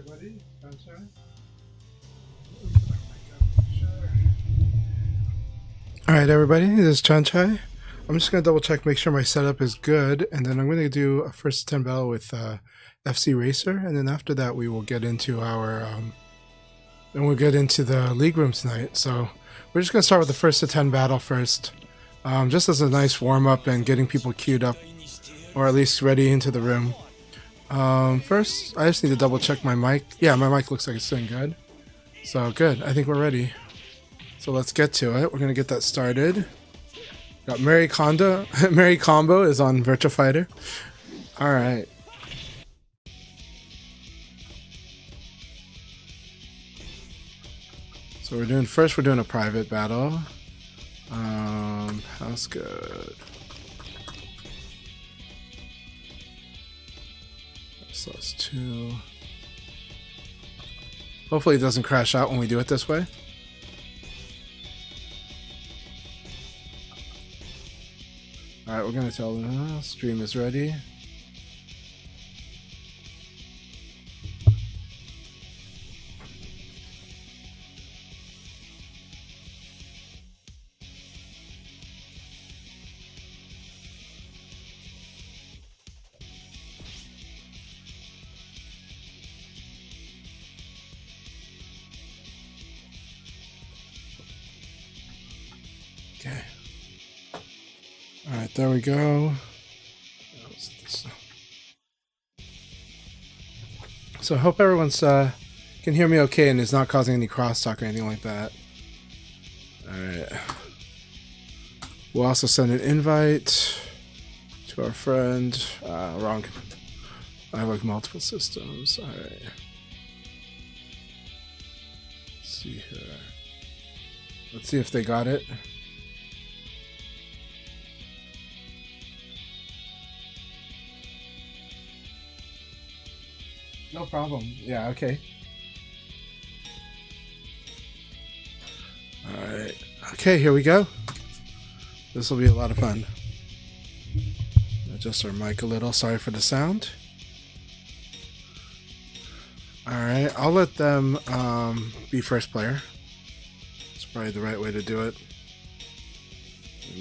everybody. CHANCHAI'S. Alright everybody, this is CHANCHAI. I'm just going to double check, make sure my setup is good, and then I'm going to do a first 10 battle with FCRacer, and then after that we will get into our, then we'll get into the league room tonight. So we're just going to start with the first to 10 battle first, just as a nice warm-up and getting people queued up, or at least ready into the room. First, I just need to double check my mic. Yeah, my mic looks like it's doing good. So good, I think we're ready. So let's get to it. We're gonna get that started. Got Mary Kondo. Mary Combo is on Virtua Fighter. All right. So we're doing a private battle. How's good? So that's 2. Hopefully it doesn't crash out when we do it this way. Alright, we're gonna tell them stream is ready. Okay. Alright, there we go. So I hope everyone's can hear me okay and is not causing any crosstalk or anything like that. Alright. We'll also send an invite to our friend. Wrong. I have like multiple systems. Alright. Let's see here. Let's see if they got it. No problem. Yeah, okay. Alright. Okay, here we go. This will be a lot of fun. Adjust our mic a little. Sorry for the sound. Alright, I'll let them be first player. It's probably the right way to do it.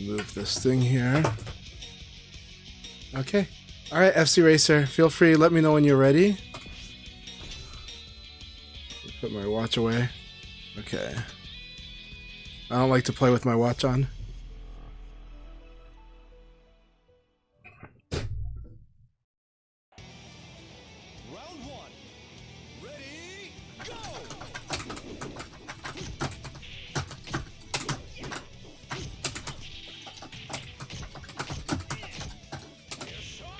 Move this thing here. Okay. Alright, FCRacer, feel free. Let me know when you're ready. Put my watch away. Okay. I don't like to play with my watch on. Round 1. Ready, go!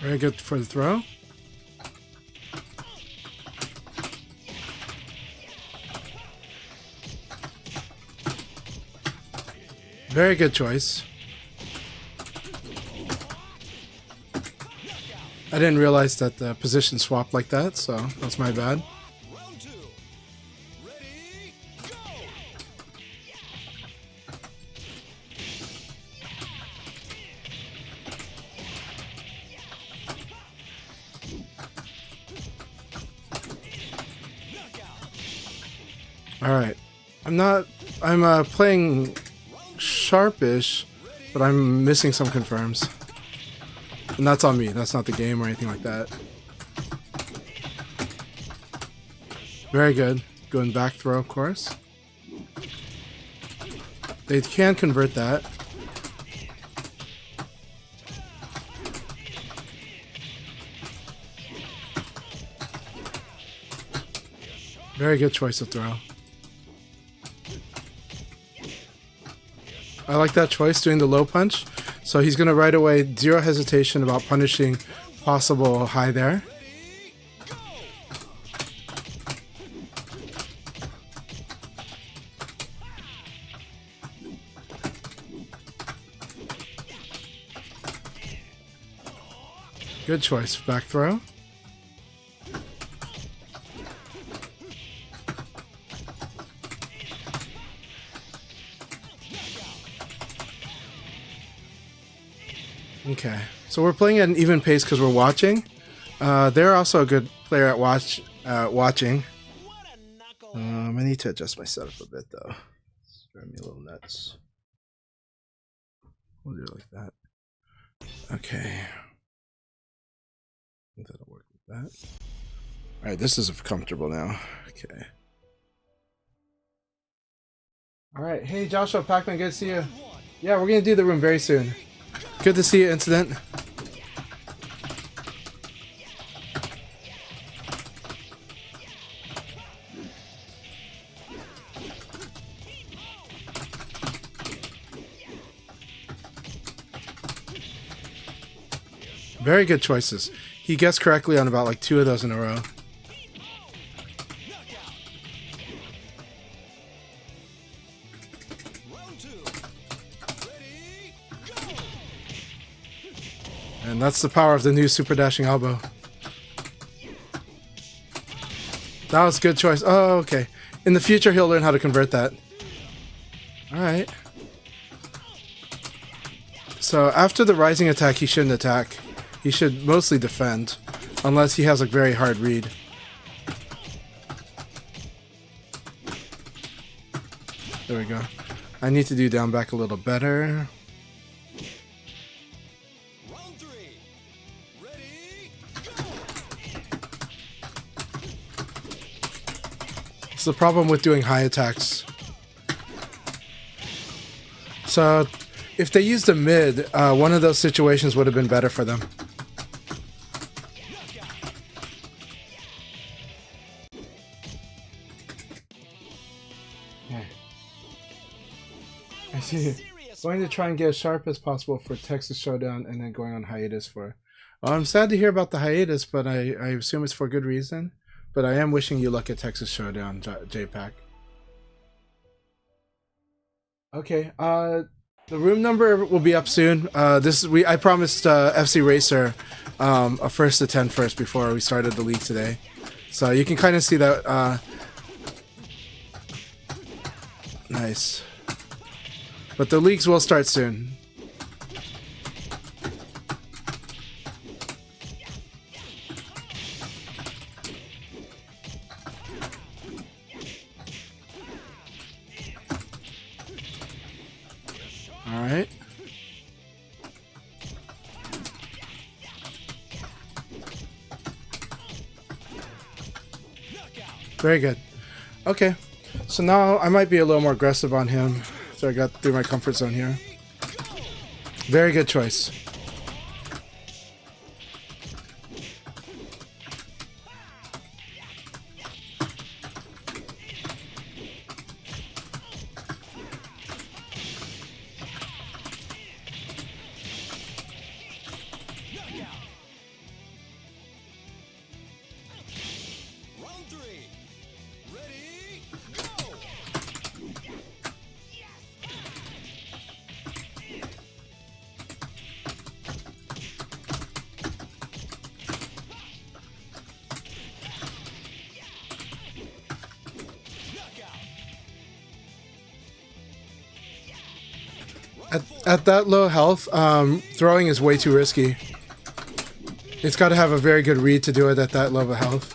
Very good for the throw. Very good choice. I didn't realize that the position swapped like that, so that's my bad. Round 2. Ready, go! Alright. I'm playing sharpish, but I'm missing some confirms. And that's on me. That's not the game or anything like that. Very good. Going back throw, of course. They can convert that. Very good choice of throw. I like that choice, doing the low punch. So he's going to right away, zero hesitation about punishing possible high there. Good choice, back throw. Okay, so we're playing at an even pace because we're watching. They're also a good player at watching. I need to adjust my setup a bit though. It's driving me a little nuts. We'll do it like that. Okay. I think that'll work with that. Alright, this is comfortable now. Okay. Alright, hey Joshua, Pac-Man, good to see you. Yeah, we're gonna do the room very soon. Good to see you, Incident. Very good choices. He guessed correctly on about like 2 of those in a row. And that's the power of the new super dashing elbow. That was a good choice. Oh, okay. In the future, he'll learn how to convert that. Alright. So after the rising attack, he shouldn't attack. He should mostly defend, unless he has a very hard read. There we go. I need to do down back a little better. Round 3. Ready, go. It's the problem with doing high attacks. So, if they used a mid, one of those situations would have been better for them. I see. Going to try and get as sharp as possible for Texas Showdown and then going on hiatus for... Well, I'm sad to hear about the hiatus, but I assume it's for good reason. But I am wishing you luck at Texas Showdown, JPack. Okay, the room number will be up soon. I promised FCRacer a first to 10 first before we started the league today. So you can kind of see that... Nice. But the leagues will start soon. Alright. Very good. Okay. So now I might be a little more aggressive on him. So I got through my comfort zone here. Very good choice. Round 3. Ready, go. At that low health, throwing is way too risky. It's got to have a very good read to do it at that low of health.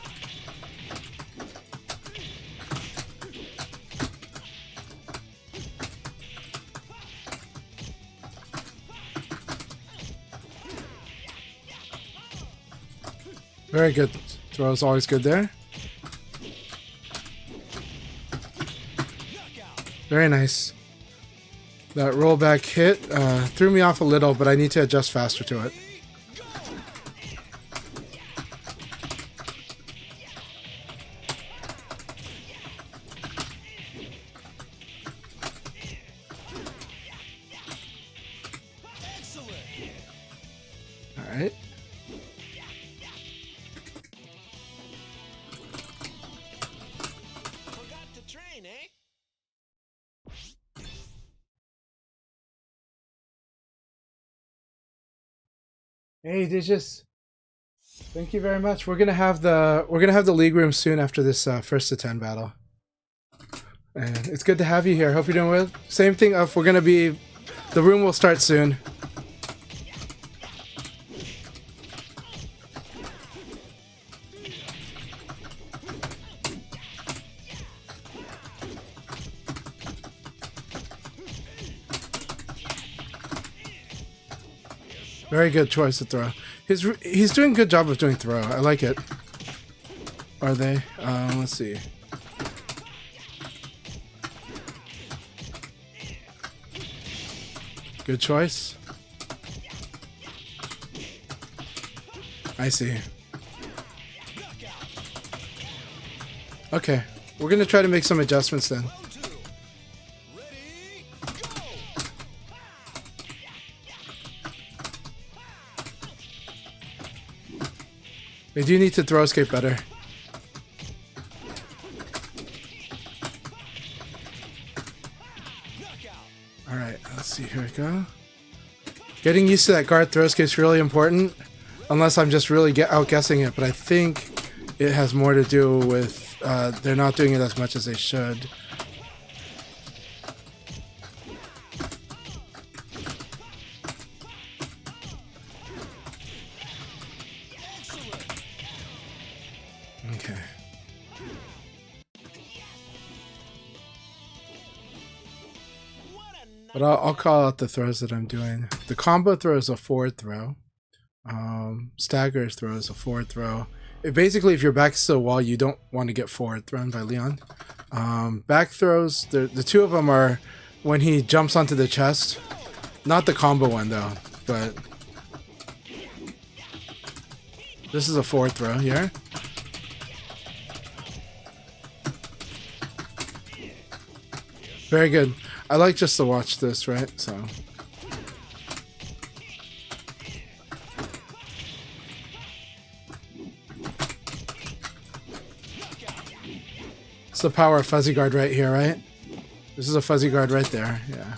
Very good. Throw is always good there. Very nice. That rollback hit threw me off a little, but I need to adjust faster to it. Alright. Forgot to train, eh? Hey, Digis. Thank you very much. We're gonna have the league room soon after this first to 10 battle. And it's good to have you here. Hope you're doing well. Same thing. We're gonna be. The room will start soon. Very good choice to throw. He's doing a good job of doing throw. I like it. Are they? Let's see. Good choice. I see. Okay, we're gonna try to make some adjustments then. Ready, go! They do need to throw escape better. Alright, let's see, here we go. Getting used to that guard throw escape is really important. Unless I'm just really outguessing it, but I think it has more to do with they're not doing it as much as they should. Okay. But I'll call out the throws that I'm doing. The combo throw is a forward throw. Staggers throw is a forward throw. Basically, if your back's to the wall, you don't want to get forward thrown by Leon. Back throws, the two of them are when he jumps onto the chest. Not the combo one though, but this is a forward throw here. Very good. I like just to watch this, right? So. It's the power of fuzzy guard right here, right? This is a fuzzy guard right there, yeah.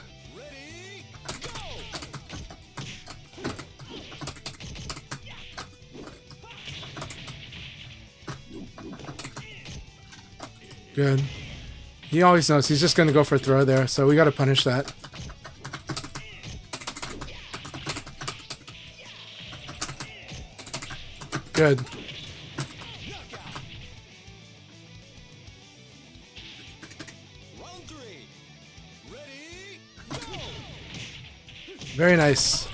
Good. He always knows he's just gonna go for a throw there, so we gotta punish that. Good. Very nice.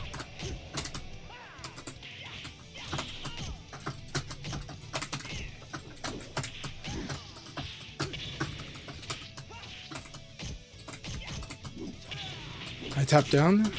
I tap down.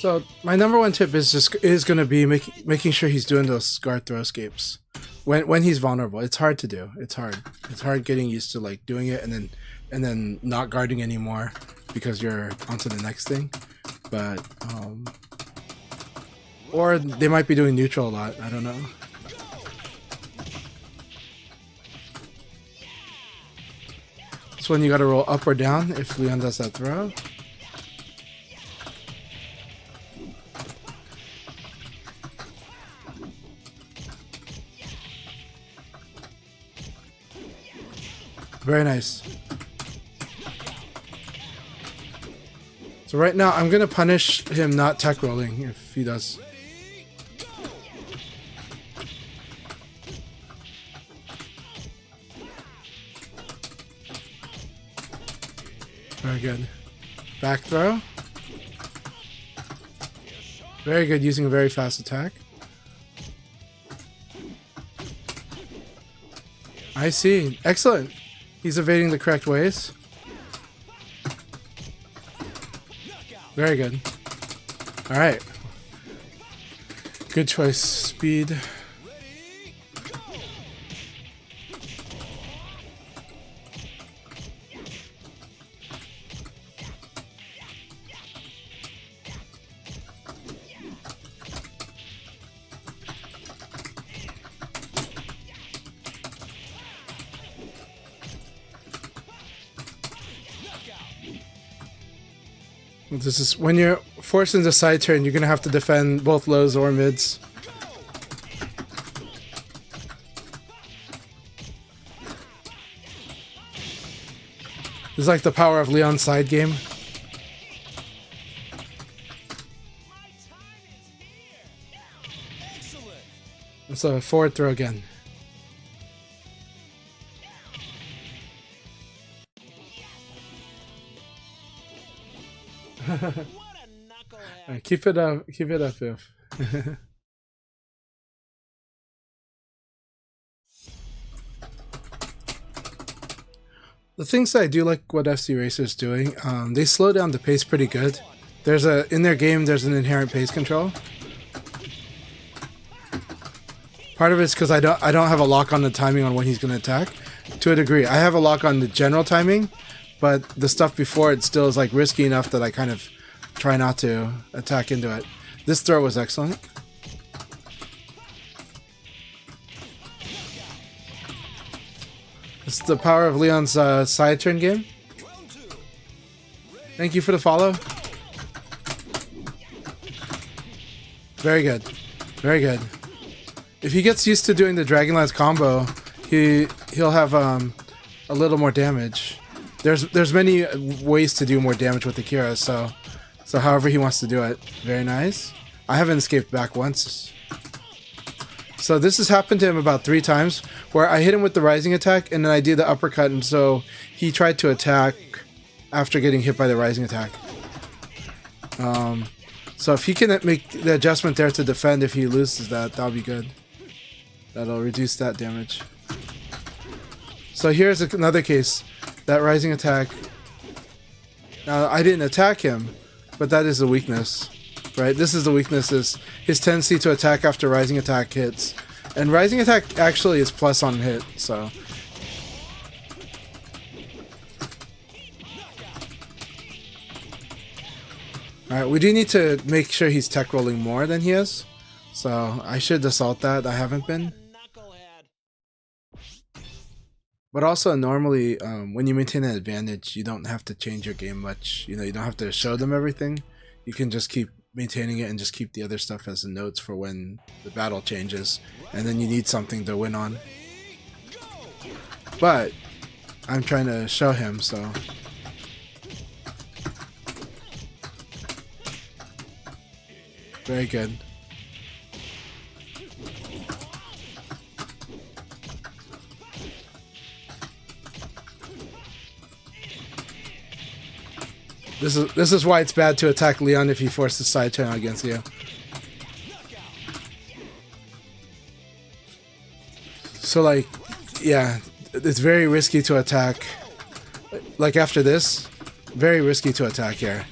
So my number one tip is going to be making sure he's doing those guard throw escapes when he's vulnerable. It's hard to do. It's hard getting used to like doing it and then not guarding anymore because you're onto the next thing. But or they might be doing neutral a lot. I don't know. So when you got to roll up or down if Leon does that throw. Very nice. So right now, I'm gonna punish him not tech rolling if he does. Very good. Back throw. Very good, using a very fast attack. I see. Excellent. He's evading the correct ways. Very good. All right. Good choice. Speed. This is when you're forced into side turn, you're gonna have to defend both lows or mids. This is like the power of Leon's side game. That's a forward throw again. What a knucklehead. Alright, keep it up. Keep it up, If. The things that I do like what FCRacer is doing, they slow down the pace pretty good. There's in their game, there's an inherent pace control. Part of it's because I don't have a lock on the timing on when he's going to attack. To a degree, I have a lock on the general timing, but the stuff before it still is like risky enough that I kind of try not to attack into it. This throw was excellent. It's the power of Leon's side turn game. Thank you for the follow. Very good. Very good. If he gets used to doing the Dragonlance combo, he'll have a little more damage. There's many ways to do more damage with Akira, so however he wants to do it. Very nice. I haven't escaped back once. So this has happened to him about 3 times, where I hit him with the rising attack, and then I did the uppercut, and so he tried to attack after getting hit by the rising attack. So if he can make the adjustment there to defend if he loses that, that'll be good. That'll reduce that damage. So here's another case. That rising attack. Now, I didn't attack him, but that is the weakness. Right, this is the weakness, is his tendency to attack after rising attack hits. And rising attack actually is plus on hit, so. Alright, we do need to make sure he's tech rolling more than he is. So I should assault that, I haven't been. But also normally, when you maintain an advantage, you don't have to change your game much. You know, you don't have to show them everything. You can just keep maintaining it and just keep the other stuff as the notes for when the battle changes, and then you need something to win on. But I'm trying to show him, so very good. This is why it's bad to attack Leon if he forces side turn against you. So like, yeah, it's very risky to attack. Like after this, very risky to attack here.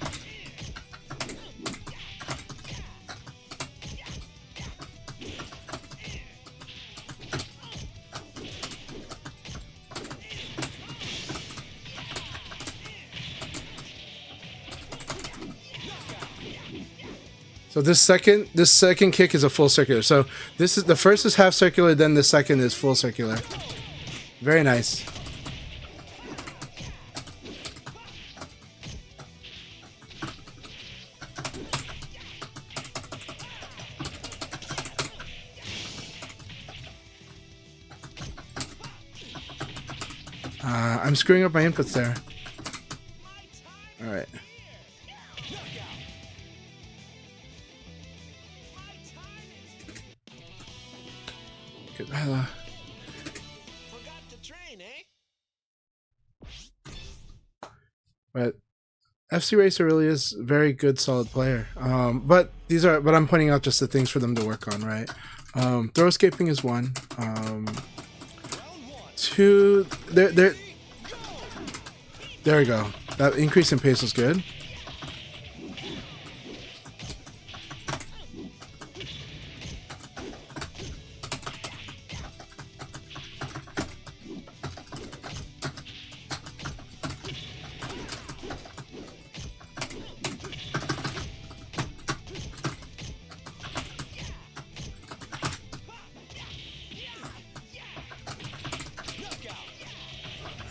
So this second kick is a full circular. So this is the first is half circular, then the second is full circular. Very nice. I'm screwing up my inputs there. All right. Good. But FCRacer really is a very good, solid player. But I'm pointing out just the things for them to work on, right? Throw escaping is 1. 2. There we go. That increase in pace was good.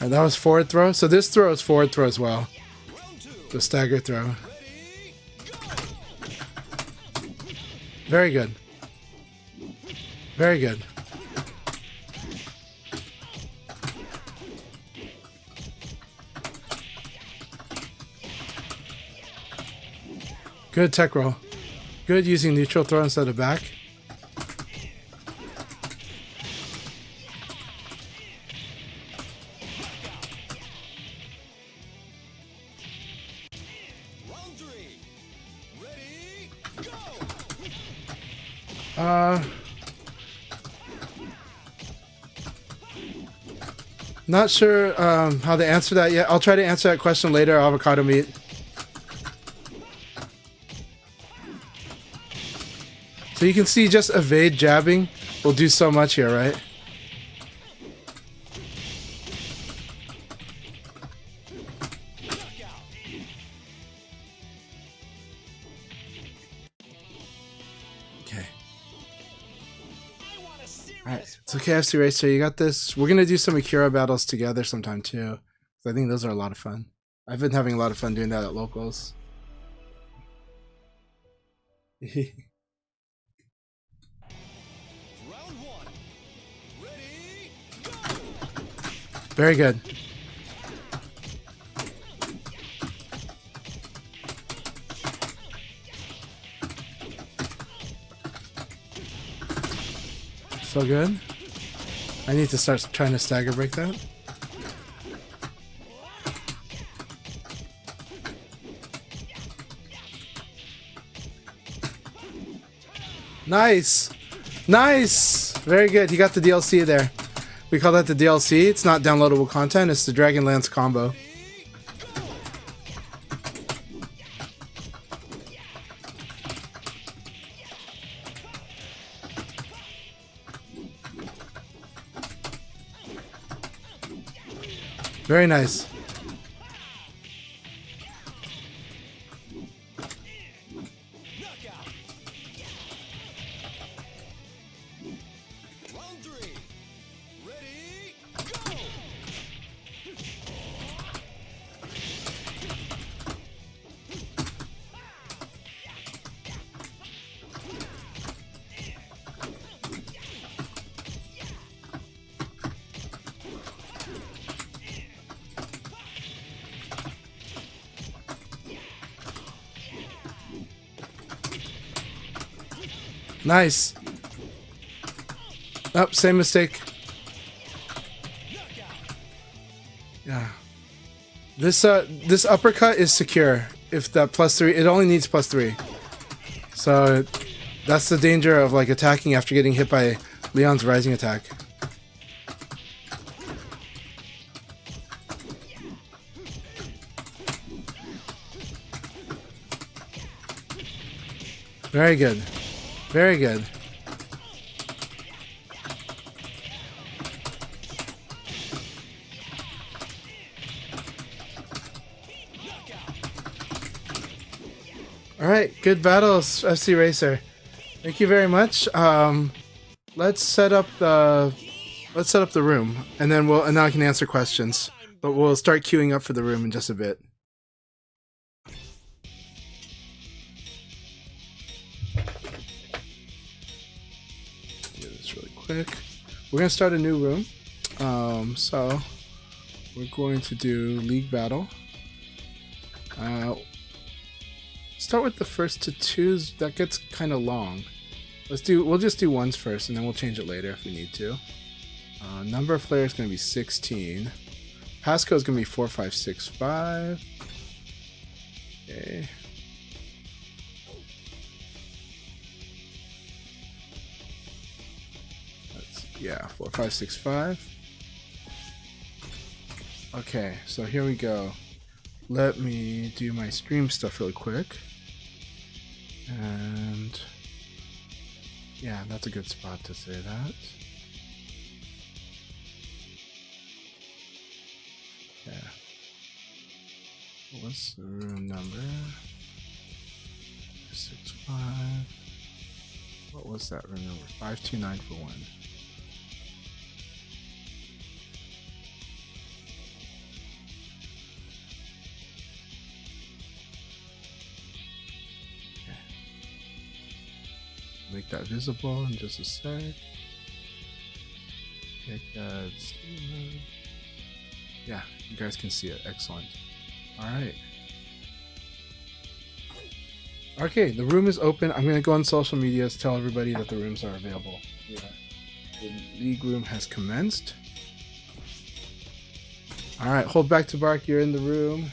And that was forward throw. So this throw is forward throw as well. The stagger throw. Very good. Very good. Good tech roll. Good using neutral throw instead of back. Not sure how to answer that yet. I'll try to answer that question later, avocado meat. So you can see just evade jabbing will do so much here, right? Okay. Alright, it's okay, FCRacer, you got this. We're gonna do some Akira battles together sometime too. I think those are a lot of fun. I've been having a lot of fun doing that at locals. Very good. So good. I need to start trying to stagger break that. Nice! Nice! Very good. You got the DLC there. We call that the DLC. It's not downloadable content. It's the Dragonlance combo. Very nice. Nice. Oh, same mistake. Yeah. This uppercut is secure. If that +3, it only needs +3. So that's the danger of like attacking after getting hit by Leon's rising attack. Very good. Very good. All right, good battles, FCRacer. Thank you very much. Let's set up the room, and then now I can answer questions. But we'll start queuing up for the room in just a bit. We're gonna start a new room, so we're going to do League Battle. Start with the first to twos. That gets kind of long. We'll just do ones first, and then we'll change it later if we need to. Number of players is gonna be 16. Passcode is gonna be 4565. Okay. Yeah, 4565. Okay, so here we go. Let me do my stream stuff really quick. And yeah, that's a good spot to say that. Yeah. What's the room number? 65. What was that room number? 529 for 1. Make that visible in just a sec. Yeah, you guys can see it. Excellent. Alright. Okay, the room is open. I'm going to go on social media to tell everybody that the rooms are available. Yeah. The league room has commenced. Alright, hold back to bark. You're in the room.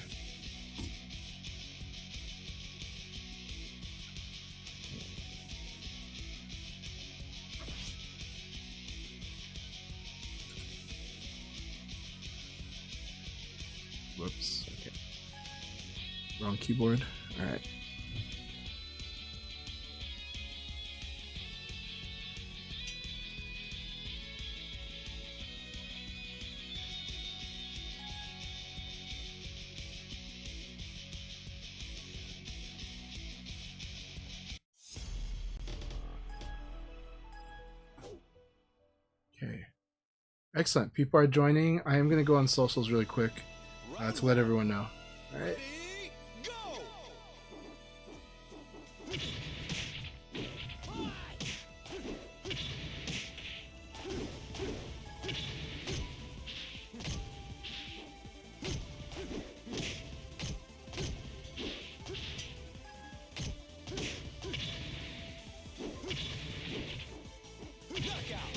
Whoops. Okay. Wrong keyboard. Alright. Okay. Excellent. People are joining. I am going to go on socials really quick to let everyone know. All right. Ready, go! Knockout!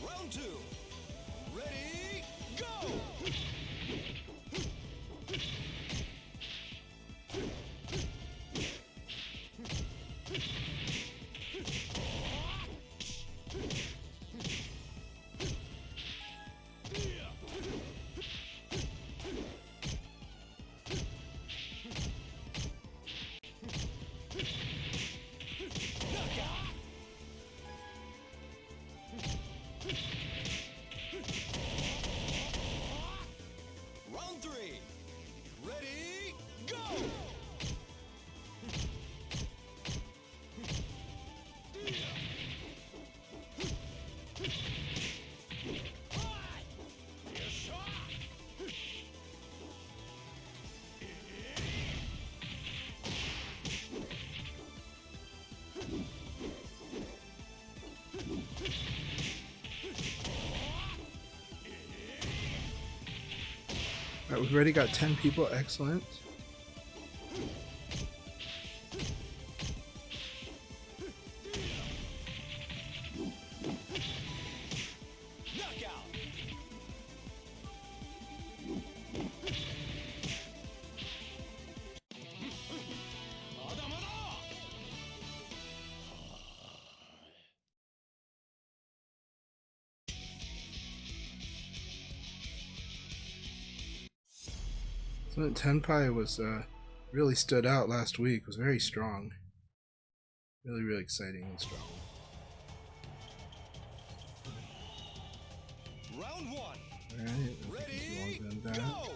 Round two. Ready, go! Knockout! Round three. Ready, go! All right, we've already got 10 people. Excellent. Knockout! So Tenpai was really stood out last week. Was very strong. Really, really exciting and strong. Round one. All right. Ready, More than that. go!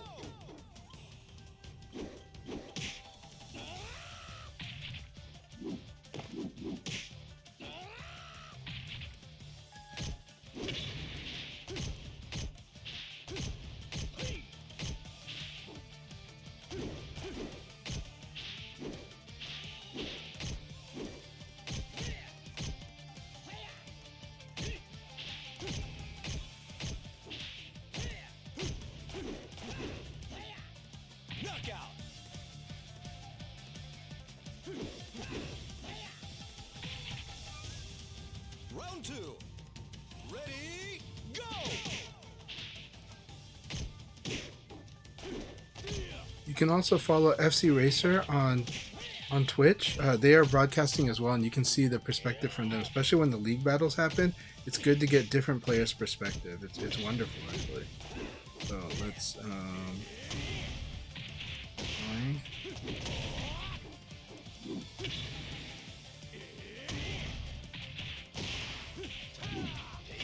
Knockout! Round two. Ready, go! You can also follow FCRacer on Twitch. They are broadcasting as well, and you can see the perspective from them, especially when the league battles happen. It's good to get different players' perspective. It's wonderful, actually. So let's join.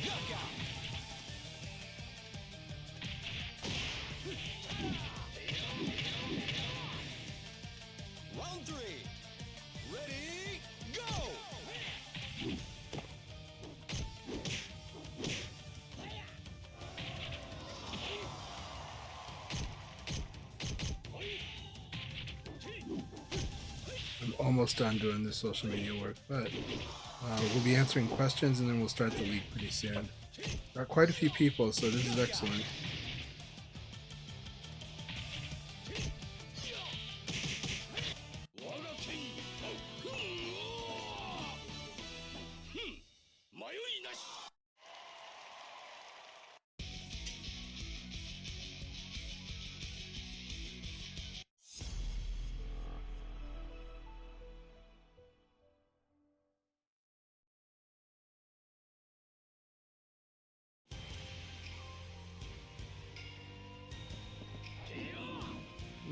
Knockout! Round three. Ready, go! I'm almost done doing the social media work, but we'll be answering questions and then we'll start the league pretty soon. Got quite a few people, so this is excellent.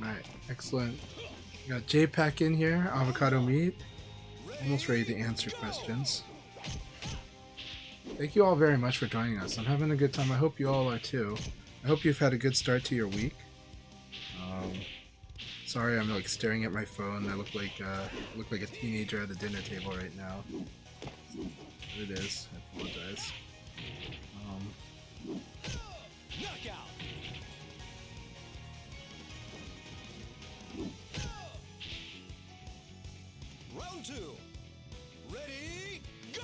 Alright, excellent. We got J-Pack in here, avocado meat. Almost ready to answer questions. Thank you all very much for joining us. I'm having a good time. I hope you all are too. I hope you've had a good start to your week. Sorry, I'm like staring at my phone. I look like a teenager at the dinner table right now. It is. I apologize. Knockout. Round 2. Ready, go!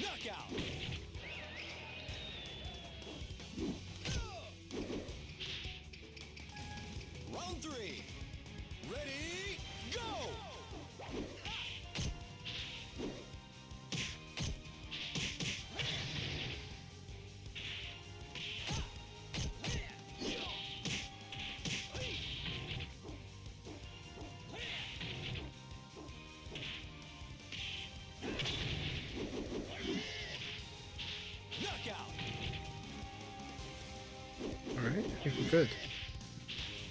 Knockout. Round 3. Ready, go! Knockout. Alright, I think we're good.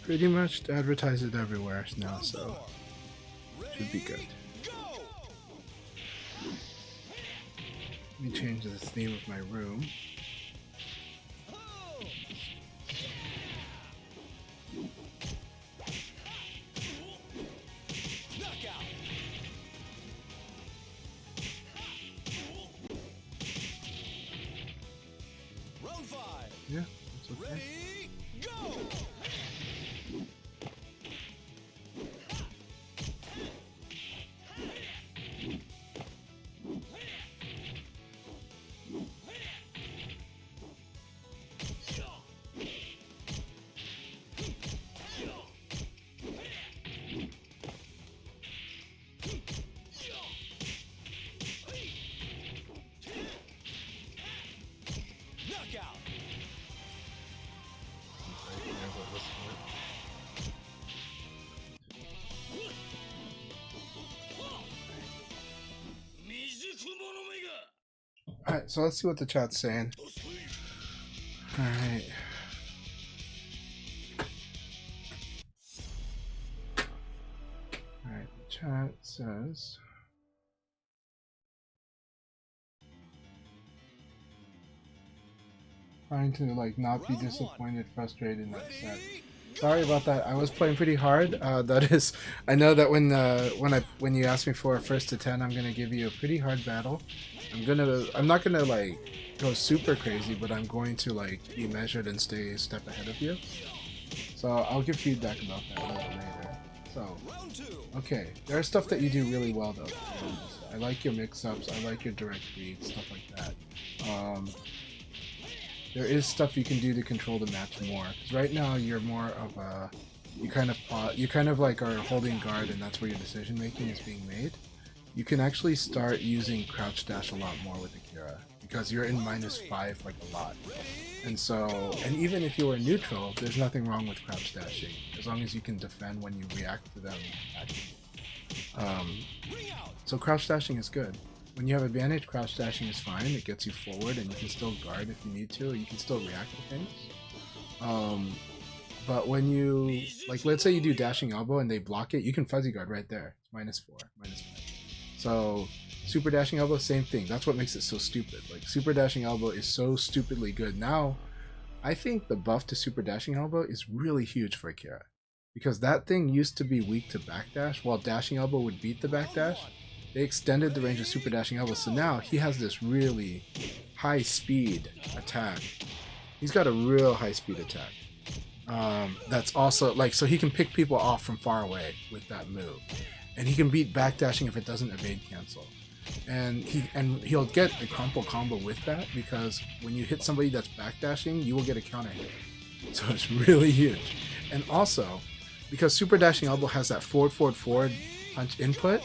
Pretty much advertise it everywhere now, so should be good. Go! Let me change the theme of my room. Knockout. Round 5. Yeah, that's okay. Ready, go! Knockout. Alright, so let's see what the chat's saying. Alright. Alright, the chat says... Trying to like not be disappointed, frustrated, and upset. Sorry about that. I was playing pretty hard. That is, I know that when you asked me for a 1st to 10, I'm gonna give you a pretty hard battle. I'm not gonna like go super crazy, but I'm going to like be measured and stay a step ahead of you. So I'll give feedback about that a little later. So, okay, there's stuff that you do really well though. I like your mix-ups. I like your direct reads, stuff like that. There is stuff you can do to control the match more. Because right now you're more of a, you kind of like are holding guard, and that's where your decision making is being made. You can actually start using crouch dash a lot more with Akira because you're in -5 like a lot. And so, and even if you were neutral, there's nothing wrong with crouch dashing as long as you can defend when you react to them. So crouch dashing is good. When you have advantage, crouch dashing is fine. It gets you forward and you can still guard if you need to, or you can still react to things. But when you, like let's say you do dashing elbow and they block it, you can fuzzy guard right there. It's -4, -5. So super dashing elbow, same thing. That's what makes it so stupid. Like super dashing elbow is so stupidly good. Now, I think the buff to super dashing elbow is really huge for Akira. Because that thing used to be weak to backdash, while dashing elbow would beat the backdash. They extended the range of super dashing elbow, so now he has this really high speed attack. He's got a real high speed attack. That's also like, so he can pick people off from far away with that move, and he can beat backdashing if it doesn't evade cancel. And he'll get a crumple combo with that, because when you hit somebody that's backdashing, you will get a counter hit. So it's really huge. And also, because super dashing elbow has that forward punch input,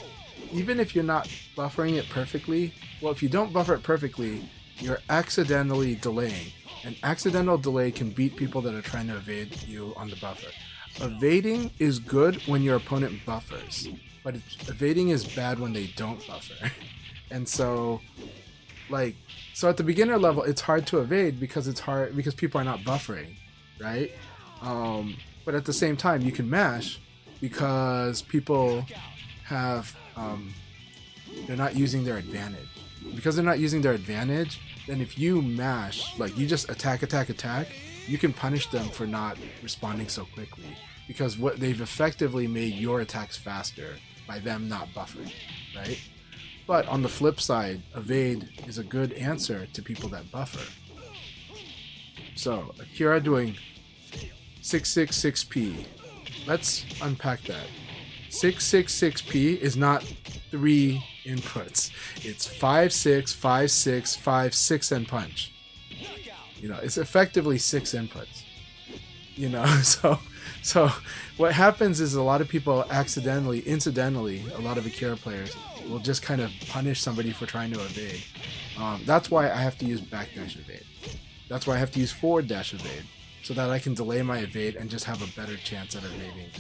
even if you're not buffering it perfectly, well, if you don't buffer it perfectly, you're accidentally delaying. An accidental delay can beat people that are trying to evade you on the buffer. Evading is good when your opponent buffers, but evading is bad when they don't buffer. And so, so at the beginner level, it's hard to evade because people are not buffering, right? But at the same time, you can mash because people have they're not using their advantage. Because they're not using their advantage, then if you mash, like you just attack, you can punish them for not responding so quickly. Because what they've effectively made your attacks faster by them not buffering, right? But on the flip side, evade is a good answer to people that buffer. So Akira doing 666p. Let's unpack that. 666p is not 3 inputs. It's 5-6, 5-6, 5-6 and punch. You know, it's effectively 6 inputs. You know, so what happens is a lot of people incidentally, a lot of Akira players will just kind of punish somebody for trying to evade. That's why I have to use backdash evade. That's why I have to use forward dash evade, so that I can delay my evade and just have a better chance at evading.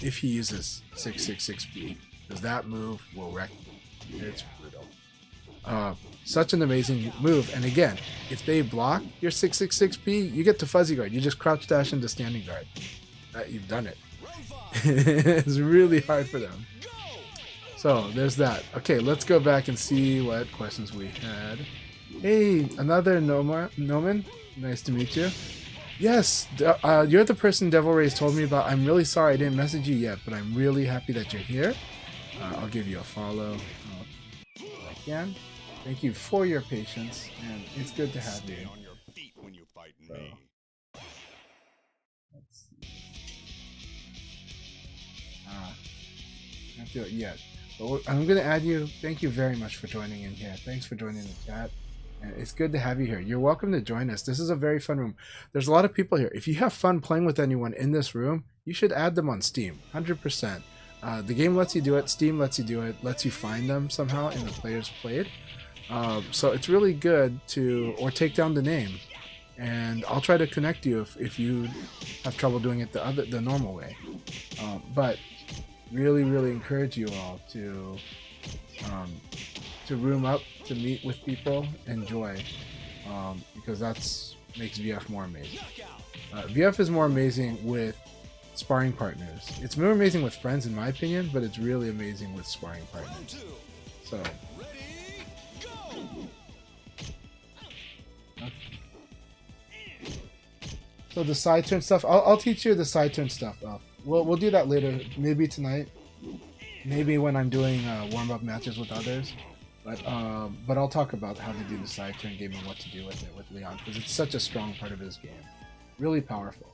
If he uses 666p, because that move will wreck you. It's brutal. Such an amazing move. And again, if they block your 666p, you get to fuzzy guard. You just crouch dash into standing guard. You've done it. It's really hard for them. So there's that. Okay, let's go back and see what questions we had. Hey, another Noman. Nice to meet you. Yes, you're the person Devil Rays told me about. I'm really sorry I didn't message you yet, but I'm really happy that you're here. I'll give you a follow if I can. Thank you for your patience, and it's good to have you. On your feet when you fight me. Let's see. Can't do it yet. But I'm going to add you. Thank you very much for joining in here. Thanks for joining the chat. And it's good to have you here. You're welcome to join us. This is a very fun room. There's a lot of people here. If you have fun playing with anyone in this room, you should add them on Steam. 100%. The game lets you do it. Steam lets you do it. Lets you find them somehow in the players played. So it's really good to, or take down the name. And I'll try to connect you if you have trouble doing it the normal way. But really encourage you all to room up, to meet with people, enjoy, because that's makes VF more amazing. VF is more amazing with sparring partners. It's more amazing with friends, in my opinion, but it's really amazing with sparring partners. So. So the side turn stuff, I'll teach you the side turn stuff. We'll do that later, maybe tonight, maybe when I'm doing warm-up matches with others. But I'll talk about how to do the side turn game and what to do with it with Leon, because it's such a strong part of his game. Really powerful.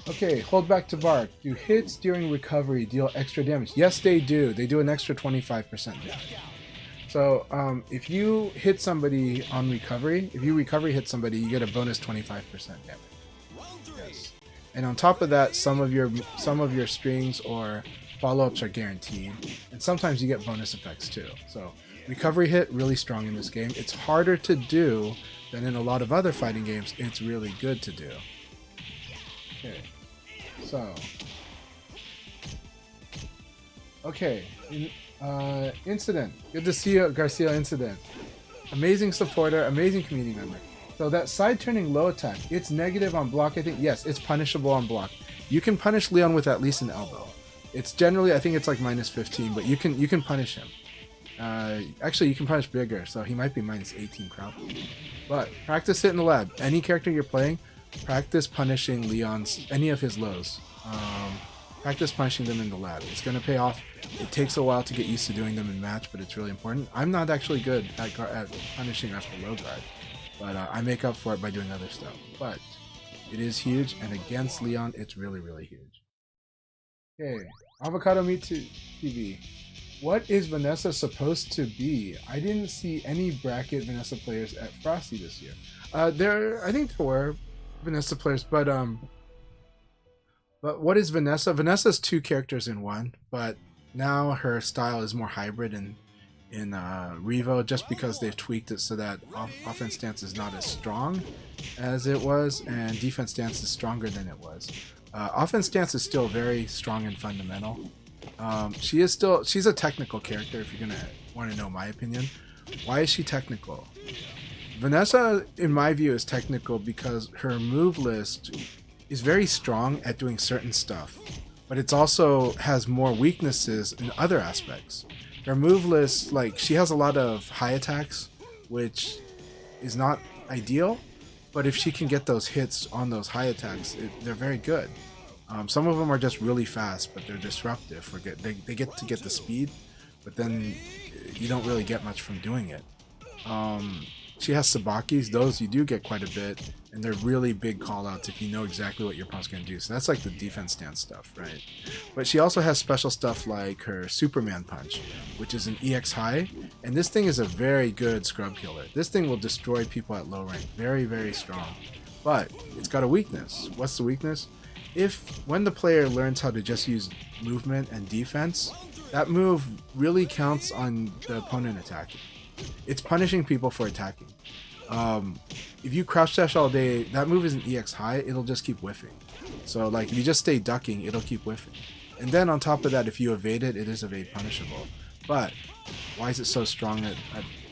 Okay, hold back to bark. Do hits during recovery deal extra damage? Yes, they do. They do an extra 25% damage. So if you hit somebody on recovery, if you recovery hit somebody, you get a bonus 25% damage. Yes. And on top of that, some of your strings or follow-ups are guaranteed, and sometimes you get bonus effects too. So recovery hit, really strong in this game. It's harder to do than in a lot of other fighting games. It's really good to do. Okay, so Incident, good to see you, Garcia. Incident, amazing supporter, amazing community member. So that side turning low attack, it's negative on block, I think. Yes, it's punishable on block. You can punish Leon with at least an elbow. It's generally, I think it's like minus 15, but you can punish him. Actually, you can punish bigger, so he might be minus 18 crowd. But practice it in the lab. Any character you're playing, practice punishing Leon's, any of his lows. Practice punishing them in the lab. It's going to pay off. It takes a while to get used to doing them in match, but it's really important. I'm not actually good at punishing after low guard, but I make up for it by doing other stuff. But it is huge, and against Leon, it's really huge. Okay, Avocado Meat TV. What is Vanessa supposed to be? I didn't see any bracket Vanessa players at Frosty this year. I think there were Vanessa players, but what is Vanessa? Vanessa's two characters in one, but now her style is more hybrid in in Revo, just because they've tweaked it so that offense stance is not as strong as it was, and defense stance is stronger than it was. Offense stance is still very strong and fundamental. She's a technical character, if you're gonna want to know my opinion. Why is she technical? Vanessa, in my view, is technical because her move list is very strong at doing certain stuff, but it also has more weaknesses in other aspects. Her move list, like, she has a lot of high attacks, which is not ideal, but if she can get those hits on those high attacks, they're very good. Some of them are just really fast, but they're disruptive. They get to get the speed, but then you don't really get much from doing it. She has Sabakis. Those you do get quite a bit, and they're really big callouts if you know exactly what your opponent's going to do. So that's like the defense stance stuff, right? But she also has special stuff like her Superman Punch, which is an EX high, and this thing is a very good scrub killer. This thing will destroy people at low rank. Very, very strong. But it's got a weakness. What's the weakness? When the player learns how to just use movement and defense, that move really counts on the opponent attacking. It's punishing people for attacking. If you crouch dash all day, that move isn't EX high, it'll just keep whiffing. So like if you just stay ducking, it'll keep whiffing. And then on top of that, if you evade it, it is evade punishable. But why is it so strong at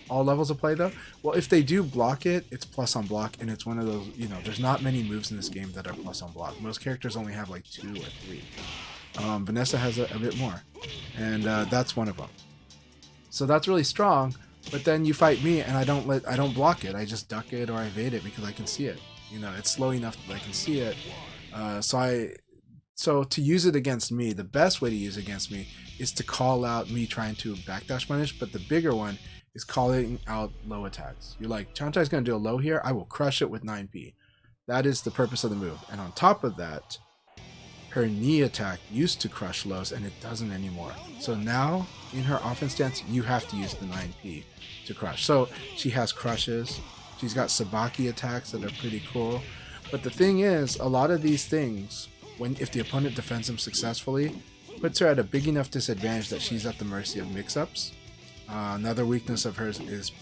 all levels of play though? Well, if they do block it, it's plus on block, and it's one of those, there's not many moves in this game that are plus on block. Most characters only have like 2 or 3. Vanessa has a bit more, and that's one of them. So that's really strong. But then you fight me and I don't block it. I just duck it or I evade it because I can see it. It's slow enough that I can see it. So to use it against me, the best way to use it against me is to call out me trying to backdash punish. But the bigger one is calling out low attacks. You're like, Chanchai's going to do a low here. I will crush it with 9p. That is the purpose of the move. And on top of that, her knee attack used to crush lows and it doesn't anymore. So now in her offense stance, you have to use the 9p to crush. So she has crushes. She's got Sabaki attacks that are pretty cool. But the thing is, a lot of these things, if the opponent defends them successfully, puts her at a big enough disadvantage that she's at the mercy of mix-ups. Another weakness of hers is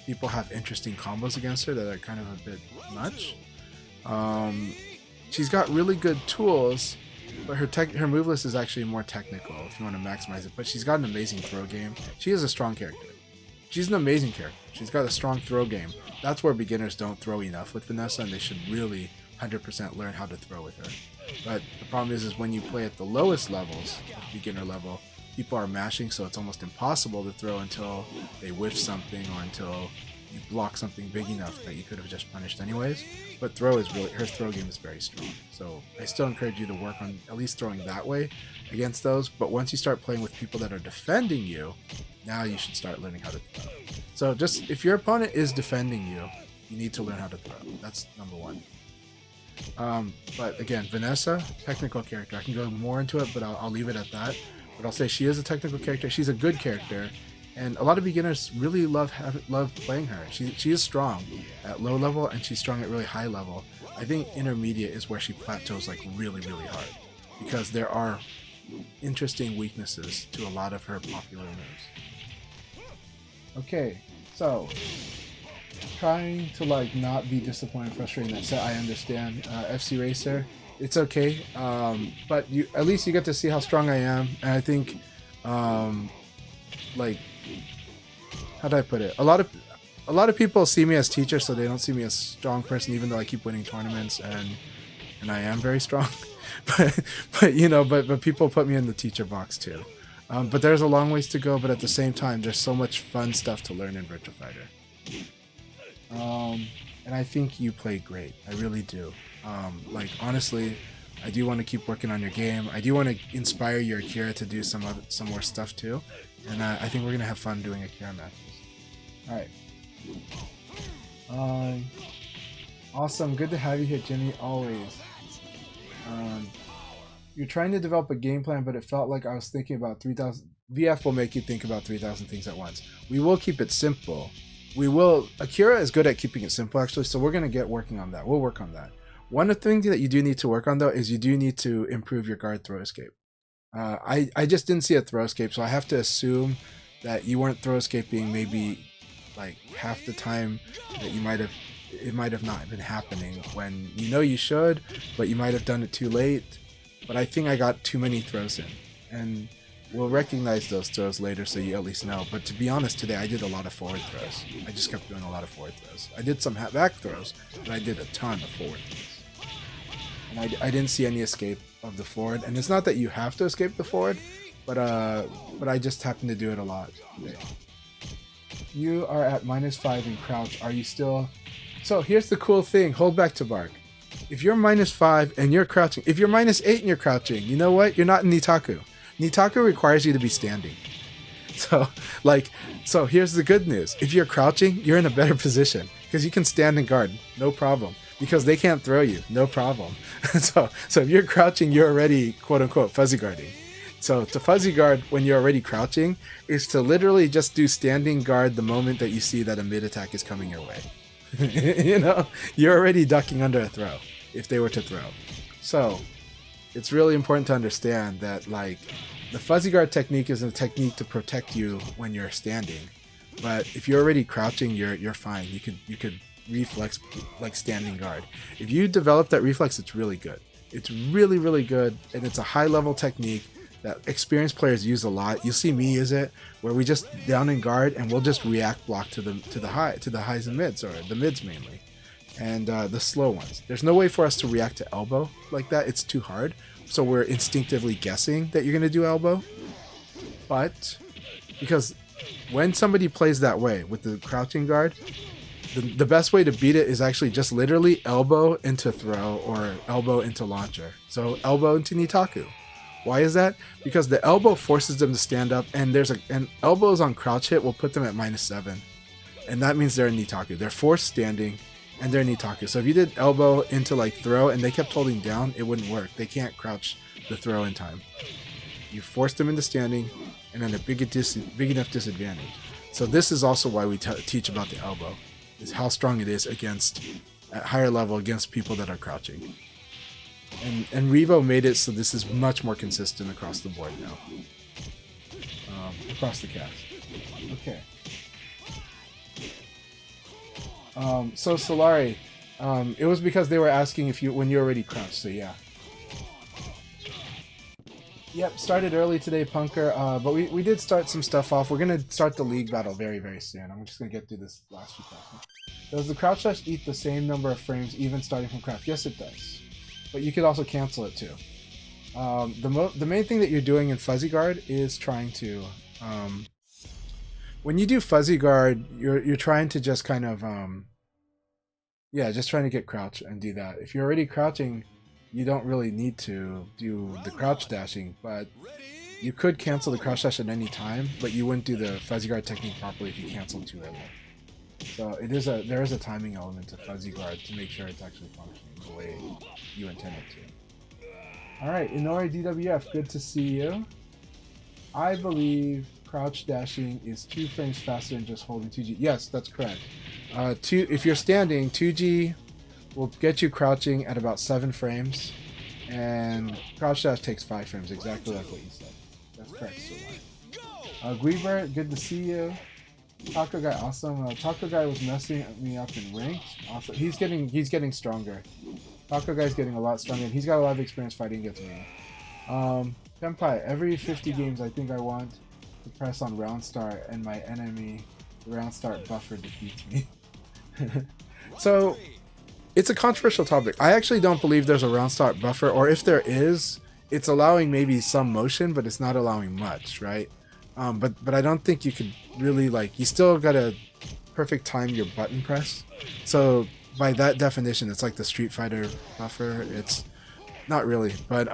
people have interesting combos against her that are kind of a bit much. She's got really good tools, but her move list is actually more technical if you want to maximize it. But she's got an amazing throw game. She is a strong character. She's an amazing character. She's got a strong throw game. That's where beginners don't throw enough with Vanessa, and they should really 100% learn how to throw with her. But the problem is when you play at the lowest levels, beginner level, people are mashing, so it's almost impossible to throw until they whiff something or until you block something big enough that you could have just punished anyways. But her throw game is very strong. So I still encourage you to work on at least throwing that way against those. But once you start playing with people that are defending you, now you should start learning how to throw. So just if your opponent is defending you, you need to learn how to throw. That's number one. But again, Vanessa, technical character. I can go more into it, but I'll leave it at that. But I'll say she is a technical character. She's a good character. And a lot of beginners really love playing her. She is strong at low level, and she's strong at really high level. I think intermediate is where she plateaus like really, really hard, because there are interesting weaknesses to a lot of her popular moves. Okay, so trying to like not be disappointed, frustrated in that set. I understand. FCRacer, it's okay, but at least you get to see how strong I am, and I think like, how do I put it? A lot of people see me as teacher, so they don't see me as a strong person, even though I keep winning tournaments and I am very strong. but people put me in the teacher box too. But there's a long ways to go. But at the same time, there's so much fun stuff to learn in Virtua Fighter. And I think you play great. I really do. Like honestly, I do want to keep working on your game. I do want to inspire your Akira to do some more stuff too. And I think we're going to have fun doing Akira matches. Alright. Awesome. Good to have you here, Jimmy. Always. You're trying to develop a game plan, but it felt like I was thinking about 3,000. VF will make you think about 3,000 things at once. We will keep it simple. Akira is good at keeping it simple, actually, so we're going to get working on that. We'll work on that. One of the things that you do need to work on, though, is you do need to improve your guard throw escape. I just didn't see a throw escape, so I have to assume that you weren't throw escaping maybe like half the time that it might have not been happening when you know you should, but you might have done it too late. But I think I got too many throws in, and we'll recognize those throws later so you at least know. But to be honest, today I did a lot of forward throws. I just kept doing a lot of forward throws. I did some back throws, but I did a ton of forward throws. And I didn't see any escape of the forward. And it's not that you have to escape the forward, but I just happened to do it a lot today. You are at -5 in crouch. Are you still... So here's the cool thing. Hold back to bark. If you're -5 and you're crouching, if you're -8 and you're crouching, you know what? You're not in Nitaku. Nitaku requires you to be standing. So here's the good news. If you're crouching, you're in a better position because you can stand and guard, no problem. Because they can't throw you, no problem. So if you're crouching, you're already quote unquote fuzzy guarding. So to fuzzy guard when you're already crouching is to literally just do standing guard the moment that you see that a mid attack is coming your way. You know, you're already ducking under a throw if they were to throw. So it's really important to understand that like the fuzzy guard technique is a technique to protect you when you're standing, but if you're already crouching, you're fine. You could reflex like standing guard. If you develop that reflex, it's really good. It's really, really good, and it's a high level technique that experienced players use a lot. You'll see me use it where we just down and guard and we'll just react block to the highs and mids, or the mids mainly, and the slow ones. There's no way for us to react to elbow like that. It's too hard. So we're instinctively guessing that you're going to do elbow. But because when somebody plays that way with the crouching guard, the best way to beat it is actually just literally elbow into throw or elbow into launcher. So elbow into Nitaku. Why is that? Because the elbow forces them to stand up, and and elbows on crouch hit will put them at -7. And that means they're in Nitaku. They're forced standing and they're in Nitaku. So if you did elbow into like throw and they kept holding down, it wouldn't work. They can't crouch the throw in time. You force them into standing and then a big enough disadvantage. So this is also why we teach about the elbow, is how strong it is against, at higher level, against people that are crouching. And Revo made it so this is much more consistent across the board now. Across the cast. Okay. So Solari, it was because they were asking if when you already crouched, so yeah. Yep, started early today, Punker, but we did start some stuff off. We're going to start the league battle very, very soon. I'm just going to get through this last few questions. Does the crouch dash eat the same number of frames even starting from crouch? Yes, it does. But you could also cancel it too. The main thing that you're doing in fuzzy guard is trying to... when you do fuzzy guard, you're trying to just kind of... yeah, just trying to get crouch and do that. If you're already crouching, you don't really need to do the crouch dashing, but you could cancel the crouch dash at any time, but you wouldn't do the fuzzy guard technique properly if you canceled too early. So there is a timing element to fuzzy guard to make sure it's actually functioning the way you intend it to. Alright, Inori DWF, good to see you. I believe crouch dashing is 2 frames faster than just holding 2G. Yes, that's correct. If you're standing, 2G will get you crouching at about 7 frames, and crouch dash takes 5 frames, exactly like what you said. That's correct, so Guiber, good to see you. Taco Guy, awesome. Taco Guy was messing me up in ranked. Awesome. He's getting stronger. Taco Guy's getting a lot stronger, and he's got a lot of experience fighting against me. Senpai, every 50 games I think I want to press on round start, and my enemy round start buffer defeats me. So it's a controversial topic. I actually don't believe there's a round start buffer, or if there is, it's allowing maybe some motion, but it's not allowing much, right? But I don't think you could really, like, you still gotta perfect time your button press. So by that definition, it's like the Street Fighter buffer. It's not really, but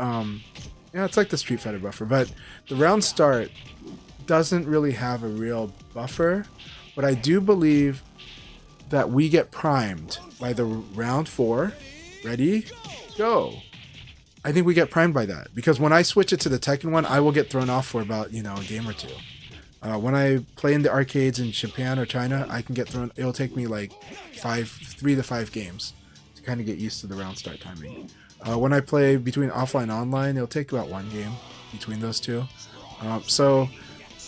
yeah, it's like the Street Fighter buffer. But the round start doesn't really have a real buffer. But I do believe that we get primed by the round 4. Ready? Go. I think we get primed by that, because when I switch it to the Tekken one, I will get thrown off for about, a game or 2. When I play in the arcades in Japan or China, I can get thrown. It'll take me like 3 to 5 games to kind of get used to the round start timing. When I play between offline and online, it'll take about 1 game between those two. So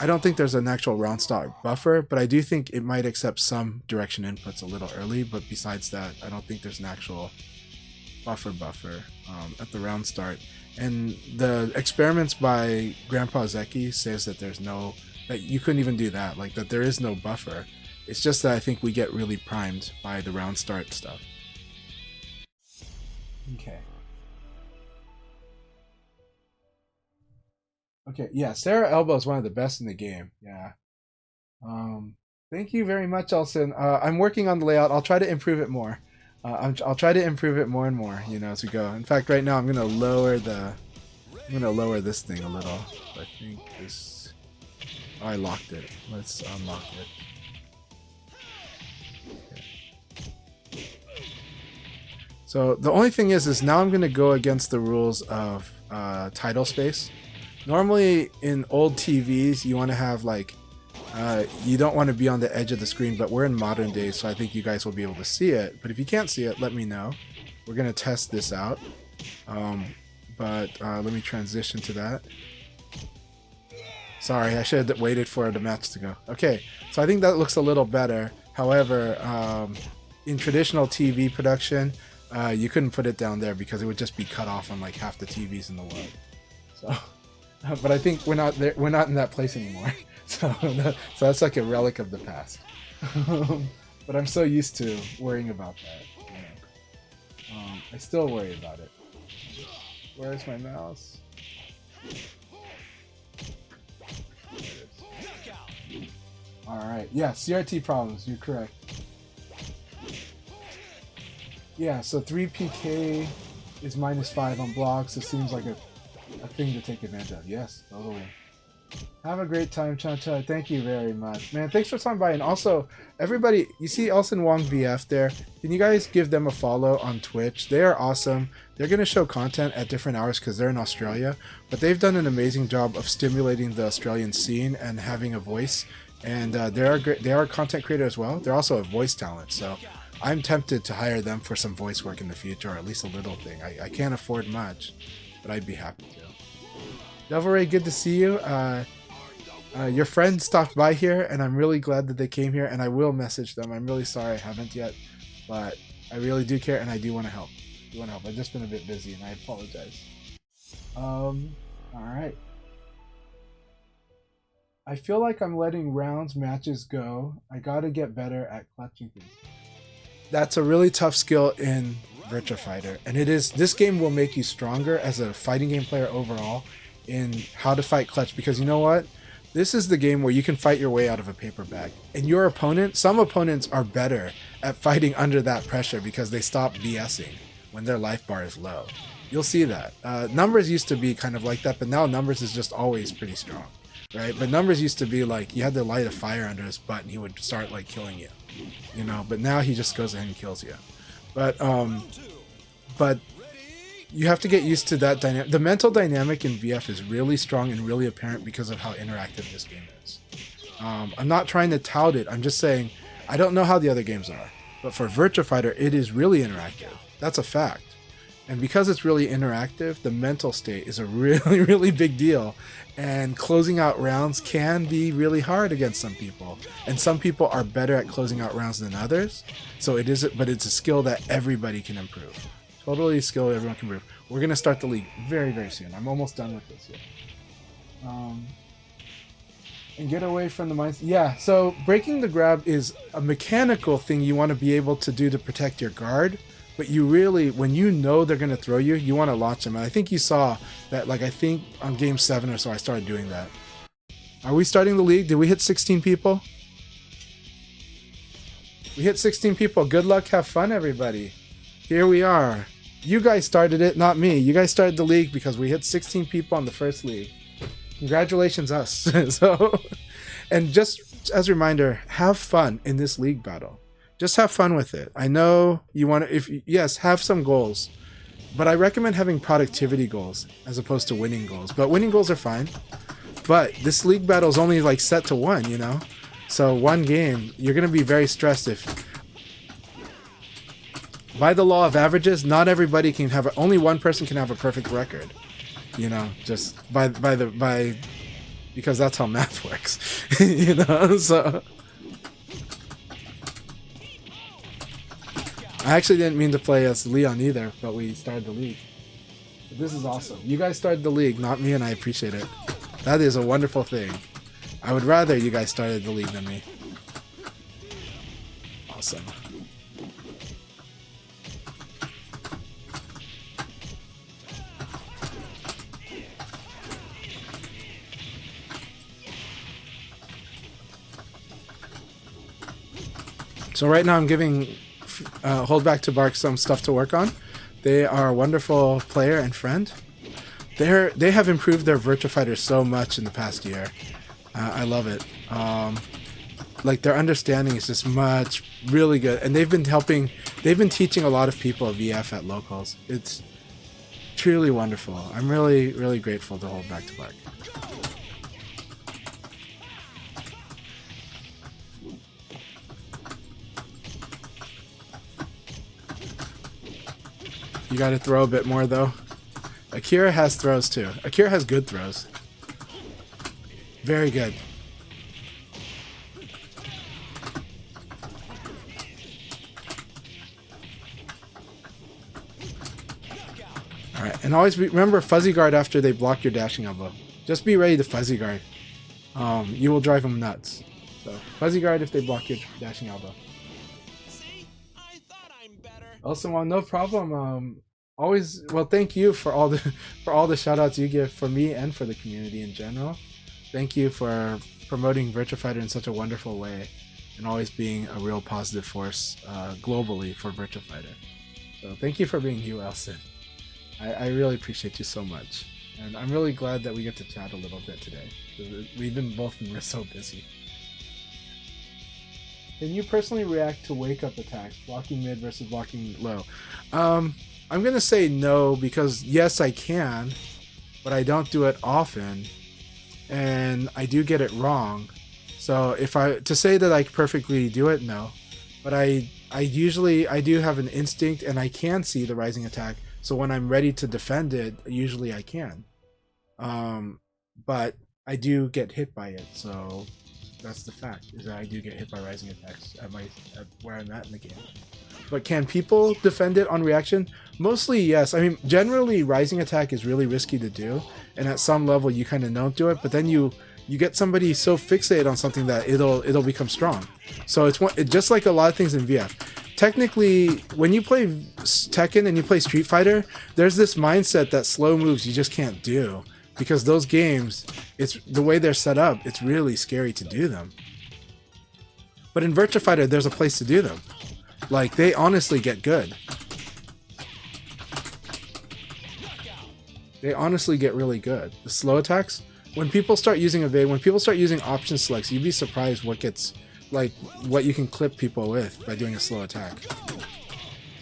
I don't think there's an actual round start buffer, but I do think it might accept some direction inputs a little early. But besides that, I don't think there's an actual buffer at the round start. And the experiments by Grandpa Zeki says that that you couldn't even do that, like that there is no buffer. It's just that I think we get really primed by the round start stuff. Okay. Okay, yeah, Sarah Elbow is one of the best in the game. Yeah. Thank you very much, Elson. I'm working on the layout. I'll try to improve it more. I'll try to improve it more and more, as we go. In fact, right now I'm gonna lower this thing a little. I think this. Oh, I locked it. Let's unlock it. Okay. So the only thing is now I'm gonna go against the rules of title space. Normally in old TVs you want to have you don't want to be on the edge of the screen, but we're in modern days, so I think you guys will be able to see it. But if you can't see it, let me know. We're gonna test this out. Let me transition to that. Sorry, I should have waited for the match to go. Okay, so I think that looks a little better. However, in traditional TV production, you couldn't put it down there because it would just be cut off on like half the TVs in the world. So. But I think we're not there. We're not in that place anymore. So that's like a relic of the past. But I'm so used to worrying about that. I still worry about it. Where's my mouse? All right. Yeah, CRT problems. You're correct. Yeah. So 3PK is -5 on blocks. It seems like a thing to take advantage of. Yes, totally. Have a great time, Chancha. Thank you very much, man. Thanks for stopping by. And also, everybody, you see Elson Wong VF there? Can you guys give them a follow on Twitch? They are awesome. They're going to show content at different hours because they're in Australia, but they've done an amazing job of stimulating the Australian scene and having a voice. And they are a content creator as well. They're also a voice talent, so I'm tempted to hire them for some voice work in the future, or at least a little thing. I can't afford much, but I'd be happy to. Devil Ray, good to see you. Your friend stopped by here, and I'm really glad that they came here, and I will message them. I'm really sorry I haven't yet, but I really do care, and I do want to help. I've just been a bit busy, and I apologize. All right. I feel like I'm letting matches go. I gotta get better at clutching things. That's a really tough skill in Virtua Fighter, and this game will make you stronger as a fighting game player overall in how to fight clutch, because you know what? This is the game where you can fight your way out of a paper bag. And some opponents are better at fighting under that pressure because they stop BSing when their life bar is low. You'll see that. Numbers used to be kind of like that, but now Numbers is just always pretty strong, right? But Numbers used to be like, you had to light a fire under his butt and he would start like killing you, but now he just goes ahead and kills you. But you have to get used to that dynamic. The mental dynamic in VF is really strong and really apparent because of how interactive this game is. I'm not trying to tout it. I'm just saying I don't know how the other games are, but for Virtua Fighter, it is really interactive. That's a fact. And because it's really interactive, the mental state is a really, really big deal. And closing out rounds can be really hard against some people. And some people are better at closing out rounds than others. So it's a skill that everybody can improve. Totally a skill everyone can improve. We're going to start the league very, very soon. I'm almost done with this here. And get away from the mines. Yeah, so breaking the grab is a mechanical thing you want to be able to do to protect your guard. But you really, when you know they're going to throw you, you want to launch them. And I think you saw that, I think on game 7 or so, I started doing that. Are we starting the league? Did we hit 16 people? We hit 16 people. Good luck. Have fun, everybody. Here we are. You guys started it, not me. You guys started the league because we hit 16 people on the first league. Congratulations, us. And just as a reminder, have fun in this league battle. Just have fun with it. I know you want to, yes, have some goals, but I recommend having productivity goals as opposed to winning goals. But winning goals are fine. But this league battle is only set to 1, So one game, you're going to be very stressed if, by the law of averages, not everybody can only one person can have a perfect record. Just by because that's how math works. You know, so I actually didn't mean to play as Leon either, but we started the league. But this is awesome. You guys started the league, not me, and I appreciate it. That is a wonderful thing. I would rather you guys started the league than me. Awesome. So right now I'm giving Hold Back to Bark some stuff to work on. They are a wonderful player and friend. They have improved their Virtua Fighter so much in the past year. I love it. Like their understanding is just really good, and they've been teaching a lot of people VF at locals. It's truly wonderful. I'm really grateful to Hold Back to Bark. You gotta throw a bit more though. Akira has throws too. Akira has good throws. Very good. Alright, and always remember fuzzy guard after they block your dashing elbow. Just be ready to fuzzy guard. You will drive them nuts. So fuzzy guard if they block your dashing elbow. Also, well, no problem. Always, well, thank you for all the shout outs you give for me and for the community in general. Thank you for promoting Virtua Fighter in such a wonderful way and always being a real positive force globally for Virtua Fighter. So thank you for being you, Elson. I really appreciate you so much. And I'm really glad that we get to chat a little bit today. We've both been so busy. Can you personally react to wake-up attacks, blocking mid versus blocking low? I'm going to say no, because yes, I can, but I don't do it often, and I do get it wrong. So to say that I perfectly do it, no. But I do have an instinct, and I can see the rising attack, so when I'm ready to defend it, usually I can. But I do get hit by it, so that's the fact, is that I do get hit by rising attacks at where I'm at in the game. But can people defend it on reaction? Mostly yes. I mean, generally rising attack is really risky to do, and at some level you kind of don't do it, but then you get somebody so fixated on something that it'll become strong. So it's just like a lot of things in VF. Technically, when you play Tekken and you play Street Fighter, there's this mindset that slow moves you just can't do, because those games, it's the way they're set up, it's really scary to do them. But in Virtua Fighter, there's a place to do them. Like, they honestly get good. They honestly get really good. The slow attacks, when people start using evade, when people start using option selects, you'd be surprised what you can clip people with by doing a slow attack.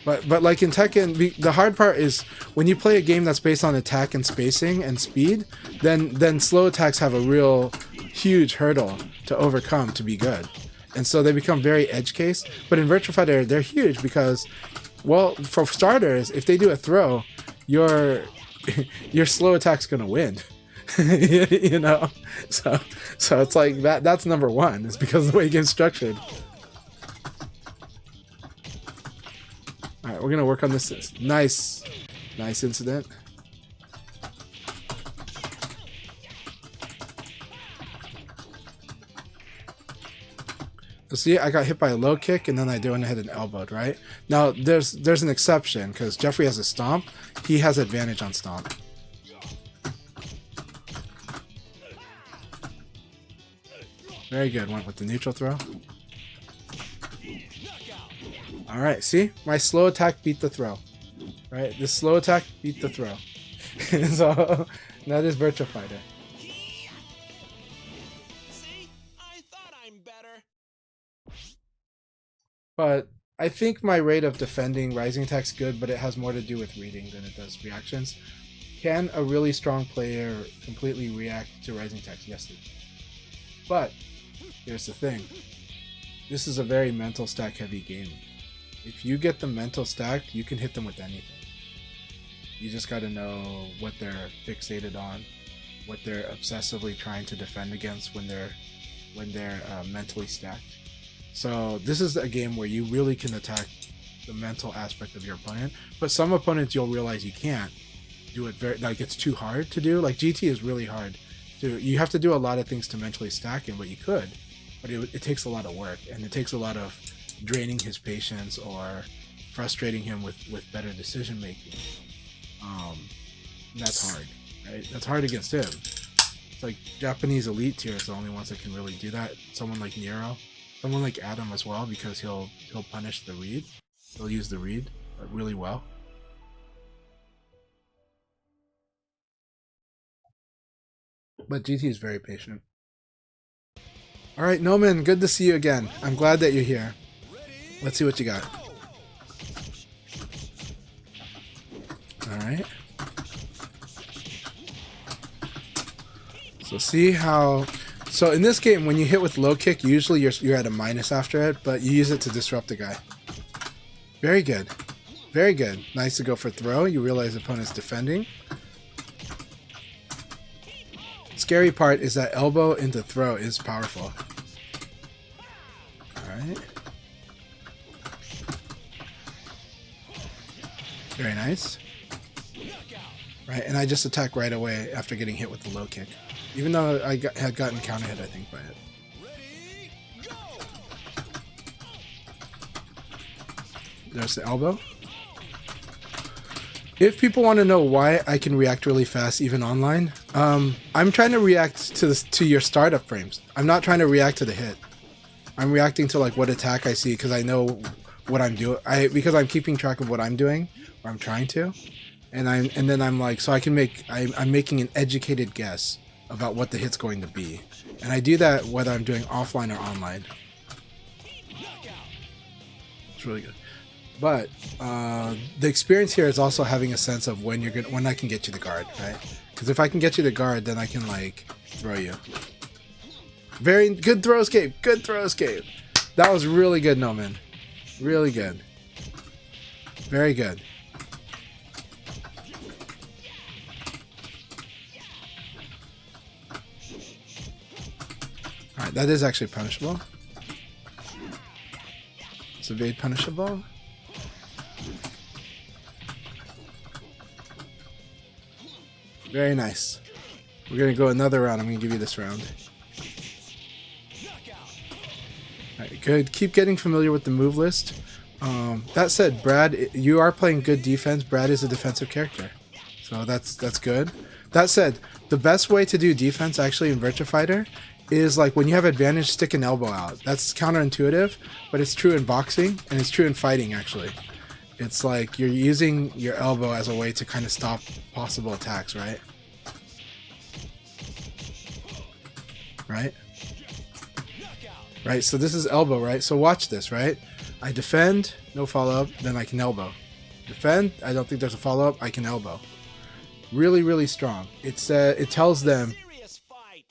But like in Tekken, the hard part is when you play a game that's based on attack and spacing and speed, then slow attacks have a real huge hurdle to overcome to be good. And so they become very edge case. But in Virtua Fighter, they're huge because, well, for starters, if they do a throw, your slow attack's gonna win. You know? So it's like that's number one. It's because of the way the game's structured. Alright, we're gonna work on this nice incident. So see, I got hit by a low kick and then I went ahead and elbowed, right? Now there's an exception, because Jeffrey has a stomp. He has advantage on stomp. Very good, went with the neutral throw. Alright, see? My slow attack beat the throw. Right? This slow attack beat the throw. So, that is Virtua Fighter. See? I thought I'm better. But I think my rate of defending rising attack's good, but it has more to do with reading than it does reactions. Can a really strong player completely react to rising attacks? Yes, they can. But, here's the thing. This is a very mental stack heavy game. If you get the mental stacked, you can hit them with anything. You just gotta know what they're fixated on what they're obsessively trying to defend against when they're mentally stacked. So this is a game where you really can attack the mental aspect of your opponent, but some opponents you'll realize you can't do it very, like it's too hard to do. Like GT is really hard to, you have to do a lot of things to mentally stack him, but you could, but it takes a lot of work, and it takes a lot of draining his patience or frustrating him with better decision making. That's hard, right? That's hard against him. It's like Japanese elite tier is the only ones that can really do that. Someone like Nero, someone like Adam as well, because he'll punish the read. He'll use the read really well. But GT is very patient. All right, Noman, good to see you again. I'm glad that you're here. Let's see what you got. All right. So see how, so in this game, when you hit with low kick, usually you're at a minus after it, but you use it to disrupt the guy. Very good. Very good. Nice to go for throw. You realize the opponent's defending. Scary part is that elbow into throw is powerful. Alright. Very nice. Right, and I just attack right away after getting hit with the low kick. Even though I had gotten counter hit, I think, by it. There's the elbow. If people want to know why I can react really fast even online, I'm trying to react to your startup frames. I'm not trying to react to the hit. I'm reacting to like what attack I see because I know what I'm doing. Because I'm keeping track of what I'm doing, or I'm trying to, and then I'm like, so I can I'm making an educated guess about what the hit's going to be, and I do that whether I'm doing offline or online. It's really good. But the experience here is also having a sense of when I can get you the guard, right? Because if I can get you the guard, then I can like throw you. Very good throw escape. Good throw escape. That was really good, Noman. Really good. Very good. All right, that is actually punishable. It's evade punishable. Very nice. We're going to go another round. I'm going to give you this round. Alright, good. Keep getting familiar with the move list. That said, Brad, you are playing good defense. Brad is a defensive character. So that's good. That said, the best way to do defense actually in Virtua Fighter is like when you have advantage, stick an elbow out. That's counterintuitive, but it's true in boxing and it's true in fighting actually. It's like you're using your elbow as a way to kind of stop possible attacks, right? Right, so this is elbow, right? So watch this, right? I defend, no follow-up, then I can elbow. Defend, I don't think there's a follow-up, I can elbow. Really, really strong. It tells them,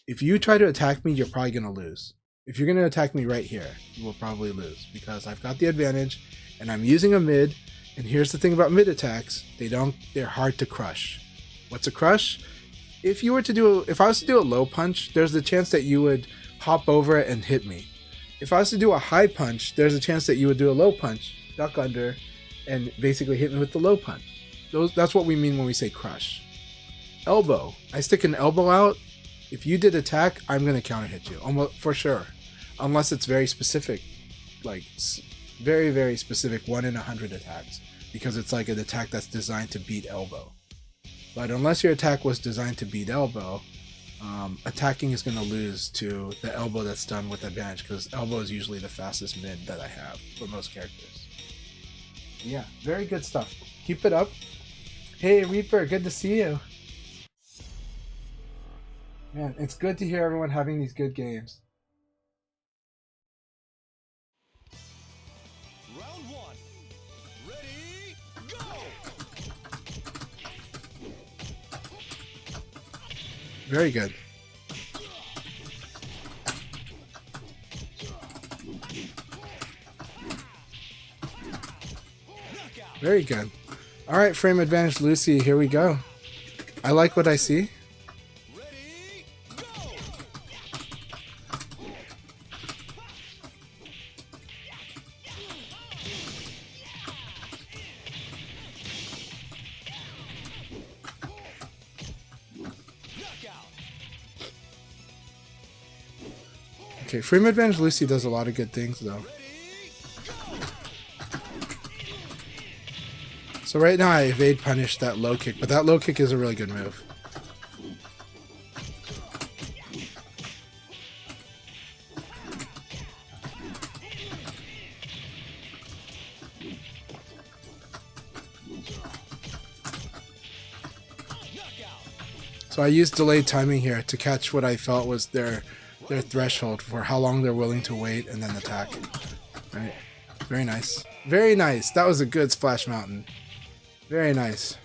if you try to attack me, you're probably going to lose. If you're going to attack me right here, you will probably lose because I've got the advantage and I'm using a mid. And here's the thing about mid attacks, they're hard to crush. What's a crush? If I was to do a low punch, there's the chance that you would hop over it and hit me. If I was to do a high punch, there's a chance that you would do a low punch, duck under, and basically hit me with the low punch. That's what we mean when we say crush. Elbow. I stick an elbow out. If you did attack, I'm going to counter hit you, almost for sure. Unless it's very specific, like very, very specific 1 in 100 attacks, because it's like an attack that's designed to beat elbow. But unless your attack was designed to beat elbow, attacking is going to lose to the elbow that's done with advantage, because elbow is usually the fastest mid that I have for most characters. Yeah, very good stuff. Keep it up. Hey Reaper, good to see you. Man, it's good to hear everyone having these good games. Round 1. Ready, go! Very good. Very good. Alright, frame advantage Lucy, here we go. I like what I see. Ready, Okay, frame advantage Lucy does a lot of good things though. So right now I evade punish that low kick, but that low kick is a really good move. So I used delayed timing here to catch what I felt was their threshold for how long they're willing to wait and then attack. Right. Very nice. Very nice. That was a good Splash Mountain. Very nice.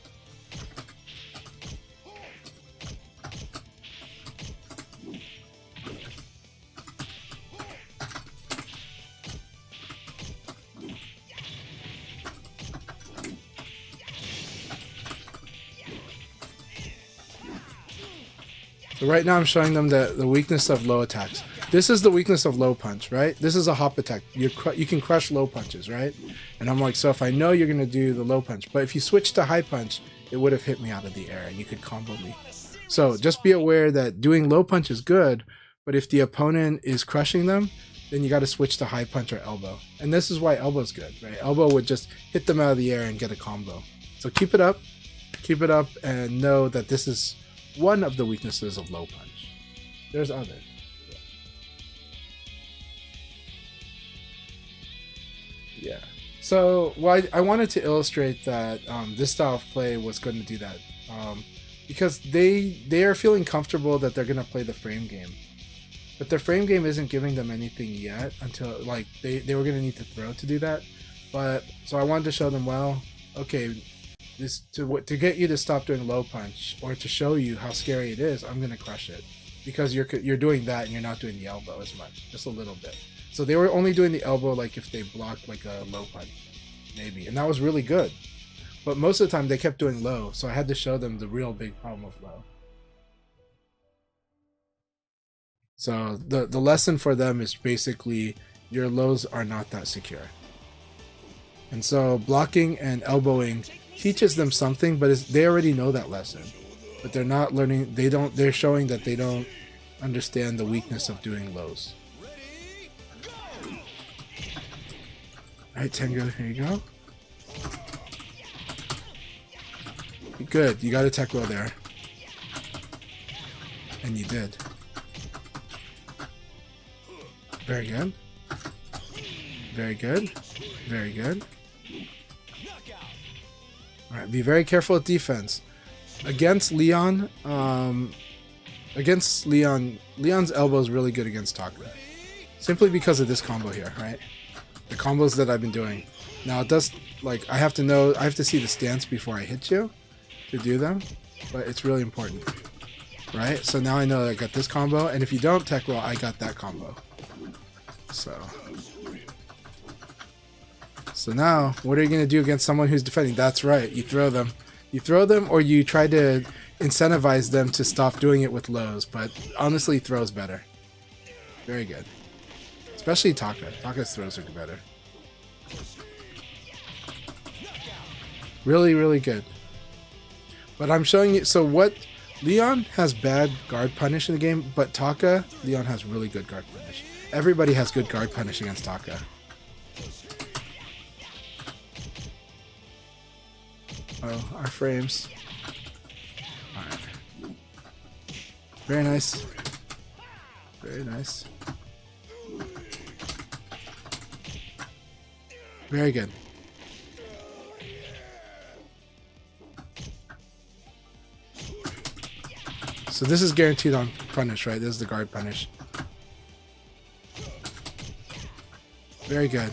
So right now I'm showing them the weakness of low attacks. This is the weakness of low punch, right? This is a hop attack. You can crush low punches, right? And I'm like, so if I know you're going to do the low punch, but if you switch to high punch, it would have hit me out of the air and you could combo me. So just be aware that doing low punch is good, but if the opponent is crushing them, then you got to switch to high punch or elbow. And this is why elbow's good, right? Elbow would just hit them out of the air and get a combo. So keep it up, and know that this is one of the weaknesses of low punch. There's others. Yeah. So I wanted to illustrate that this style of play was going to do that because they are feeling comfortable that they're going to play the frame game, but their frame game isn't giving them anything yet until like they were going to need to throw to do that. But so I wanted to show them, well, okay, this to get you to stop doing low punch or to show you how scary it is, I'm going to crush it because you're doing that and you're not doing the elbow as much, just a little bit. So they were only doing the elbow like if they blocked like a low punch, maybe. And that was really good. But most of the time they kept doing low, so I had to show them the real big problem of low. So the lesson for them is basically your lows are not that secure. And so blocking and elbowing teaches them something, but they already know that lesson. But they're not learning, they're showing that they don't understand the weakness of doing lows. Alright, Tengu, here you go. Good, you got a tech roll there. And you did. Very good. Very good. Very good. Alright, be very careful with defense. Against Leon, Leon's elbow is really good against Taka. Simply because of this combo here, right? The combos that I've been doing. Now it does, like, I have to see the stance before I hit you to do them, but it's really important, right? So now I know that I got this combo, and if you don't tech roll, I got that combo. So now, what are you going to do against someone who's defending? That's right, you throw them. You throw them, or you try to incentivize them to stop doing it with lows, but honestly, throws better. Very good. Especially Taka. Taka's throws are better. Really, really good. But I'm showing you, so what, Leon has bad guard punish in the game, but Taka, Leon has really good guard punish. Everybody has good guard punish against Taka. Oh, our frames. Alright. Very nice. Very nice. Very good. So this is guaranteed on punish, right? This is the guard punish. Very good.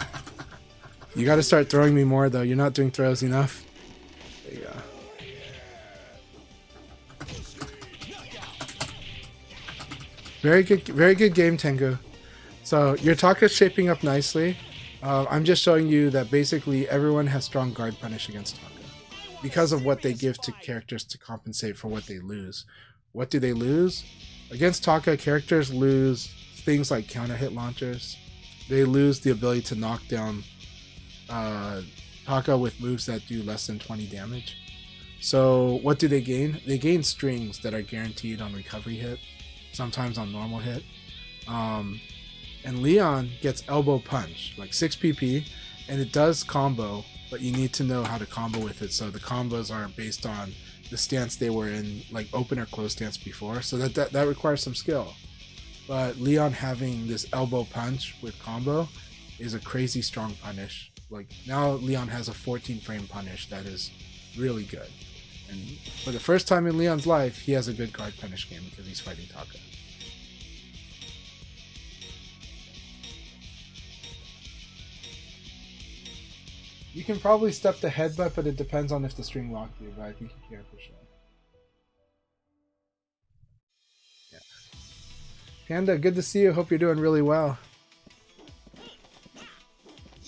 You got to start throwing me more, though. You're not doing throws enough. There you go. Very good game, Tengu. So your Taka's shaping up nicely. I'm just showing you that basically everyone has strong guard punish against Taka because of what they give to characters to compensate for what they lose. What do they lose? Against Taka, characters lose things like counter hit launchers. They lose the ability to knock down Taka with moves that do less than 20 damage. So what do they gain? They gain strings that are guaranteed on recovery hit, sometimes on normal hit. and Leon gets elbow punch, like 6 PP, and it does combo, but you need to know how to combo with it. So the combos are based on the stance they were in, like open or closed stance before. So that requires some skill. But Leon having this elbow punch with combo is a crazy strong punish. Like now Leon has a 14 frame punish that is really good. And for the first time in Leon's life, he has a good guard punish game because he's fighting Taka. You can probably step the headbutt, but it depends on if the string locked you, but I think you can for sure. Yeah. Panda, good to see you. Hope you're doing really well.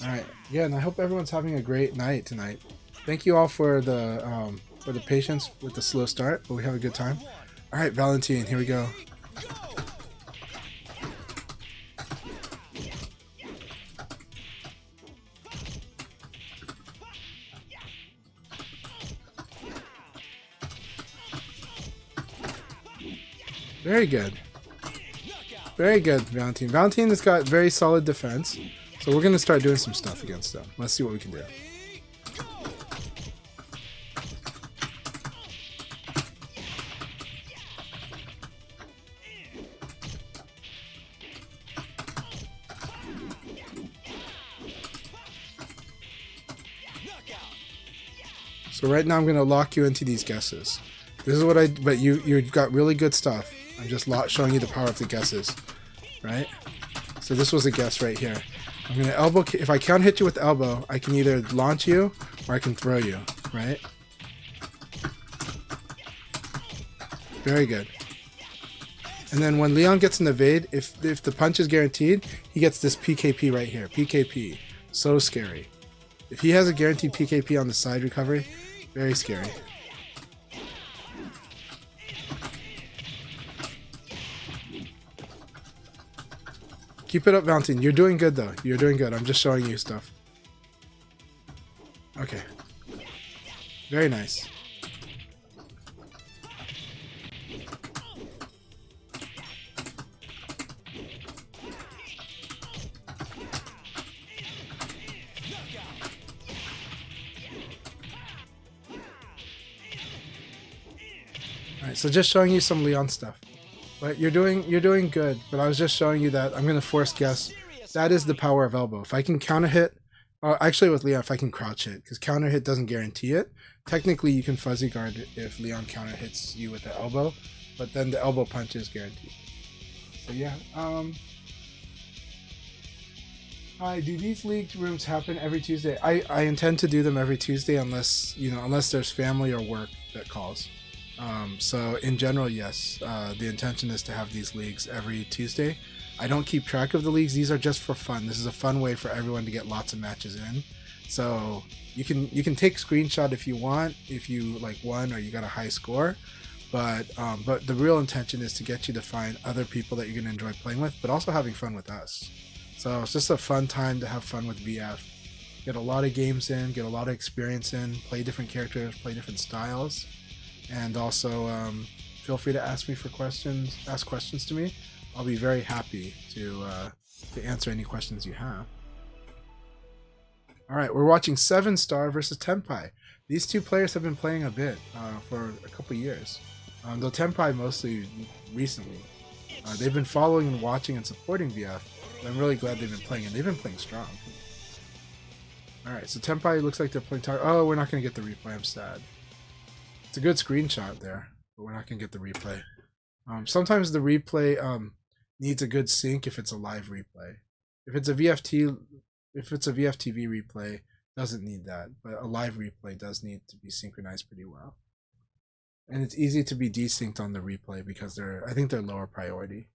Alright, yeah, and I hope everyone's having a great night tonight. Thank you all for the patience with the slow start, but we have a good time. Alright, Valentine, here we go. Very good. Very good, Valentine. Valentine has got very solid defense, so we're going to start doing some stuff against them. Let's see what we can do. So right now I'm going to lock you into these guesses. This is what but you've got really good stuff. I'm just showing you the power of the guesses, right? So this was a guess right here. I'm gonna elbow. If I can't hit you with elbow, I can either launch you or I can throw you, right? Very good. And then when Leon gets an evade, if the punch is guaranteed, he gets this PKP right here. PKP, so scary. If he has a guaranteed PKP on the side recovery, very scary. Keep it up, Valentine. You're doing good, though. You're doing good. I'm just showing you stuff. Okay. Very nice. Alright, so just showing you some Leon stuff. But you're doing good, but I was just showing you that I'm going to force guess. That is the power of elbow. If I can counter hit, actually with Leon, if I can crouch hit, because counter hit doesn't guarantee it. Technically, you can fuzzy guard if Leon counter hits you with the elbow, but then the elbow punch is guaranteed. So yeah. Hi, do these league rooms happen every Tuesday? I intend to do them every Tuesday unless there's family or work that calls. So in general, yes, the intention is to have these leagues every Tuesday. I don't keep track of the leagues. These are just for fun. This is a fun way for everyone to get lots of matches in. So you can take screenshot if you want, if you like won or you got a high score. But the real intention is to get you to find other people that you're going to enjoy playing with, but also having fun with us. So it's just a fun time to have fun with VF. Get a lot of games in, get a lot of experience in, play different characters, play different styles. And also feel free to ask me for questions, ask questions to me. I'll be very happy to answer any questions you have. Alright, we're watching 7-Star versus Tenpai. These two players have been playing a bit for a couple years. Though Tenpai mostly recently. They've been following and watching and supporting VF, but I'm really glad they've been playing, and they've been playing strong. Alright, so Tenpai looks like they're playing Oh, we're not going to get the replay, I'm sad. It's a good screenshot there, but we're not going to get the replay. Sometimes the replay needs a good sync if it's a live replay. If it's a VFTV replay, doesn't need that, but a live replay does need to be synchronized pretty well. And it's easy to be desynced on the replay because I think they're lower priority.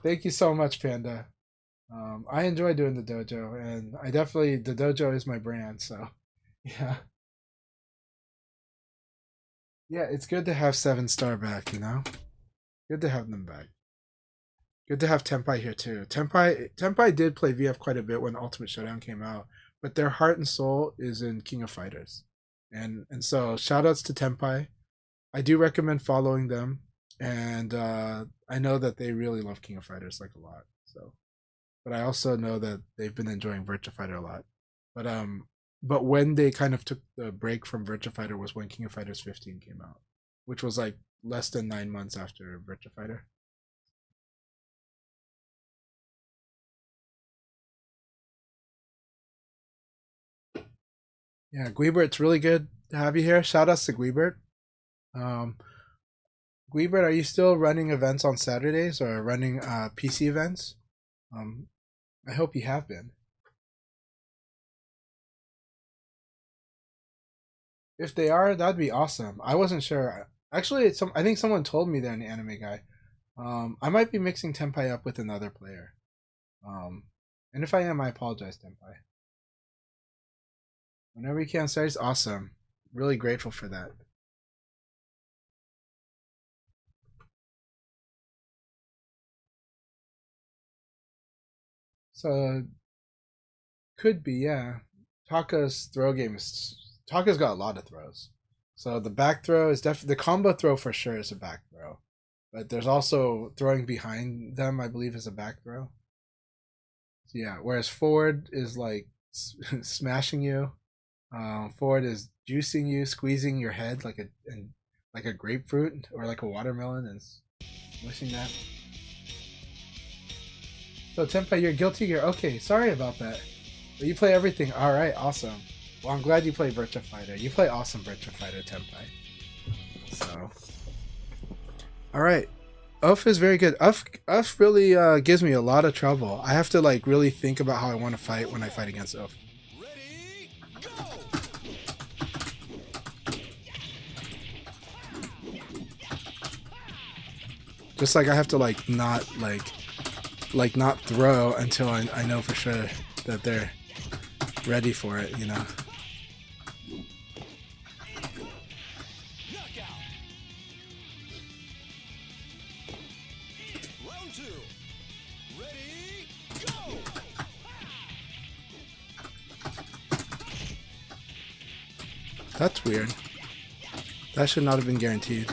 Thank you so much, Panda. I enjoy doing the dojo, and the dojo is my brand, so yeah. Yeah, it's good to have 7-Star back, Good to have them back. Good to have Tenpai here too. Tenpai did play VF quite a bit when Ultimate Showdown came out, but their heart and soul is in King of Fighters. And so shoutouts to Tenpai. I do recommend following them. and I know that they really love King of Fighters like a lot. So, but I also know that they've been enjoying Virtua Fighter a lot. But but when they kind of took the break from Virtua Fighter was when King of Fighters 15 came out, which was like less than 9 months after Virtua Fighter. Yeah, Guibert, it's really good to have you here. Shout outs to Guibert. Um, Guibert, are you still running events on Saturdays or running PC events? Um, I hope you have been. If they are, that'd be awesome. I wasn't sure. Actually, I think someone told me they're an anime guy. I might be mixing Tenpai up with another player. Um, and if I am, I apologize, Tenpai. Whenever you can, Sarah's awesome. Really grateful for that. So could be, yeah. Taka's throw game is Taka's got a lot of throws. So the back throw is definitely the combo throw for sure is a back throw. But there's also throwing behind them, I believe, is a back throw. So yeah, whereas forward is like smashing you. Forward is juicing you, squeezing your head like a grapefruit or like a watermelon and smushing that. So Tenpai, you're guilty. You're okay. Sorry about that. But you play everything. All right, awesome. Well, I'm glad you play Virtua Fighter. You play awesome Virtua Fighter, Tenpai. So, all right. Uff is very good. Uff really gives me a lot of trouble. I have to like really think about how I want to fight when I fight against Uff. Ready, go! Just like I have to like not not throw until I know for sure that they're ready for it, you know. Knockout! Round 2. Ready, go! That's weird. That should not have been guaranteed.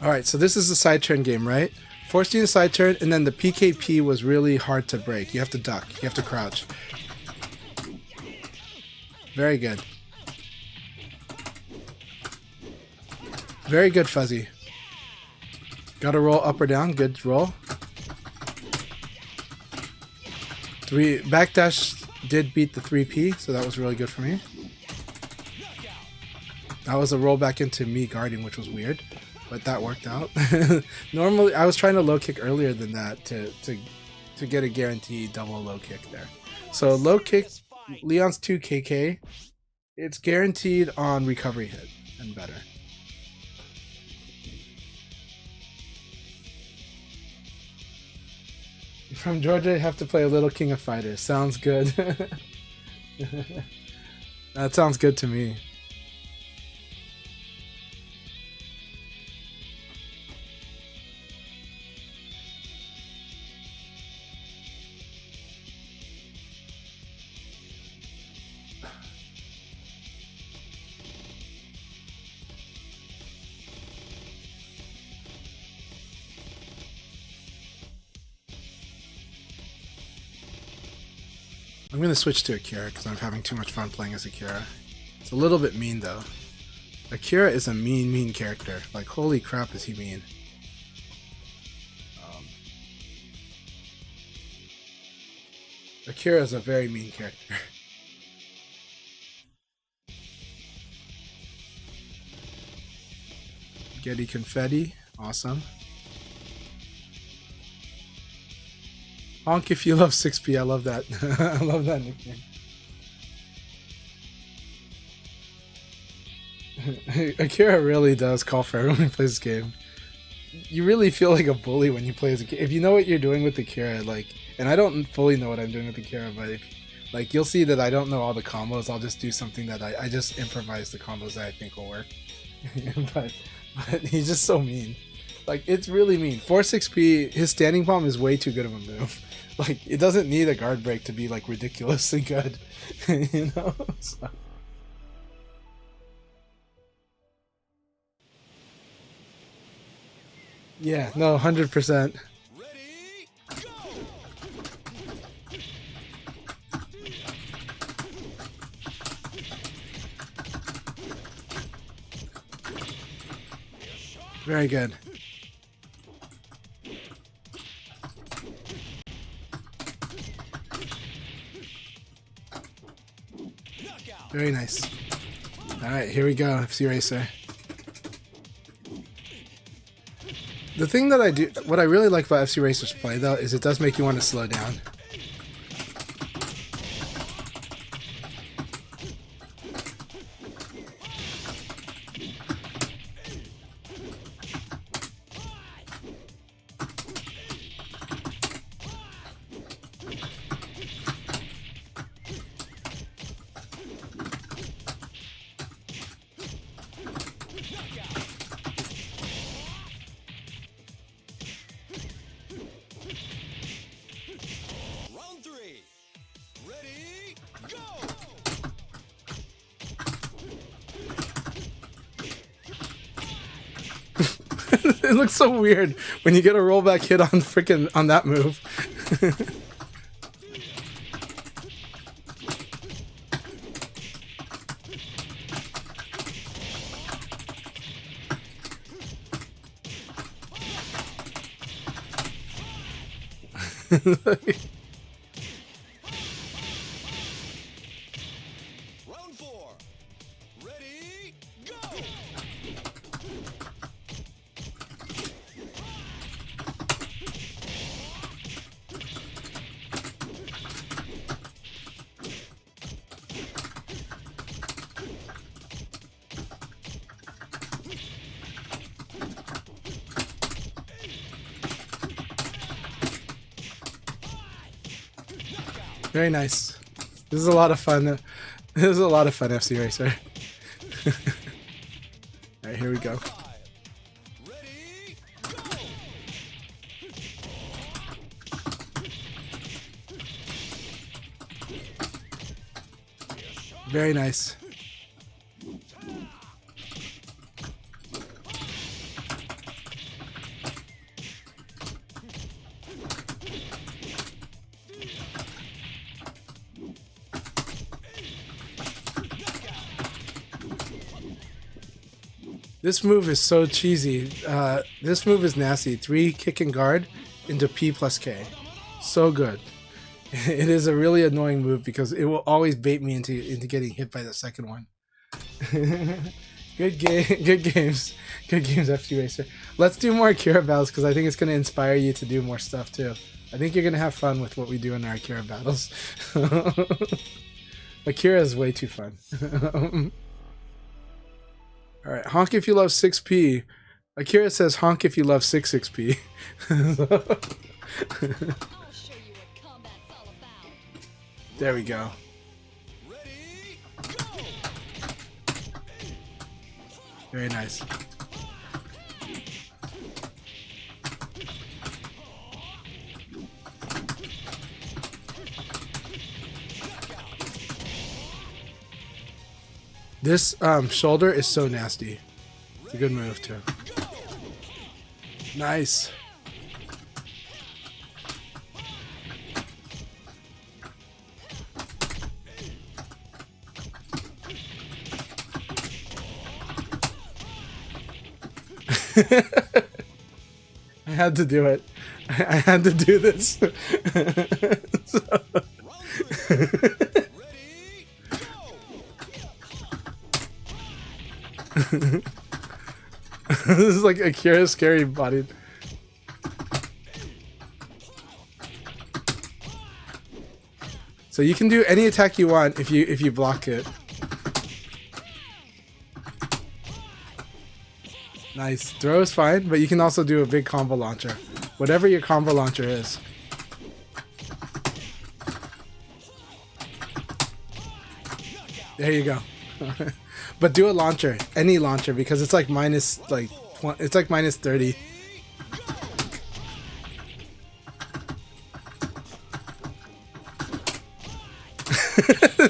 Alright, so this is the side turn game, right? Forced you to side turn, and then the PKP was really hard to break. You have to duck. You have to crouch. Very good. Very good, Fuzzy. Gotta roll up or down. Good roll. Backdash did beat the 3P, so that was really good for me. That was a roll back into me guarding, which was weird, but that worked out. Normally, I was trying to low kick earlier than that to get a guaranteed double low kick there. So low kick, Leon's 2KK, it's guaranteed on recovery hit and better. From Georgia, you have to play a little King of Fighters. Sounds good. That sounds good to me. I'm going to switch to Akira because I'm having too much fun playing as Akira. It's a little bit mean though. Akira is a mean character. Like, holy crap is he mean. Akira is a very mean character. Getty Confetti, awesome. Honk if you love 6P, I love that. I love that nickname. Akira really does call for everyone who plays this game. You really feel like a bully when you play as Akira. If you know what you're doing with Akira, like, and I don't fully know what I'm doing with Akira, but if, like, you'll see that I don't know all the combos. I'll just do something that I just improvise the combos that I think will work. but he's just so mean. Like, it's really mean. 4-6P, his standing palm is way too good of a move. Like, it doesn't need a guard break to be, like, ridiculously good. You know? So. Yeah, no, 100%. Ready, go! Very good. Knockout! Very nice. All right, here we go, FCRacer. The thing that I do, what I really like about FCRacer's play though, is it does make you want to slow down. Round 3. Ready, go! It looks so weird when you get a rollback hit on freaking on that move. Round 4. Ready, go! Very nice. This is a lot of fun. This is a lot of fun, FCRacer. All right, here we go. 5. Ready, go! Very nice. This move is so cheesy. This move is nasty. 3 kick and guard into P plus K. So good. It is a really annoying move because it will always bait me into getting hit by the second one. Good game. Good games. Good games, FCRacer. Let's do more Akira battles because I think it's going to inspire you to do more stuff too. I think you're going to have fun with what we do in our Akira battles. Akira is way too fun. All right, honk if you love 6P. Akira says honk if you love 66P. I'll show you what combat's all about. There we go. Ready, go! Very nice. This shoulder is so nasty. It's a good move too. Nice. I had to do it. I had to do this. So- This is like Akira's scary body. So you can do any attack you want if you block it. Nice. Throw is fine, but you can also do a big combo launcher. Whatever your combo launcher is. There you go. But do a launcher, any launcher, because it's like minus it's like minus 30.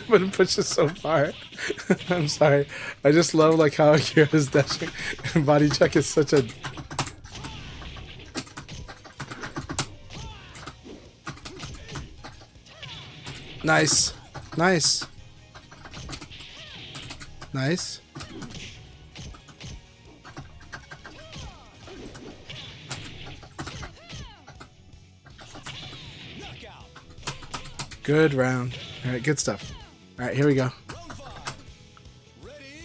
But it pushes so far. I'm sorry. I just love like how Akira's dashing and body check is such a Nice. Nice. Nice. Knockout. Good round. All right, good stuff. All right, here we go. Round 5. Ready, go.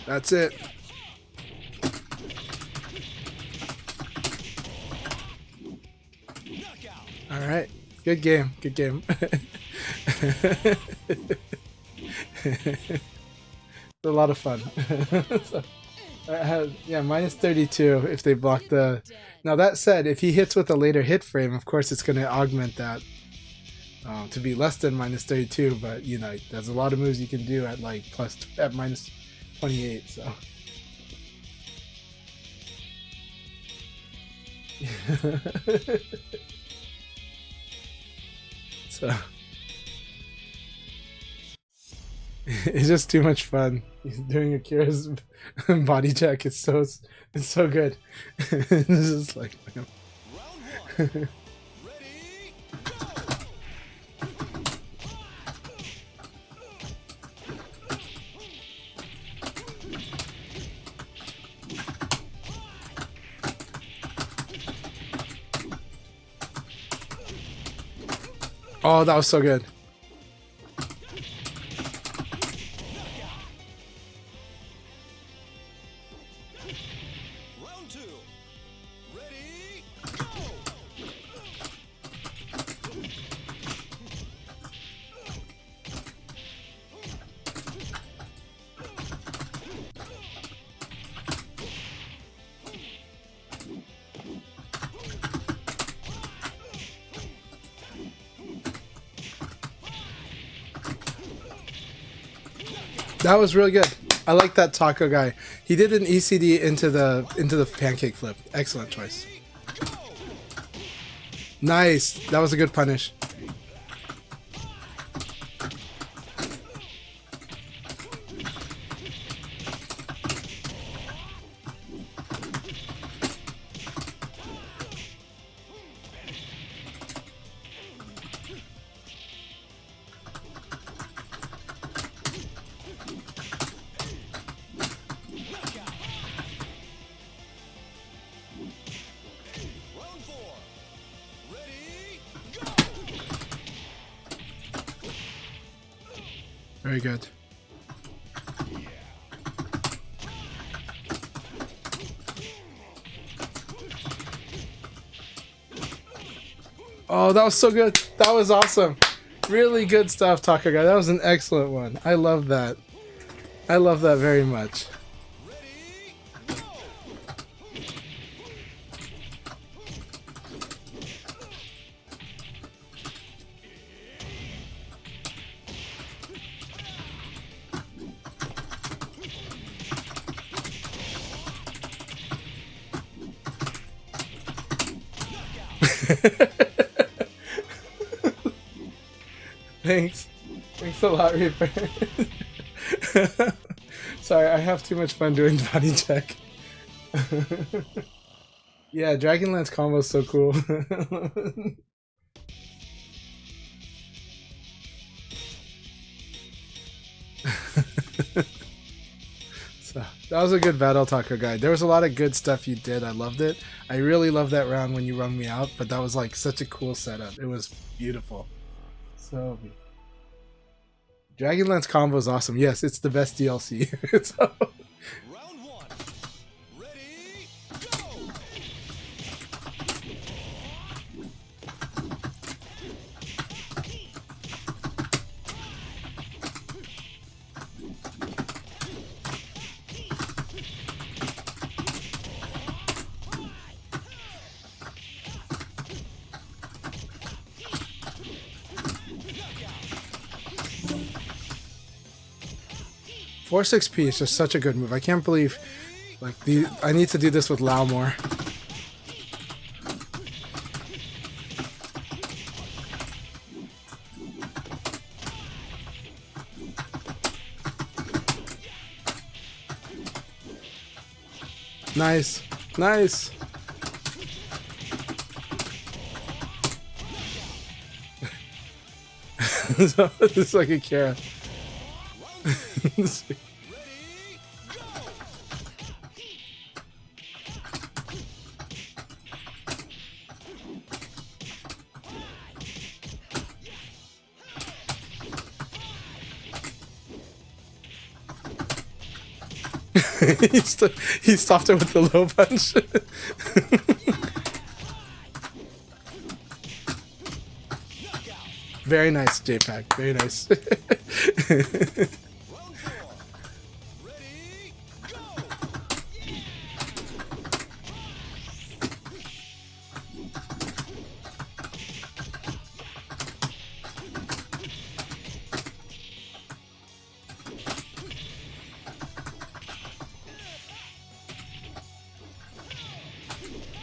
That's it. Knockout. All right. Good game. Good game. A lot of fun. So, I had, yeah, minus 32 if they block the... Now that said, if he hits with a later hit frame, of course it's going to augment that to be less than minus 32, but you know, there's a lot of moves you can do at like at minus 28, so... So it's just too much fun. He's doing Akira's body check. It's so good. It's just like Round 1. Ready, go. oh, that was so good. Round 2. Ready, go. That was really good. I like that taco guy. He did an ECD into the pancake flip. Excellent choice. Nice. That was a good punish. Round 4. Ready, go. Very good. Oh, that was so good. That was awesome. Really good stuff, Taco Guy. That was an excellent one. I love that. I love that very much. Ready, go. Thanks. Thanks a lot, Reaper. Sorry, I have too much fun doing body check. Yeah, Dragonlance combo is so cool. So that was a good battle, Taco Guy. There was a lot of good stuff you did. I loved it. I really loved that round when you rung me out, but that was like such a cool setup. It was beautiful. So Dragonlance combo is awesome. Yes, it's the best DLC. So, Round 1. Ready, go. Force XP is just such a good move. I can't believe, like, I need to do this with Lao more. Nice. Nice. So, it's like Akira. Ready, go! He stopped it with the low punch. Very nice, JPEG. Very nice. Round 4. Ready, go!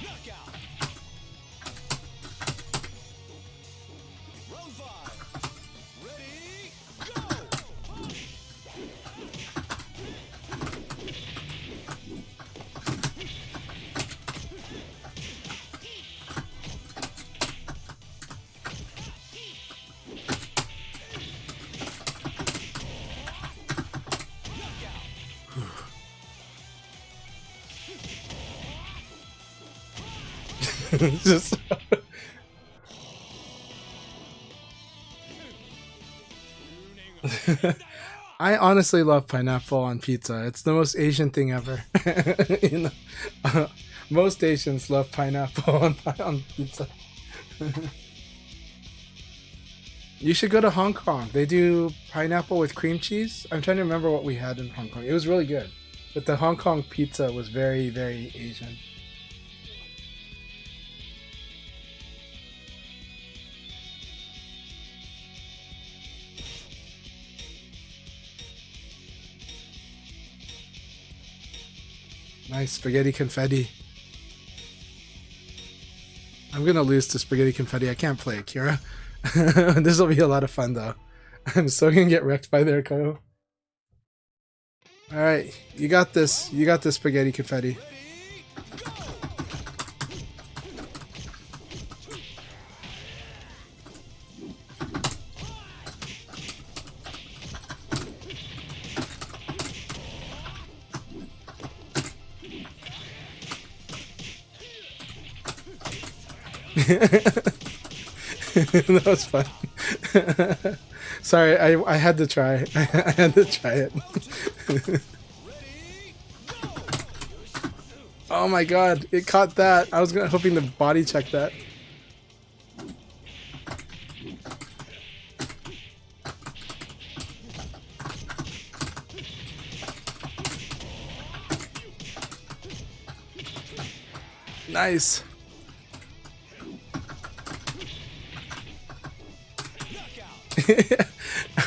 Knockout! Round 5. Ready, go! Just I honestly love pineapple on pizza. It's the most Asian thing ever. You know, most Asians love pineapple on pizza. You should go to Hong Kong. They do pineapple with cream cheese. I'm trying to remember what we had in Hong Kong. It was really good. But the Hong Kong pizza was very, very Asian. Nice spaghetti confetti. I'm gonna lose to spaghetti confetti. I can't play Akira. This will be a lot of fun though. I'm so gonna get wrecked by their Ko. Alright, you got this. You got this spaghetti confetti. That was fun. Sorry, I had to try. I had to try it. Oh my god, it caught that. I was hoping to body check that. Nice.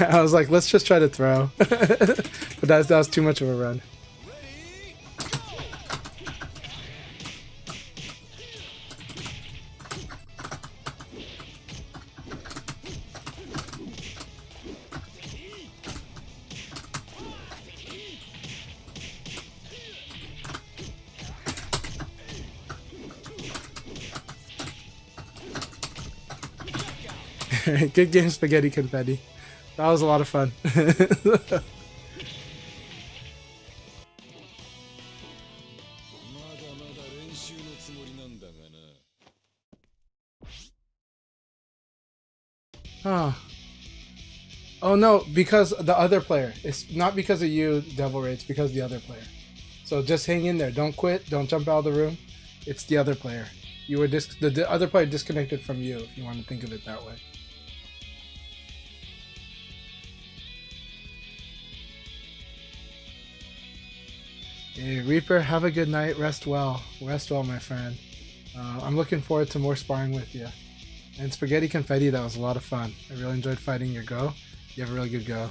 I was like, let's just try to throw. But that was too much of a run. Good game, spaghetti confetti. That was a lot of fun. まだまだ練習のつもりなんだがな。 Oh. Oh no, because the other player. It's not because of you, Devil Ray, it's because of the other player. So just hang in there. Don't quit. Don't jump out of the room. It's the other player. You were the other player disconnected from you, if you want to think of it that way. Hey, Reaper, have a good night. Rest well. Rest well, my friend. I'm looking forward to more sparring with you. And Spaghetti Confetti, that was a lot of fun. I really enjoyed fighting your go. You have a really good go.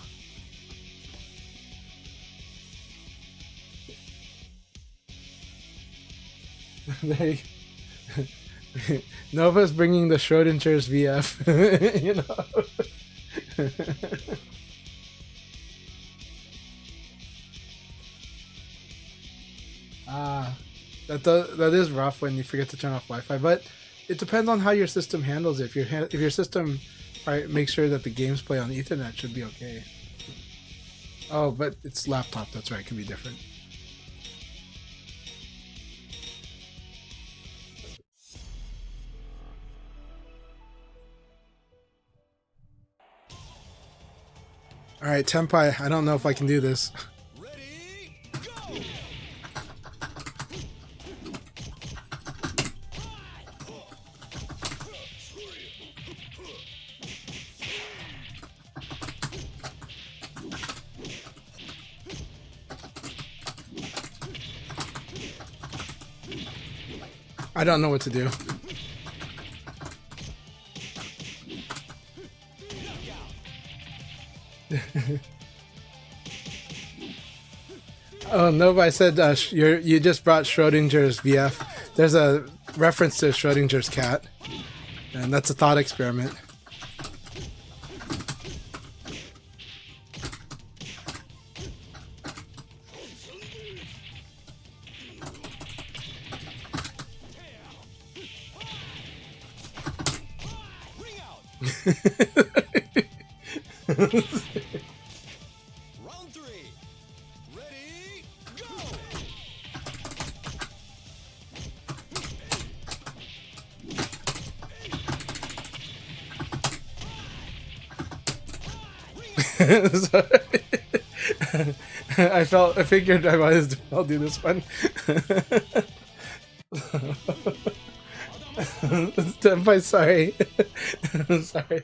There you go. Nova's bringing the Schrodinger's VF. You know. That is rough when you forget to turn off Wi-Fi, but it depends on how your system handles it. If your system makes sure that the games play on Ethernet, should be okay. Oh, but it's laptop. That's right. It can be different. All right, Tenpai. I don't know if I can do this. Ready, go! I don't know what to do. Oh no! I said you just brought Schrodinger's VF. There's a reference to Schrodinger's cat, and that's a thought experiment. Ring out! Round 3. Ready, go! Sorry. I figured I might as well do this one. Tenpai, sorry. I'm sorry.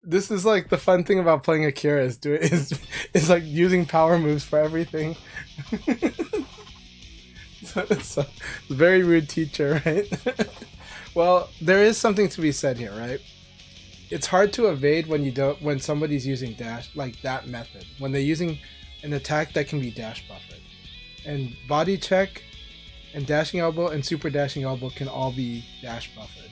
This is like the fun thing about playing Akira is like using power moves for everything. It's a very rude teacher, right? Well, there is something to be said here, right? It's hard to evade when somebody's using dash like that method. When they're using an attack that can be dash buffered. And body check and dashing elbow and super dashing elbow can all be dash buffered.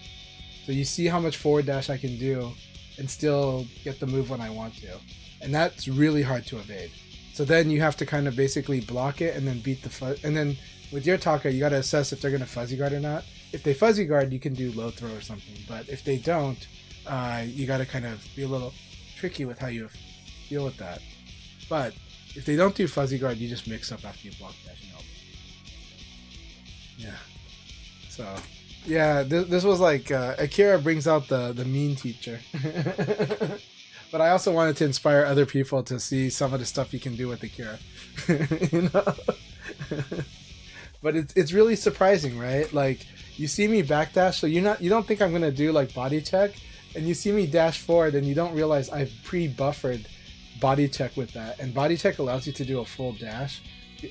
So you see how much forward dash I can do and still get the move when I want to. And that's really hard to evade. So then you have to kind of basically block it and then beat the fuzz. And then with your Taka, you got to assess if they're going to fuzzy guard or not. If they fuzzy guard, you can do low throw or something. But if they don't, you got to kind of be a little tricky with how you deal with that. But if they don't do fuzzy guard, you just mix up after you block dashing elbow. Yeah. So, yeah, this was like Akira brings out the mean teacher. But I also wanted to inspire other people to see some of the stuff you can do with Akira. You know? But it's really surprising, right? Like you see me backdash, so you don't think I'm gonna do like body check, and you see me dash forward, and you don't realize I've pre-buffered body check with that, and body check allows you to do a full dash,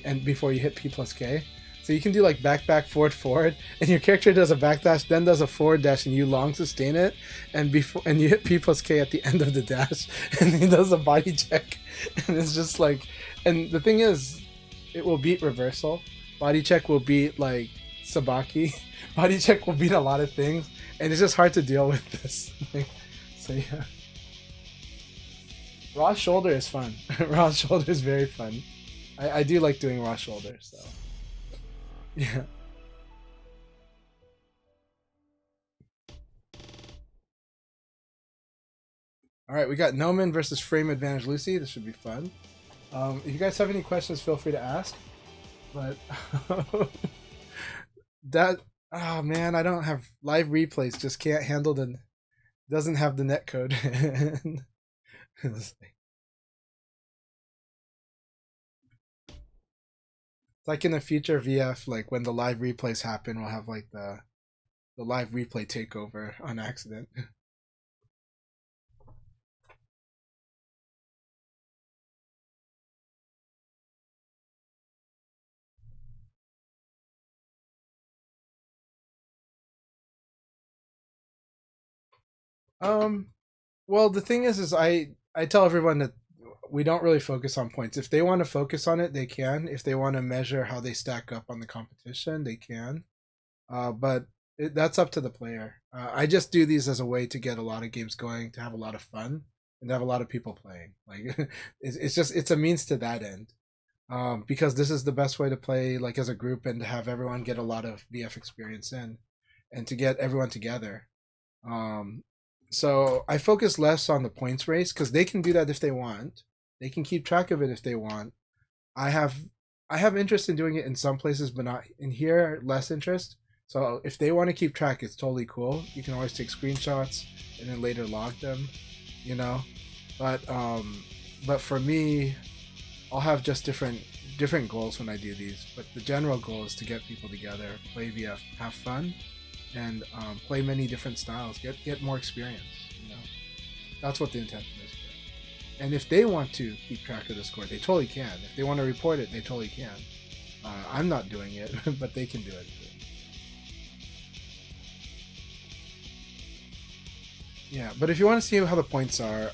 and before you hit P plus K. So you can do like back, forward, and your character does a backdash, then does a forward dash, and you long sustain it, and you hit P plus K at the end of the dash, and he does a body check, and it's just like, and the thing is, it will beat reversal, body check will beat like Sabaki, body check will beat a lot of things, and it's just hard to deal with this. So yeah, raw shoulder is fun. Raw shoulder is very fun. I do like doing raw shoulder, so. Yeah. All right, we got Noman versus Frame Advantage Lucy. This should be fun. If you guys have any questions, feel free to ask. But oh man, I don't have live replays. Just can't handle doesn't have the net code. Like in the future VF, like when the live replays happen, we'll have like the live replay takeover on accident. Well, the thing is I tell everyone that we don't really focus on points. If they want to focus on it, they can. If they want to measure how they stack up on the competition, they can. But that's up to the player. I just do these as a way to get a lot of games going, to have a lot of fun, and to have a lot of people playing. Like it's a means to that end. because this is the best way to play like as a group and to have everyone get a lot of VF experience in, and to get everyone together. Um, so I focus less on the points race because they can do that if they want. They can keep track of it if they want. I have I have interest in doing it in some places, but not in here. Less interest. So if they want to keep track, it's totally cool. You can always take screenshots and then later log them, you know. But for me, I'll have just different goals when I do these. But the general goal is to get people together, play VF, have fun, and play many different styles. Get more experience. You know, that's what the intention is. And if they want to keep track of the score, they totally can. If they want to report it, they totally can. I'm not doing it, but they can do it. Yeah, but if you want to see how the points are,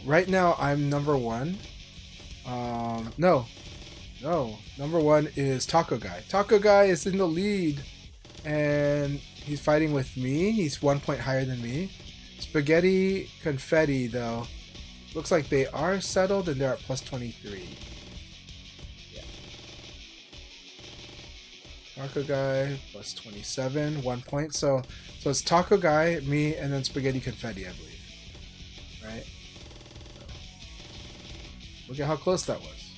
right now I'm number one. No, number one is Taco Guy. Taco Guy is in the lead, and he's fighting with me. He's 1 point higher than me. Spaghetti Confetti, though, looks like they are settled, and they're at plus 23. Yeah. Taco Guy plus 27, 1 point. So it's Taco Guy, me, and then Spaghetti Confetti, I believe. Right? Look at how close that was.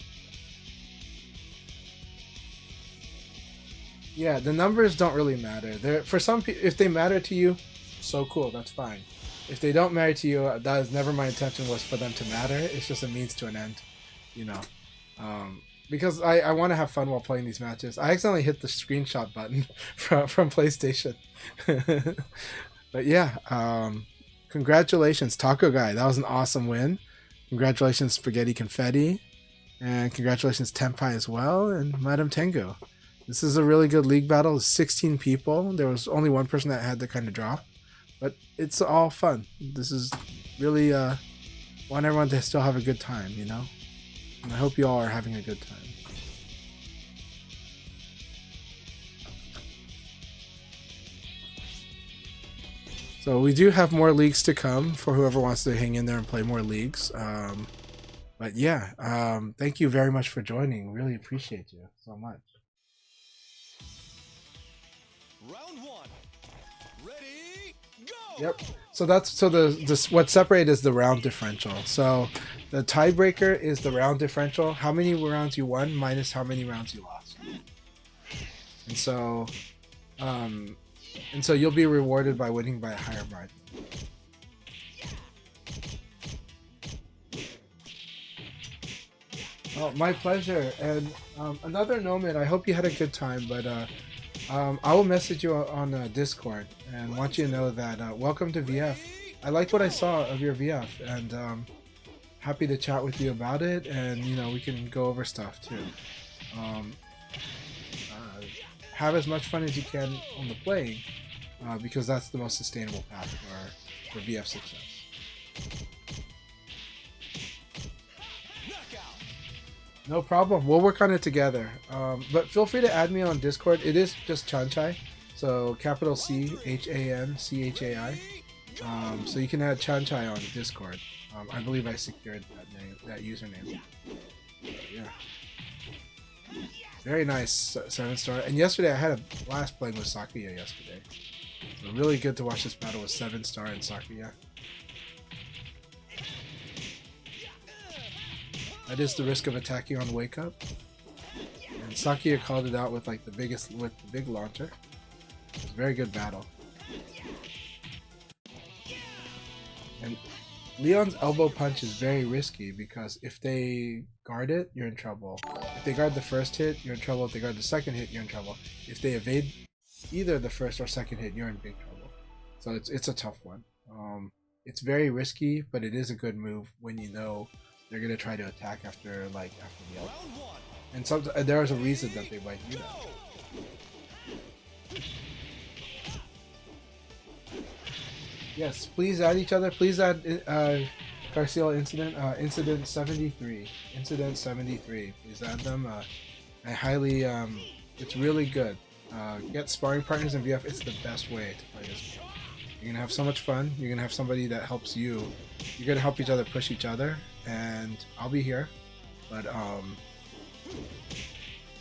Yeah, the numbers don't really matter. For some people, if they matter to you, so cool, that's fine. If they don't matter to you, that is never my intention was for them to matter. It's just a means to an end, you know. Because I want to have fun while playing these matches. I accidentally hit the screenshot button from PlayStation. But yeah, congratulations, Taco Guy. That was an awesome win. Congratulations, Spaghetti Confetti. And congratulations, Tenpai as well, and Madame Tengu. This is a really good league battle. 16 people. There was only one person that had to kind of drop. But it's all fun. This is really want everyone to still have a good time, you know? And I hope you all are having a good time. So we do have more leagues to come for whoever wants to hang in there and play more leagues. But yeah, thank you very much for joining. Really appreciate you so much. Round one. Ready, go! Yep. So the what separated is the round differential. So the tiebreaker is the round differential. How many rounds you won minus how many rounds you lost. And so you'll be rewarded by winning by a higher margin. Oh, my pleasure. And another Nomad, I hope you had a good time, but I will message you on Discord and want you to know that welcome to VF. I liked what I saw of your VF, and happy to chat with you about it, and you know, we can go over stuff too. Have as much fun as you can on the playing, because that's the most sustainable path for VF success. No problem. We'll work on it together. But feel free to add me on Discord. It is just Chanchai, so capital CHANCHAI. So you can add Chanchai on Discord. I believe I secured that username. Yeah. Very nice 7-star. And yesterday I had a blast playing with Sakuya yesterday. So really good to watch this battle with 7-star and Sakuya. That is the risk of attacking on wake up. And Sakuya called it out with like the big launcher. It was a very good battle. And Leon's elbow punch is very risky because if they guard it, you're in trouble. If they guard the first hit, you're in trouble. If they guard the second hit, you're in trouble. If they evade either the first or second hit, you're in big trouble. So it's a tough one. It's very risky, but it is a good move when you know they're gonna try to attack after the elbow. And sometimes there is a reason that they might do that. Yes, please add each other. Please add Garcia Incident 73. Incident 73. Please add them. I highly, it's really good. Get sparring partners in VF. It's the best way to play this game. You're gonna have so much fun. You're gonna have somebody that helps you. You're gonna help each other push each other, and I'll be here. But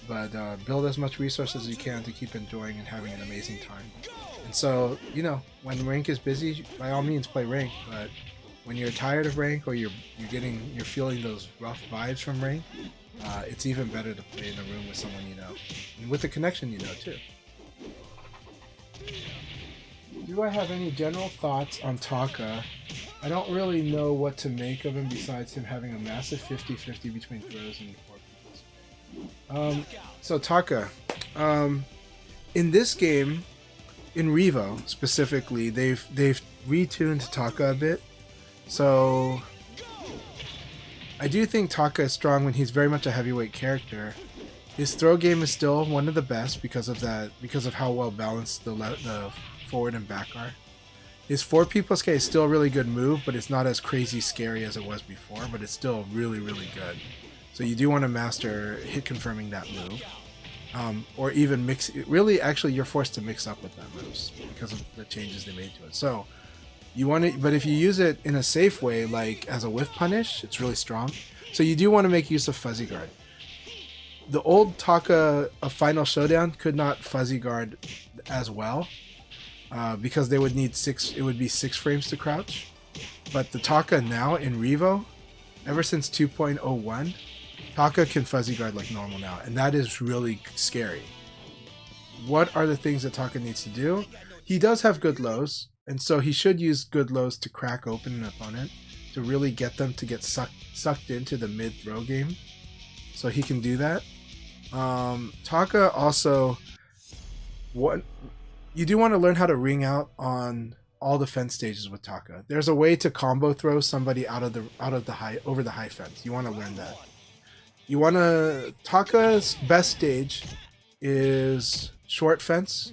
But build as much resources as you can to keep enjoying and having an amazing time. And so, you know, when rank is busy, by all means play rank. But when you're tired of rank or you're feeling those rough vibes from rank, it's even better to play in a room with someone you know, and with a connection you know too. Do I have any general thoughts on Taka? I don't really know what to make of him besides him having a massive 50-50 between throws and 4 people's. So Taka, in this game, in Revo specifically, they've retuned Taka a bit. So I do think Taka is strong when he's very much a heavyweight character. His throw game is still one of the best because of how well balanced the forward and back are. His 4P+K is still a really good move, but it's not as crazy scary as it was before, but it's still really, really good. So you do want to master hit confirming that move. Or even mix it. Really, actually, you're forced to mix up with that moves because of the changes they made to it. So you want to, but if you use it in a safe way, like as a whiff punish, it's really strong. So you do want to make use of Fuzzy Guard. The old Taka of Final Showdown could not Fuzzy Guard as well. Because they would need it would be 6 frames to crouch. But the Taka now in Revo, ever since 2.01, Taka can Fuzzy Guard like normal now, and that is really scary. What are the things that Taka needs to do? He does have good lows, and so he should use good lows to crack open an opponent, to really get them to get sucked into the mid-throw game. So he can do that. Taka also... You do want to learn how to ring out on all the fence stages with Taka. There's a way to combo throw somebody over the high fence. You want to learn that. Taka's best stage is short fence,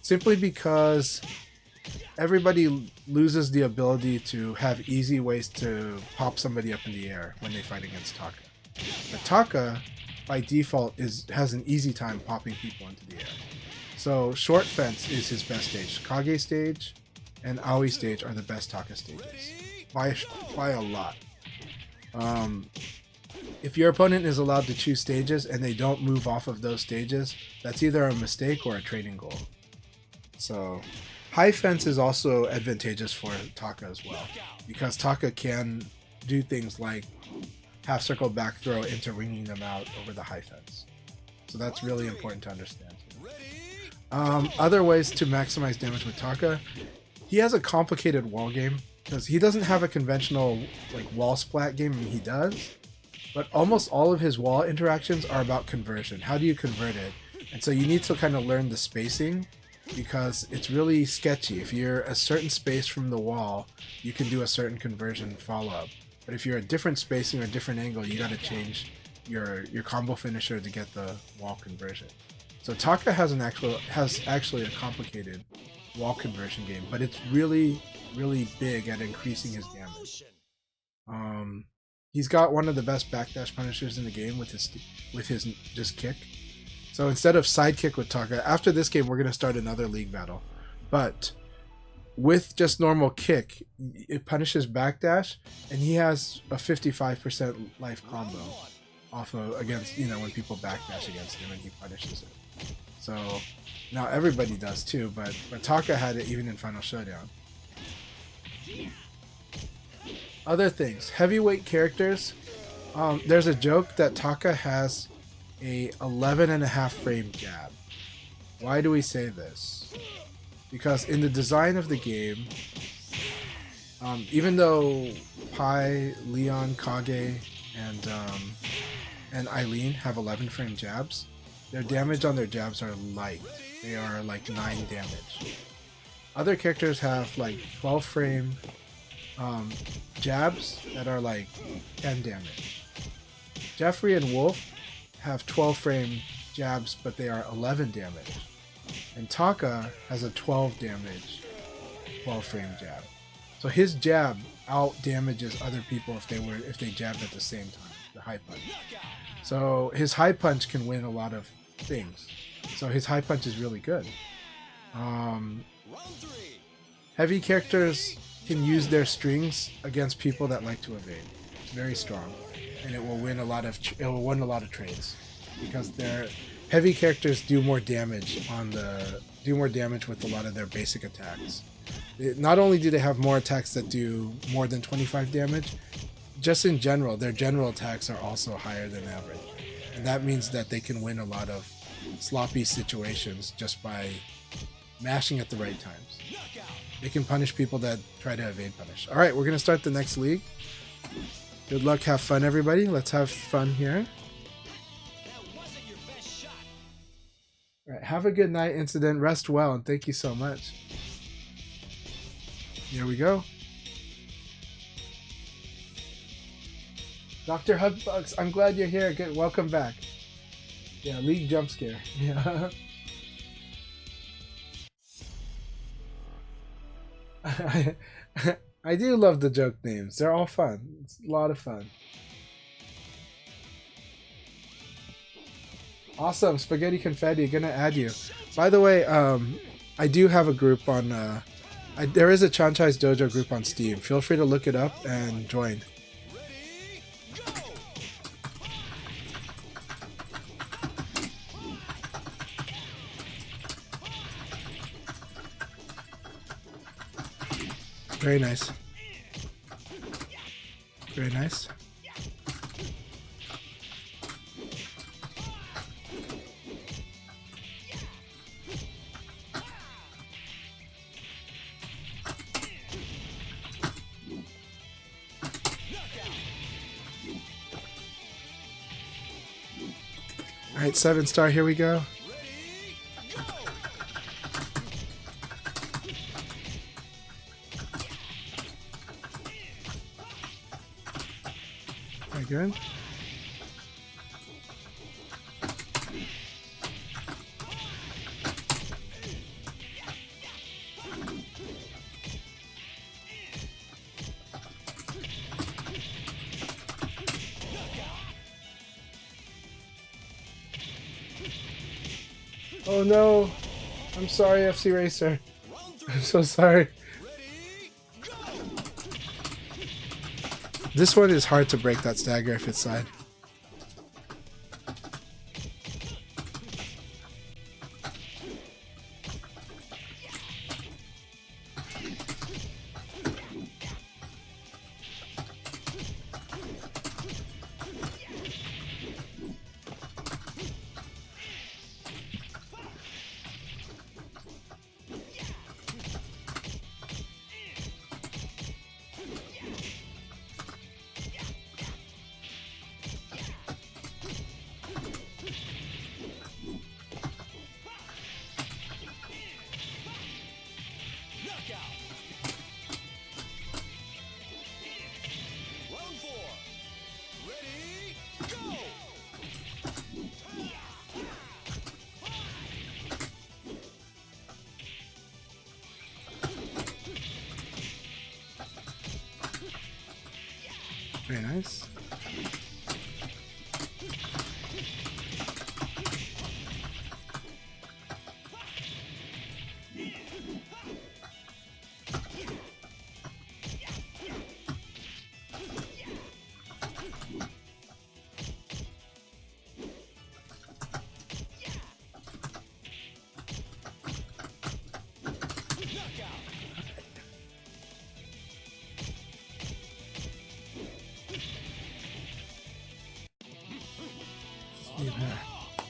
simply because everybody loses the ability to have easy ways to pop somebody up in the air when they fight against Taka. But Taka, by default, has an easy time popping people into the air. So short fence is his best stage. Kage stage and Aoi stage are the best Taka stages by a lot. If your opponent is allowed to choose stages and they don't move off of those stages, that's either a mistake or a training goal. So high fence is also advantageous for Taka as well, because Taka can do things like half circle back throw into ringing them out over the high fence. So that's really important to understand. Other ways to maximize damage with Taka, he has a complicated wall game, because he doesn't have a conventional like wall splat game. I mean, he does, but almost all of his wall interactions are about conversion. How do you convert it? And so you need to kind of learn the spacing, because it's really sketchy. If you're a certain space from the wall, you can do a certain conversion follow-up. But if you're a different spacing or a different angle, you got to change your combo finisher to get the wall conversion. So Taka has actually a complicated wall conversion game, but it's really, really big at increasing his damage. He's got one of the best backdash punishers in the game with his just kick. So instead of side kick with Taka, after this game we're gonna start another league battle, but with just normal kick, it punishes backdash, and he has a 55% life combo off of against when people backdash against him and he punishes it. So now everybody does too, but Taka had it even in Final Showdown. Other things, heavyweight characters. There's a joke that Taka has a 11.5 frame jab. Why do we say this? Because in the design of the game, even though Pai, Leon, Kage, and Eileen have 11 frame jabs, their damage on their jabs are light. They are like 9 damage. Other characters have like 12 frame jabs that are like 10 damage. Jeffrey and Wolf have 12 frame jabs, but they are 11 damage. And Taka has a 12 damage 12 frame jab. So his jab out damages other people if they jabbed at the same time, the high punch. So his high punch can win a lot of things. So his high punch is really good. Heavy characters can use their strings against people that like to evade. It's very strong. and it will win a lot of trades because their heavy characters do more damage with a lot of their basic attacks. Not only do they have more attacks that do more than 25 damage, just in general, their general attacks are also higher than average. And that means that they can win a lot of sloppy situations just by mashing at the right times. They can punish people that try to evade punish. Alright, we're going to start the next league. Good luck, have fun everybody. Let's have fun here. Alright, have a good night, Incident. Rest well, and thank you so much. Here we go. Dr. Hugbugs, I'm glad you're here. Good, welcome back. Yeah, league jump scare. Yeah. I do love the joke names. They're all fun. It's a lot of fun. Awesome, Spaghetti Confetti, gonna add you. By the way, I do have a group on. There is a CHANCHAI'S Dojo group on Steam. Feel free to look it up and join. Very nice. Very nice. Alright, 7-star, here we go. Very good. Oh no! I'm sorry, FCRacer. I'm so sorry. This one is hard to break that stagger if it's side. Very nice.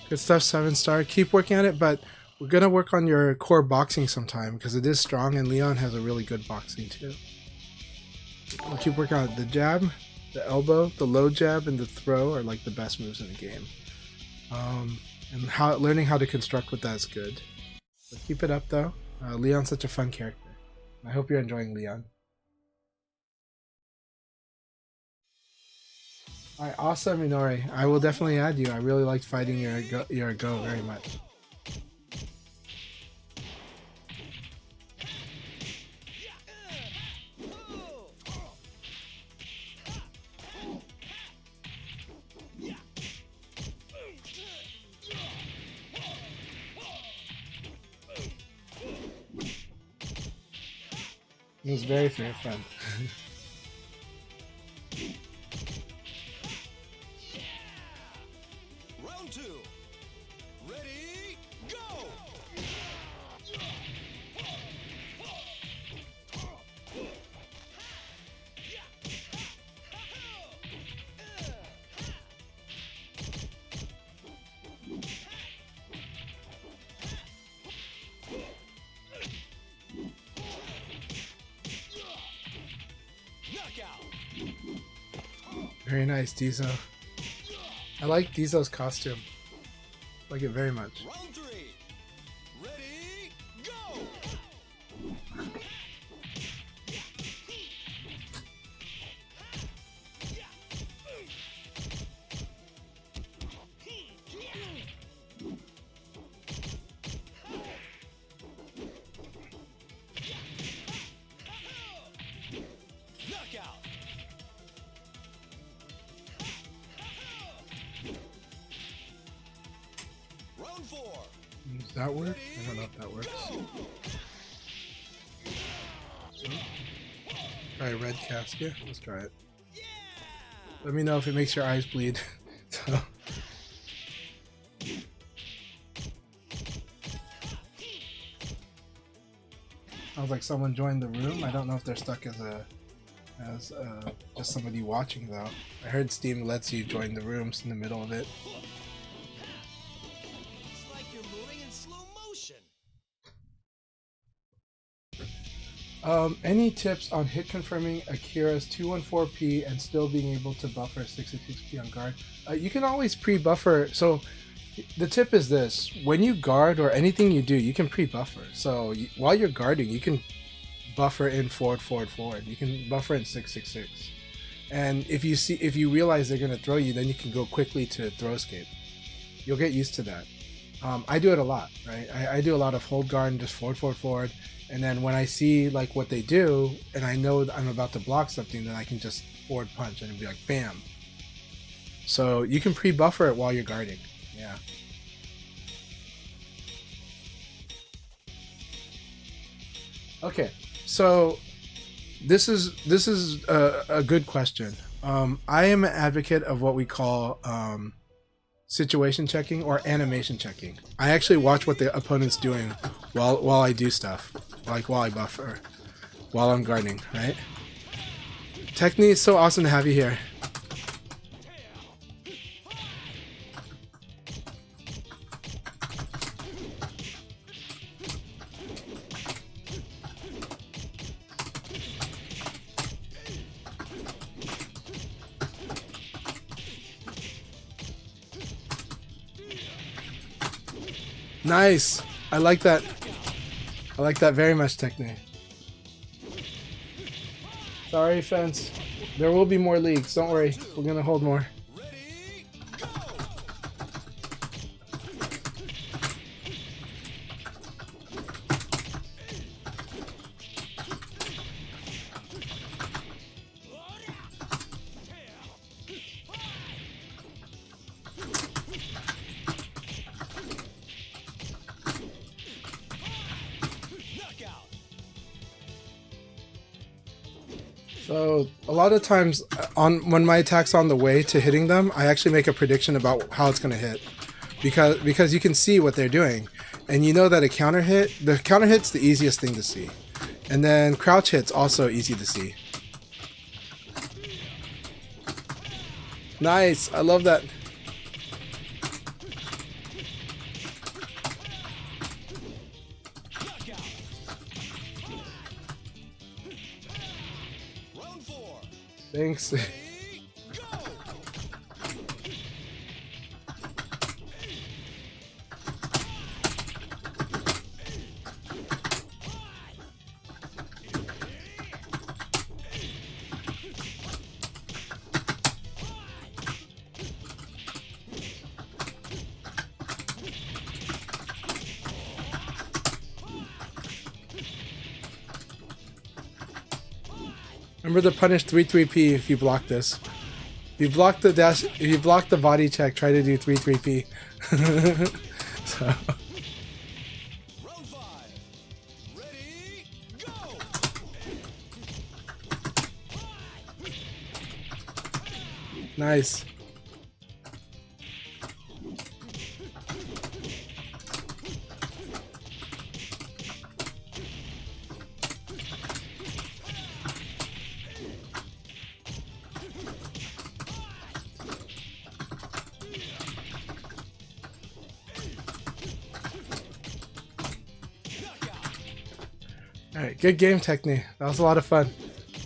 Good stuff, 7-star. Keep working at it, but we're gonna work on your core boxing sometime because it is strong, and Leon has a really good boxing too. We'll keep working on it. The jab, the elbow, the low jab, and the throw are like the best moves in the game. And learning how to construct with that is good. So keep it up though. Leon's such a fun character. I hope you're enjoying Leon. Alright, awesome, Inori. I will definitely add you. I really liked fighting your go very much. It was very fair fun. Very nice, Diesel. I like Diesel's costume. Like it very much. Round 3. Ready, go! Knockout. Round 4. Does that work? I don't know if that works. Try a red cast. Yeah, let's try it. Let me know if it makes your eyes bleed. So. Sounds like someone joined the room. I don't know if they're stuck as just somebody watching though. I heard Steam lets you join the rooms in the middle of it. It's like you're moving in slow motion. Any tips on hit confirming Akira's 214p and still being able to buffer 66p on guard? You can always pre-buffer. So the tip is this: when you guard or anything you do, you can pre-buffer. So while you're guarding, you can buffer in forward. You can buffer in 666. And if you realize they're gonna throw you, then you can go quickly to throw escape. You'll get used to that. I do it a lot, right? I do a lot of hold guard and just forward. And then when I see like what they do, and I know that I'm about to block something, then I can just forward punch and it'll be like bam. So you can pre-buffer it while you're guarding. Yeah. Okay, so this is a good question. I am an advocate of what we call situation checking or animation checking. I actually watch what the opponent's doing while I do stuff, like while I buffer, while I'm guarding, right? Techni, it's so awesome to have you here. Nice. I like that. I like that very much, Techni. Sorry, Fence. There will be more leagues. Don't worry. We're gonna hold more. Ready, go! Knockout. So a lot of times, when my attack's on the way to hitting them, I actually make a prediction about how it's gonna hit, because you can see what they're doing, and you know that the counter hit's the easiest thing to see, and then crouch hit's also easy to see. Nice. I love that. Knockout. Round 4. Thanks. Ready, go! Remember to punish 3-3p if you block this. If you block the dash, if you block the body check, try to do 3-3p. So. Round 5. Ready, go! Nice. Alright, good game, Techni. That was a lot of fun.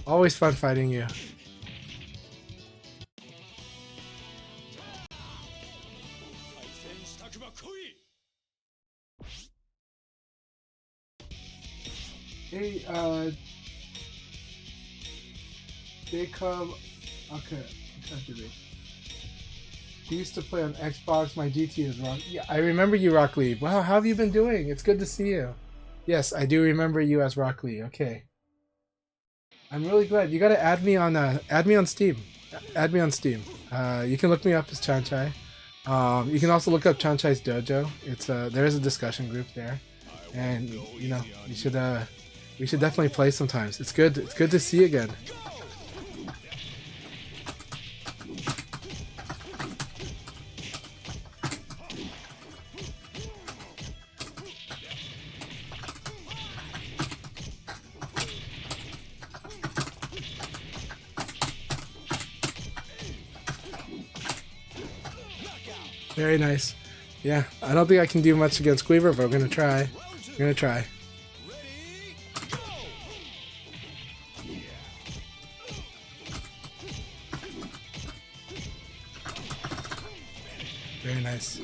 Always fun fighting you. Hey, Jacob. Okay, he used to play on Xbox. My GT is wrong. Yeah, I remember you, Rock Lee. Wow, how have you been doing? It's good to see you. Yes, I do remember you as Rock Lee. Okay, I'm really glad. You gotta add me on Steam. Add me on Steam. You can look me up as Chanchai. You can also look up Chanchai's Dojo. It's there is a discussion group there, and you know we should definitely play sometimes. It's good. It's good to see you again. Very nice. Yeah, I don't think I can do much against Cleaver, but I'm gonna try. I'm gonna try. Ready, go! Very nice.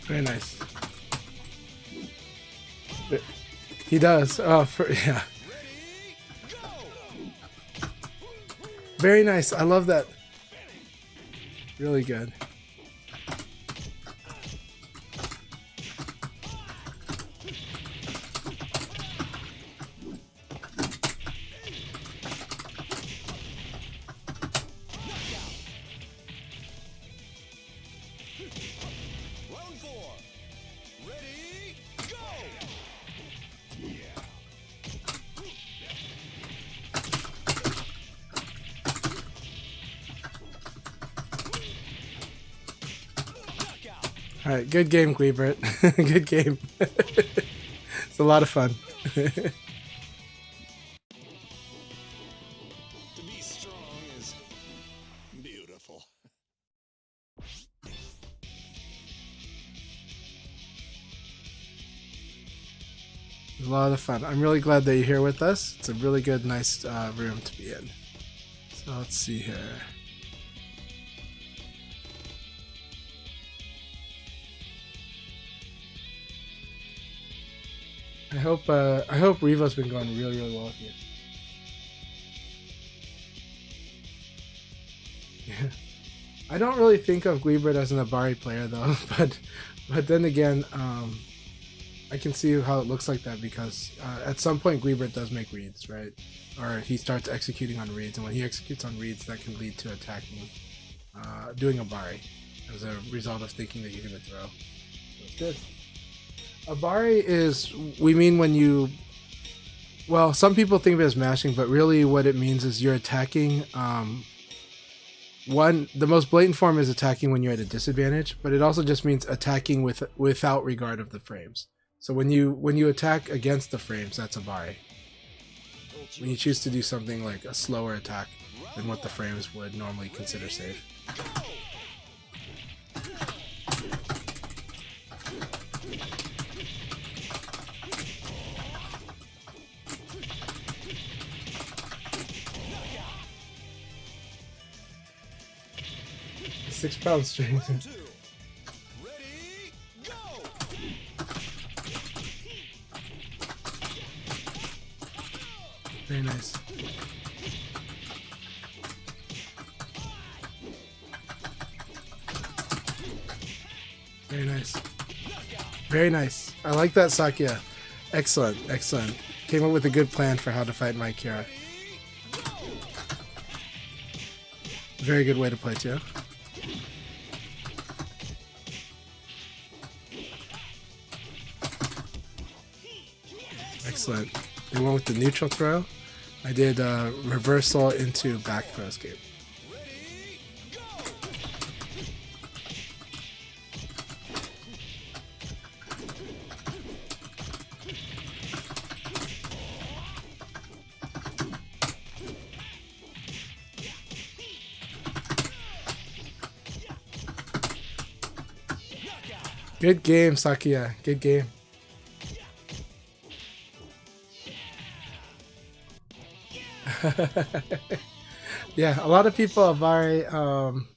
Very nice. He does. Oh, yeah. Very nice. I love that. Really good. Round 4. Ready, go! Knockout. All right, good game, Gleebert. Good game. It's a lot of fun. To be strong is beautiful. It's a lot of fun. I'm really glad that you're here with us. It's a really good, nice room to be in. So let's see here. I hope Revo's been going really, really well here. Yeah. I don't really think of Gleebert as an Abari player though, but then again, I can see how it looks like that because at some point Gleebert does make reads, right? Or he starts executing on reads, and when he executes on reads, that can lead to attacking, doing Abari as a result of thinking that you're going to throw. So it's good. Abari is, we mean when you, well, some people think of it as mashing, but really what it means is you're attacking, the most blatant form is attacking when you're at a disadvantage, but it also just means attacking without regard of the frames. So when you attack against the frames, that's Abari. When you choose to do something like a slower attack than what the frames would normally consider safe. The 6 pound strength. Round 2. Ready, go! Very nice. Very nice. Very nice. I like that, Sakia. Excellent, excellent. Came up with a good plan for how to fight my Akira. Very good way to play too. Excellent. They went with the neutral throw. I did reversal into back throw escape. Good game, Sakia. Good game. Yeah, a lot of people buy,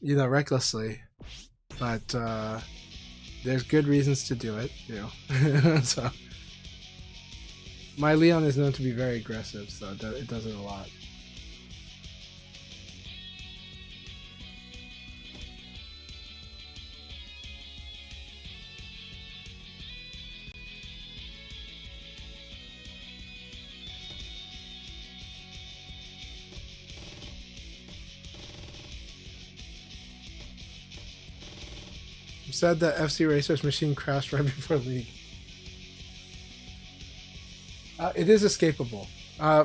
you know, recklessly, but there's good reasons to do it, you know. So my Leon is known to be very aggressive, so it does it a lot. Said that FCRacer's machine crashed right before League. It is escapable.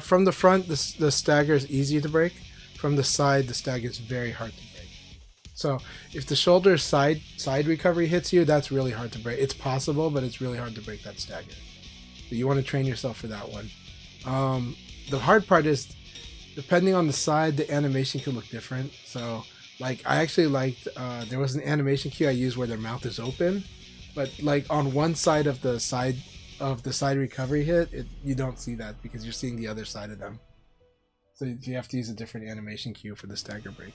From the front, the stagger is easy to break. From the side, the stagger is very hard to break. So if the shoulder side recovery hits you, that's really hard to break. It's possible, but it's really hard to break that stagger. So you want to train yourself for that one. The hard part is, depending on the side, the animation can look different. So like I actually liked, there was an animation cue I used where their mouth is open, but like on one side of the side recovery hit, you don't see that because you're seeing the other side of them. So you have to use a different animation cue for the stagger break.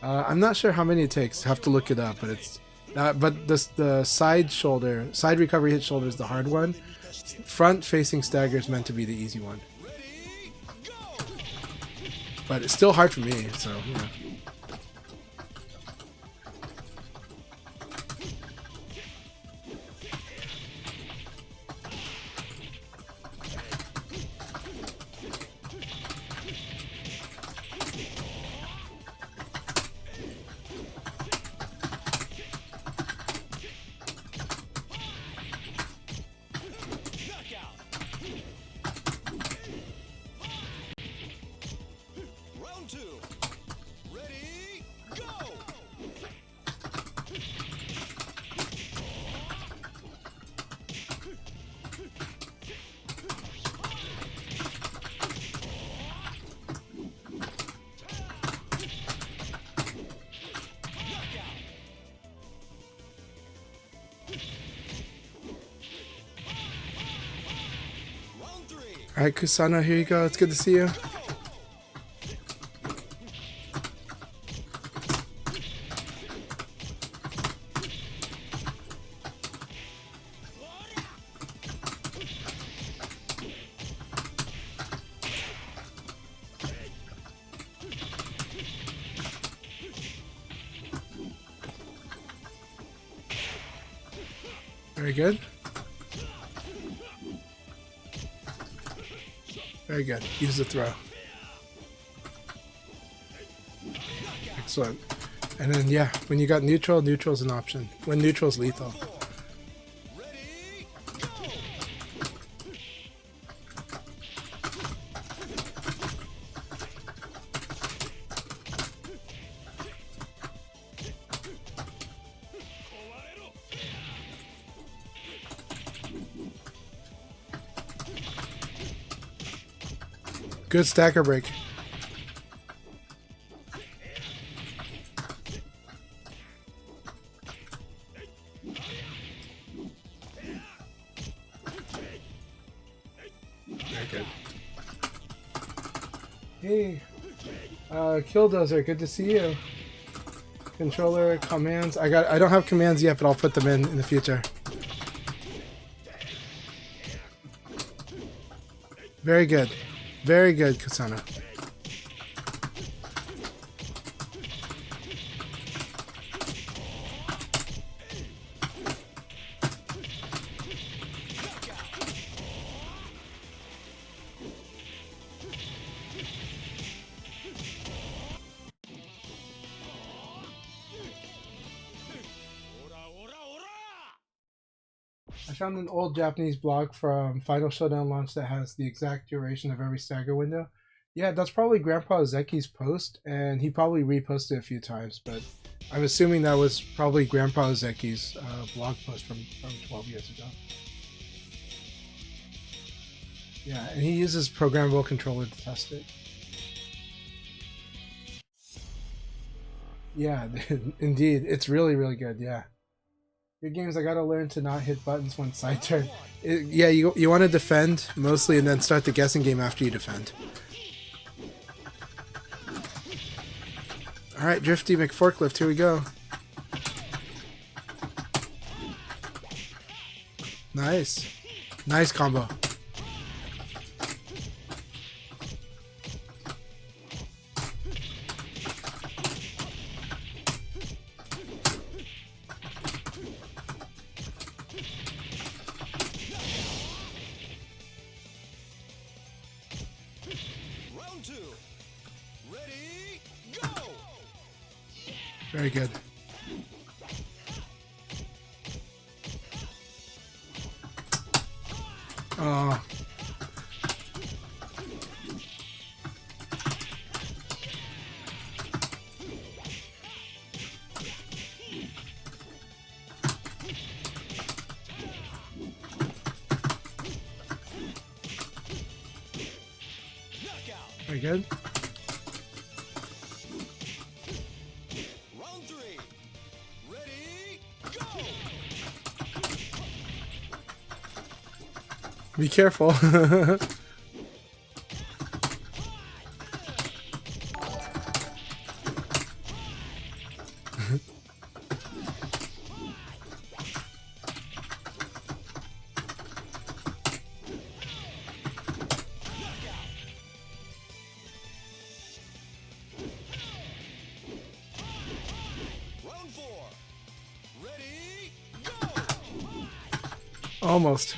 I'm not sure how many it takes. Have to look it up, but it's but the side recovery hit shoulder is the hard one. Front facing stagger is meant to be the easy one. But it's still hard for me, so yeah. Alright, Kusana, here you go. It's good to see you. Very good. Very good. Use the throw. Excellent. And then, yeah, when you got neutral, neutral's an option. When neutral's lethal. Good stagger break. Very good. Hey, Killdozer, good to see you. Controller, commands. I don't have commands yet, but I'll put them in the future. Very good. Very good, Kasana. I found an old Japanese blog from Final Showdown launch that has the exact duration of every stagger window. Yeah, that's probably Grandpa Zeki's post, and he probably reposted it a few times, but I'm assuming that was probably Grandpa Zeki's blog post from 12 years ago. Yeah, and he uses programmable controller to test it. Yeah, indeed. It's really, really good, yeah. Good games. I gotta learn to not hit buttons when side turn. Yeah, you want to defend mostly, and then start the guessing game after you defend. All right, Drifty McForklift. Here we go. Nice, nice combo. Round 2. Ready, go! Very good. Oh. Very good. Round 3. Ready, go! Be careful. Round 4. Ready, go! Almost.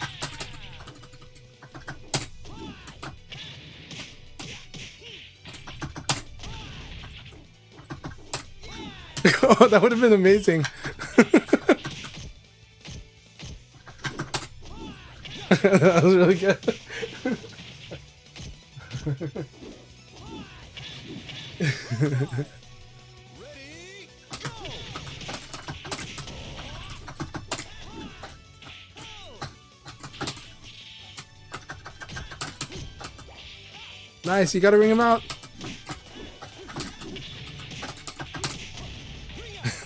Oh, that would have been amazing. That was really good. Ready, go! Nice, you gotta ring him out.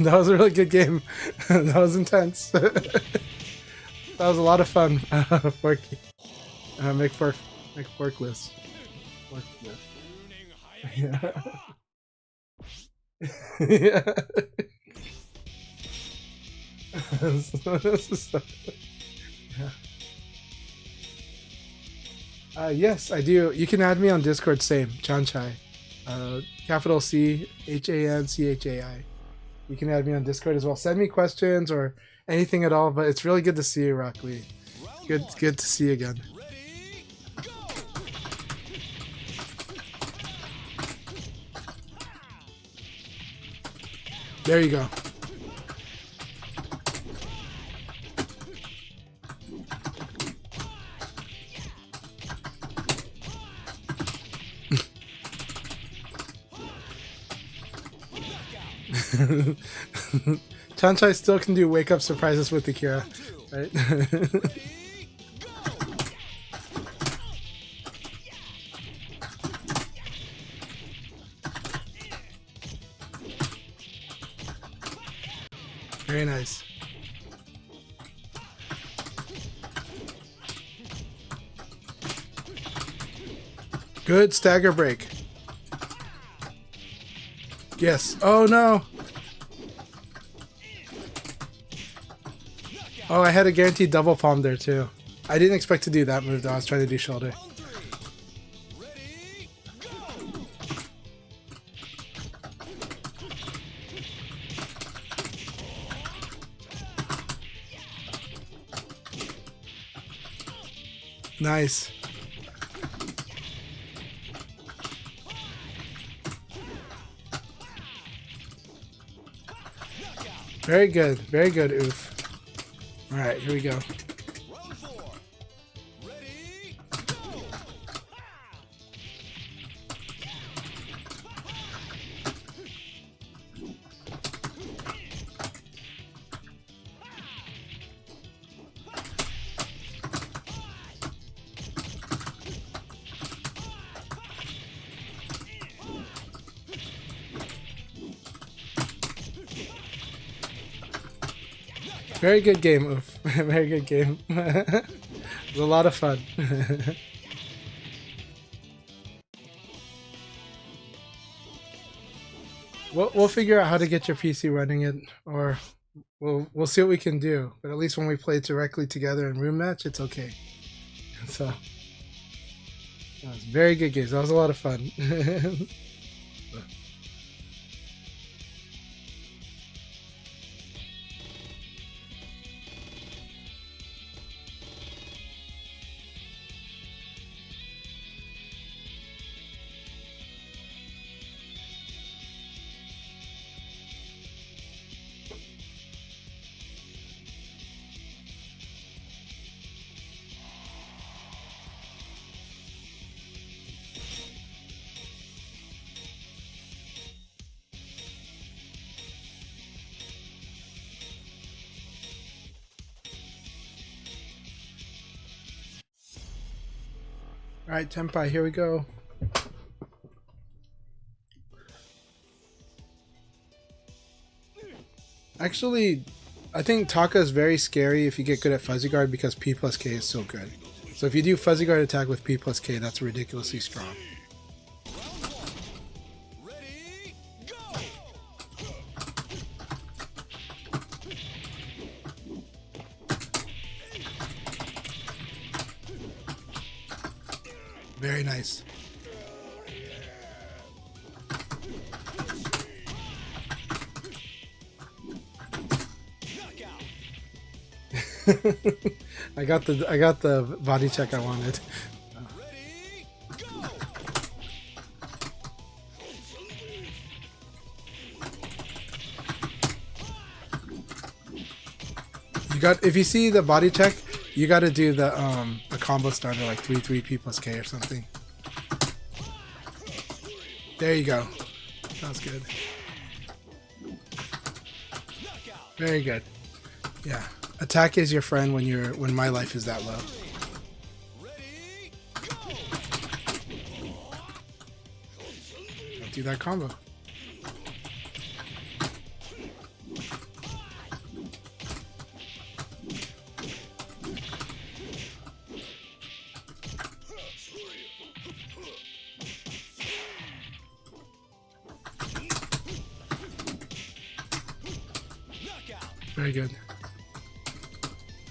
That was a really good game. That was intense. That was a lot of fun. Forky. Make forkless. Yeah. Yeah. Yes, I do. You can add me on Discord. Same, Chanchai. Capital CHANCHAI. You can add me on Discord as well. Send me questions or anything at all. But it's really good to see you, Rock Lee. Good to see you again. Ready, go! There you go. Chanchai still can do wake up surprises with Akira, right? Very nice. Good stagger break. Yes. Oh no. Oh, I had a guaranteed double palm there too. I didn't expect to do that move though. I was trying to do shoulder. Round 3. Ready, go! Nice. Very good, oof. Alright, here we go. Round 4. Ready, go! Very good game, Oof. Very good game. It was a lot of fun. We'll figure out how to get your PC running it, or we'll see what we can do. But at least when we play directly together in room match, it's okay. So that was very good games. That was a lot of fun. All right, Tenpai, here we go. Actually, I think Taka is very scary if you get good at Fuzzy Guard because P plus K is so good. So if you do Fuzzy Guard attack with P plus K, that's ridiculously strong. Ready, go! Very nice. I got the body check I wanted. Ready, go! You got, if you see the body check, you got to do the combo starter like 3 P plus K or something. There you go. Sounds good. Very good. Yeah. Attack is your friend when my life is that low. Ready, go! Don't do that combo. Very good.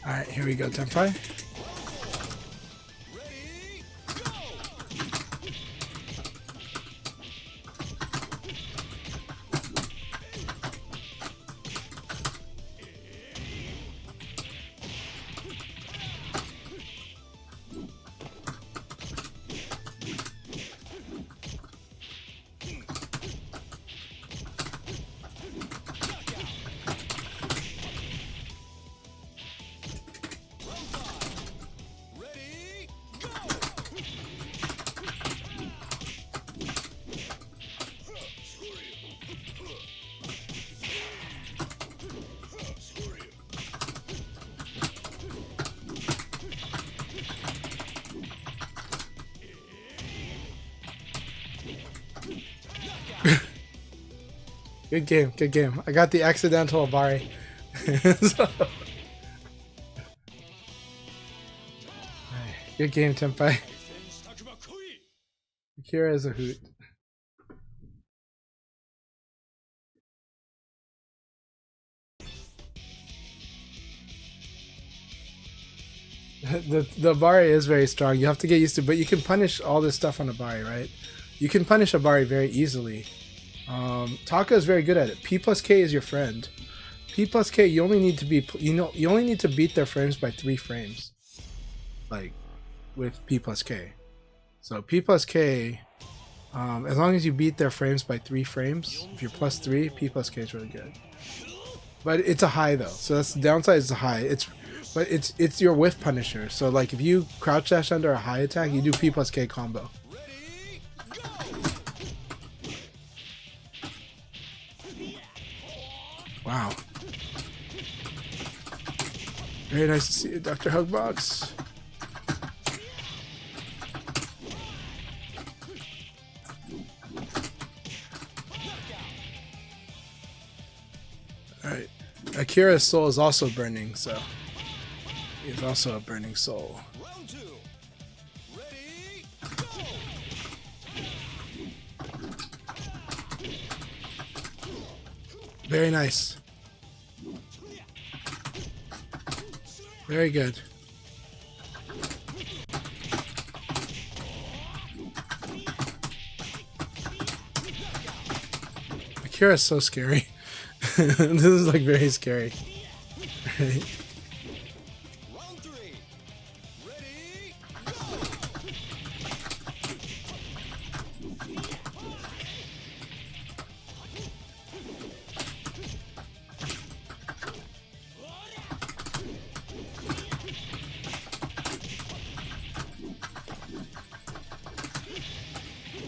Alright, here we go, Tenpai. Ready, go! Ready, go! Good game, good game. I got the accidental Abari. So- Good game, Tenpai. Akira is a hoot. The Abari is very strong. You have to get used to, but you can punish all this stuff on Abari, right? You can punish Abari very easily. Taka is very good at it. P plus K is your friend. P plus K, you only need to be, you only need to beat their frames by 3 frames, like with P plus K. So P plus K, as long as you beat their frames by 3 frames, if you're plus 3, P plus K is really good. But it's a high though, so that's the downside. Is the high. It's your whiff punisher. So like if you crouch dash under a high attack, you do P plus K combo. Wow. Very nice to see you, Dr. Hugbox. Alright. Akira's soul is also burning, so he's also a burning soul. Round 2. Ready, go! Very nice. Very good. Akira's so scary. This is like very scary. Right? Round 3. Ready, go!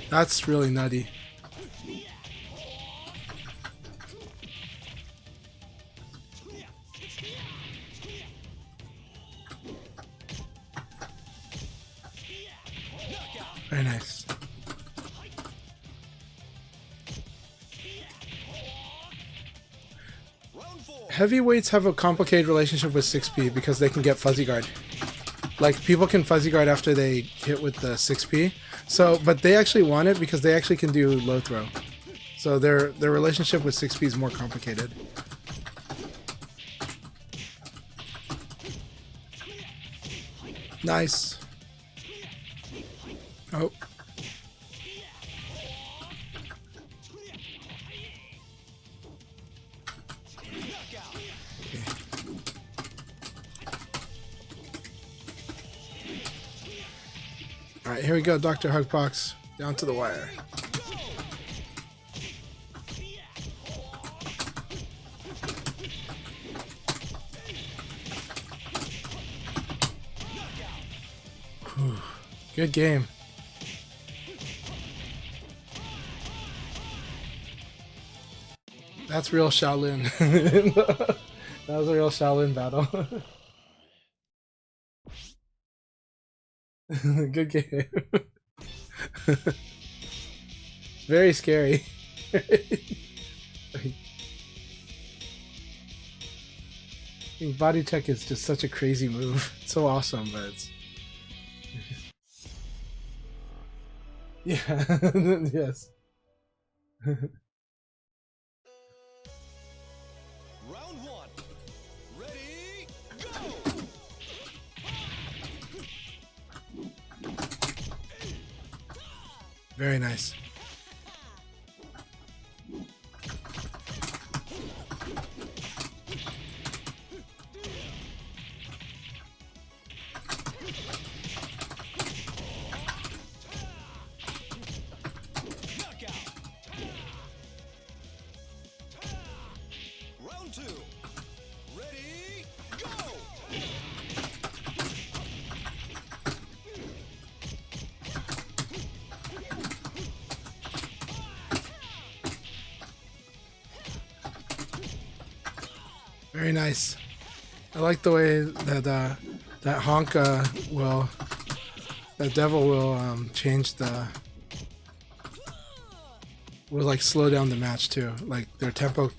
That's really nutty. Very nice. Round 4. Heavyweights have a complicated relationship with 6P because they can get fuzzy guard. Like, people can fuzzy guard after they hit with the 6P. So, but they actually want it because they actually can do low throw. So their relationship with 6P is more complicated. Nice. Oh. Alright, here we go, Dr. Hugbox. Down to the wire. Whew. Good game. That's real Shaolin. That was a real Shaolin battle. Good game. Very scary. Body check is just such a crazy move. It's so awesome, but it's... yeah. Yes. Round 1. Ready, go! Very nice. Round 2. Ready, go! Very nice. I like the way that that Honka will, that devil will change the, will like slow down the match too. Like their tempo.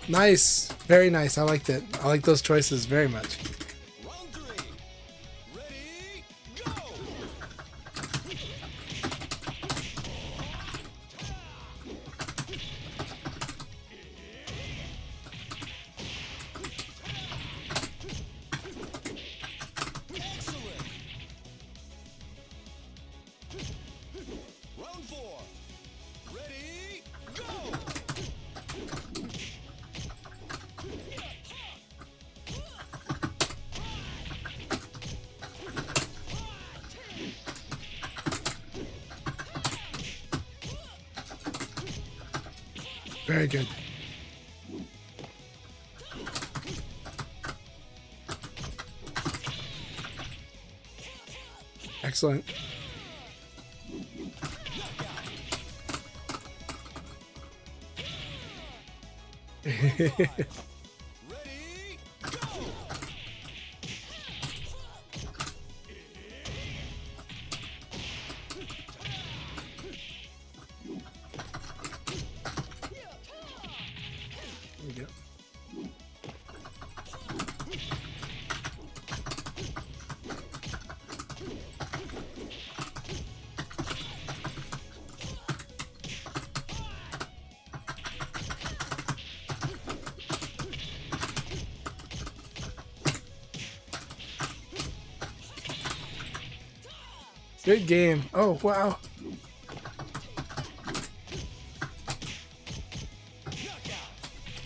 Nice, very nice. I liked it. I like those choices very much. Round 3. Ready, go! Excellent. Round 4. Ready, go! Very good. Excellent. Ready, go! Good game. Oh, wow.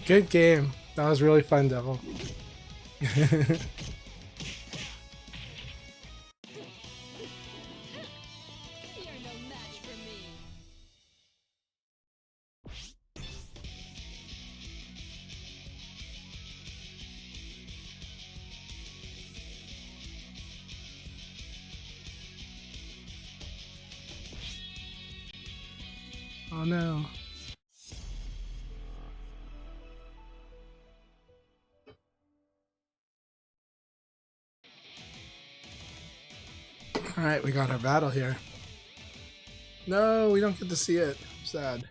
Good game. That was really fun, Devil. You're no match for me. Oh no. Alright, we got our battle here. No, we don't get to see it. Sad.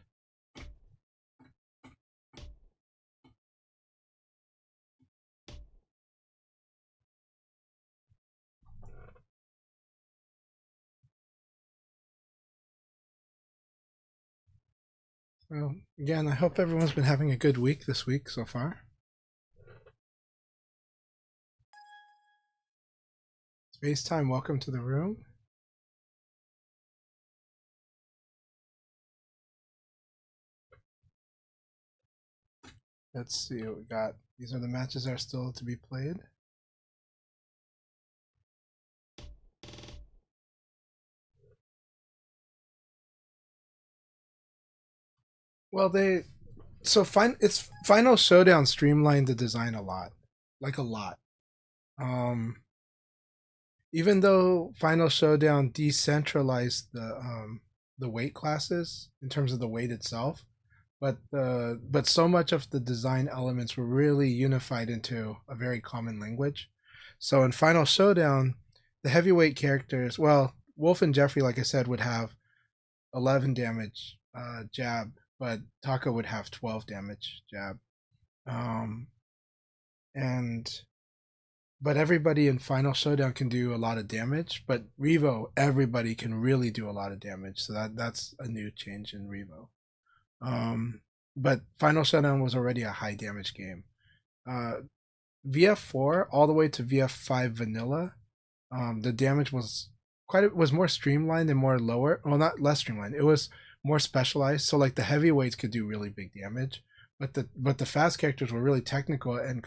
Well, again, I hope everyone's been having a good week this week so far. Space Time, welcome to the room. Let's see what we got. These are the matches that are still to be played. Well, it's Final Showdown streamlined the design a lot, like a lot. Um, Even though Final Showdown decentralized the weight classes in terms of the weight itself, but so much of the design elements were really unified into a very common language. So in Final Showdown, the heavyweight characters, well, Wolf and Jeffrey, like I said, would have 11 damage jab, but Taka would have 12 damage jab. Um, and but everybody in Final Showdown can do a lot of damage. But Revo, everybody can really do a lot of damage. So that's a new change in Revo. But Final Showdown was already a high damage game. VF4 all the way to VF5 vanilla, the damage was was more streamlined and more lower. Well, not less streamlined. It was more specialized. So like the heavyweights could do really big damage, but the fast characters were really technical and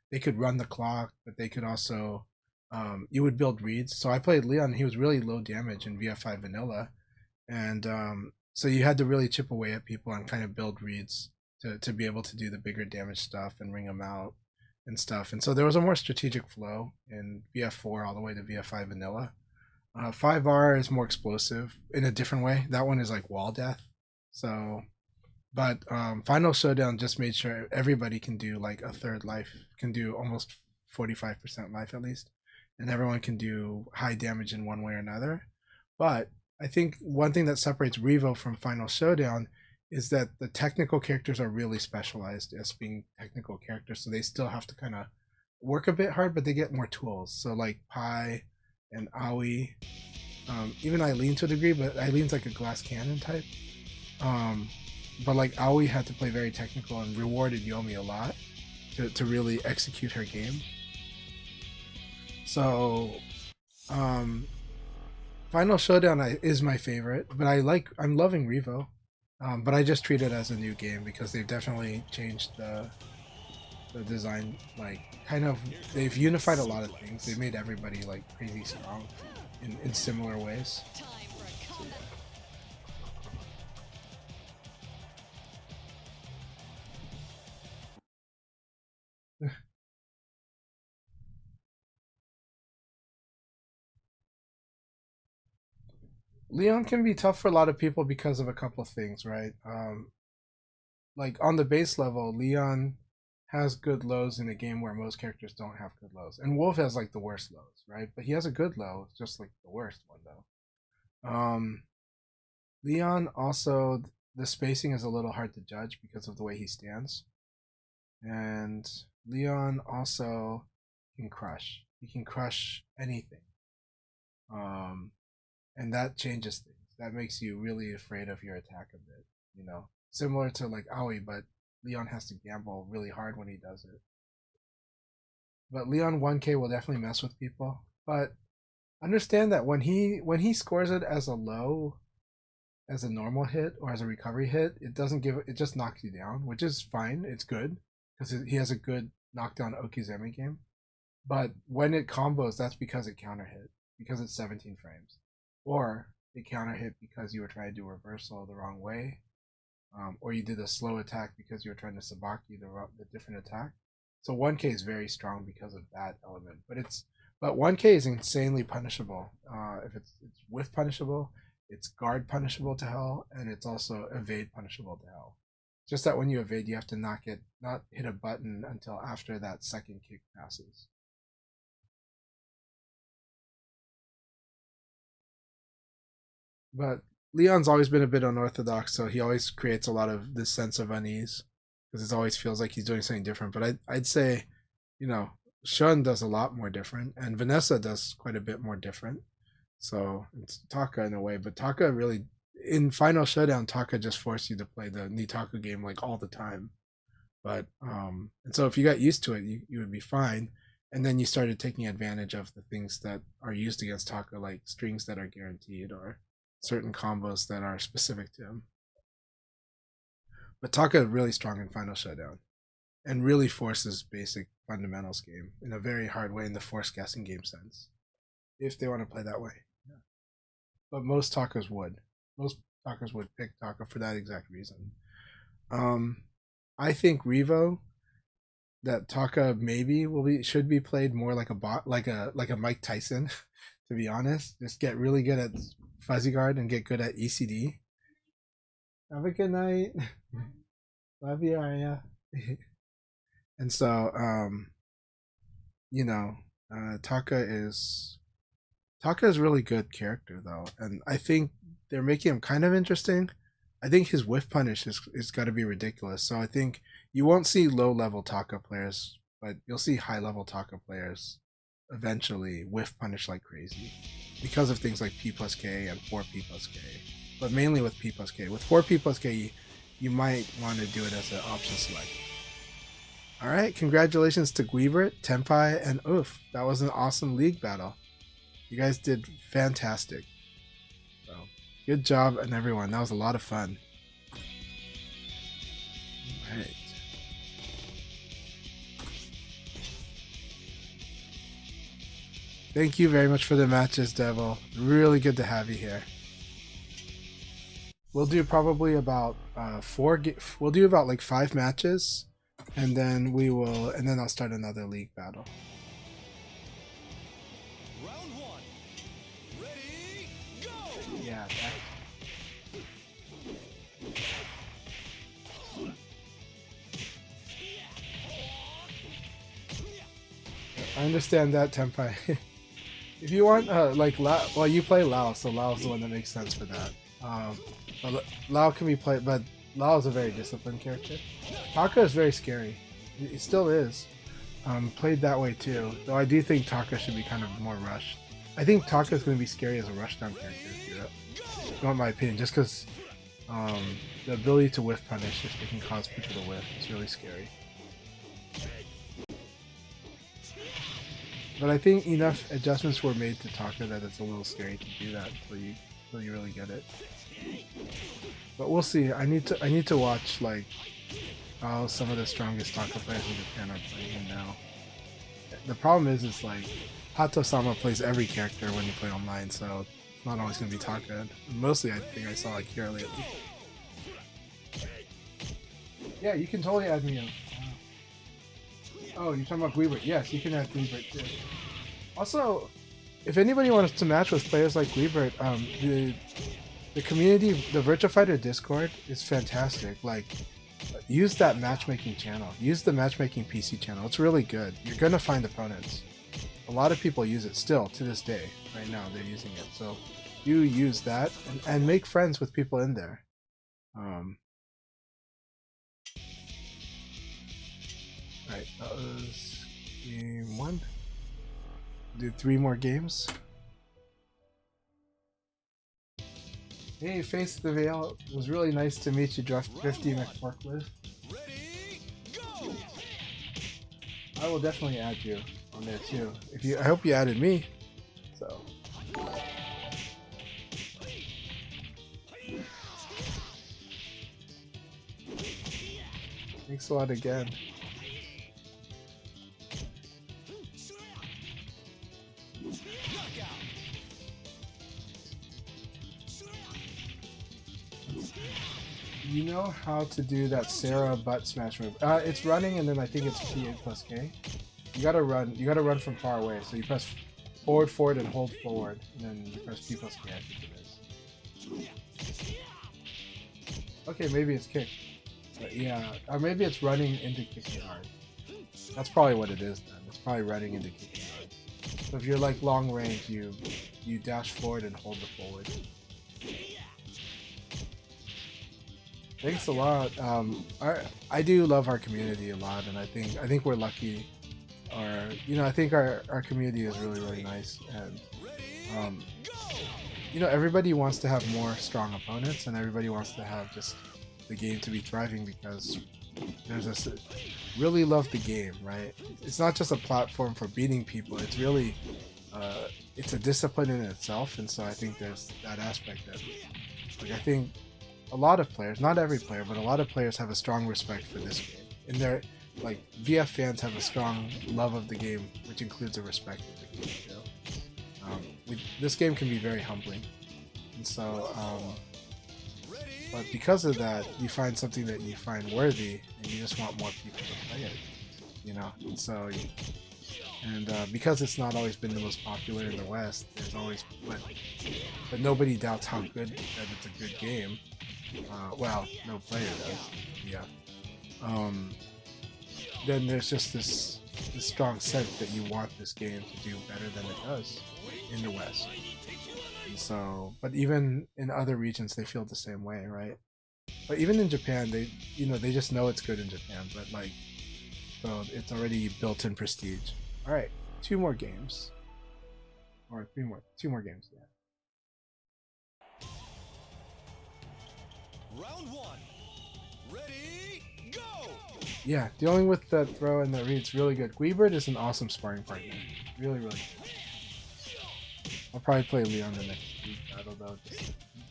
they could run the clock, but they could also you would build reads. So I played Leon. He was really low damage in VF5 vanilla, and so you had to really chip away at people and kind of build reads to be able to do the bigger damage stuff and ring them out and stuff. And so there was a more strategic flow in VF4 all the way to VF5 vanilla. 5R is more explosive in a different way. That one is like wall death. So, but Final Showdown just made sure everybody can do like a third life, can do almost 45% life at least, and everyone can do high damage in one way or another. But I think one thing that separates Revo from Final Showdown is that the technical characters are really specialized as being technical characters, so they still have to kind of work a bit hard, but they get more tools. So like Pi and Aoi, even Eileen to a degree, but Eileen's like a glass cannon type. But like Aoi had to play very technical and rewarded Yomi a lot to really execute her game. So Final Showdown is my favorite, but I'm loving Revo. But I just treat it as a new game because they've definitely changed the design, like kind of they've unified a lot of things. They've made everybody like crazy strong in similar ways. Time for a comeback. Leon can be tough for a lot of people because of a couple of things, right? Like on the base level, Leon has good lows in a game where most characters don't have good lows, and Wolf has like the worst lows, right? But he has a good low, just like the worst one though. Leon also, the spacing is a little hard to judge because of the way he stands, and Leon also can crush. He can crush anything, um, and that changes things. That makes you really afraid of your attack a bit, you know. Similar to like Aoi, but Leon has to gamble really hard when he does it. But Leon 1K will definitely mess with people. But understand that when he scores it as a low, as a normal hit or as a recovery hit, it doesn't give it just knocks you down, which is fine. It's good because he has a good knockdown Okizeme game. But when it combos, that's because it counter hit because it's 17 frames, or it counter hit because you were trying to do reversal the wrong way, or you did a slow attack because you were trying to sabaki the different attack. So 1K is very strong because of that element, but 1K is insanely punishable. If it's whiff punishable, it's guard punishable to hell, and it's also evade punishable to hell. Just that when you evade, you have to not hit a button until after that second kick passes. But Leon's always been a bit unorthodox, so he always creates a lot of this sense of unease because it always feels like he's doing something different. But I'd say, Shun does a lot more different, and Vanessa does quite a bit more different. So it's Taka in a way, but Taka really in Final Showdown, Taka just forced you to play the Nitaku game like all the time. But and so if you got used to it, you would be fine. And then you started taking advantage of the things that are used against Taka, like strings that are guaranteed or certain combos that are specific to him. But Taka is really strong in Final Showdown and really forces basic fundamentals game in a very hard way in the force guessing game sense, if they want to play that way. Yeah. But most Takas would. Most Takas would pick Taka for that exact reason. I think Revo, that Taka maybe should be played more like a bot, like a Mike Tyson, to be honest. Just get really good at Fuzzy Guard and get good at ECD. Have a good night. Love you, Arya. And so, Taka is a really good character though, and I think they're making him kind of interesting. I think his whiff punish is got to be ridiculous. So I think you won't see low level Taka players, but you'll see high level Taka players eventually whiff punish like crazy because of things like P plus K and 4P plus K, but mainly with P plus K. With 4P plus K, you might want to do it as an option select. All right, congratulations to Guibert, Tenpai, and Oof. That was an awesome league battle. You guys did fantastic. So, good job on everyone. That was a lot of fun. All right. Thank you very much for the matches, Devil. Really good to have you here. We'll do probably about we'll do about like 5 matches, and then I'll start another league battle. Round 1. Ready, go! Yeah. I understand that, Tenpai. If you want, you play Lao, so Lao's the one that makes sense for that. But Lao can be played, but Lao is a very disciplined character. Taka is very scary. It still is. Played that way too, though I do think Taka should be kind of more rushed. I think Taka is going to be scary as a rushdown character, if you want my opinion, just because the ability to whiff punish, if it can cause people to whiff, is really scary. But I think enough adjustments were made to Taka that it's a little scary to do that until you really get it. But we'll see. I need to watch like how some of the strongest Taka players in Japan are playing him now. The problem is like Hato-sama plays every character when you play online, so it's not always gonna be Taka. Mostly I think I saw Akira lately. Yeah, you can totally add me in. Oh, you're talking about Guibert. Yes, you can add Guibert too. Also, if anybody wants to match with players like Guibert, the community, the Virtua Fighter Discord is fantastic. Like, use that matchmaking channel. Use the matchmaking PC channel. It's really good. You're gonna find opponents. A lot of people use it still to this day. Right now, they're using it. So, you use that and make friends with people in there. Alright, that was game 1. Do 3 more games. Hey, Face the Veil. It was really nice to meet you, Drifty McForklift. Ready, go! I will definitely add you on there too. I hope you added me. So Thanks a lot again. Knockout. You know how to do that Sarah butt smash move? It's running, and then I think it's P8 plus K. You gotta run. You gotta run from far away. So you press forward, forward, and hold forward, and then you press P plus K. I think it is. Okay, maybe it's kick. But yeah, or maybe it's running into kicking hard. That's probably what it is then. It's probably running into kicking hard. So if you're like long range, you dash forward and hold the forward. Thanks a lot. I do love our community a lot, and I think we're lucky. Or I think our community is really nice, and everybody wants to have more strong opponents, and everybody wants to have just the game to be thriving because there's this really love the game, right? It's not just a platform for beating people. It's really it's a discipline in itself, and so I think there's that aspect of it. Like I think a lot of players, not every player, but a lot of players have a strong respect for this game, and they're like VF fans have a strong love of the game, which includes a respect of the game too. This game can be very humbling, and so but because of that, you find something that you find worthy, and you just want more people to play it, And so, because it's not always been the most popular in the West, there's always, but nobody doubts how good that it's a good game. Well, no player does. Yeah. Then there's just this strong sense that you want this game to do better than it does in the West. And so, but even in other regions, they feel the same way, right? But even in Japan, they just know it's good in Japan, but so it's already built-in prestige. All right, 2 more games, or 2 more games. Yeah. Round 1. Ready, go! Yeah, dealing with that throw and that read's really good. Guibert is an awesome sparring partner. Really good. I'll probably play Leon the next week battle though,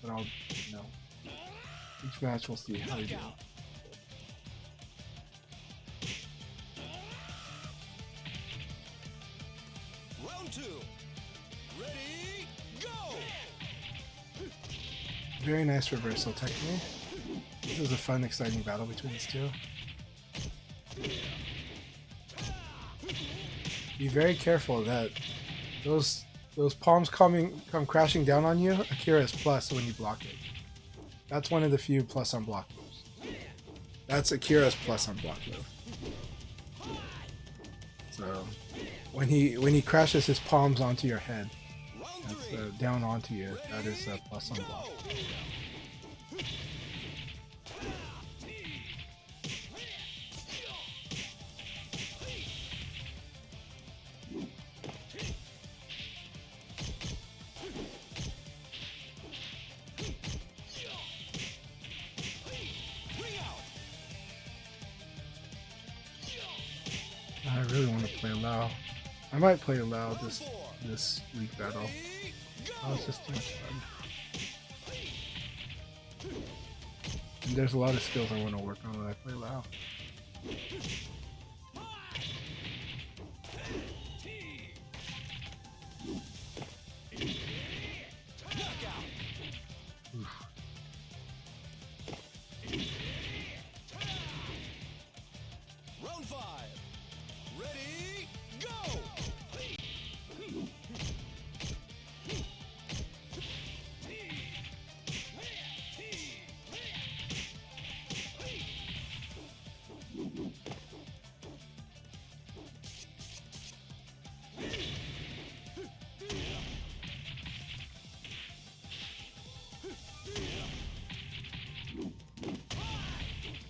but I'll, each match we'll see how you do. Round 2. Ready, go! Very nice reversal technique. This is a fun, exciting battle between these two. Be very careful that those palms come crashing down on you. Akira is plus when you block it. That's one of the few plus on block moves. That's Akira's plus on block move. So when he crashes his palms onto your head, that's down onto you. That is a plus on block. I really want to play Lao. I might play Lao this week battle. Oh, it's just too much fun. And there's a lot of skills I want to work on when I play Lao. Oof. Round 5. Ready, go!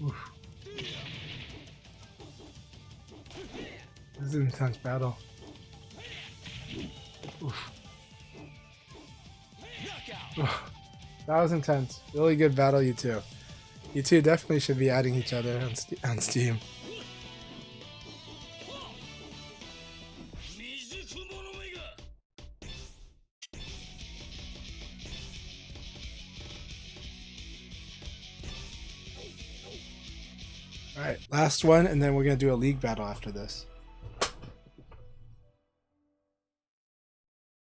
Oof. This is an intense battle. Oof. Oof. That was intense. Really good battle, you two. You two definitely should be adding each other on Steam. All right, last one, and then we're gonna do a league battle after this.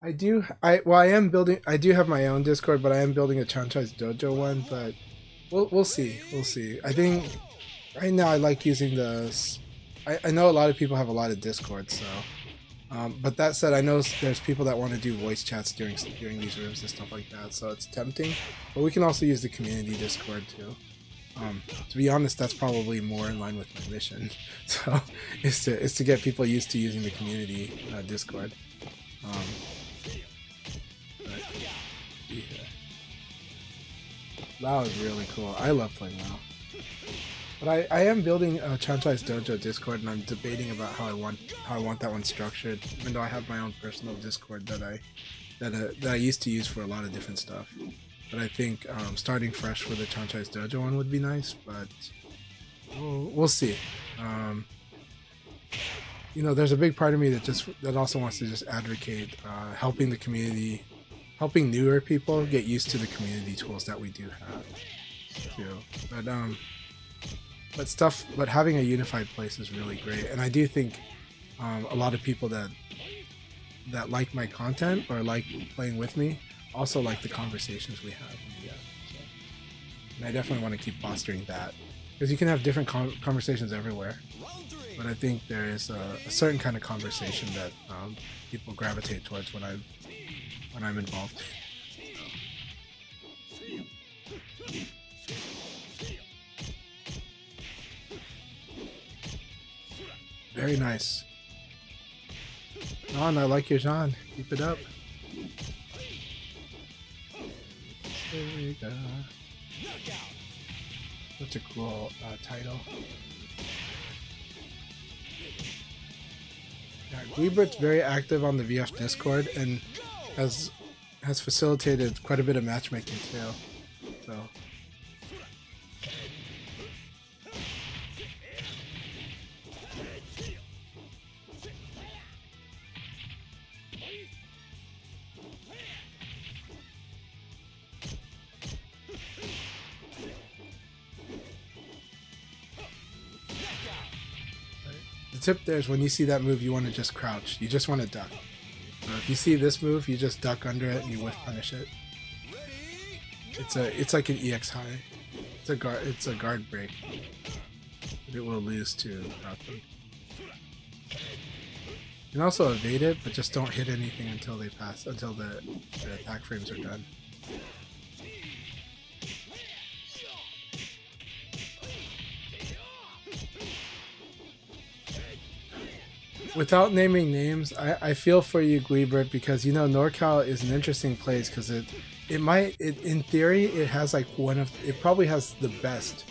I do. I am building. I do have my own Discord, but I am building a CHANCHAI'S Dojo one. But we'll see. We'll see. I think right now I like using the. I know a lot of people have a lot of Discord, so. But that said, I know there's people that want to do voice chats during these rooms and stuff like that, so it's tempting. But we can also use the community Discord too. To be honest, that's probably more in line with my mission. So, is to get people used to using the community Discord. But, yeah. WoW is really cool. I love playing WoW. But I am building a CHANCHAI'S Dojo Discord, and I'm debating about how I want that one structured. Even though I have my own personal Discord that I used to use for a lot of different stuff. But I think starting fresh with the CHANCHAI'S Dojo one would be nice. But we'll see. You know, there's a big part of me that also wants to just advocate helping the community, helping newer people get used to the community tools that we do have. Too. But having a unified place is really great, and I do think a lot of people that like my content or like playing with me also like the conversations we have. Yeah, so. And I definitely want to keep fostering that, because you can have different conversations everywhere, but I think there is a certain kind of conversation that people gravitate towards when I'm involved. Very nice. John, I like your John. Keep it up. Such a cool title. Yeah, Gleebert's very active on the VF Discord and has facilitated quite a bit of matchmaking too. So. The tip there is when you see that move, you want to just crouch. You just want to duck. If you see this move, you just duck under it and you whiff punish it. It's like an EX high. It's a guard break. But it will lose to crouching. You can also evade it, but just don't hit anything until the attack frames are done. Without naming names, I feel for you, Gleebert, because you know NorCal is an interesting place because in theory it has like it probably has the best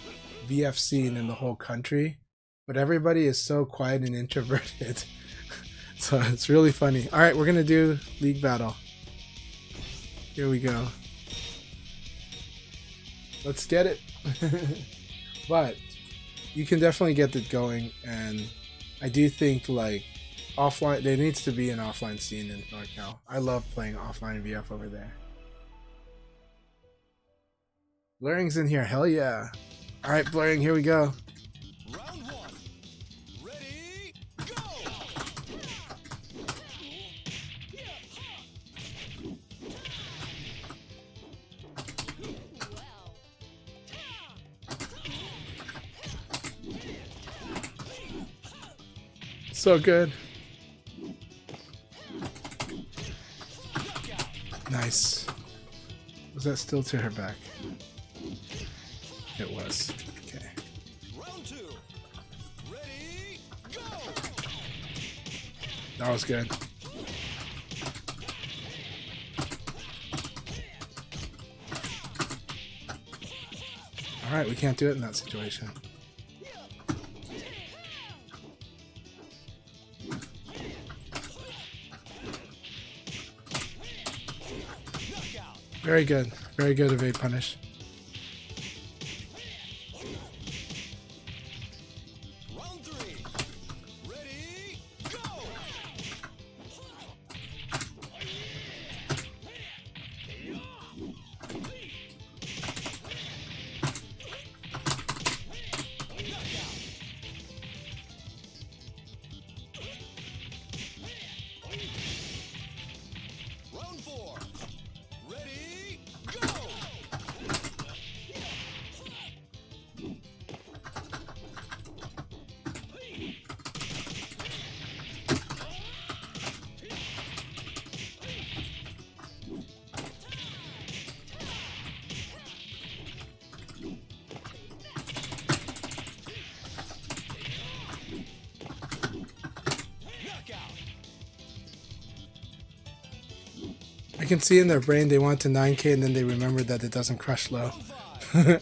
VF scene in the whole country, but everybody is so quiet and introverted. So it's really funny. All right, we're gonna do league battle. Here we go. Let's get it. But you can definitely get it going, and I do think like offline, there needs to be an offline scene in NorCal. I love playing offline VF over there. Blurring's in here, hell yeah. Alright, Blurring, here we go. Round one. Ready, go! So good. Nice. Was that still to her back? It was. Okay. Round two. Ready, go! That was good. Alright, we can't do it in that situation. Very good. Very good evade punish. Round three. Ready, go! I can see in their brain they want to 9K and then they remember that it doesn't crush low. Ready,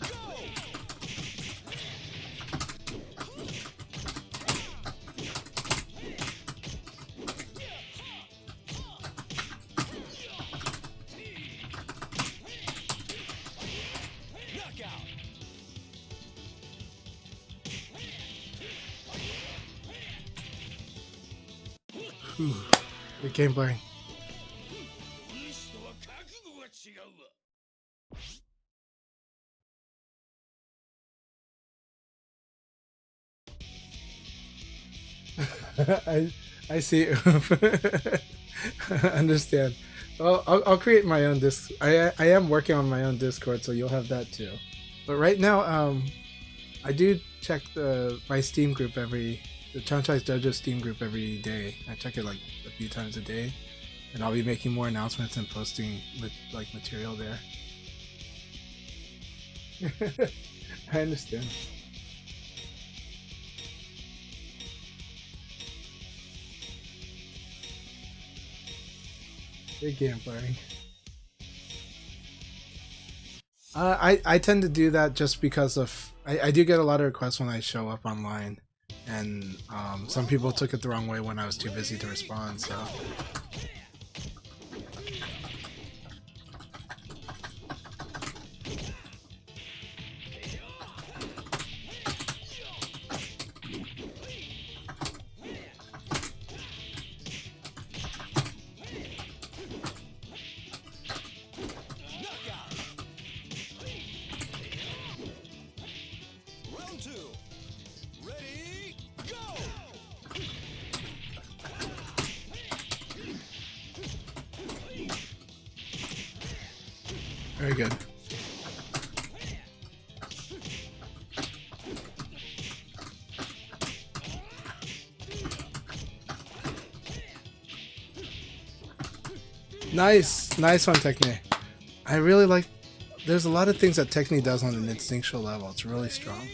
go! Knockout! Whew. Good gameplay. I see. Understand. Well, I'll create my own disc. I am working on my own Discord, so you'll have that too. But right now, I do check my Steam group the CHANCHAI'S Dojo Steam group every day. I check it like a few times a day, and I'll be making more announcements and posting with like material there. I understand. Big gameplay. I tend to do that just because of I do get a lot of requests when I show up online, and some people took it the wrong way when I was too busy to respond. So. Round two. Ready, go! Very good. Nice one, Techne. I really like. There's a lot of things that Techne does on an instinctual level. It's really strong.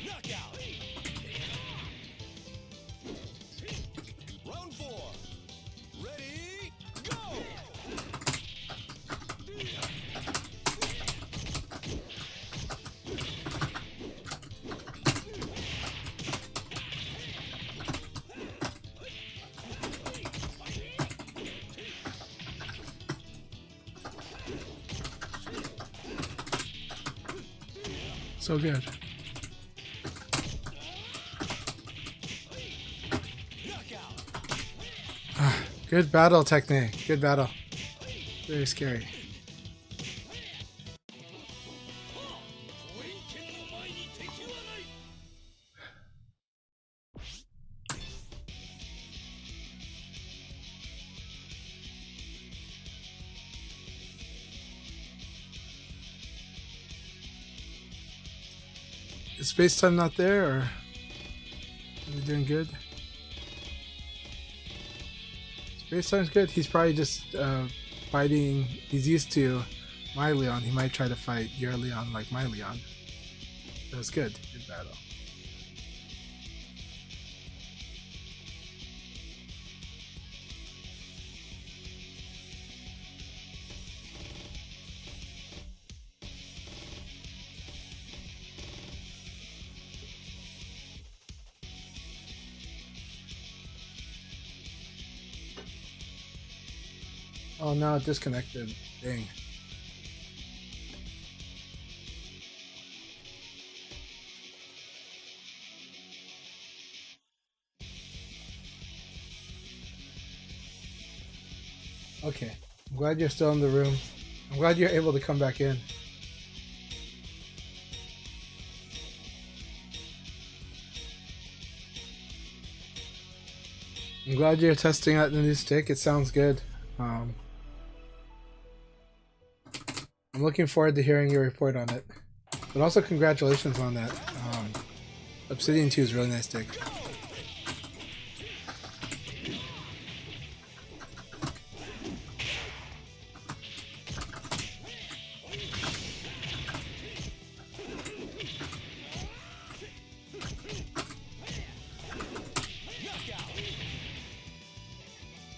Knockout. Round four. Ready, go! So good. Good battle, Techne. Good battle. Very scary. Is space-time not there, or are we doing good? Space-time's good. He's probably just fighting. He's used to my Leon. He might try to fight your Leon like my Leon. That was good. Good battle. Oh no, it disconnected. Dang. Okay. I'm glad you're still in the room. I'm glad you're able to come back in. I'm glad you're testing out the new stick. It sounds good. I'm looking forward to hearing your report on it. But also congratulations on that. Obsidian 2 is a really nice stick.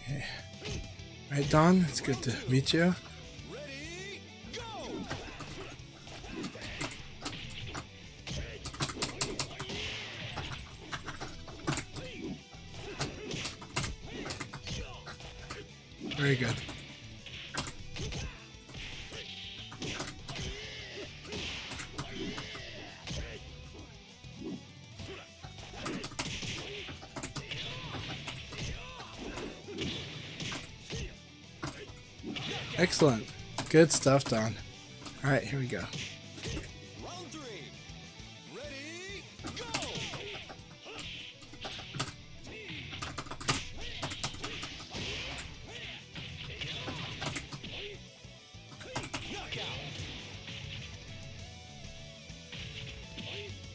Okay. Alright, Don, it's good to meet you. Ready, go! Very good. Excellent. Good stuff, Don. Alright, here we go. Round 3. Ready, go! Knockout!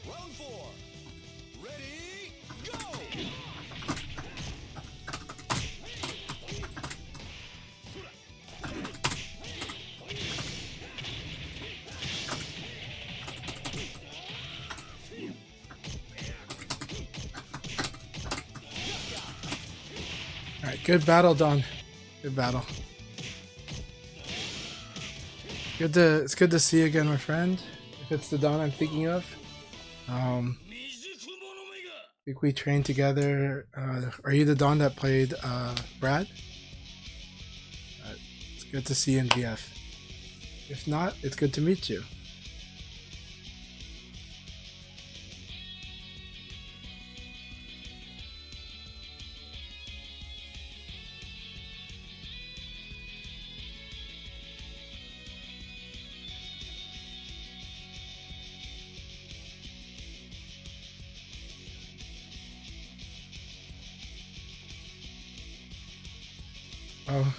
Round 4. Ready, go! Alright, good battle, Don. Good battle. It's good to see you again, my friend. If it's the Don I'm thinking of. I think we trained together. Are you the Don that played Brad? It's good to see you in VF. If not, it's good to meet you. Oh,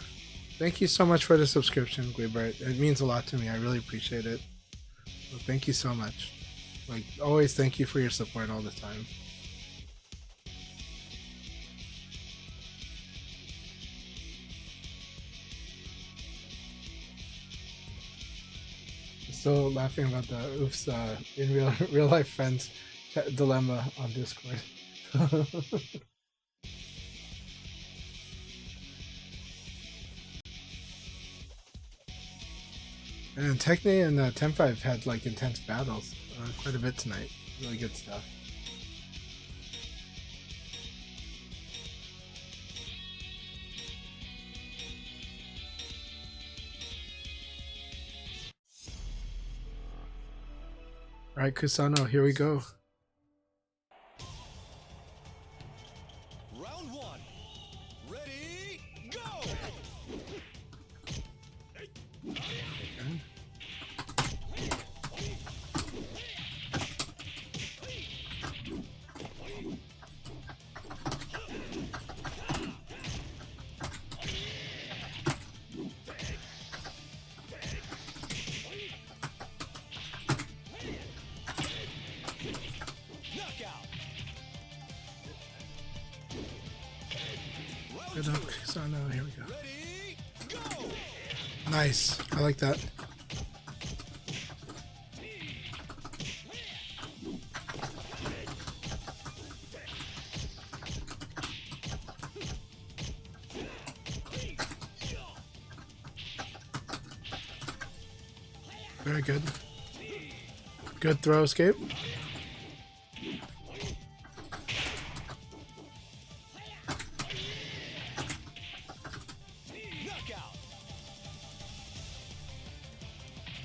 thank you so much for the subscription, Guibert. It means a lot to me. I really appreciate it. So thank you so much. Like always, thank you for your support all the time. Still laughing about the oops in real life friends dilemma on Discord. And Techne and Tenpai have had like intense battles quite a bit tonight. Really good stuff. Alright, Kusano, here we go. Round 1. Ready, go! Knockout! Good luck, Kusano. Here we go. Ready, go! Nice. I like that. Very good. Good throw escape. Knockout!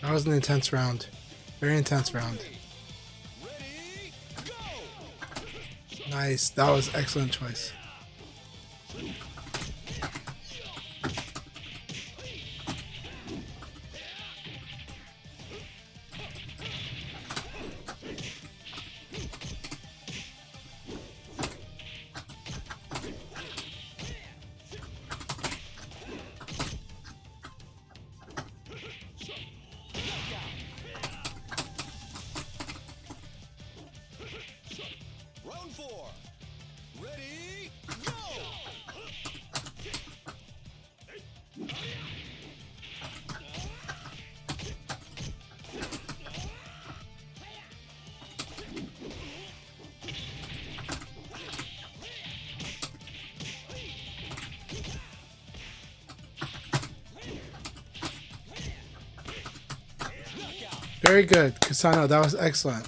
That was an intense round. Very intense round. Ready, go! Nice. That was excellent choice. Round 4. Ready, go! Very good, Kasano. That was excellent.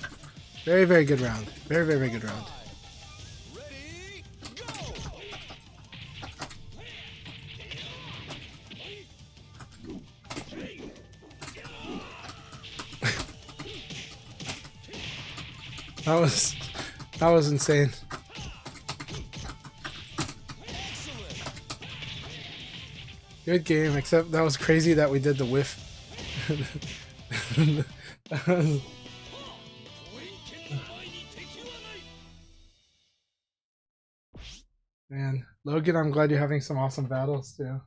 Very, very good round. Very, very, very good round. Ready, go! That was insane. Excellent! Good game, except that was crazy that we did the whiff. Man, Logan, I'm glad you're having some awesome battles too.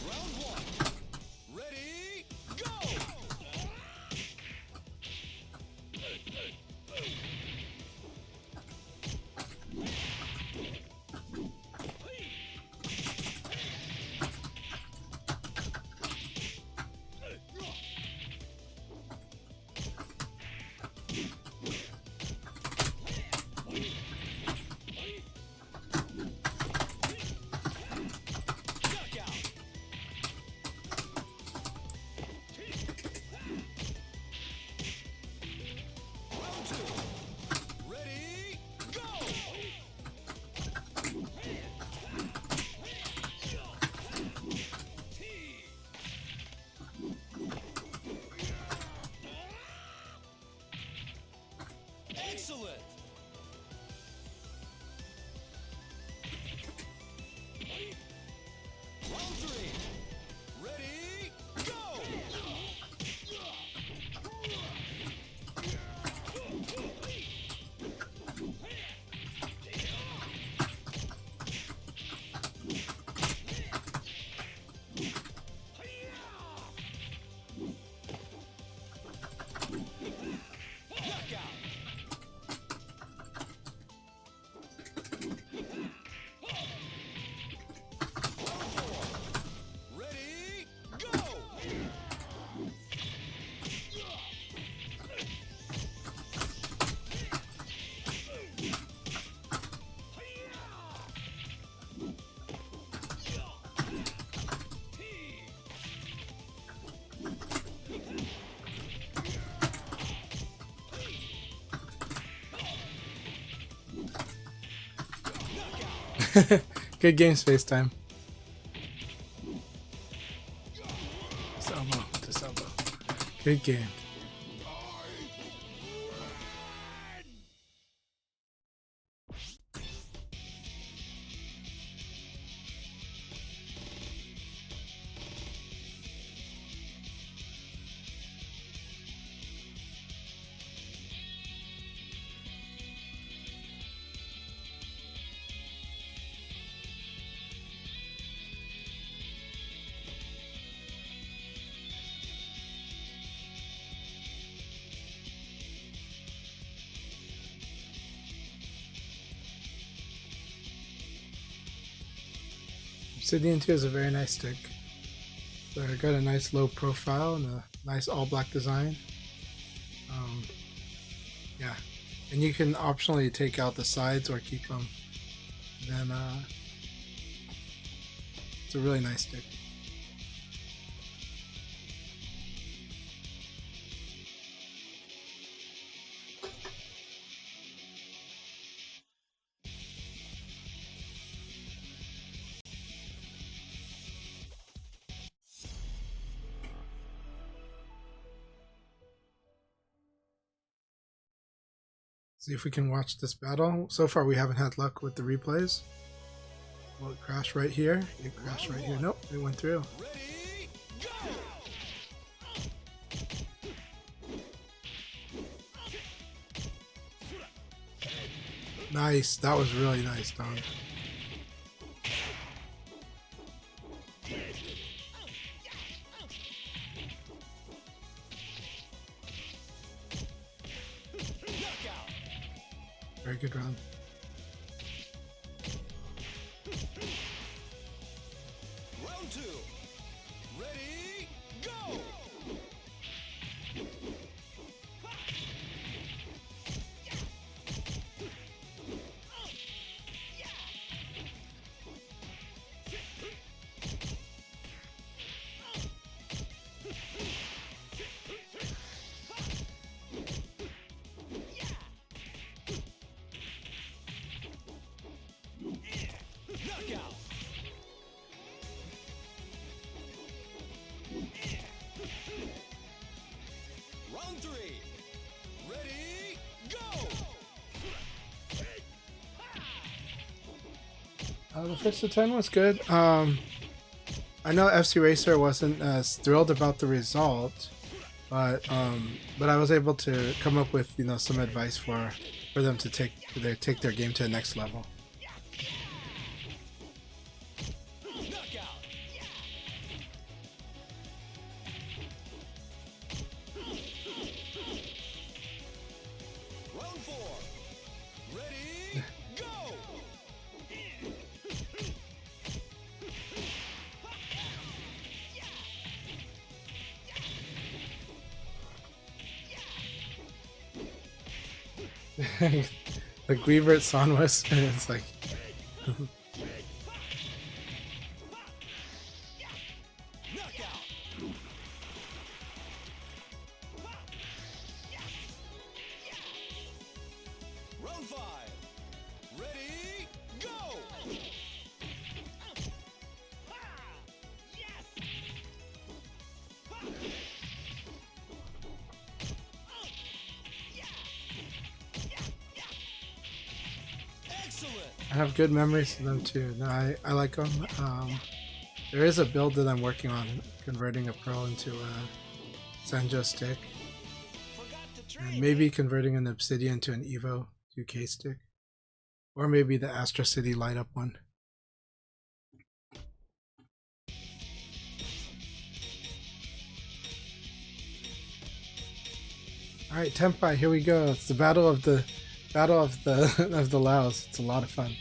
Round one. Ready, go! Knockout! Round two. Ready, go! Excellent! Round three. Ready, go! Knockout! Round four. Ready, go! Good game, Space Time. Just elbow, just elbow. Good game. Obsidian 2 is a very nice stick. So I got a nice low profile and a nice all black design. Yeah, and you can optionally take out the sides or keep them. And then it's a really nice stick. See if we can watch this battle. So far we haven't had luck with the replays. Will it crash right here? It crashed right here. Nope, it went through. Ready, go! Nice, that was really nice, Don. Knockout! Very good round. The first to 10 was good. I know FCRacer wasn't as thrilled about the result, but I was able to come up with some advice for them to take their game to the next level. Knockout. Round 4. Ready, go! The Guibert Sanwas, and it's like Knockout. Round 5. Ready, go! Excellent. I have good memories of them too. No, I like them. There is a build that I'm working on, converting a Pearl into a Sanjo stick, Forgot to and trade. maybe converting an Obsidian to an Evo 2K stick, or maybe the Astro City light up one. All right, Tenpai, here we go. It's the battle of the of the Laos. It's a lot of fun.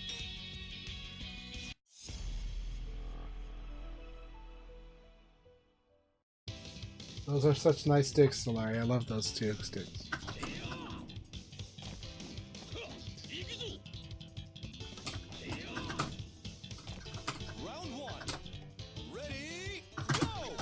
Those are such nice sticks, Solari. I love those two sticks. Round 1. Ready, go!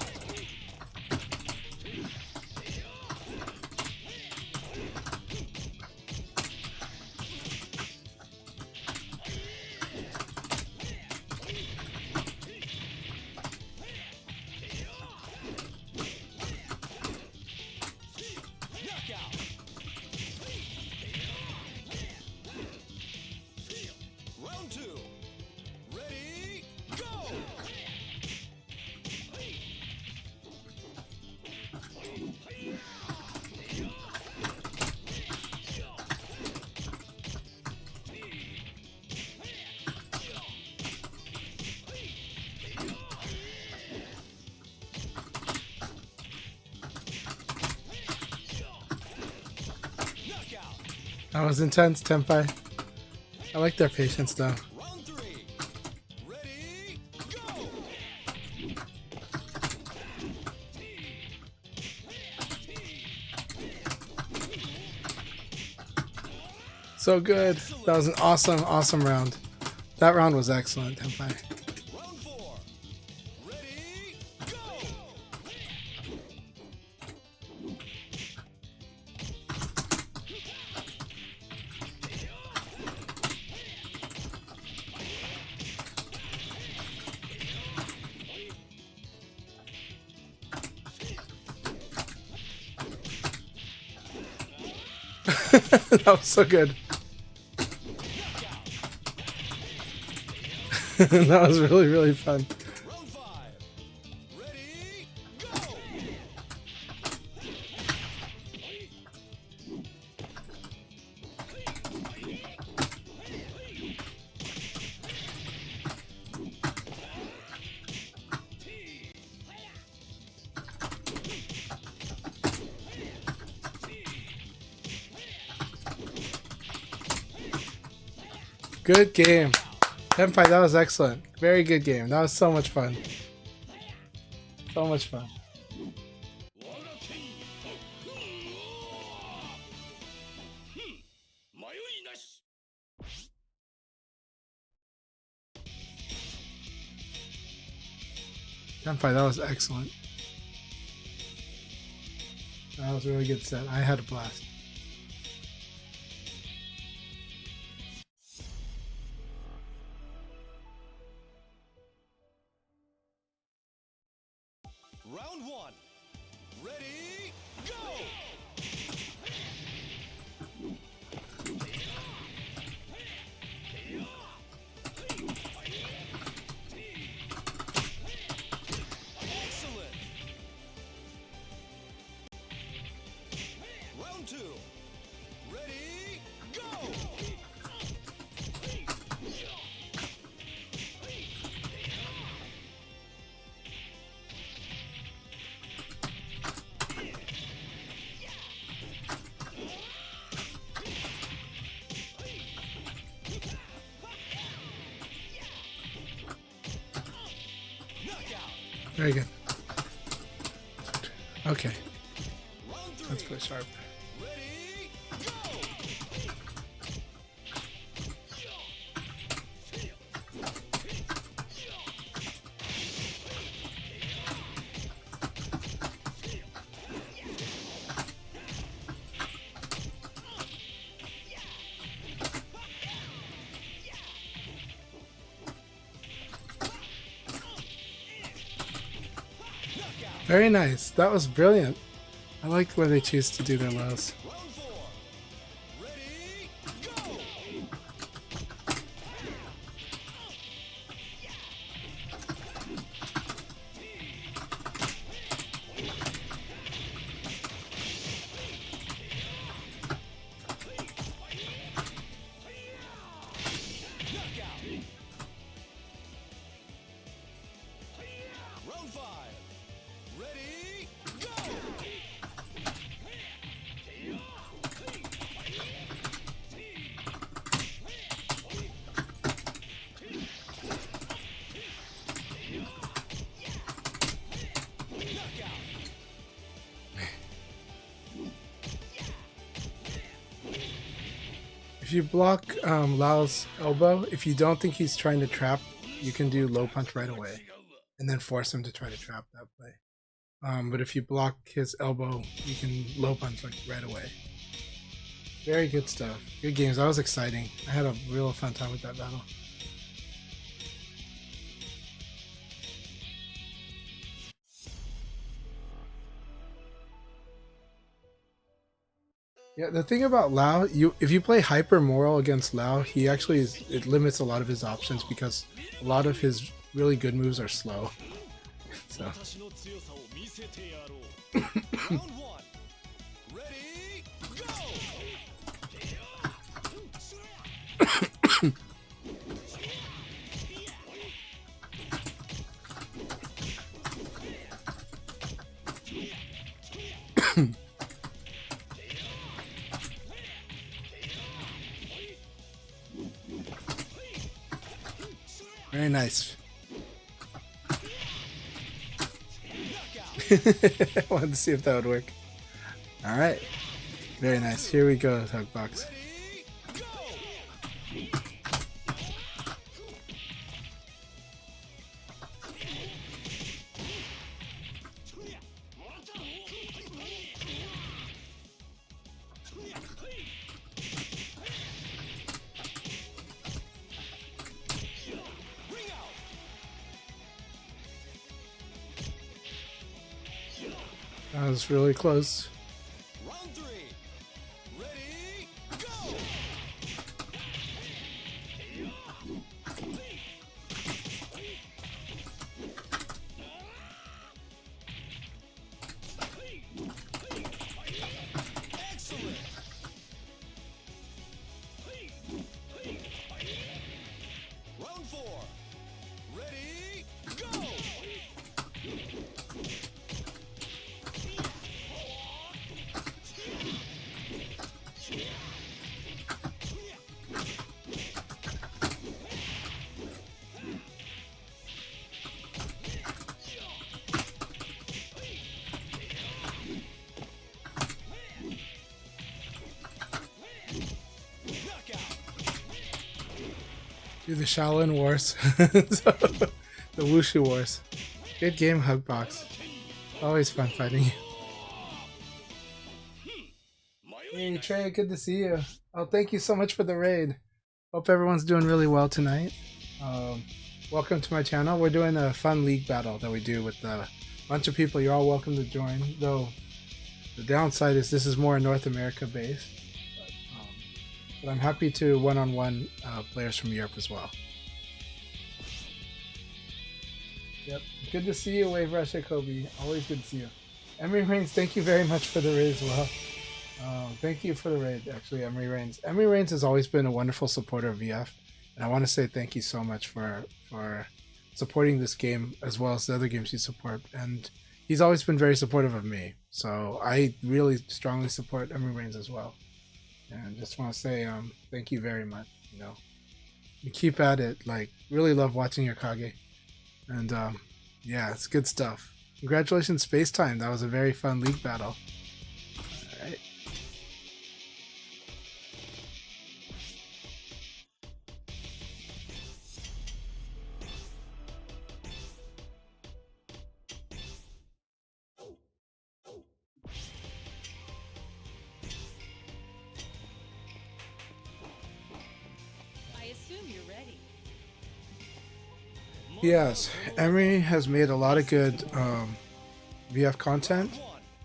Knockout. Round 2. Ready, go! Knockout. That was intense, Tenpai. I like their patience though. Round 3. Ready, go! So good. That was an awesome round. That round was excellent, Tenpai. Round 4. Ready, go! That was so good. That was really fun. Round 5. Ready, go! Good game. Tenpai, that was excellent. Very good game. That was so much fun. So much fun. Tenpai, that was excellent. That was a really good set. I had a blast. Round 1. Ready, go! Very good. Okay, Round 3. let's play sharp. Ready, go! Very nice. That was brilliant. I like where they choose to do their lows. Round 4. Ready, go! Knockout. Round 5. Ready, go! If you block Lao's elbow, if you don't think he's trying to trap, you can do low punch right away, and then force him to try to trap that play. But if you block his elbow, you can low punch like right away. Very good stuff. Good games. That was exciting. I had a real fun time with that battle. Yeah, the thing about Lao, if you play Hyper Moral against Lao, he actually it limits a lot of his options because a lot of his really good moves are slow. So 私の強さを見せてやろう。Round 1. Ready, go! very nice. Wanted to see if that would work. All right, very nice. Here we go, Hugbox. Ready, go! Ring out! That was really close. Round 3. Ready, go! Excellent! Round 4. Ready, go! Do the Shaolin Wars. The Wushu Wars. Good game, Hugbox. Always fun fighting you. Hey Trey, good to see you. Oh, thank you so much for the raid. Hope everyone's doing really well tonight. Welcome to my channel. We're doing a fun league battle that we do with a bunch of people. You're all welcome to join. Though the downside is this is more North America based. But I'm happy to one-on-one players from Europe as well. Yep, good to see you, Wave Russia Kobe. Always good to see you. Emery Reigns, thank you very much for the raid as well. Thank you for the raid, actually, Emery Reigns. Emery Reigns has always been a wonderful supporter of VF, and I want to say thank you so much for supporting this game as well as the other games you support. And he's always been very supportive of me, so I really strongly support Emery Reigns as well. And just want to say thank you very much. You know, you keep at it. Like, really love watching your Kage, and Yeah, it's good stuff. Congratulations, Space Time. That was a very fun league battle. Alright. I assume you're ready. Yes, Emery has made a lot of good VF content.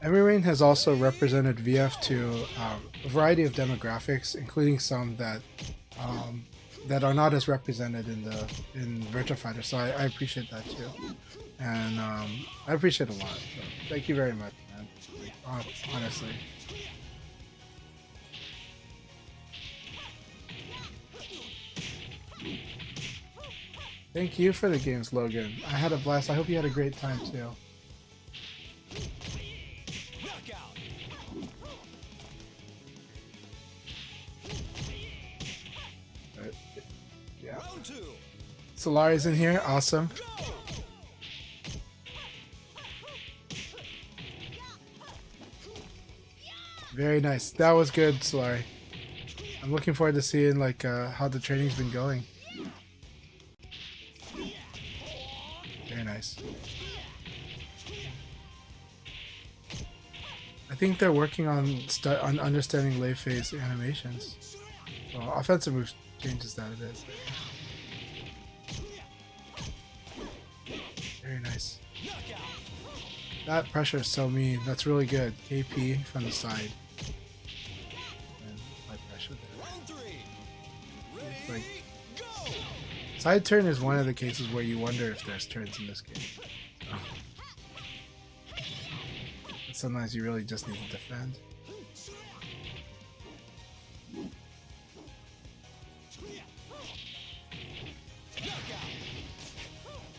Emery Rain has also represented VF to a variety of demographics, including some that are not as represented in Virtua Fighter. So I appreciate that too, and I appreciate it a lot. So thank you very much, man. Honestly. Thank you for the games, Logan. I had a blast. I hope you had a great time too. Yeah. Solari's in here. Awesome. Very nice. That was good, Solari. I'm looking forward to seeing like how the training's been going. Very nice. I think they're working on understanding late phase animations. Well, offensive moves changes that a bit. Very nice. That pressure is so mean. That's really good. AP from the side. And light pressure there. It's like, side turn is one of the cases where you wonder if there's turns in this game. Sometimes you really just need to defend.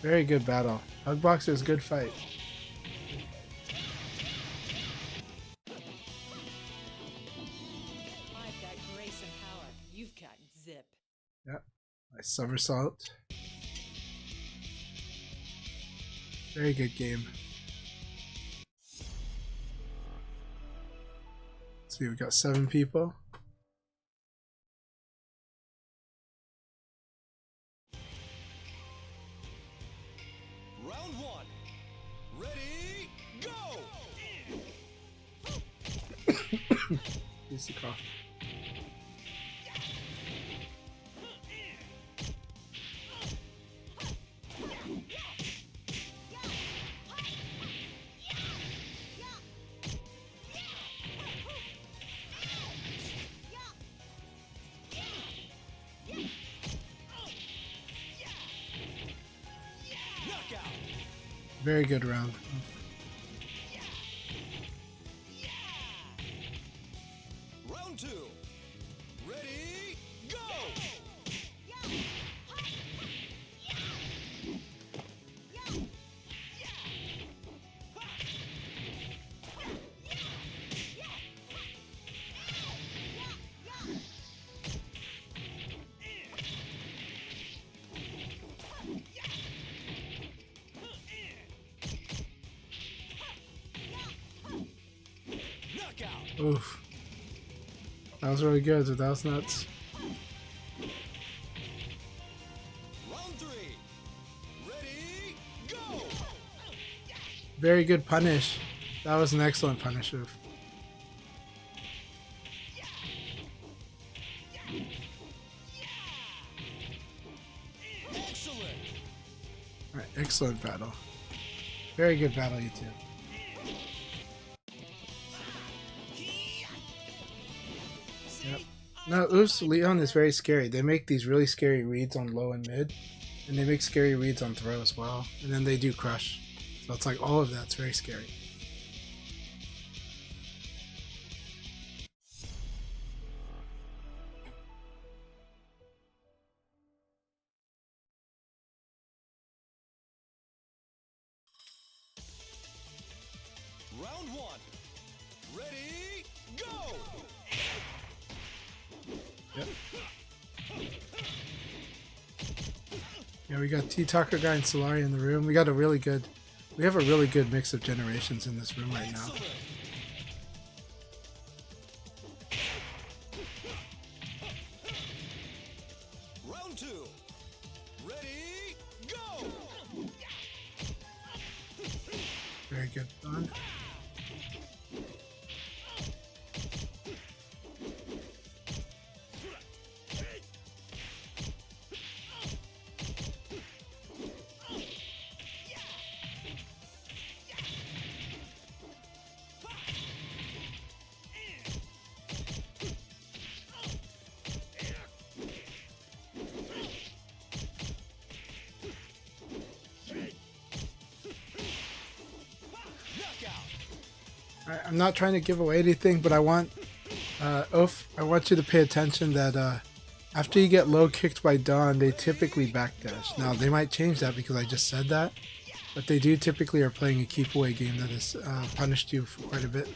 Very good battle. Hugboxer's good fight. I've got grace and power. You've got zip. Yep. Nice somersault. Very good game. Let's see, we got 7 people. Round 1. Ready, go! Use the cough. Very good round. Round 2. Ready, go! Oof. That was really good, but that was nuts. Round 3. Ready, go! Very good punish. That was an excellent punish move. Excellent. Alright, excellent battle. Very good battle, you two. Yep. No, Oos Leon is very scary. They make these really scary reads on low and mid, and they make scary reads on throw as well. And then they do crush. So it's like all of that's very scary. Round 1. Ready, go! Yep. Yeah, we got T Taco Guy and Solari in the room. We have a really good mix of generations in this room right now. Excellent. Round 2. Ready, go! Very good fun. I'm not trying to give away anything, but I want, Oof, I want you to pay attention that after you get low kicked by Dawn, they typically backdash. Now, they might change that because I just said that, but they do typically are playing a keep away game that has punished you for quite a bit.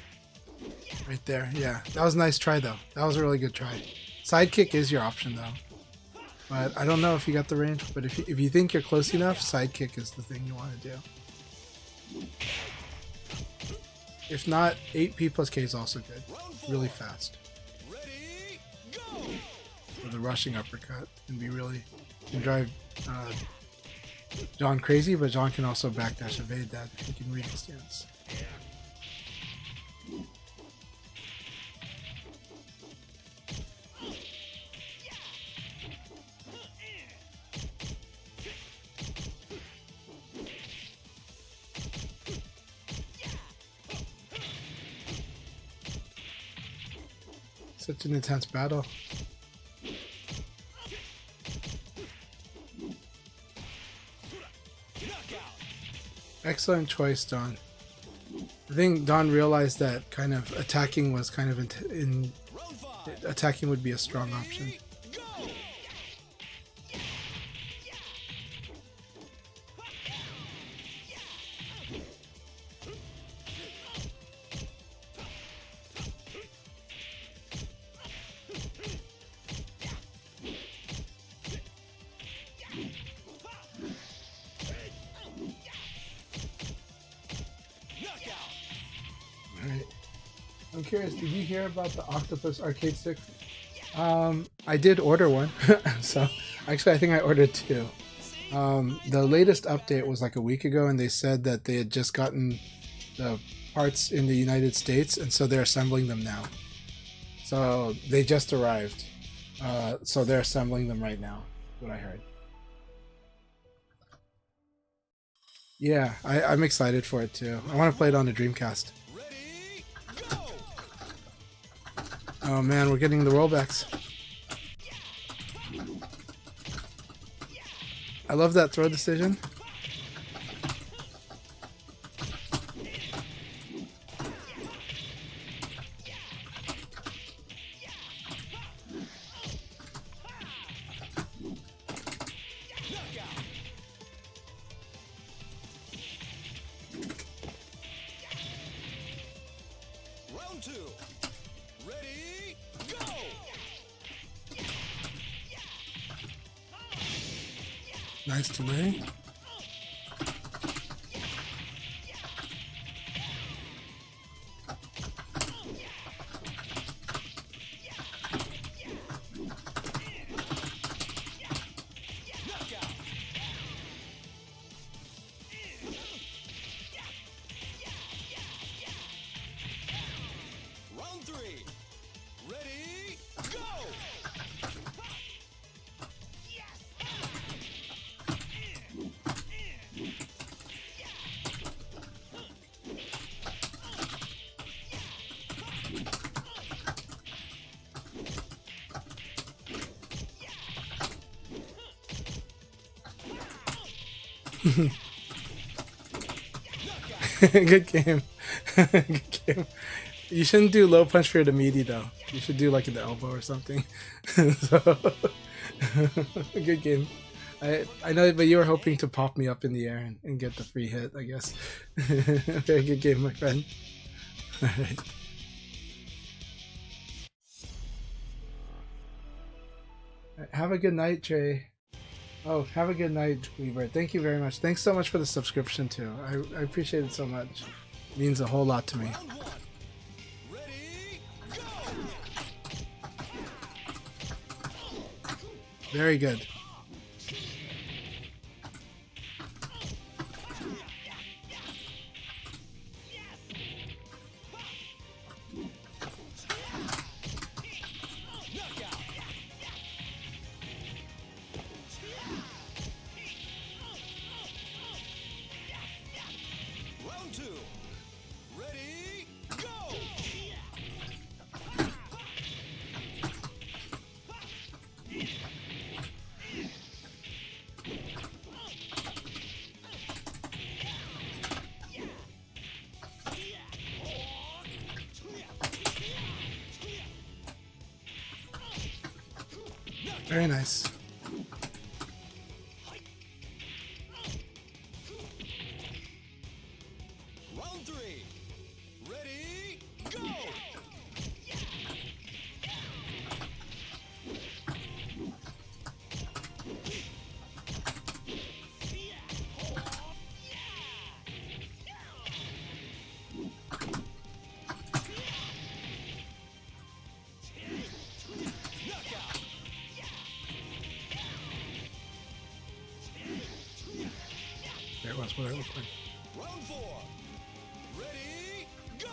Right there, yeah. That was a nice try, though. That was a really good try. Sidekick is your option, though. But I don't know if you got the range, but if you think you're close enough, sidekick is the thing you want to do. If not, 8P plus K is also good. Really fast. Ready, go! For the rushing uppercut can be really can drive John crazy, but John can also backdash evade that if he can read his stance. Such an intense battle. Excellent choice, Don. I think Don realized that kind of attacking was kind of attacking would be a strong option. Alright. I'm curious, did you hear about the Octopus arcade stick? I did order one. So, actually I think I ordered two. The latest update was like a week ago, and they said that they had just gotten the parts in the United States, and so they're assembling them now. So, they just arrived. So they're assembling them right now, what I heard. Yeah, I'm excited for it too. I want to play it on the Dreamcast. Ready, go! Oh man, we're getting the rollbacks. I love that throw decision. Round 2. Ready, go! Nice delay. Round 3. Ready, go! Good game. Good game. You shouldn't do low punch for the meaty though. You should do like in the elbow or something. So, good game. I know, but you were hoping to pop me up in the air and get the free hit, I guess. Very good game, my friend. Alright. Have a good night, Trey. Oh, have a good night, Weaver. Thank you very much. Thanks so much for the subscription too. I appreciate it so much. It means a whole lot to me. Round one. Ready, go! Very good. Knockout. Round two. Ready, go! Very nice. Round three. Ready, go! Knockout. That was what it looked like. Round four. Ready, go!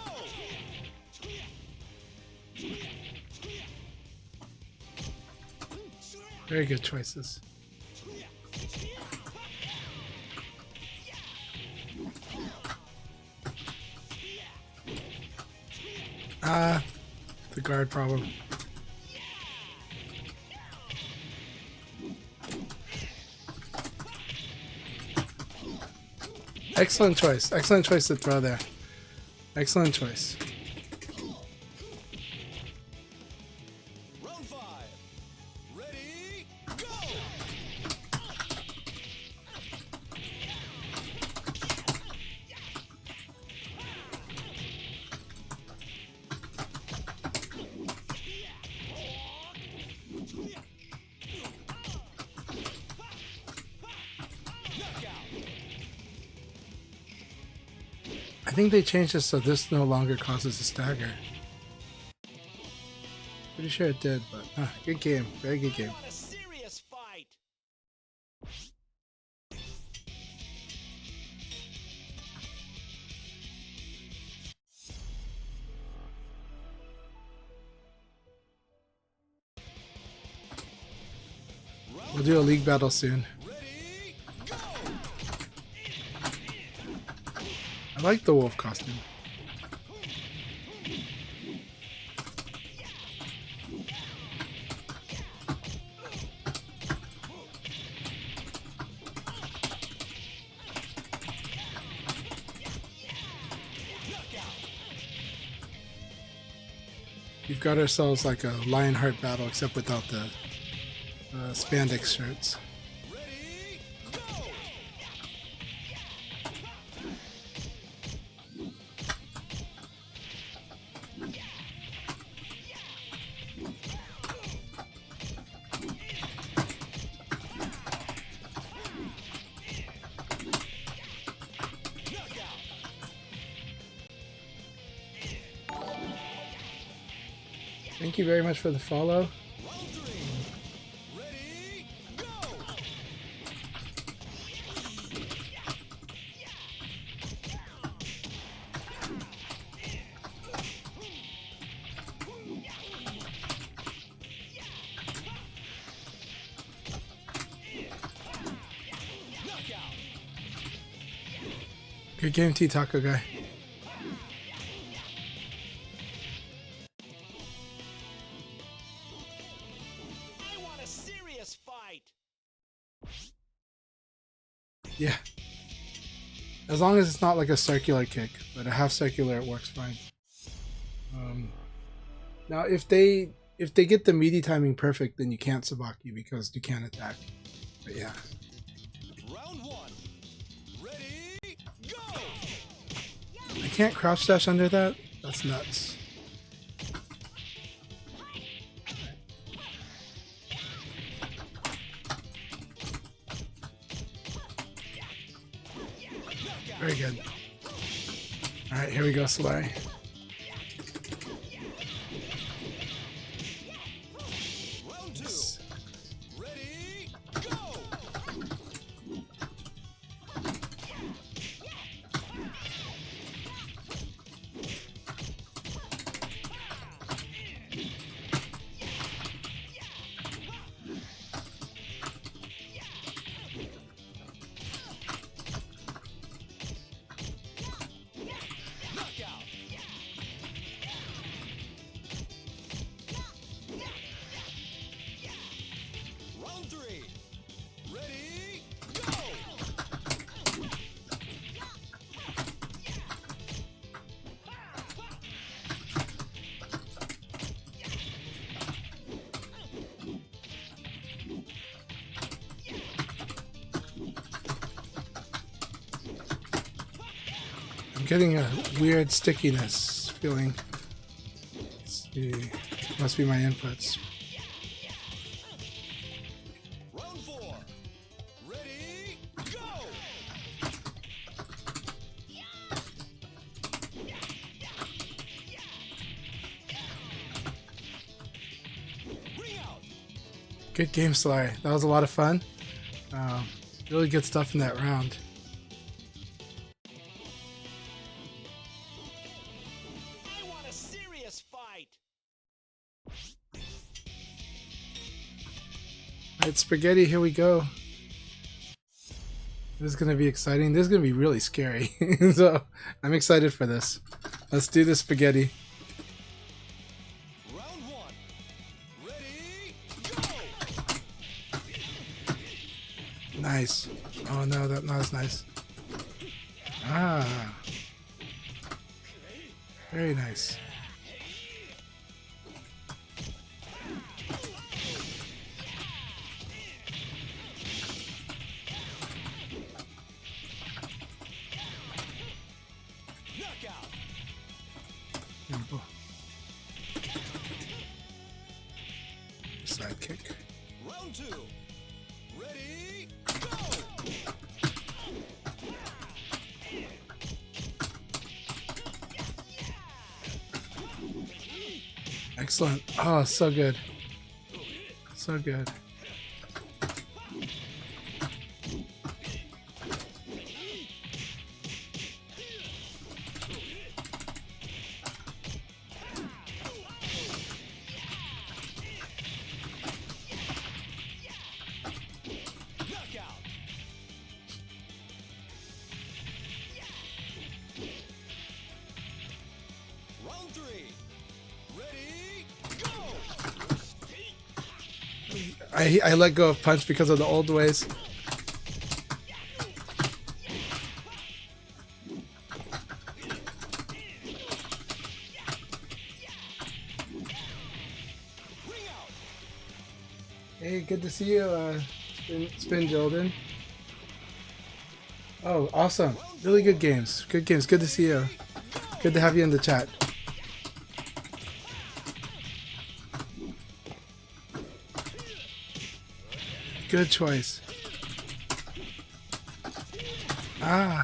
Very good choices. Ah, the guard problem. Excellent choice. Excellent choice to throw there. Excellent choice. Round five. Ready, go! Knockout. I think they changed this so this no longer causes a stagger. Pretty sure it did, but good game. Very good game. Want a serious fight? We'll do a league battle soon. Ready, go! I like the wolf costume. We've got ourselves like a Lionheart battle, except without the spandex shirts. Ready, go! Knockout. Thank you very much for the follow. Round three. Ready, go! Knockout. Good game, T-Taco guy. I want a serious fight. Yeah. As long as it's not like a circular kick, but a half circular, it works fine. Now, if they get the meaty timing perfect, then you can't sabaki because you can't attack. But yeah. Round one. Ready, go! I can't crouch dash under that? That's nuts. Very good. Alright, here we go, Solari. Round 2. Ready, go! Knockout. Round 3. Ready, go! I'm getting a weird stickiness feeling. Let's see. Must be my inputs. Round 4. Ready, go! Ring out. Good game, Solari. That was a lot of fun. Really good stuff in that round. I want a serious fight. Alright, Spaghetti, here we go. This is going to be exciting. This is going to be really scary. So, I'm excited for this. Let's do this, Spaghetti. Round 1. Ready, go! Nice. Oh no, that not as nice. Ah. Very nice. Knockout. Beautiful. Side kick. Round 2. Ready, go! Excellent. Oh, so good. So good. Knockout. Round 3. Ready, go! I let go of punch because of the old ways. Ring out. Hey, good to see you, Spin Jordan. Oh, awesome. Really good games. Good games. Good to see you. Good to have you in the chat. Good choice. Ah.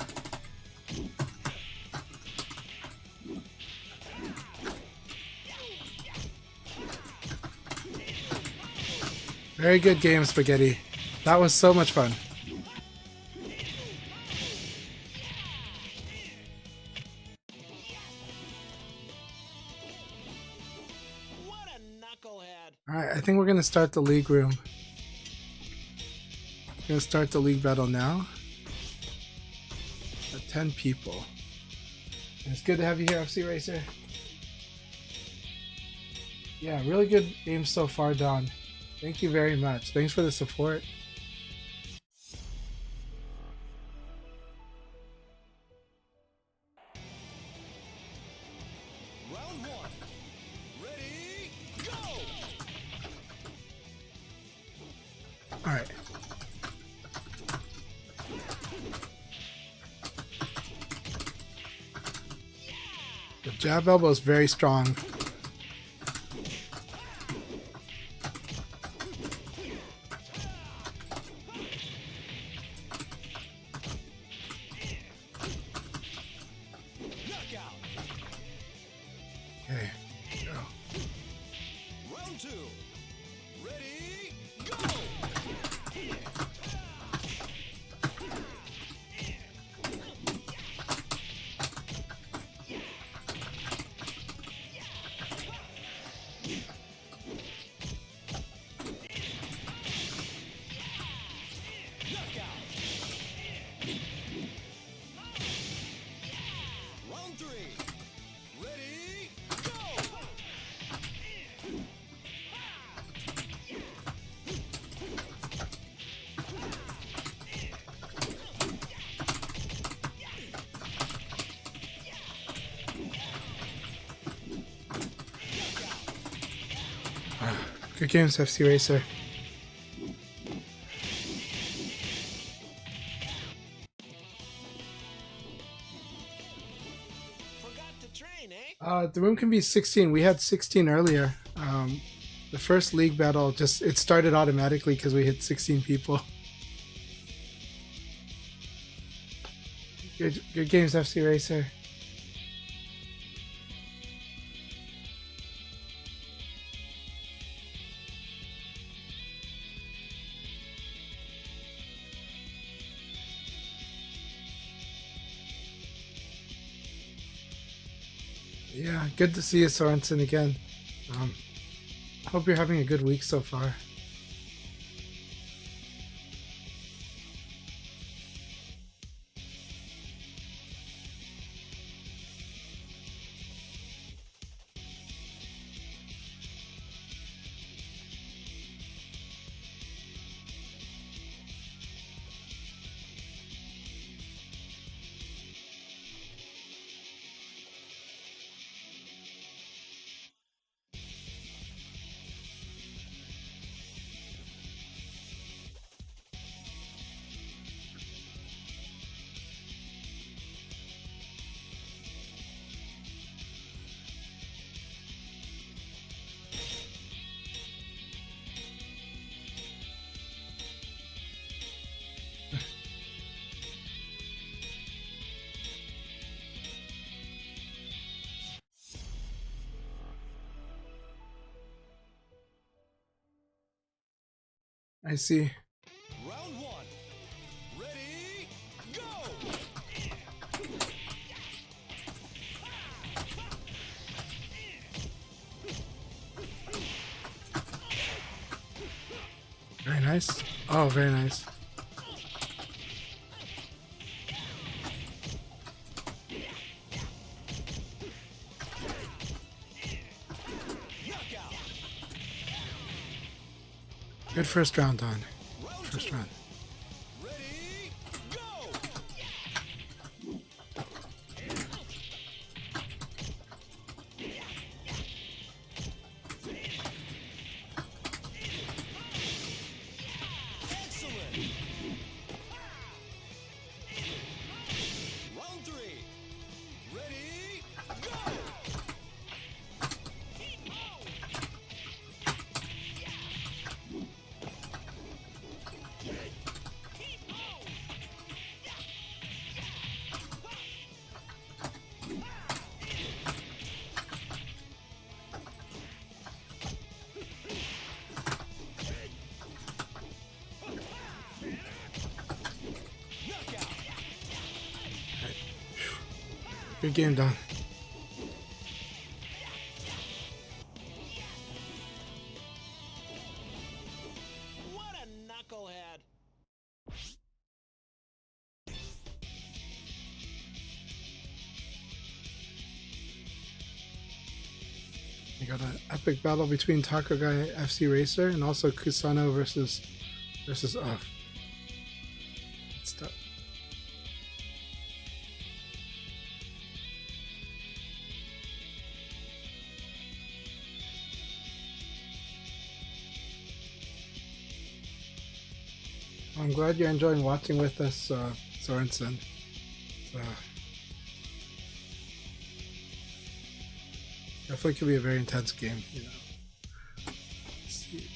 Very good game, Spaghetti. That was so much fun. What a knucklehead. Alright, I think we're going to start the league room. We're going to start the league battle now. 10 people. It's good to have you here, FCRacer. Yeah, really good game so far, Don. Thank you very much. Thanks for the support. Round 1. Ready, go! Alright. The jab elbow is very strong. Okay. Go. Round 2. Ready, go! Knockout! Round 3. Ready, go! Good games, FCRacer. Forgot to train, eh? The room can be 16. We had 16 earlier. The first league battle it started automatically because we hit 16 people. Good games, FCRacer. Yeah, good to see you, Sorensen, again. Hope you're having a good week so far. I see. Round 1. Ready, go! Very nice. Oh, very nice. Knockout! Good first round, Don. Round First 2. round. Ready, go! Excellent! Round 3. Ready, go! Knockout! Good game, Don. What a knucklehead! You got an epic battle between Taco Guy FCRacer and also Kusano versus Stop. I'm glad you're enjoying watching with us, Sorensen. Definitely could be a very intense game, you know. Let's see.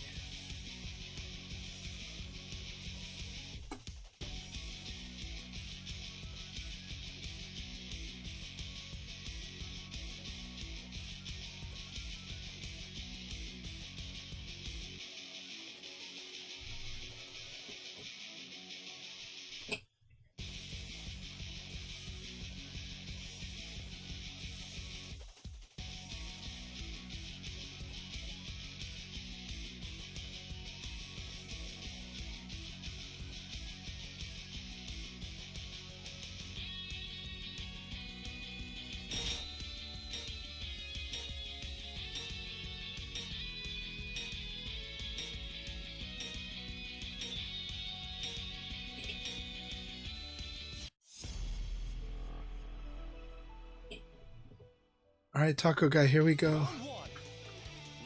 All right, Taco Guy, here we go. Round one.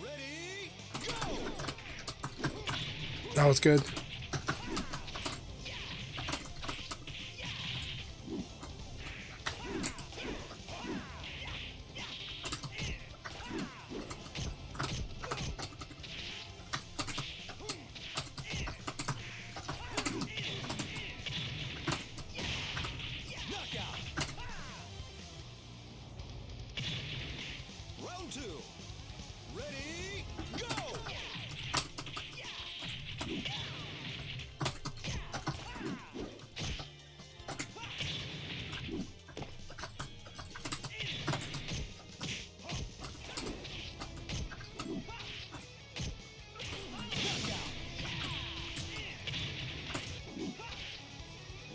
Ready, go! That was good. Knockout. Round two. Ready, go!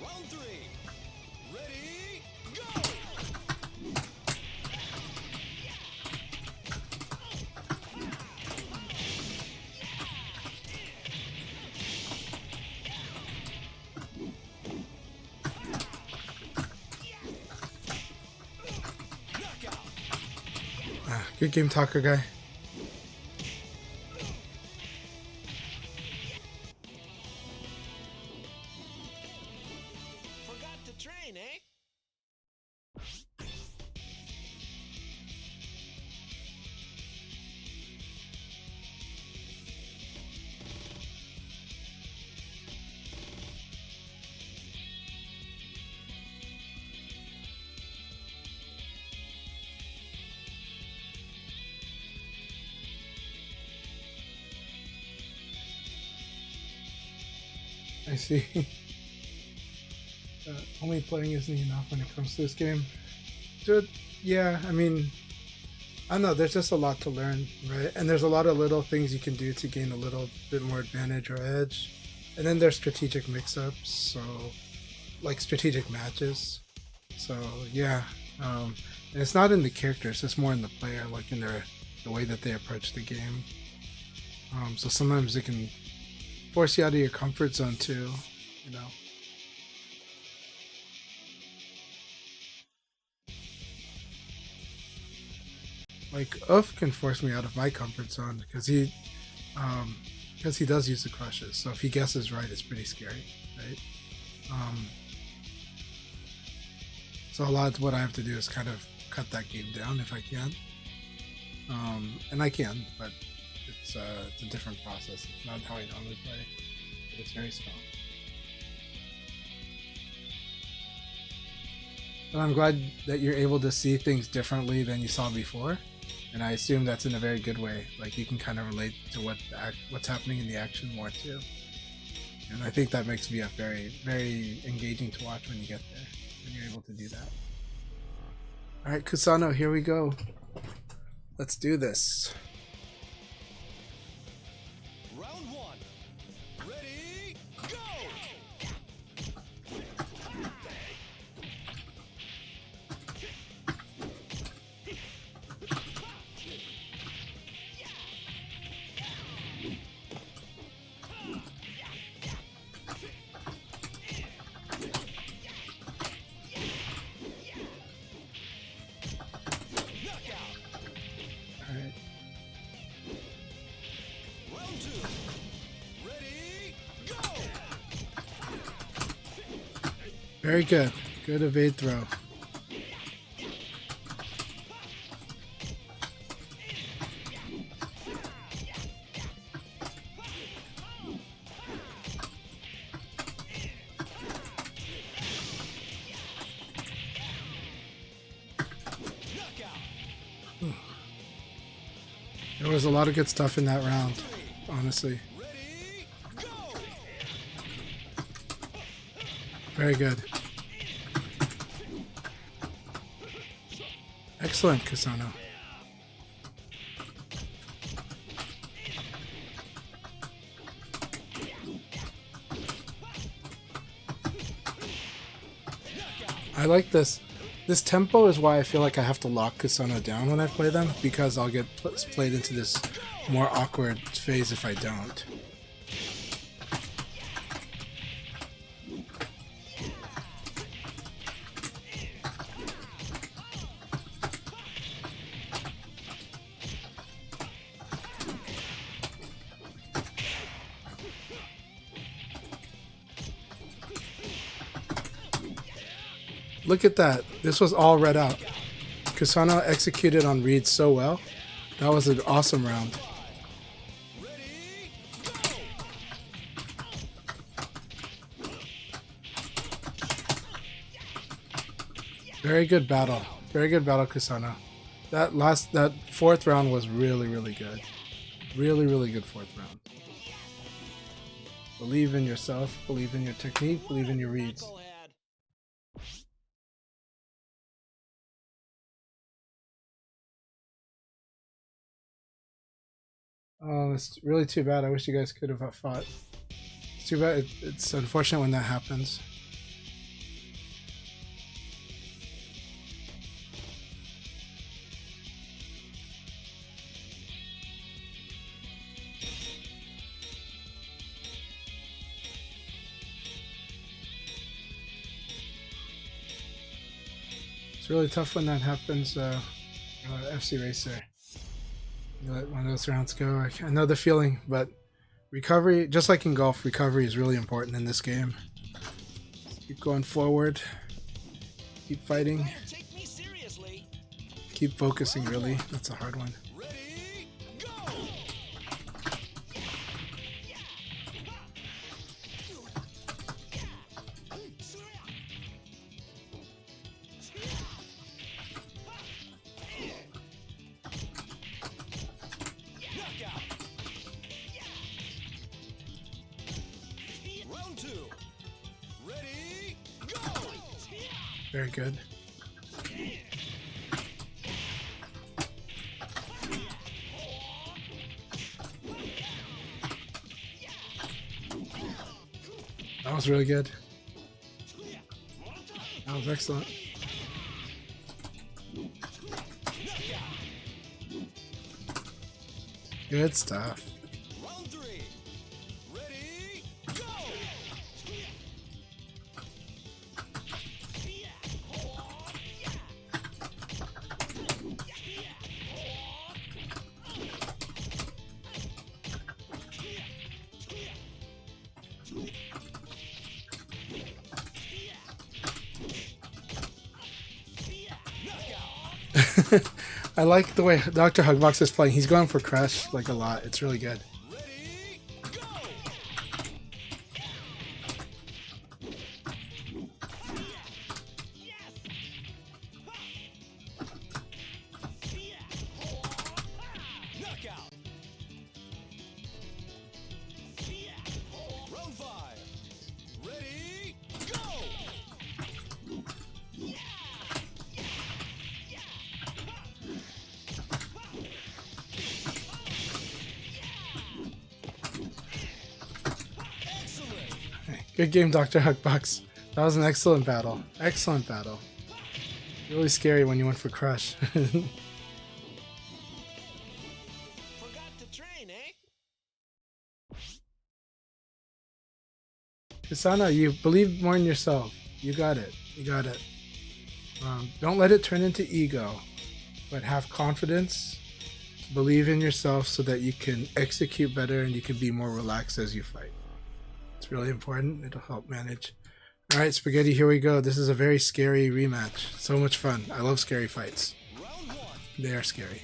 Round three. Ready, go! Knockout. Ah, good game, Taco Guy. Forgot to train, eh? I see. Only playing isn't enough when it comes to this game. Dude, yeah, I mean, I don't know, there's just a lot to learn, right? And there's a lot of little things you can do to gain a little bit more advantage or edge. And then there's strategic mix-ups, so, like strategic matches. So, yeah. And it's not in the characters, it's more in the player, like in the way that they approach the game. So sometimes it can force you out of your comfort zone too, you know. Like Uff can force me out of my comfort zone because he does use the crushes. So if he guesses right, it's pretty scary, right? So a lot of what I have to do is kind of cut that game down if I can, and I can, but it's a different process. It's not how I normally play, but it's very strong. But I'm glad that you're able to see things differently than you saw before, and I assume that's in a very good way. Like you can kind of relate to what's happening in the action more too, and I think that makes VF very, very engaging to watch when you get there, when you're able to do that. All right, Kusano, here we go. Let's do this. Round one. Ready, go! Knockout. All right. Round two. Ready, go! Very good. Good evade throw. Knockout. There was a lot of good stuff in that round, honestly. Ready, go! Very good. Excellent, Kusano. I like this. This tempo is why I feel like I have to lock Kusano down when I play them, because I'll get played into this more awkward phase if I don't. Look at that. This was all read out. Kusano executed on read so well. That was an awesome round. Very good battle. Very good battle, Kusano. That fourth round was really, really good. Really, really good fourth round. Believe in yourself, believe in your technique, believe in your reads. Oh, it's really too bad. I wish you guys could have fought. It's too bad. It's unfortunate when that happens. It's really tough when that happens, FCRacer. You let one of those rounds go. I know the feeling, but recovery, just like in golf, recovery is really important in this game. Keep going forward. Keep fighting. Keep focusing, really. That's a hard one. Very good. That was really good. That was excellent. Good stuff. I like the way Dr. Hugbox is playing. He's going for crush like a lot. It's really good. Good game, Dr. Huckbox. That was an excellent battle. Excellent battle. Really scary when you went for crush. Forgot to train, eh? Kusano, you believe more in yourself. You got it. You got it. Don't let it turn into ego, but have confidence. Believe in yourself so that you can execute better and you can be more relaxed as you fight. It's really important. It'll help manage. All right, Spaghetti, here we go. This is a very scary rematch. So much fun. I love scary fights. They are scary.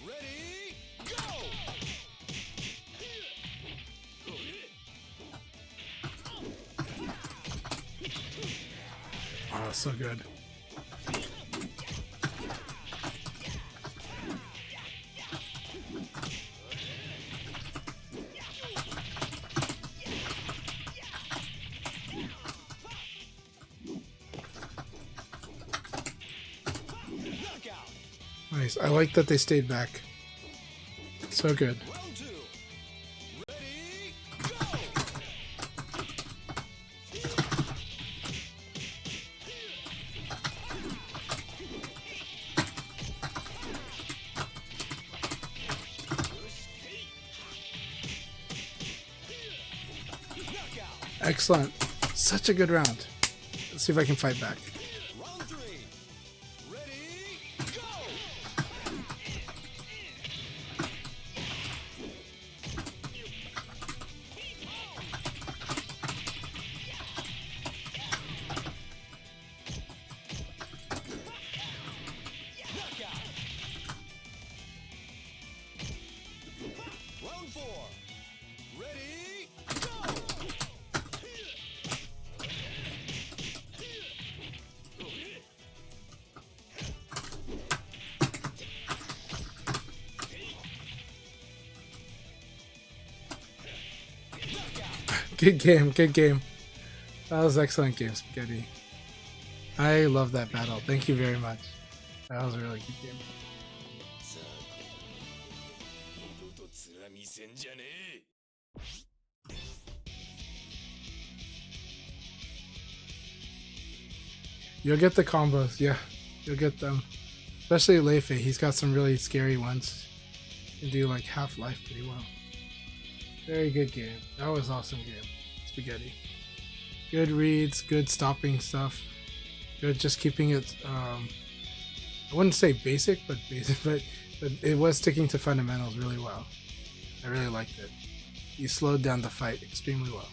Oh, so good. Nice. I like that they stayed back. So good. Excellent. Such a good round. Let's see if I can fight back. Good game, good game. That was excellent game, Spaghetti. I love that battle. Thank you very much. That was a really good game. さあ二度と面見せんじゃねえ You'll get the combos, yeah. You'll get them. Especially Leifei, he's got some really scary ones. Can do like half-life pretty well. Very good game. That was awesome game. Spaghetti. Good reads, good stopping stuff. Good just keeping it I wouldn't say basic, but it was sticking to fundamentals really well. I really liked it. You slowed down the fight extremely well.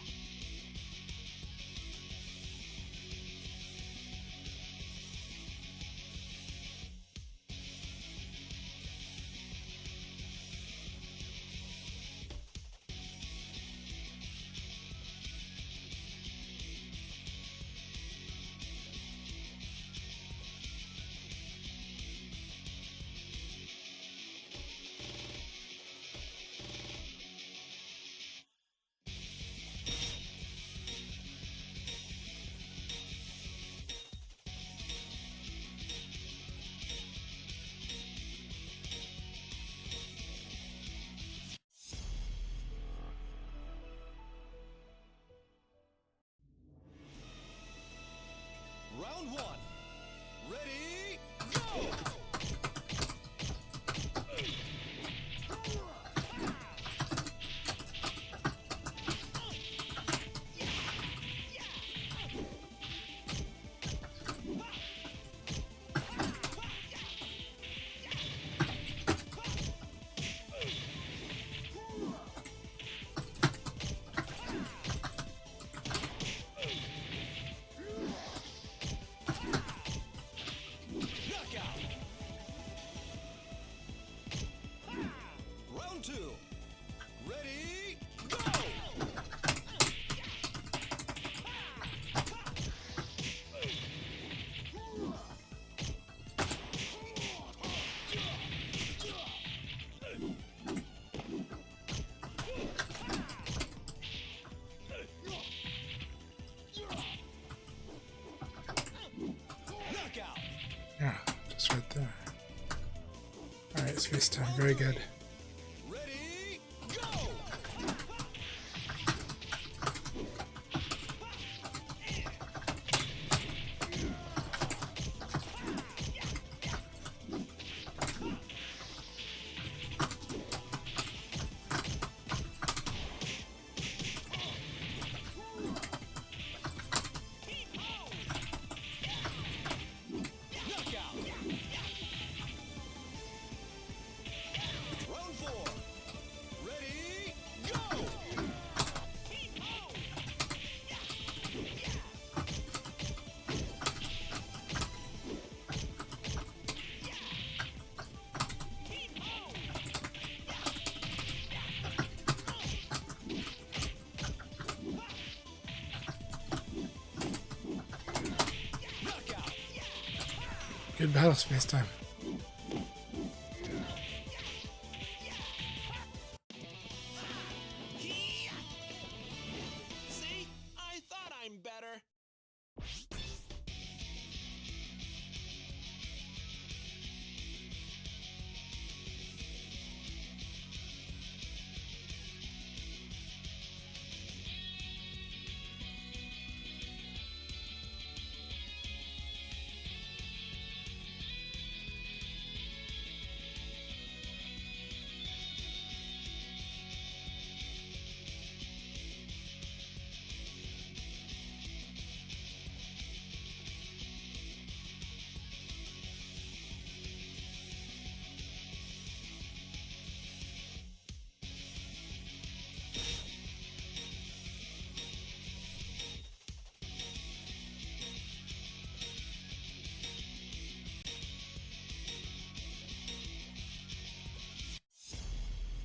Round one. Ready, go! Round two. Ready, go! Knockout. Yeah, just right there. Alright, space time. Very good. Ready, go! Knockout. Round four. Ready, go! Knockout. Good battle, space time. See? I thought I'm better.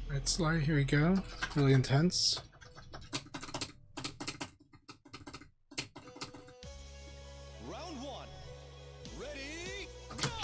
Alright, Sly, here we go. Really intense. Round one. Ready, go!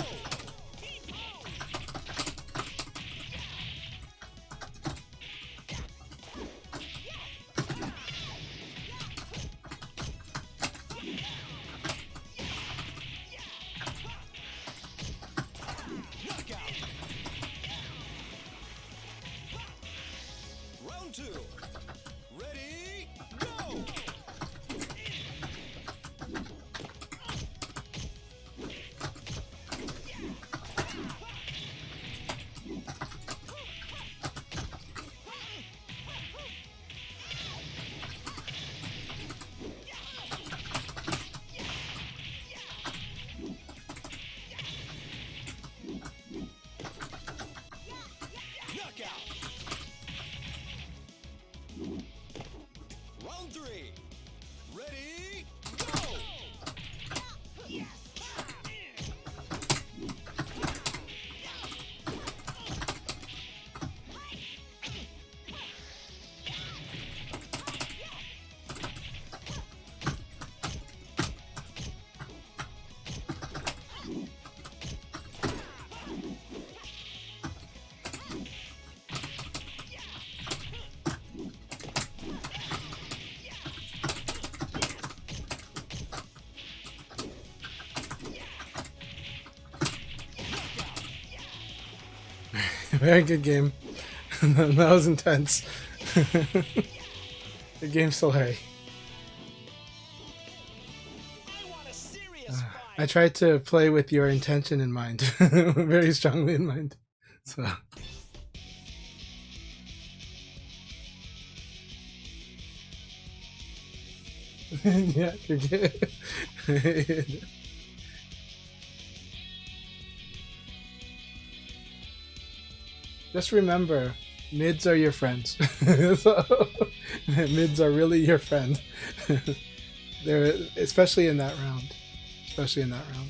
Very good game. That was intense. The game's still hairy. I want a serious I fight. tried to play with your intention in mind, very strongly in mind. So. Yeah, just remember, mids are your friends. So, mids are really your friend. They're especially in that round. Especially in that round.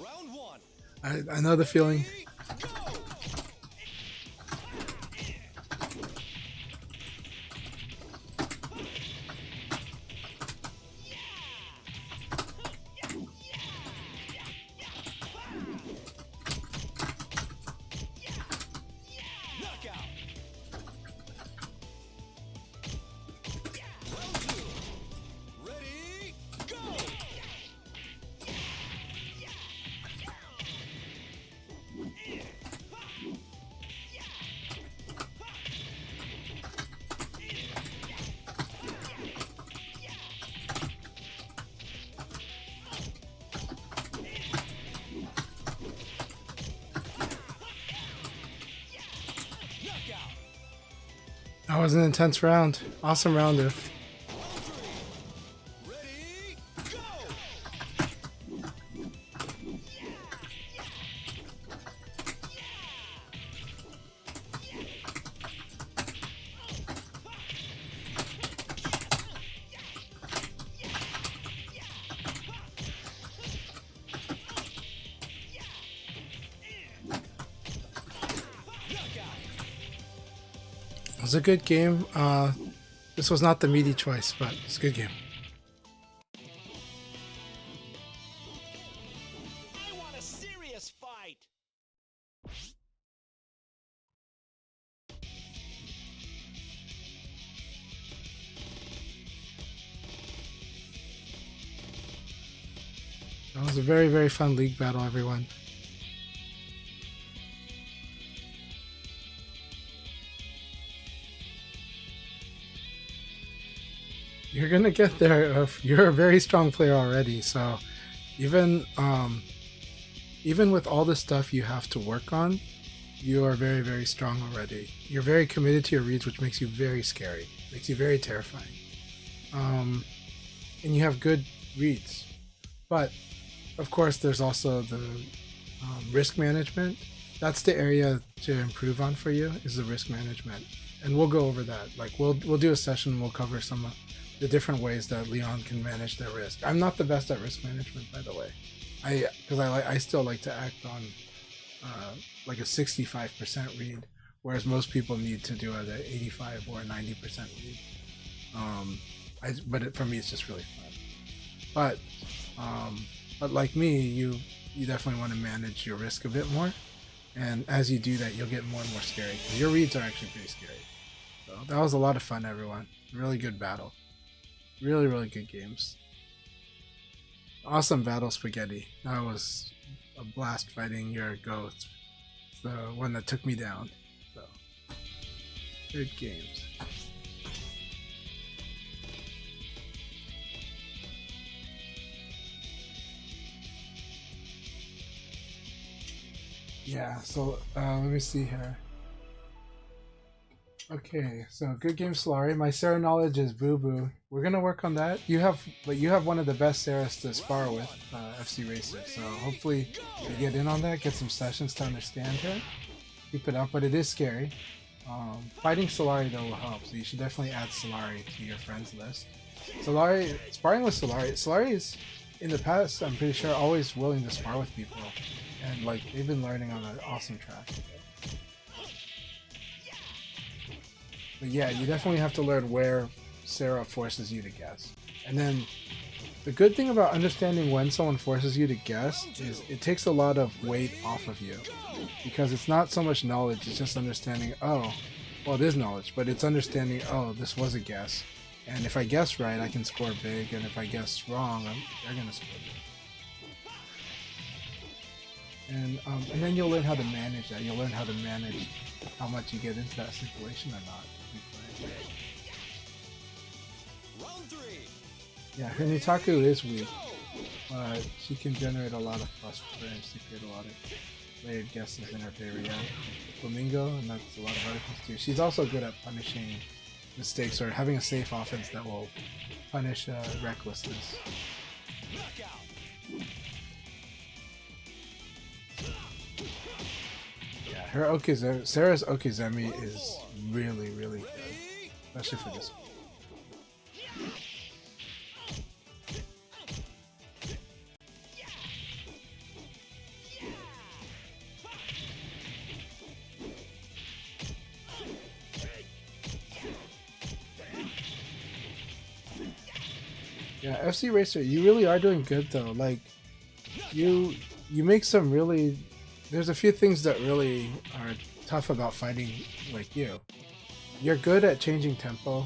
Round one. I know the feeling. Ready, go. Knockout. Round two. Ready, go. Knockout. That was an intense round. Awesome rounder. Round three. Ready, go. Knockout. It was a good game. This was not the meaty choice, but it's a good game. I want a serious fight. That was a very, very fun league battle, everyone. You're gonna get there. You're a very strong player already, so even even with all the stuff you have to work on, you are very, very strong already. You're very committed to your reads, which makes you very scary, makes you very terrifying. And you have good reads, but of course, there's also the risk management. That's the area to improve on for you, is the risk management, and we'll go over that. Like we'll do a session. We'll cover some of the different ways that Leon can manage their risk. I'm not the best at risk management, by the way. I still like to act on like a 65% read, whereas most people need to do it at 85 or 90% read. For me, it's just really fun. But like me, you definitely want to manage your risk a bit more, and as you do that, you'll get more and more scary. 'Cause your reads are actually pretty scary. So that was a lot of fun, everyone. Really good battle. Really, really good games. Awesome battle, Spaghetti. That was a blast fighting your goat, the one that took me down. So good games. Yeah, so let me see here. Okay, so good game, Solari. My Sarah knowledge is boo boo. We're gonna work on that. You have one of the best Sarahs to spar with, FCRacer. So hopefully you get in on that, get some sessions to understand her, keep it up. But it is scary. Fighting Solari though will help. So you should definitely add Solari to your friends list. Solari, sparring with Solari. Solari is in the past, I'm pretty sure, always willing to spar with people, and like they've been learning on an awesome track. But yeah, you definitely have to learn where Sarah forces you to guess. And then the good thing about understanding when someone forces you to guess is it takes a lot of weight off of you. Because it's not so much knowledge, it's just understanding, oh, Well, it is knowledge, but it's understanding, oh, this was a guess. And if I guess right, I can score big, and if I guess wrong, they're going to score big. And then you'll learn how to manage that. You'll learn how to manage how much you get into that situation or not. Round 3. Yeah, her Nitaku is weak, but she can generate a lot of plus frames to create a lot of layered guesses in her favor. Yeah, Flamingo, and that's a lot of other things too. She's also good at punishing mistakes or having a safe offense that will punish recklessness. Yeah, her Okizeme, Sarah's Okizeme is really, really good, especially for this one. Yeah, FCRacer, you really are doing good though. Like, you make some really. There's a few things that really are tough about fighting like you. You're good at changing tempo,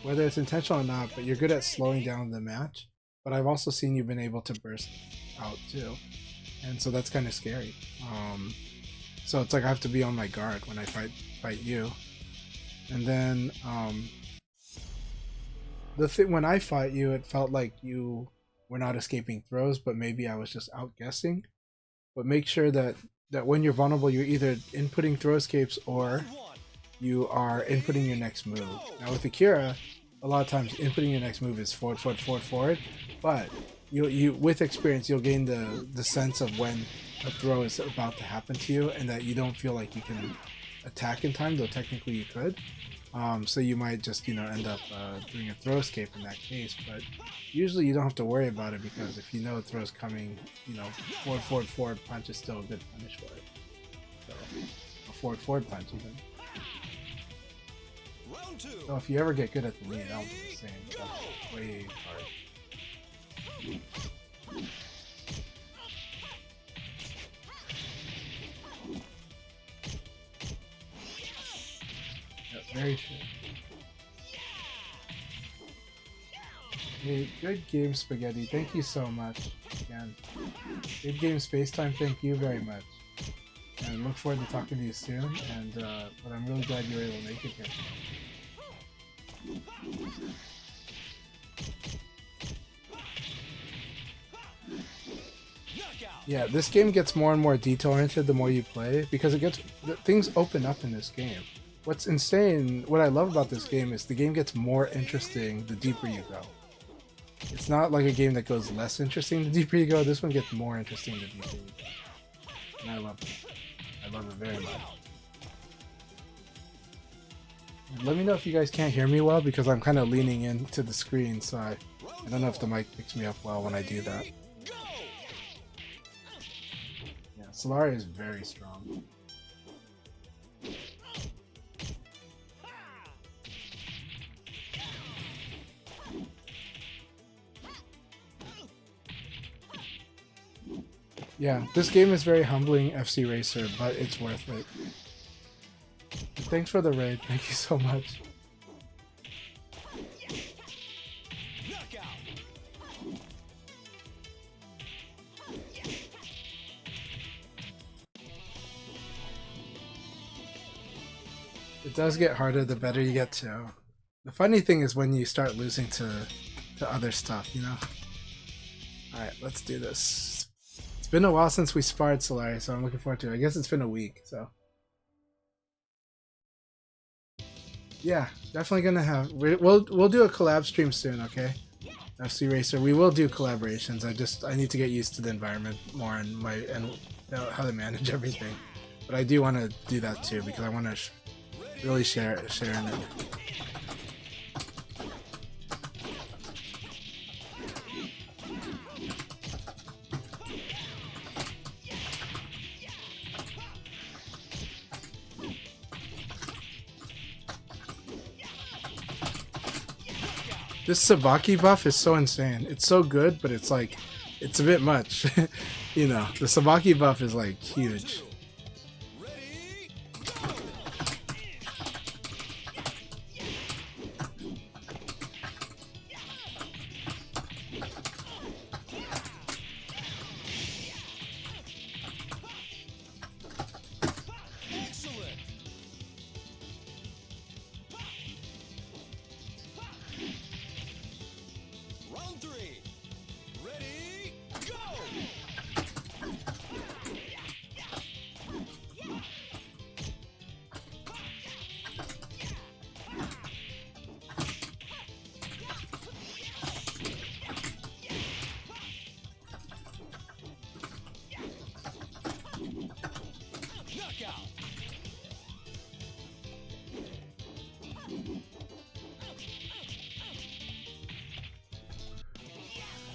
whether it's intentional or not, but you're good at slowing down the match. But I've also seen you've been able to burst out too, and so that's kind of scary. So it's like I have to be on my guard when I fight you, and then the thing when I fight you, it felt like you were not escaping throws, but maybe I was just outguessing. But make sure that when you're vulnerable, you're either inputting throw escapes or you are inputting your next move. Now with Akira, a lot of times inputting your next move is forward, forward, forward, forward. But you with experience, you'll gain the sense of when a throw is about to happen to you, and that you don't feel like you can attack in time, though technically you could. So you might just end up doing a throw escape in that case, but usually you don't have to worry about it, because if you know the throw's coming, forward, forward, forward punch is still a good punish for it. So a forward, forward punch even. So if you ever get good at the lead, I'll do the same. That's way hard. Very true. Hey, good game, Spaghetti. Thank you so much. Again. Good game, Spacetime. Thank you very much. And look forward to talking to you soon. And but I'm really glad you were able to make it here. Yeah, this game gets more and more detail-oriented the more you play, because things open up in this game. What's insane, what I love about this game is the game gets more interesting the deeper you go. It's not like a game that goes less interesting the deeper you go. This one gets more interesting the deeper you go. And I love it. I love it very much. Let me know if you guys can't hear me well, because I'm kind of leaning into the screen, so I don't know if the mic picks me up well when I do that. Yeah, Solari is very strong. Yeah, this game is very humbling, FCRacer, but it's worth it. And thanks for the raid, thank you so much. It does get harder the better you get to. The funny thing is when you start losing to other stuff, Alright, let's do this. It's been a while since we sparred Solari, so I'm looking forward to it. I guess it's been a week, so. Yeah, definitely gonna have. We'll do a collab stream soon, okay? FCRacer. We will do collaborations. I need to get used to the environment more and how to manage everything. But I do want to do that too, because I want to really share in it. This Sabaki buff is so insane. It's so good, but it's like, it's a bit much. The Sabaki buff is like huge. three. Ready, go! Knockout.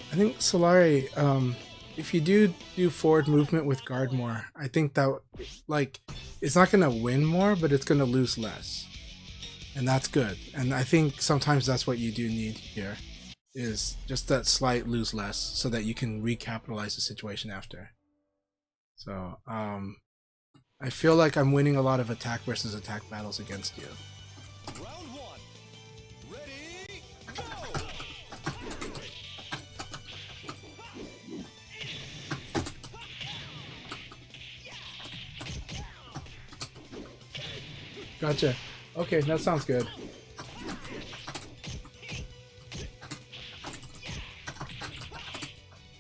I think Solari, if you do forward movement with guard more, I think that like it's not gonna win more, but it's gonna lose less, and that's good. And I think sometimes that's what you do need here, is just that slight lose less, so that you can recapitalize the situation after. So I feel like I'm winning a lot of attack versus attack battles against you. Round one. Ready, go! Gotcha. Okay, that sounds good.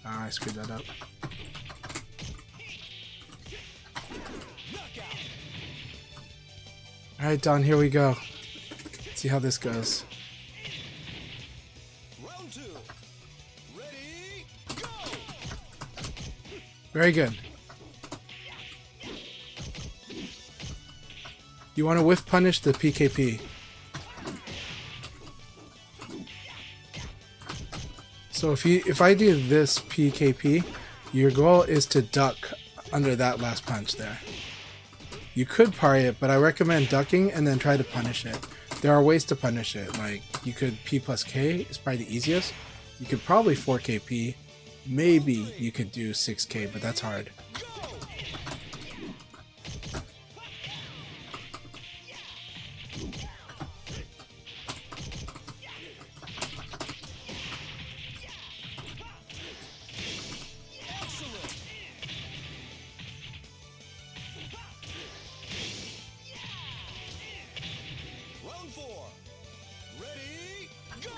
Ah, I screwed that up. Alright, Don, here we go. Let's see how this goes. Round two. Ready, go! Very good. You want to whiff punish the PKP. So if I do this PKP, your goal is to duck under that last punch there. You could parry it, but I recommend ducking and then try to punish it. There are ways to punish it, like you could P plus K is probably the easiest. You could probably 4KP. Maybe you could do 6K, but that's hard. Round four. Ready, go!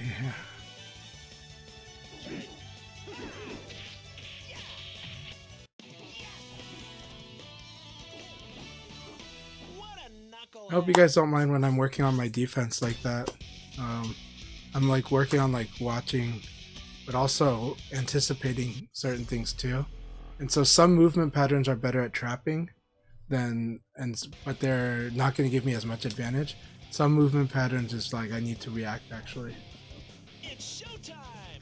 Yeah. I hope you guys don't mind when I'm working on my defense like that. I'm like working on like watching, but also anticipating certain things too. And so some movement patterns are better at trapping but they're not going to give me as much advantage. Some movement patterns is like I need to react actually. It's showtime!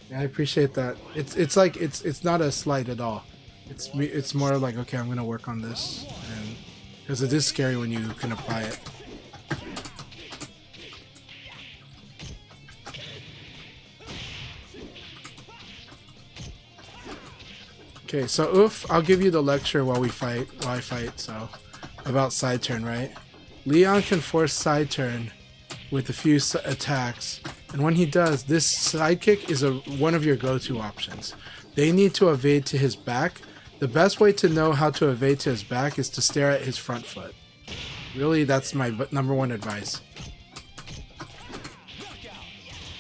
Yeah, I appreciate that. It's like it's not a slight at all. It's more like, okay, I'm gonna work on this, and because it is scary when you can apply it. Okay, so oof, I'll give you the lecture while I fight. So about side turn, right? Leon can force side turn with a few attacks, and when he does, this sidekick is one of your go-to options. They need to evade to his back. The best way to know how to evade to his back is to stare at his front foot. Really, that's my number one advice.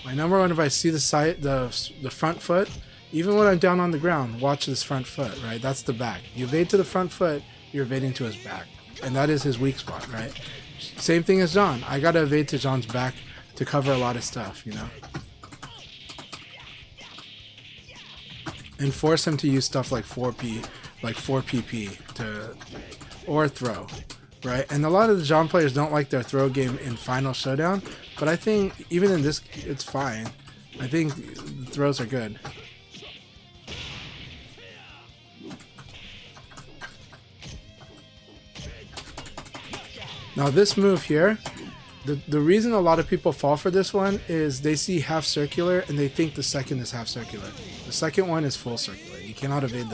My number one advice: see the front foot. Even when I'm down on the ground, watch this front foot. Right, that's the back. You evade to the front foot, you're evading to his back, and that is his weak spot. Right. Same thing as John. I gotta evade to John's back to cover a lot of stuff, you know. And force him to use stuff like 4PP or throw, right? And a lot of the John players don't like their throw game in Final Showdown, but I think even in this, it's fine. I think the throws are good. Now this move here, the reason a lot of people fall for this one is they see half circular and they think the second is half circular. The second one is full circular. You cannot evade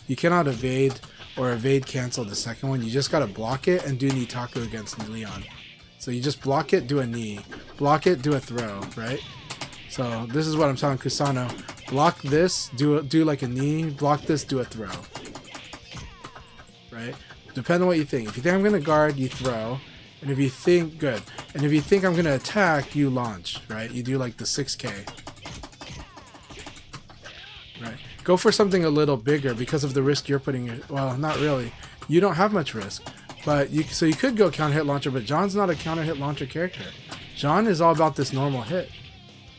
you cannot evade or evade cancel the second one. You just gotta block it and do Nitaku against Leon. So you just block it, do a knee. Block it, do a throw, right? So this is what I'm telling Kusano. Block this, do like a knee. Block this, do a throw. Right? Depending on what you think. If you think I'm gonna guard, you throw. And if you think good. And if you think I'm gonna attack, you launch, right? You do like the 6K. Right. Go for something a little bigger because of the risk you're putting in. Well, not really. You don't have much risk. But you could go counter hit launcher, but John's not a counter hit launcher character. John is all about this normal hit.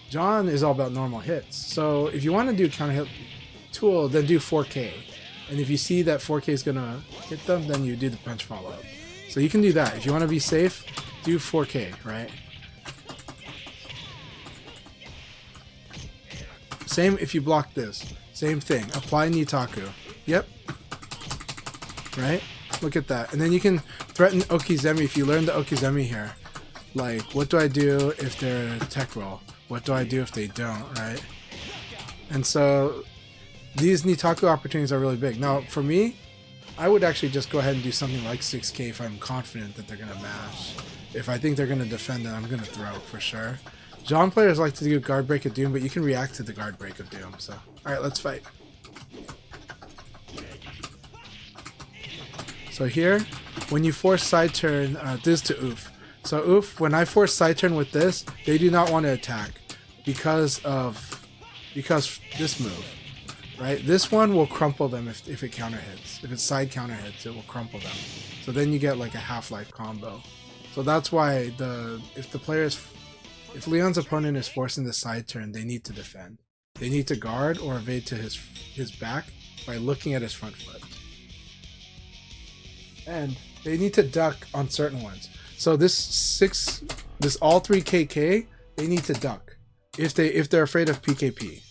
John is all about normal hits. So if you want to do counter hit tool, then do 4K. And if you see that 4K is gonna hit them, then you do the punch follow up. So you can do that. If you want to be safe, do 4K, right? Same if you block this. Same thing. Apply Nitaku. Yep. Right? Look at that. And then you can threaten Okizemi if you learn the Okizemi here. Like, what do I do if they're tech roll? What do I do if they don't, right? And so these Nitaku opportunities are really big. Now, for me, I would actually just go ahead and do something like 6K if I'm confident that they're going to mash. If I think they're going to defend, then I'm going to throw for sure. John players like to do guard break of doom, but you can react to the guard break of doom. So, alright, let's fight. So here, when you force side turn, this to Oof. So Oof, when I force side turn with this, they do not want to attack because this move, right? This one will crumple them if it counter hits. If it's side counter hits, it will crumple them. So then you get like a Half-Life combo. So that's why if Leon's opponent is forcing the side turn, they need to defend. They need to guard or evade to his back by looking at his front foot. And they need to duck on certain ones. So this all 3 KK, they need to duck if they're afraid of PKP.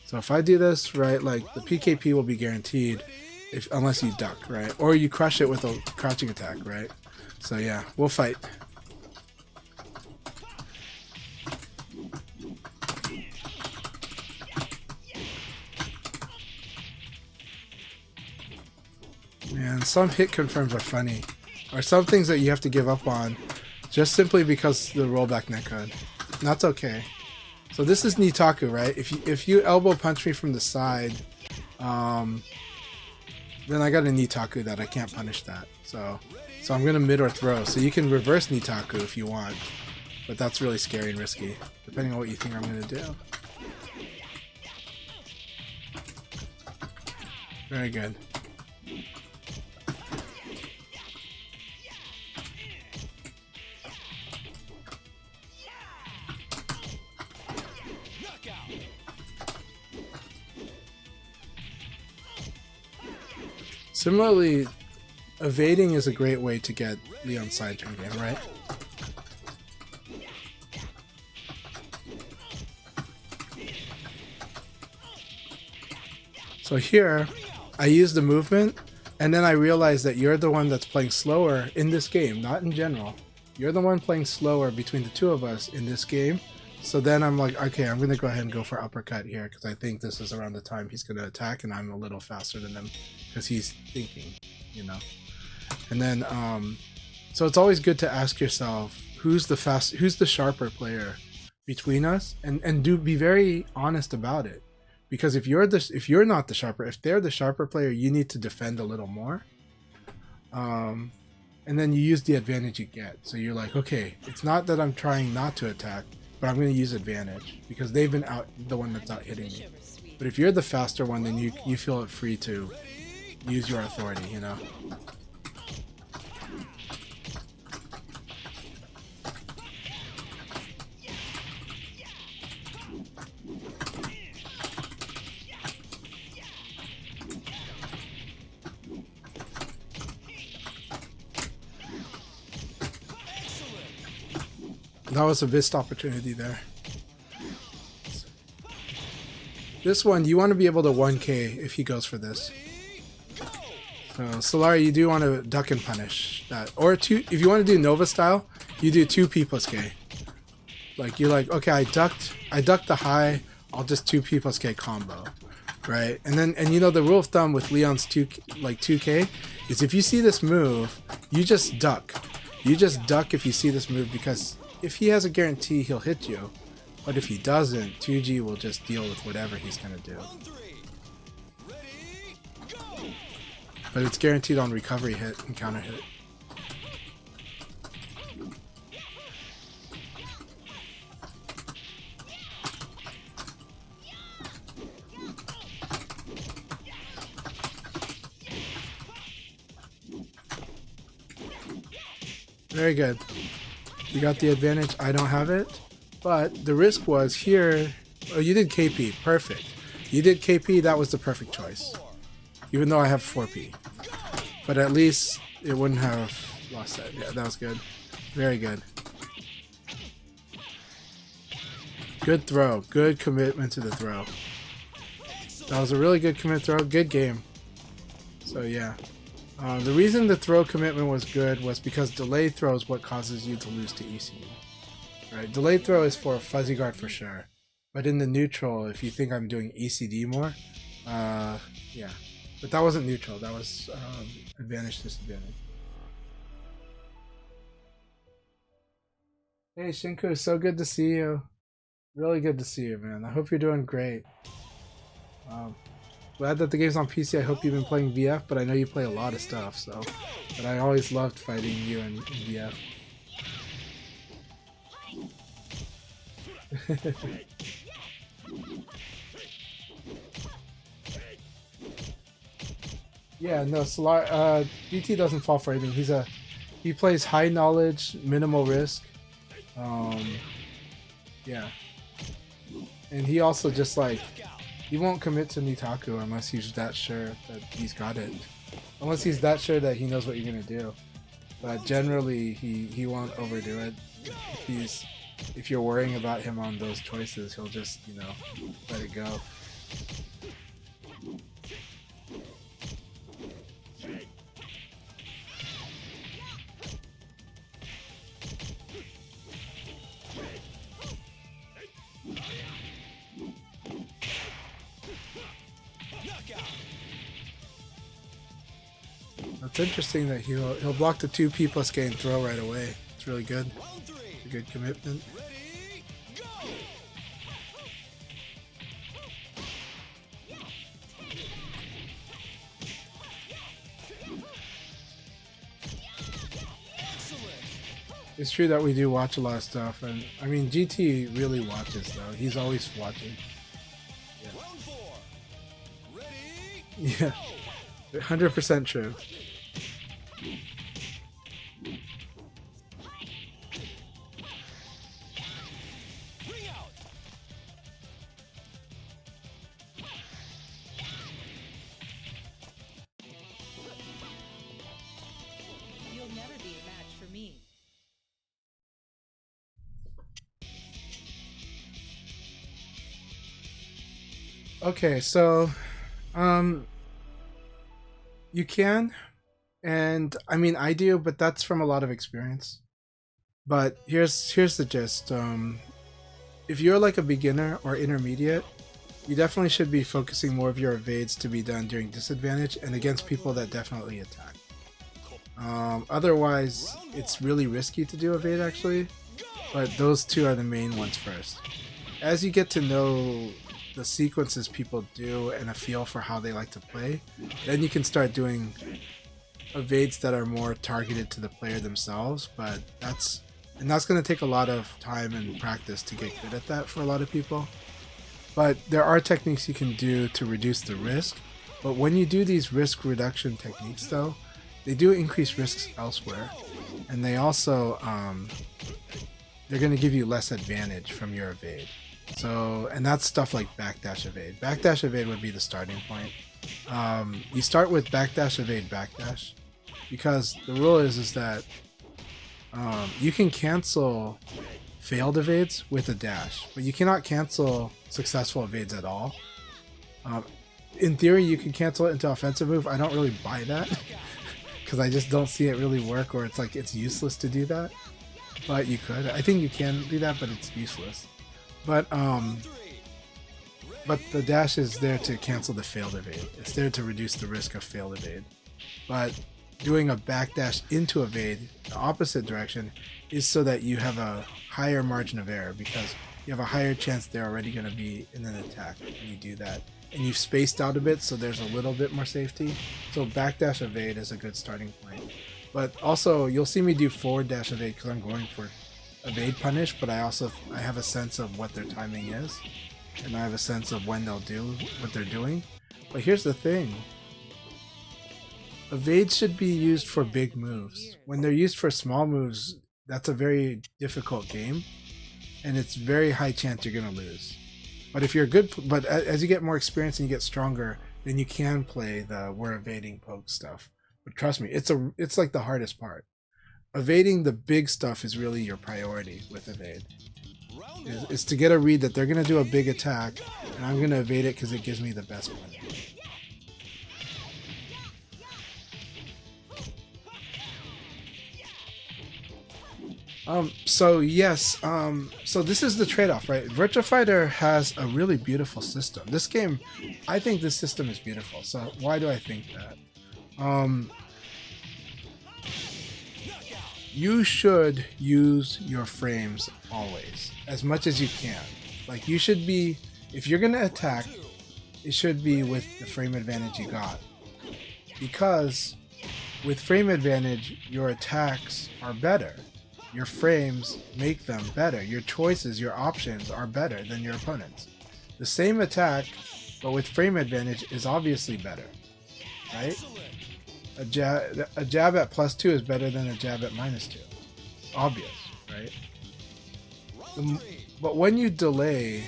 So if I do this, right, like the PKP will be guaranteed unless you duck, right? Or you crush it with a crouching attack, right? So yeah, we'll fight. Man, some hit confirms are funny. Or some things that you have to give up on just simply because the rollback netcode. And that's okay. So this is Nitaku, right? If you elbow punch me from the side, then I got a Nitaku that I can't punish that. So I'm gonna mid or throw. So you can reverse Nitaku if you want. But that's really scary and risky, depending on what you think I'm gonna do. Very good. Similarly, evading is a great way to get Leon's side turn game, right? So here, I use the movement, and then I realize that you're the one that's playing slower in this game, not in general. You're the one playing slower between the two of us in this game. So then I'm like, okay, I'm going to go ahead and go for uppercut here because I think this is around the time he's going to attack and I'm a little faster than him because he's thinking, you know. And then, so it's always good to ask yourself, who's the sharper player between us, and be very honest about it. Because if you're not the sharper, if they're the sharper player, you need to defend a little more. And then you use the advantage you get. So you're like, okay, it's not that I'm trying not to attack, but I'm going to use advantage because they've been the one that's out hitting me. But if you're the faster one, then you feel free to use your authority, you know. That was a missed opportunity there. This one, you want to be able to 1K if he goes for this. So, Solari, you do want to duck and punish that. Or two, if you want to do Nova style, you do 2P plus K. Like, you're like, okay, I ducked the high, I'll just 2P plus K combo. Right? And then, and you know, the rule of thumb with Leon's 2K is if you see this move, you just duck. You just duck if you see this move, because if he has a guarantee, he'll hit you. But if he doesn't, 2G will just deal with whatever he's going to do. But it's guaranteed on recovery hit and counter hit. Very good. You got the advantage. I don't have it. But the risk was here. Oh, you did KP. Perfect. You did KP. That was the perfect choice. Even though I have 4P. But at least it wouldn't have lost that. Yeah, that was good. Very good. Good throw. Good commitment to the throw. That was a really good commit throw. Good game. So yeah. The reason the throw commitment was good was because delay throw is what causes you to lose to ECD. Right? Delay throw is for fuzzy guard for sure. But in the neutral, if you think I'm doing ECD more, yeah. But that wasn't neutral. That was advantage, disadvantage. Hey Shinku, so good to see you. Really good to see you, man. I hope you're doing great. Glad that the game's on PC. I hope you've been playing VF, but I know you play a lot of stuff, so. But I always loved fighting you in VF. Yeah, no, Solar, DT doesn't fall for anything. He plays high knowledge, minimal risk. Yeah. And he also just like, he won't commit to Nitaku unless he's that sure that he's got it. Unless he's that sure that he knows what you're gonna do. But generally, he won't overdo it. If you're worrying about him on those choices, he'll just, you know, let it go. It's interesting that he'll block the 2P plus K and throw right away. It's really good. It's a good commitment. It's true that we do watch a lot of stuff, and I mean GT really watches though. He's always watching. Yeah. 100% true. You'll never be a match for me. Okay, so you can, and I mean I do, but that's from a lot of experience. But here's the gist. If you're like a beginner or intermediate, you definitely should be focusing more of your evades to be done during disadvantage and against people that definitely attack. Otherwise, it's really risky to do evade actually, but those two are the main ones first. As you get to know the sequences people do and a feel for how they like to play, then you can start doing evades that are more targeted to the player themselves, but that's going to take a lot of time and practice to get good at that for a lot of people. But there are techniques you can do to reduce the risk, but when you do these risk reduction techniques though, they do increase risks elsewhere, and they also they're going to give you less advantage from your evade. So, and that's stuff like backdash evade. Backdash evade would be the starting point. You start with backdash evade backdash, because the rule is that you can cancel failed evades with a dash, but you cannot cancel successful evades at all. In theory, you can cancel it into offensive move. I don't really buy that because I just don't see it really work, or it's like it's useless to do that. But you could. I think you can do that, but it's useless. But the dash is there to cancel the failed evade. It's there to reduce the risk of failed evade. But doing a backdash into evade, the opposite direction, is so that you have a higher margin of error because you have a higher chance they're already going to be in an attack when you do that. And you've spaced out a bit, so there's a little bit more safety. So backdash evade is a good starting point. But also, you'll see me do forward dash evade because I'm going for evade punish, but I have a sense of what their timing is. And I have a sense of when they'll do what they're doing. But here's the thing. Evade should be used for big moves. When they're used for small moves, that's a very difficult game. And it's very high chance you're going to lose. But if you're good, but as you get more experience and you get stronger, then you can play the we're evading poke stuff. But trust me, it's like the hardest part. Evading the big stuff is really your priority with evade. Is to get a read that they're going to do a big attack, and I'm going to evade it because it gives me the best punish. So yes, so this is the trade-off, right? Virtua Fighter has a really beautiful system. This game, I think this system is beautiful. So why do I think that? You should use your frames always, as much as you can. Like you should be, if you're gonna attack, it should be with the frame advantage you got. Because with frame advantage, your attacks are better. Your frames make them better. Your choices, your options are better than your opponent's. The same attack, but with frame advantage, is obviously better, right? A jab at +2 is better than a jab at -2. Obvious, right? But when you delay,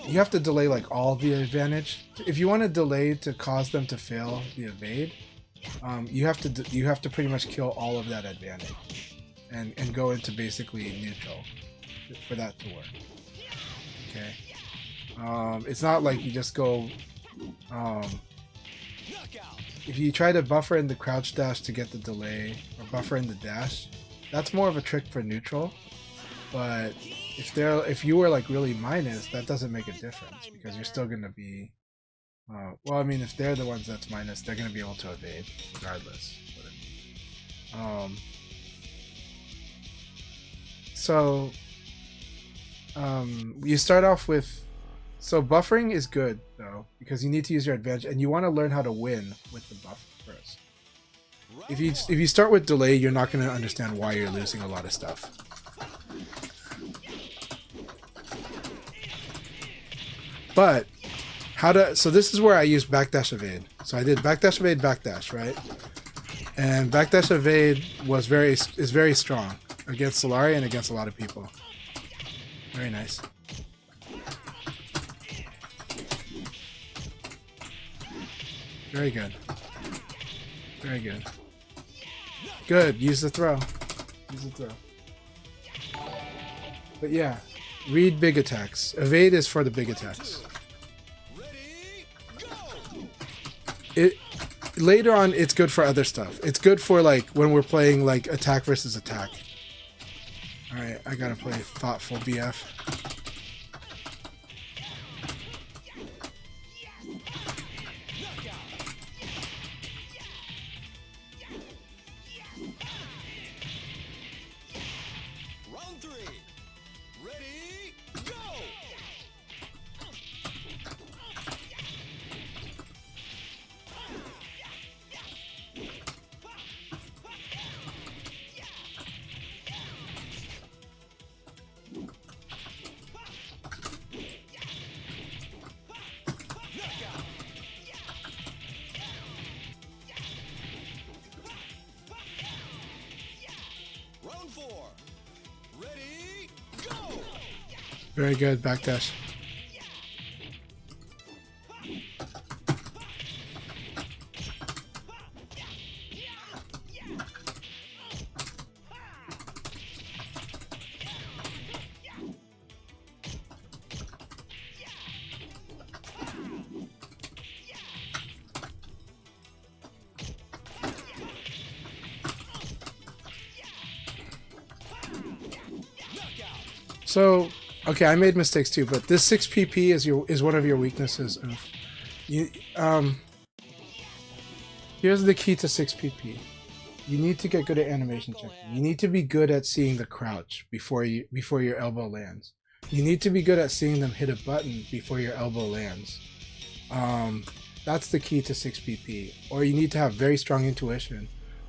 you have to delay like all the advantage. If you want to delay to cause them to fail the evade, you have to pretty much kill all of that advantage. And go into basically neutral for that to work. Okay. It's not like you just go. If you try to buffer in the crouch dash to get the delay, or buffer in the dash, that's more of a trick for neutral. But if you were like really minus, that doesn't make a difference because you're still gonna be. Well, I mean, if they're the ones that's minus, they're gonna be able to evade regardless. So you start off with, so buffering is good though because you need to use your advantage and you want to learn how to win with the buff first. If you start with delay, you're not going to understand why you're losing a lot of stuff. But so this is where I use backdash evade. So I did backdash evade, backdash, right? And backdash evade is very strong against Solari and against a lot of people. Very nice. Very good. Very good. Good. Use the throw. Use the throw. But yeah, read big attacks. Evade is for the big attacks. Later on, it's good for other stuff. It's good for like when we're playing like attack versus attack. Alright, I gotta play thoughtful BF. Round 3. Ready, go! Round 4. Ready, go! Very good, backdash. So, okay, I made mistakes too, but this 6 PP is one of your weaknesses. You here's the key to 6 PP. You need to get good at animation checking. You need to be good at seeing the crouch before your elbow lands. You need to be good at seeing them hit a button before your elbow lands. That's the key to 6 PP. Or you need to have very strong intuition.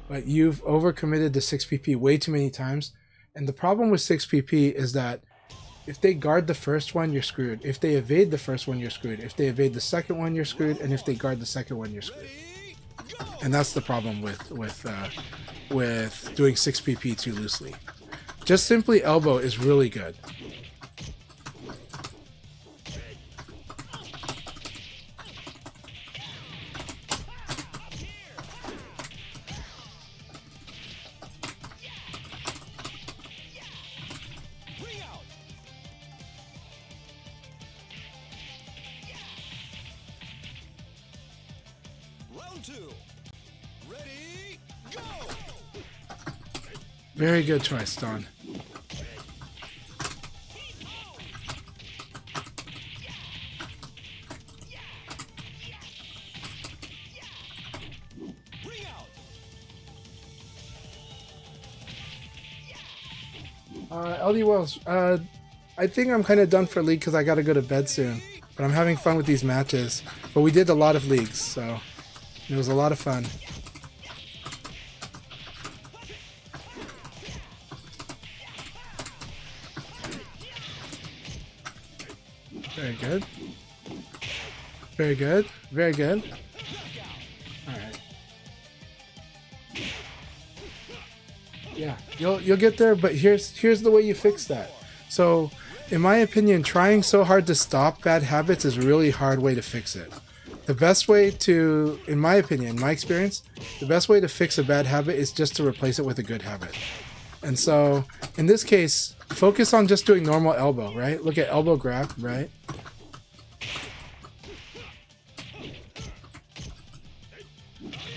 But you've overcommitted to 6 PP way too many times. And the problem with 6 PP is that if they guard the first one, you're screwed. If they evade the first one, you're screwed. If they evade the second one, you're screwed. And if they guard the second one, you're screwed. And that's the problem with doing 6 PP too loosely. Just simply elbow is really good. Round 2. Ready, go! Very good choice, Don. Bring out! LD Wells, I think I'm kind of done for League because I got to go to bed soon. But I'm having fun with these matches. But we did a lot of leagues, so it was a lot of fun. Very good. Very good. Very good. Alright. Yeah, you'll get there, but here's the way you fix that. So, in my opinion, trying so hard to stop bad habits is a really hard way to fix it. The best way to, in my opinion, my experience, the best way to fix a bad habit is just to replace it with a good habit. And so, in this case, focus on just doing normal elbow, right? Look at elbow grab, right?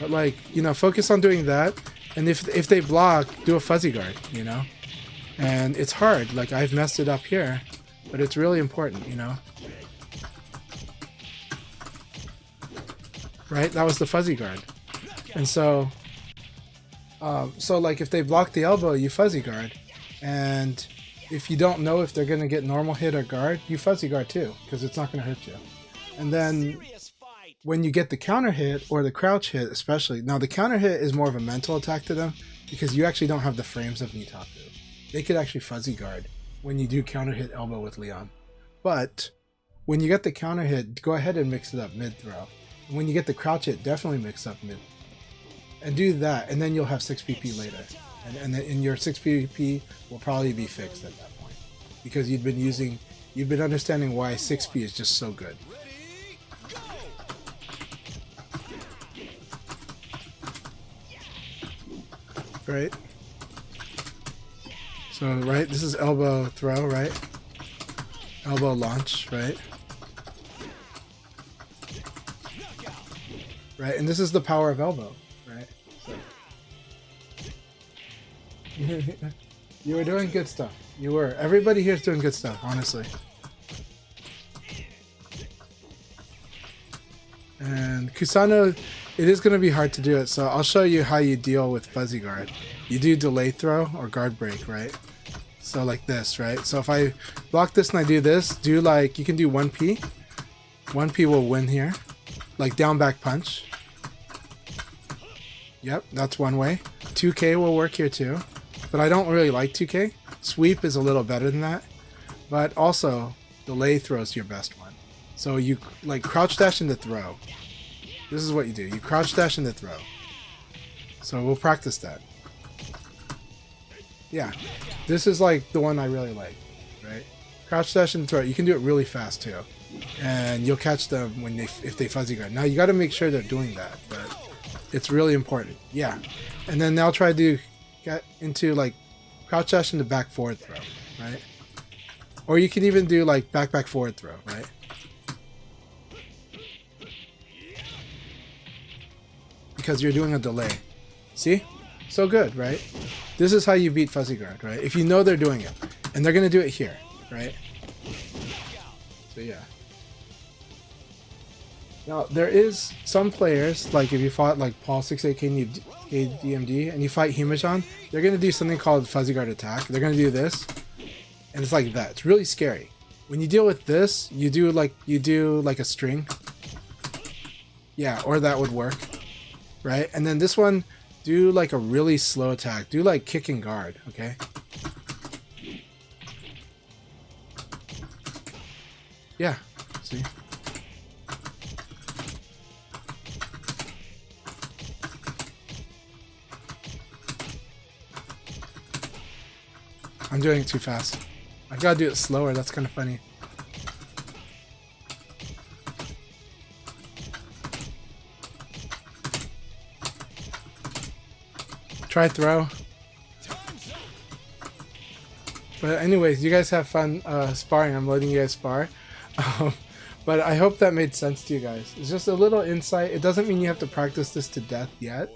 But like, you know, focus on doing that. And if they block, do a fuzzy guard, you know? And it's hard, like I've messed it up here, but it's really important, you know? Right? That was the fuzzy guard. And so, like if they block the elbow, you fuzzy guard. And if you don't know if they're going to get normal hit or guard, you fuzzy guard too, because it's not going to hurt you. And then when you get the counter hit or the crouch hit especially, now the counter hit is more of a mental attack to them because you actually don't have the frames of Nitaku. They could actually fuzzy guard when you do counter hit elbow with Leon. But when you get the counter hit, go ahead and mix it up mid throw. And when you get the crouch hit, definitely mix up mid. And do that, and then you'll have 6 PP later. And then your 6 PP will probably be fixed at that point. Because you've been understanding why 6P is just so good. Right? So, right, this is elbow throw, right? Elbow launch, right? Right, and this is the power of elbow, right? So. You were doing good stuff. You were. Everybody here is doing good stuff, honestly. And Kusano, it is going to be hard to do it, so I'll show you how you deal with fuzzy guard. You do delay throw or guard break, right? So like this, right? So if I block this and I do this, do like, you can do 1P. 1P will win here. Like down back punch. Yep, that's one way. 2K will work here too. But I don't really like 2K. Sweep is a little better than that. But also, delay throw is your best one. So you like crouch dash into throw. This is what you do. You crouch dash into throw. So we'll practice that. Yeah, this is like the one I really like, right? Crouch dash and throw. You can do it really fast too, and you'll catch them when if they fuzzy guard. Now you got to make sure they're doing that, but it's really important. Yeah, and then now try to get into like crouch dash into back forward throw, right? Or you can even do like back forward throw, right? Because you're doing a delay. See? So good, right? This is how you beat fuzzy guard, right? If you know they're doing it, and they're going to do it here. right? So yeah. Now there is some players, like if you fought like Paul 68K DMD and you fight Himajan, they're gonna do something called Fuzzy Guard attack. They're gonna do this, and it's like that. It's really scary. When you deal with this, you do like a string. Yeah, or that would work, right? And then this one, do like a really slow attack. Do like kick and guard, okay? Yeah, see? I'm doing it too fast. I gotta do it slower, that's kind of funny. Try throw. But anyways, you guys have fun sparring. I'm letting you guys spar. But I hope that made sense to you guys. It's just a little insight. It doesn't mean you have to practice this to death yet.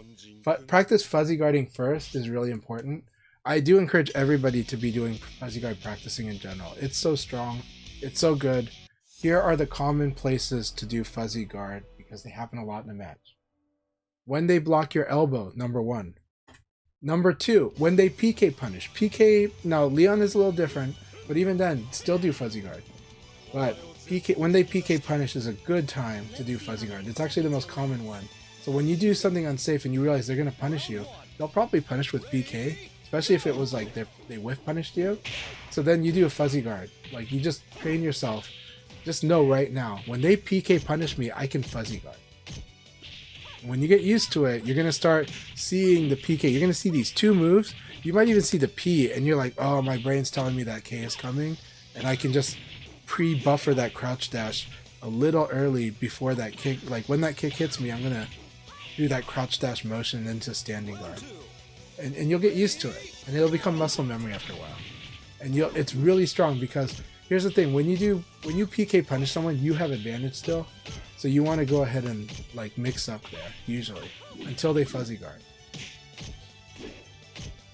But practice fuzzy guarding first is really important. I do encourage everybody to be doing fuzzy guard practicing in general. It's so strong. It's so good. Here are the common places to do fuzzy guard because they happen a lot in a match. When they block your elbow, number 1. Number 2, when they PK punish. PK, now Leon is a little different, but even then, still do fuzzy guard. But PK, when they PK punish is a good time to do fuzzy guard. It's actually the most common one. So when you do something unsafe and you realize they're going to punish you, they'll probably punish with PK, especially if it was like they whiff punished you. So then you do a fuzzy guard. Like you just train yourself. Just know right now, when they PK punish me, I can fuzzy guard. When you get used to it, you're going to start seeing the PK. You're going to see these 2 moves. You might even see the P, and you're like, oh, my brain's telling me that K is coming. And I can just pre-buffer that crouch dash a little early before that kick. Like, when that kick hits me, I'm going to do that crouch dash motion into standing guard. And you'll get used to it. And it'll become muscle memory after a while. And it's really strong because, here's the thing. When you PK punish someone, you have advantage still. So you want to go ahead and like mix up there, usually, until they fuzzy guard.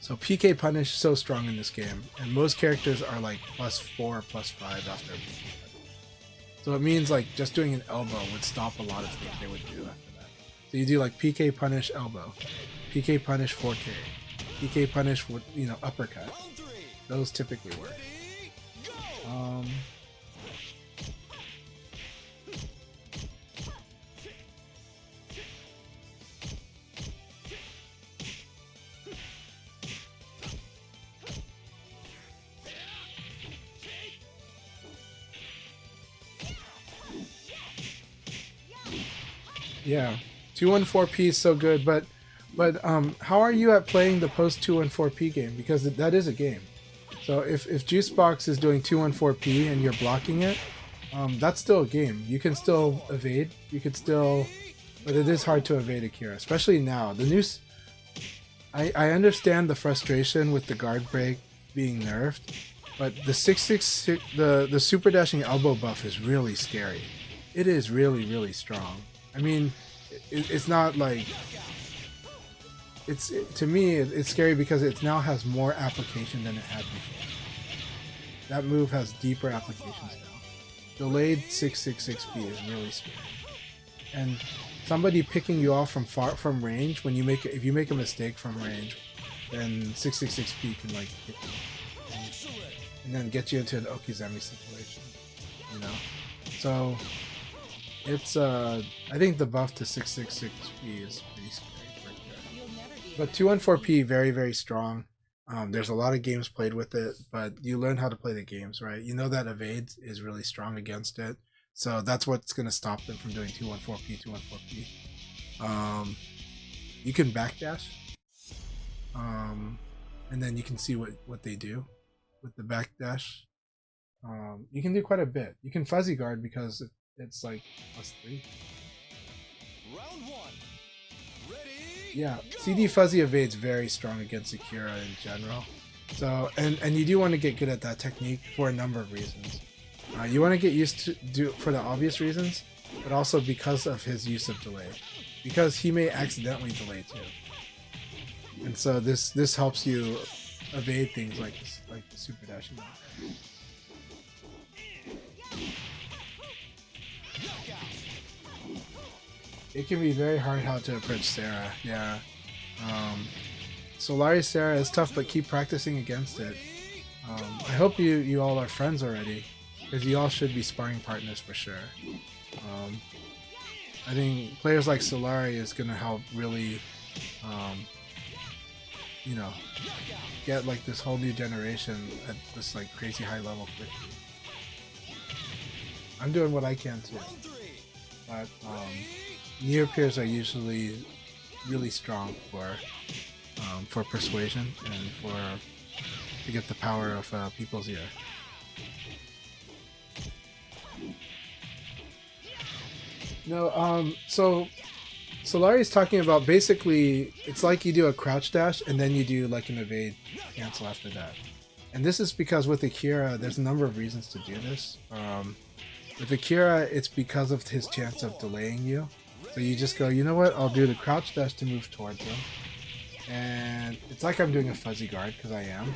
So PK punish is so strong in this game, and most characters are like +4, +5 after PK punish. So it means like just doing an elbow would stop a lot of things they would do after that. So you do like PK punish elbow, PK punish 4K, PK punish with uppercut. Those typically work. Yeah, 214P is so good, but how are you at playing the post 214P game? Because that is a game. So if Juicebox is doing 214P and you're blocking it, that's still a game. You can still evade. You could still, but it is hard to evade Akira, especially now. The new, I understand the frustration with the guard break being nerfed, but the 666, the super dashing elbow buff is really scary. It is really strong. I mean, it's not like to me it's scary because it now has more application than it had before. That move has deeper applications now. Delayed 666P is really scary, and somebody picking you off from range when if you make a mistake from range, then 666P can like hit you and then get you into an Okizeme situation, So it's I think the buff to 666P is pretty scary right there. But 214P very strong. There's a lot of games played with it, but you learn how to play the games, right? You know that evade is really strong against it, so that's what's going to stop them from doing 214P. You can backdash, and then you can see what they do with the backdash. You can do quite a bit. You can fuzzy guard because it's like +3. Round 1. Ready? Yeah, CD fuzzy evade's very strong against Akira in general. So and you do want to get good at that technique for a number of reasons. You want to get used to do for the obvious reasons, but also because of his use of delay, because he may accidentally delay too. And so this helps you evade things like the super dashing. It can be very hard how to approach Sarah. Yeah. Solari Sarah is tough, but keep practicing against it. I hope you all are friends already, because you all should be sparring partners for sure. I think players like Solari is gonna help really, you know, get like this whole new generation at this like crazy high level quickly. I'm doing what I can too, but near peers are usually really strong for persuasion and to get the power of people's ear. No, so Solari is talking about basically it's like you do a crouch dash and then you do like an evade cancel after that. And this is because with Akira, there's a number of reasons to do this. With Akira, it's because of his chance of delaying you. So you just go, you know what, I'll do the crouch dash to move towards him. And it's like I'm doing a fuzzy guard, because I am.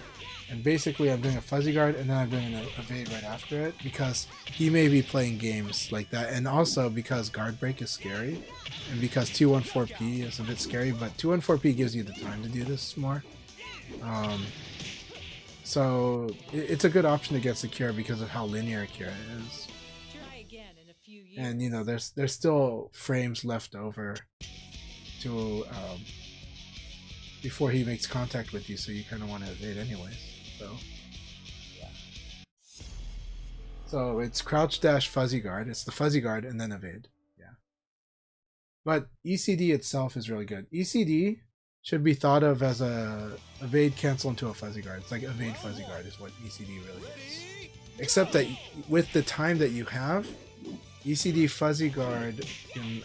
And basically I'm doing a fuzzy guard and then I'm doing an evade right after it, because he may be playing games like that. And also because guard break is scary, and because 214p is a bit scary, but 214p gives you the time to do this more. So it's a good option against Akira because of how linear Akira is. And you know, there's still frames left over to before he makes contact with you, so you kind of want to evade anyways. So it's crouch dash fuzzy guard. It's the fuzzy guard and then evade. Yeah. But ECD itself is really good. ECD should be thought of as a evade cancel into a fuzzy guard. It's like evade fuzzy guard is what ECD really is. Except that with the time that you have, ECD fuzzy guard can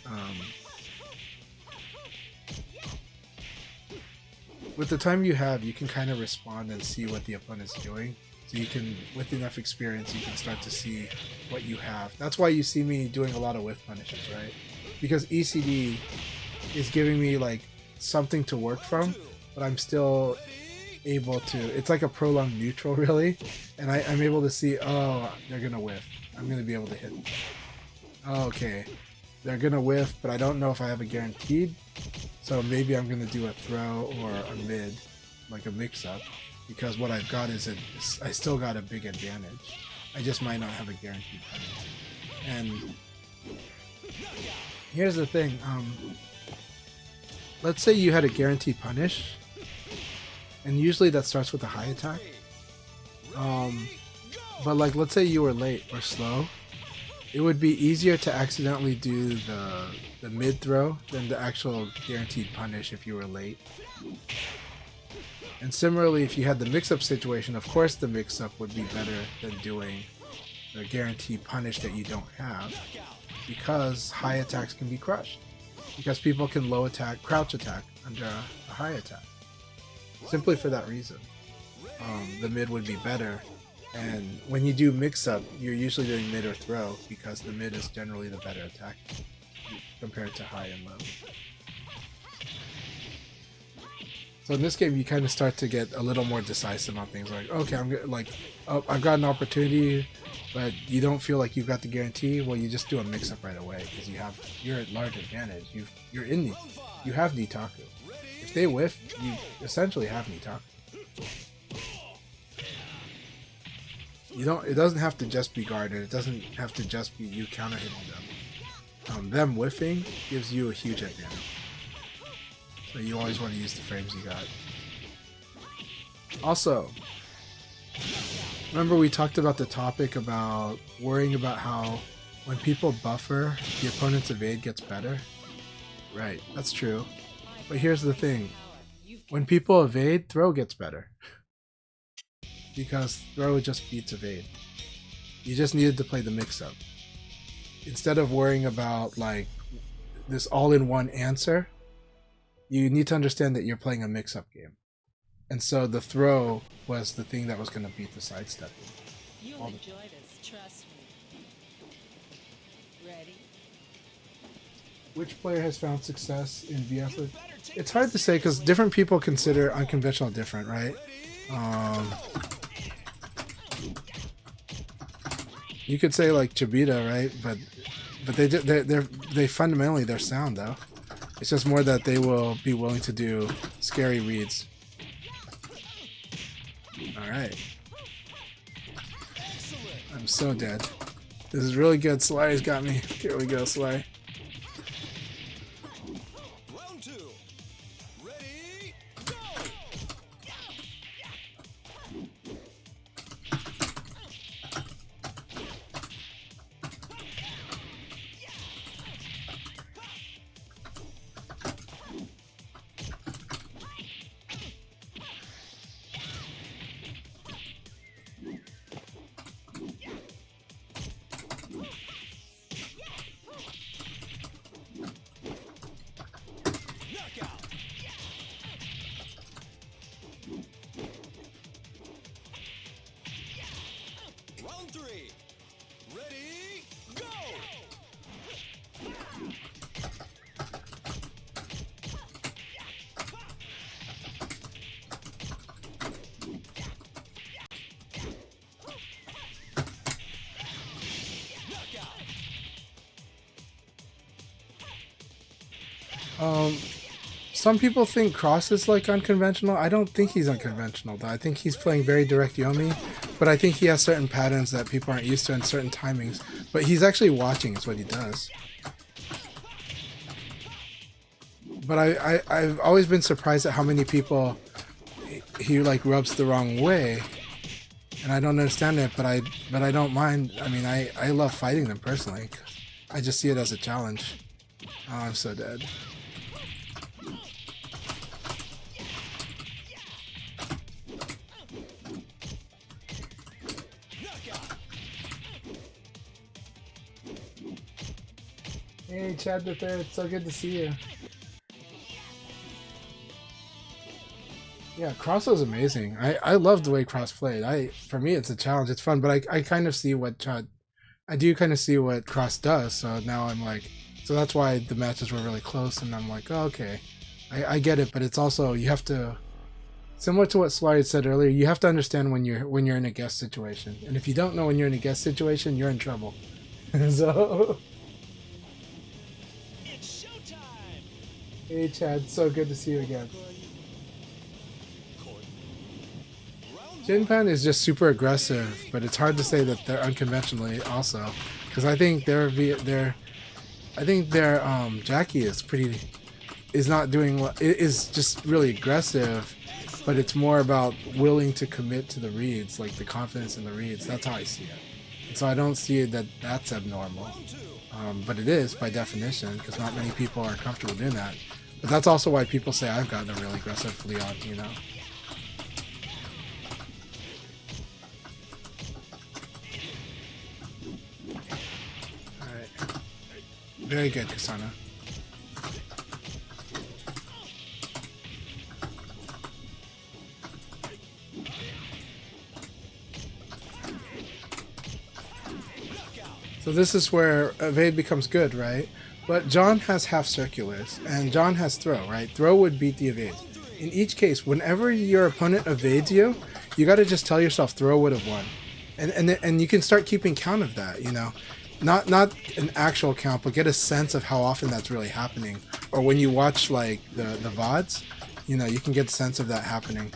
with the time you have, you can kind of respond and see what the opponent's doing. So you can, with enough experience, you can start to see what you have. That's why you see me doing a lot of whiff punishes, right? Because ECD is giving me like something to work from, but I'm still able to, it's like a prolonged neutral really, and I'm able to see, oh, they're gonna whiff. I'm gonna be able to hit them. Oh, okay, they're gonna whiff, but I don't know if I have a guaranteed, so maybe I'm gonna do a throw or a mid, like a mix-up, because what I've got is I still got a big advantage. I just might not have a guaranteed punish. And here's the thing, let's say you had a guaranteed punish, and usually that starts with a high attack. But like, let's say you were late or slow, it would be easier to accidentally do the mid throw than the actual guaranteed punish if you were late. And similarly, if you had the mix-up situation, of course the mix-up would be better than doing the guaranteed punish that you don't have, because high attacks can be crushed. Because people can low attack, crouch attack under a high attack. Simply for that reason. The mid would be better. And when you do mix-up, you're usually doing mid or throw, because the mid is generally the better attack compared to high and low. So in this game, you kind of start to get a little more decisive on things. Like, okay, oh, I've got an opportunity, but you don't feel like you've got the guarantee. Well, you just do a mix-up right away because you're at large advantage. You have Nitaku. If they whiff, you essentially have Nitaku. It doesn't have to just be guarded. It doesn't have to just be you counter hitting them. Them whiffing gives you a huge advantage. So you always want to use the frames you got. Also, remember we talked about the topic about worrying about how when people buffer, the opponent's evade gets better? Right, that's true. But here's the thing. When people evade, throw gets better. Because throw just beats evade. You just needed to play the mix-up. Instead of worrying about like this all-in-one answer, you need to understand that you're playing a mix-up game. And so the throw was the thing that was going to beat the sidestepping. You'll enjoy this, trust me. Ready? Which player has found success in VF? It's hard to say because different people consider unconventional different, right? You could say like Chibita, right? But but they fundamentally they're sound though. It's just more that they will be willing to do scary reads. All right. I'm so dead. This is really good. Sly's got me. Here we go, Sly. Round 2. Ready? Go! Knockout! Round 3. Ready? Go! Some people think Cross is like unconventional. I don't think he's unconventional though. I think he's playing very direct Yomi, but I think he has certain patterns that people aren't used to and certain timings. But he's actually watching is what he does. But I've always been surprised at how many people he like rubs the wrong way, and I don't understand it. But I don't mind. I mean, I love fighting them personally. I just see it as a challenge. Oh, I'm so dead. Hey, Chad the Third, it's so good to see you. Yeah, Cross was amazing. I love the way Cross played. For me, it's a challenge. It's fun, but I kind of see what Chad. I do kind of see what Cross does. So now I'm like, so that's why the matches were really close, and I'm like, oh, okay, I get it. But it's also you have to, similar to what Sly had said earlier, you have to understand when you're in a guest situation, and if you don't know when you're in a guest situation, you're in trouble. So. It's showtime! Hey Chad, so good to see you again. Jinpan is just super aggressive, but it's hard to say that they're unconventionally also, because I think their Jackie is not doing what is just really aggressive, but it's more about willing to commit to the reads, like the confidence in the reads. That's how I see it. And so I don't see that that's abnormal, but it is by definition, because not many people are comfortable doing that. But that's also why people say I've gotten a really aggressive Leon, you know. Very good, Kasana. So this is where evade becomes good, right? But John has half circulars, and John has throw, right? Throw would beat the evade. In each case, whenever your opponent evades you, you got to just tell yourself throw would have won, and you can start keeping count of that, you know. Not an actual count, but get a sense of how often that's really happening. Or when you watch like the VODs, you know, you can get a sense of that happening.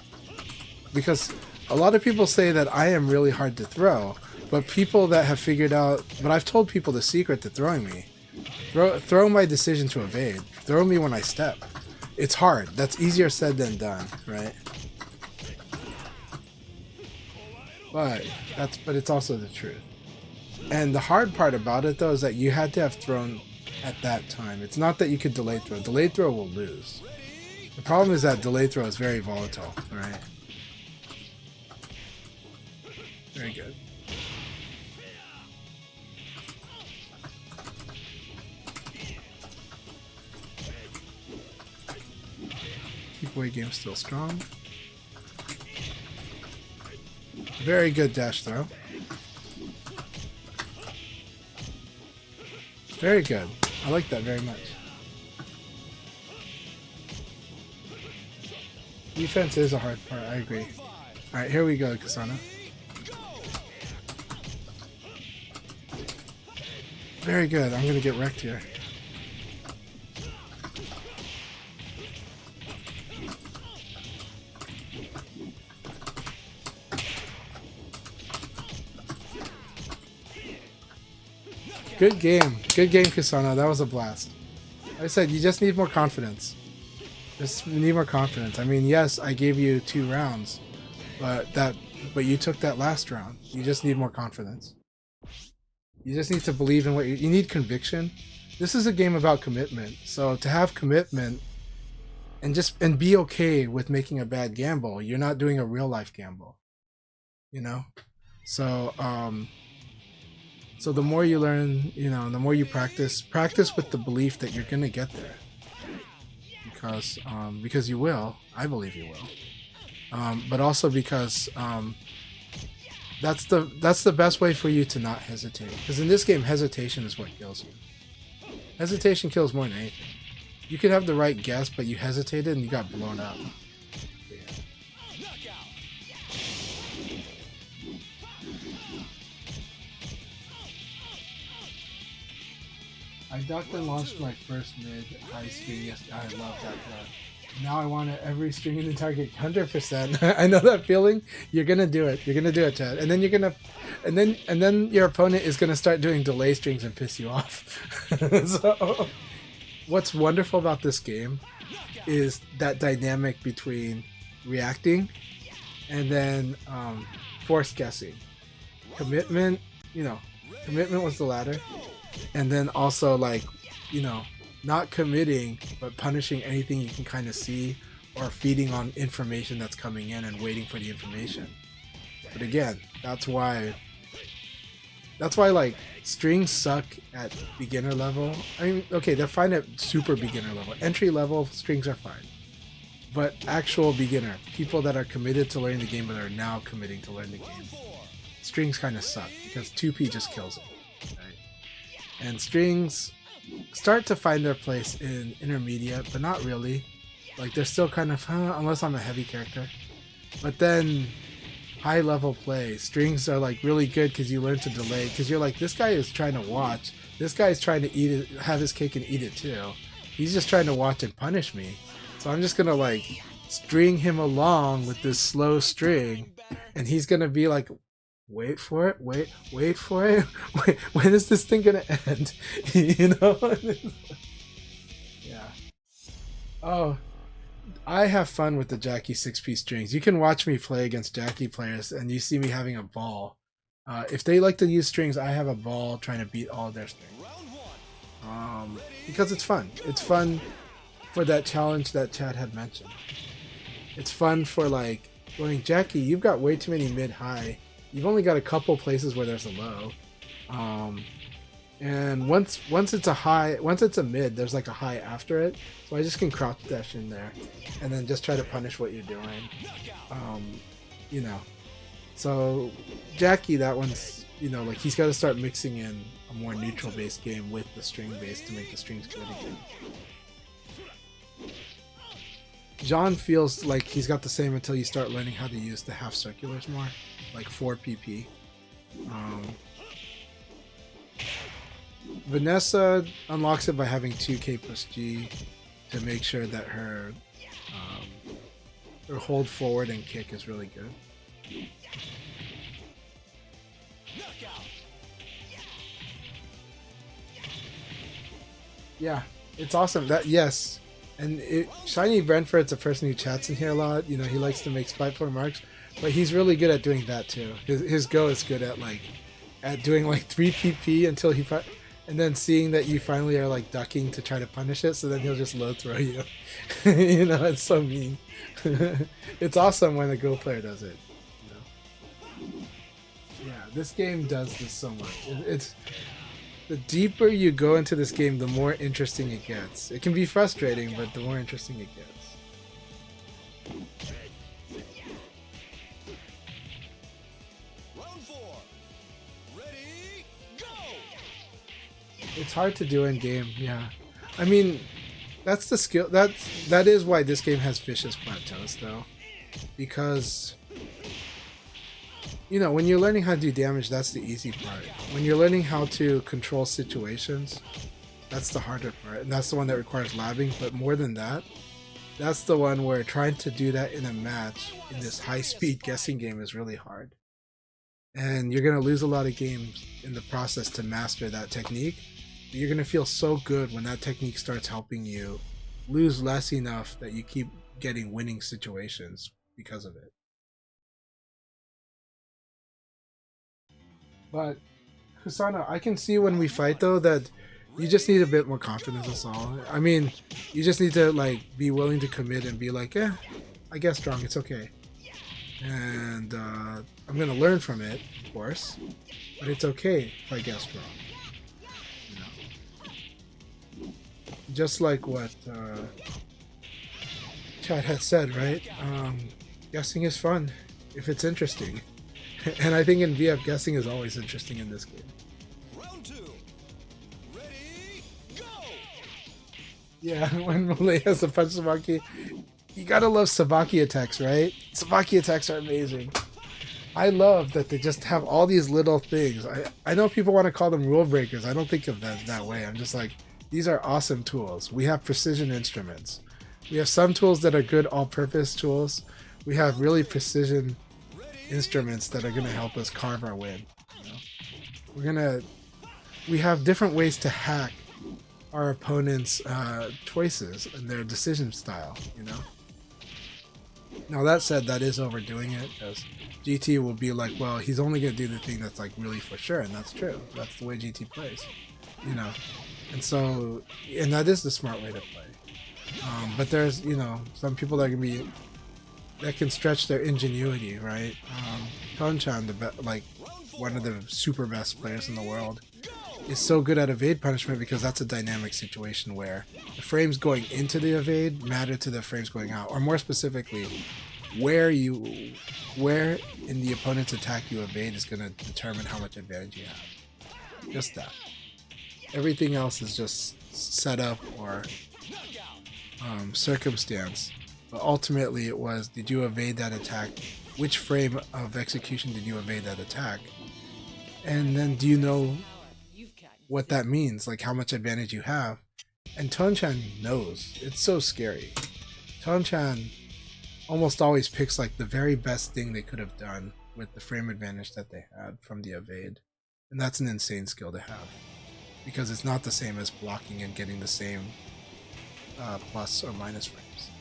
Because a lot of people say that I am really hard to throw, but people that have figured out, but I've told people the secret to throwing me. Throw my decision to evade. Throw me when I step. It's hard. That's easier said than done, right? But it's also the truth. And the hard part about it, though, is that you had to have thrown at that time. It's not that you could delay throw. Delay throw will lose. The problem is that delay throw is very volatile, right? Very good. Keep away game still strong. Very good dash throw. Very good. I like that very much. Defense is a hard part, I agree. Alright, here we go, Kasana. Very good. I'm gonna get wrecked here. Good game. Good game, Kasana. That was a blast. Like I said, you just need more confidence. Just need more confidence. I mean, yes, I gave you 2 rounds, but you took that last round. You just need more confidence. You just need to believe in what you need conviction. This is a game about commitment. So to have commitment and be okay with making a bad gamble, you're not doing a real life gamble. You know? So so the more you learn, you know, the more you practice with the belief that you're gonna get there. Because you will. I believe you will. But also because that's the best way for you to not hesitate. Because in this game, hesitation is what kills you. Hesitation kills more than anything. You could have the right guess, but you hesitated and you got blown up. I ducked and launched my first mid-high string yesterday. I love that duck. Now I want to every string in the target 100%. I know that feeling. You're gonna do it. You're gonna do it, Chad. And then you're gonna, and then your opponent is gonna start doing delay strings and piss you off. So, what's wonderful about this game is that dynamic between reacting and then forced guessing. Commitment, you know, commitment was the latter. And then also, like, you know, not committing, but punishing anything you can kind of see or feeding on information that's coming in and waiting for the information. But again, that's why like strings suck at beginner level. I mean, okay, they're fine at super beginner level. Entry level strings are fine. But actual beginner, people that are committed to learning the game but are now committing to learn the game, strings kind of suck because 2P just kills it. And strings start to find their place in intermediate, but not really. Like, they're still kind of, unless I'm a heavy character. But then, high level play, strings are like really good because you learn to delay. Because you're like, this guy is trying to watch. This guy is trying to eat it, have his cake and eat it too. He's just trying to watch and punish me. So I'm just gonna like string him along with this slow string, and he's gonna be like, wait for it, wait for it, wait, when is this thing gonna end? You know? Yeah. Oh, I have fun with the Jackie 6P strings. You can watch me play against Jackie players and you see me having a ball. If they like to use strings, I have a ball trying to beat all their strings. Because it's fun. It's fun for that challenge that Chad had mentioned. It's fun for like going, Jackie, you've got way too many mid-high. You've only got a couple places where there's a low, and once it's a high, once it's a mid, there's like a high after it. So I just can crouch dash in there, and then just try to punish what you're doing, you know. So Jackie, that one's, you know, like he's got to start mixing in a more neutral based game with the string base to make the strings good again. Jean feels like he's got the same until you start learning how to use the half circulars more, like 4 PP. Vanessa unlocks it by having 2K plus G to make sure that her hold forward and kick is really good. Yeah, it's awesome. That, yes. And Shiny Brentford's a person who chats in here a lot. You know, he likes to make spiteful remarks, but he's really good at doing that too. His go is good at doing like 3 PP until he, and then seeing that you finally are like ducking to try to punish it, so then he'll just low throw you. You know, it's so mean. It's awesome when a Go player does it. You know? Yeah, this game does this so much. It's the deeper you go into this game, the more interesting it gets. It can be frustrating, but the more interesting it gets. Round 4. Ready, go! It's hard to do in game, yeah. I mean, that's the skill. That is why this game has vicious plateaus, though, because you know, when you're learning how to do damage, that's the easy part. When you're learning how to control situations, that's the harder part, and that's the one that requires labbing. But more than that, that's the one where trying to do that in a match in this high-speed guessing game is really hard. And you're going to lose a lot of games in the process to master that technique. But you're going to feel so good when that technique starts helping you lose less enough that you keep getting winning situations because of it. But Kusana, I can see when we fight though that you just need a bit more confidence, that's all. I mean, you just need to like be willing to commit and be like, yeah, I guess strong, it's okay. And I'm gonna learn from it, of course, but it's okay if I guess wrong. You know? Just like what Chad had said, right? Guessing is fun if it's interesting. And I think in VF, guessing is always interesting in this game. Round 2. Ready, go! Yeah, when Malay has to punch Sabaki, you gotta love Sabaki attacks, right? Sabaki attacks are amazing. I love that they just have all these little things. I know people want to call them rule breakers. I don't think of them that way. I'm just like, these are awesome tools. We have precision instruments. We have some tools that are good all-purpose tools. We have really precision instruments that are going to help us carve our win. You know? We have different ways to hack our opponent's choices and their decision style, you know? Now that said, that is overdoing it, because GT will be like, well, he's only going to do the thing that's like really for sure, and that's true. That's the way GT plays, you know? And so, and that is the smart way to play. But there's, you know, some people that can stretch their ingenuity, right? Tonchan, like one of the super best players in the world, is so good at evade punishment because that's a dynamic situation where the frames going into the evade matter to the frames going out, or more specifically, where in the opponent's attack you evade is going to determine how much advantage you have. Just that. Everything else is just setup or circumstance. But ultimately it was, did you evade that attack? Which frame of execution did you evade that attack? And then do you know what that means? Like how much advantage you have? And Tonchan knows. It's so scary. Tonchan almost always picks like the very best thing they could have done with the frame advantage that they had from the evade. And that's an insane skill to have. Because it's not the same as blocking and getting the same plus or minus frames.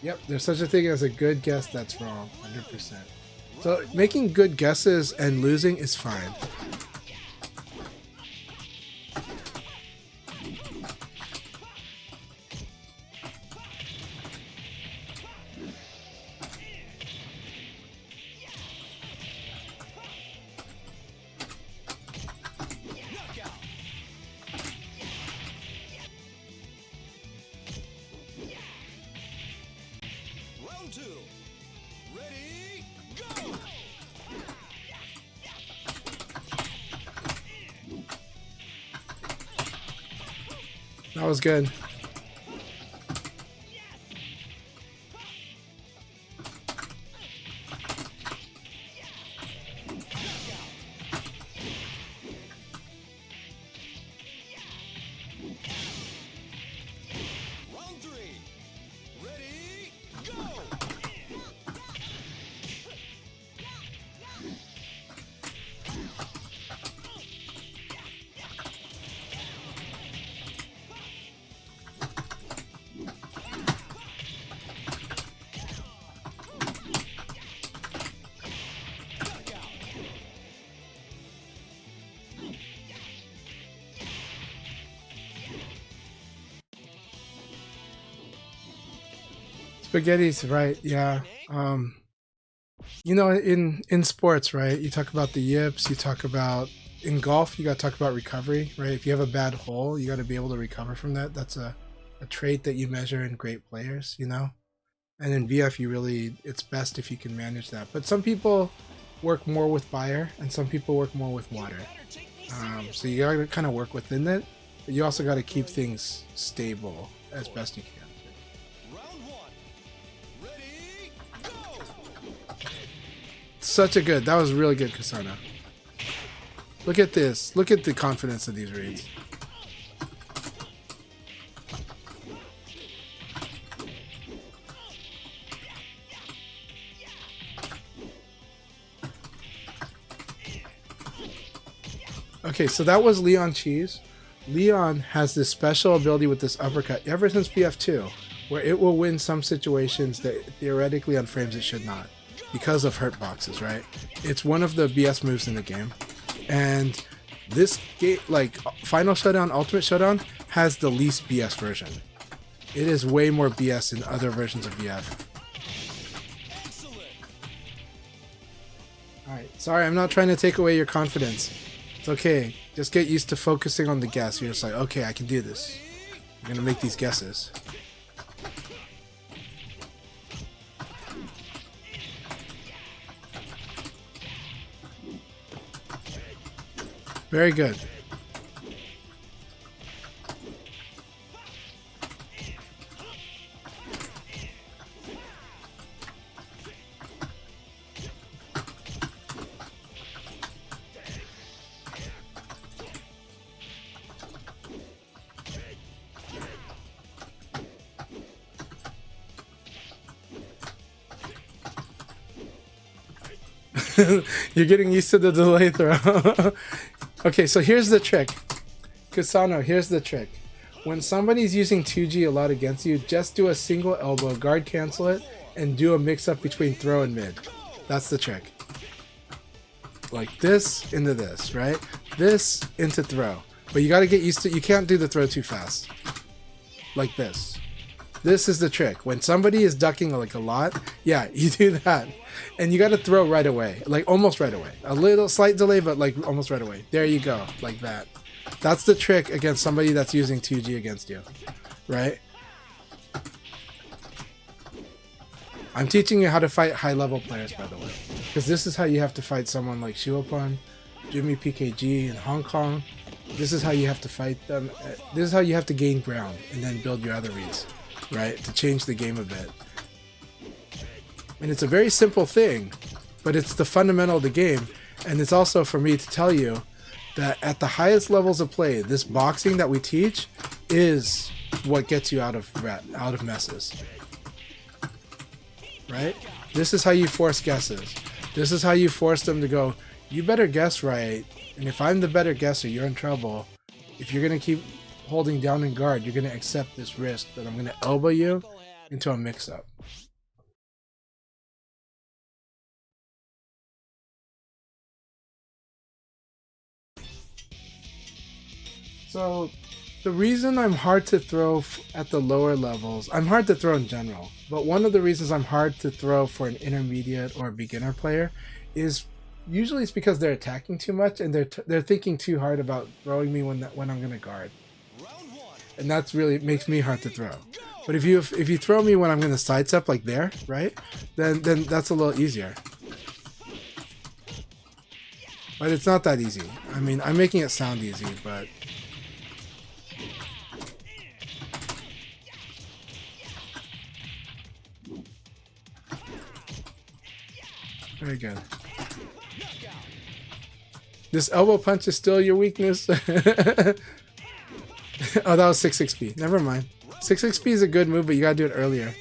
Yep, there's such a thing as a good guess that's wrong, 100%. So making good guesses and losing is fine. Round 2. Ready, go! That was good. Round 3. Ready, go! Spaghetti's right, yeah. You know, in sports, right, you talk about the yips, you talk about, in golf, you gotta talk about recovery, right? If you have a bad hole, you gotta be able to recover from that. That's a trait that you measure in great players, you know? And in VF, it's best if you can manage that. But some people work more with fire, and some people work more with water. So you gotta kind of work within it, but you also gotta keep things stable as best you can. Round 1. Ready, go! such a good. That was really good, Kasana. Look at this. Look at the confidence of these reads. Okay, so that was Leon Cheese. Leon has this special ability with this uppercut ever since BF2, where it will win some situations that theoretically on frames it should not, because of hurt boxes, right? It's one of the BS moves in the game. And this game, like Final Showdown, Ultimate Showdown, has the least BS version. It is way more BS in other versions of BF. Alright, sorry, I'm not trying to take away your confidence. It's okay. Just get used to focusing on the guess. You're just like, okay, I can do this. I'm gonna make these guesses. Very good. You're getting used to the delay throw. Okay, so here's the trick. Kusano, here's the trick. When somebody's using 2G a lot against you, just do a single elbow, guard cancel it, and do a mix-up between throw and mid. That's the trick. Like this into this, right? This into throw. But you gotta get used to, you can't do the throw too fast. Like this. This is the trick. When somebody is ducking like a lot, yeah, you do that. And you gotta throw right away. Like almost right away. A little slight delay, but like almost right away. There you go. Like that. That's the trick against somebody that's using 2G against you. Right? I'm teaching you how to fight high level players, by the way. Because this is how you have to fight someone like Shuopun, Jimmy PKG in Hong Kong. This is how you have to fight them. This is how you have to gain ground and then build your other reads. Right? To change the game a bit. And it's a very simple thing, but it's the fundamental of the game. And it's also for me to tell you that at the highest levels of play, this boxing that we teach is what gets you out of messes. Right? This is how you force guesses. This is how you force them to go, you better guess right. And if I'm the better guesser, you're in trouble. If you're going to keep holding down and guard, you're going to accept this risk that I'm going to elbow you into a mix-up. So the reason I'm hard to throw at the lower levels, I'm hard to throw in general, but one of the reasons I'm hard to throw for an intermediate or beginner player is usually it's because they're attacking too much and they're thinking too hard about throwing me when I'm going to guard. And that's really makes me hard to throw. But if you throw me when I'm going to sidestep like there, right? Then that's a little easier. But it's not that easy. I mean, I'm making it sound easy, but very good. This elbow punch is still your weakness. Oh, that was 6XP. Never mind. 6XP is a good move, but you gotta do it earlier.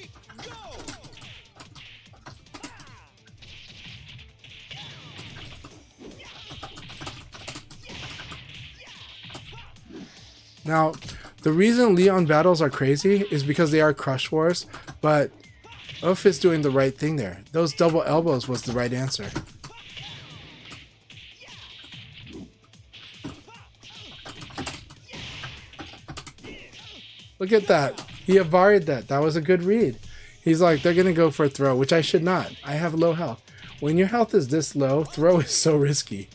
Now, the reason Leon battles are crazy is because they are Crush Wars, but Oaf is doing the right thing there. Those double elbows was the right answer. Look at that. He avaried that. That was a good read. He's like, they're going to go for a throw, which I should not. I have low health. When your health is this low, throw is so risky.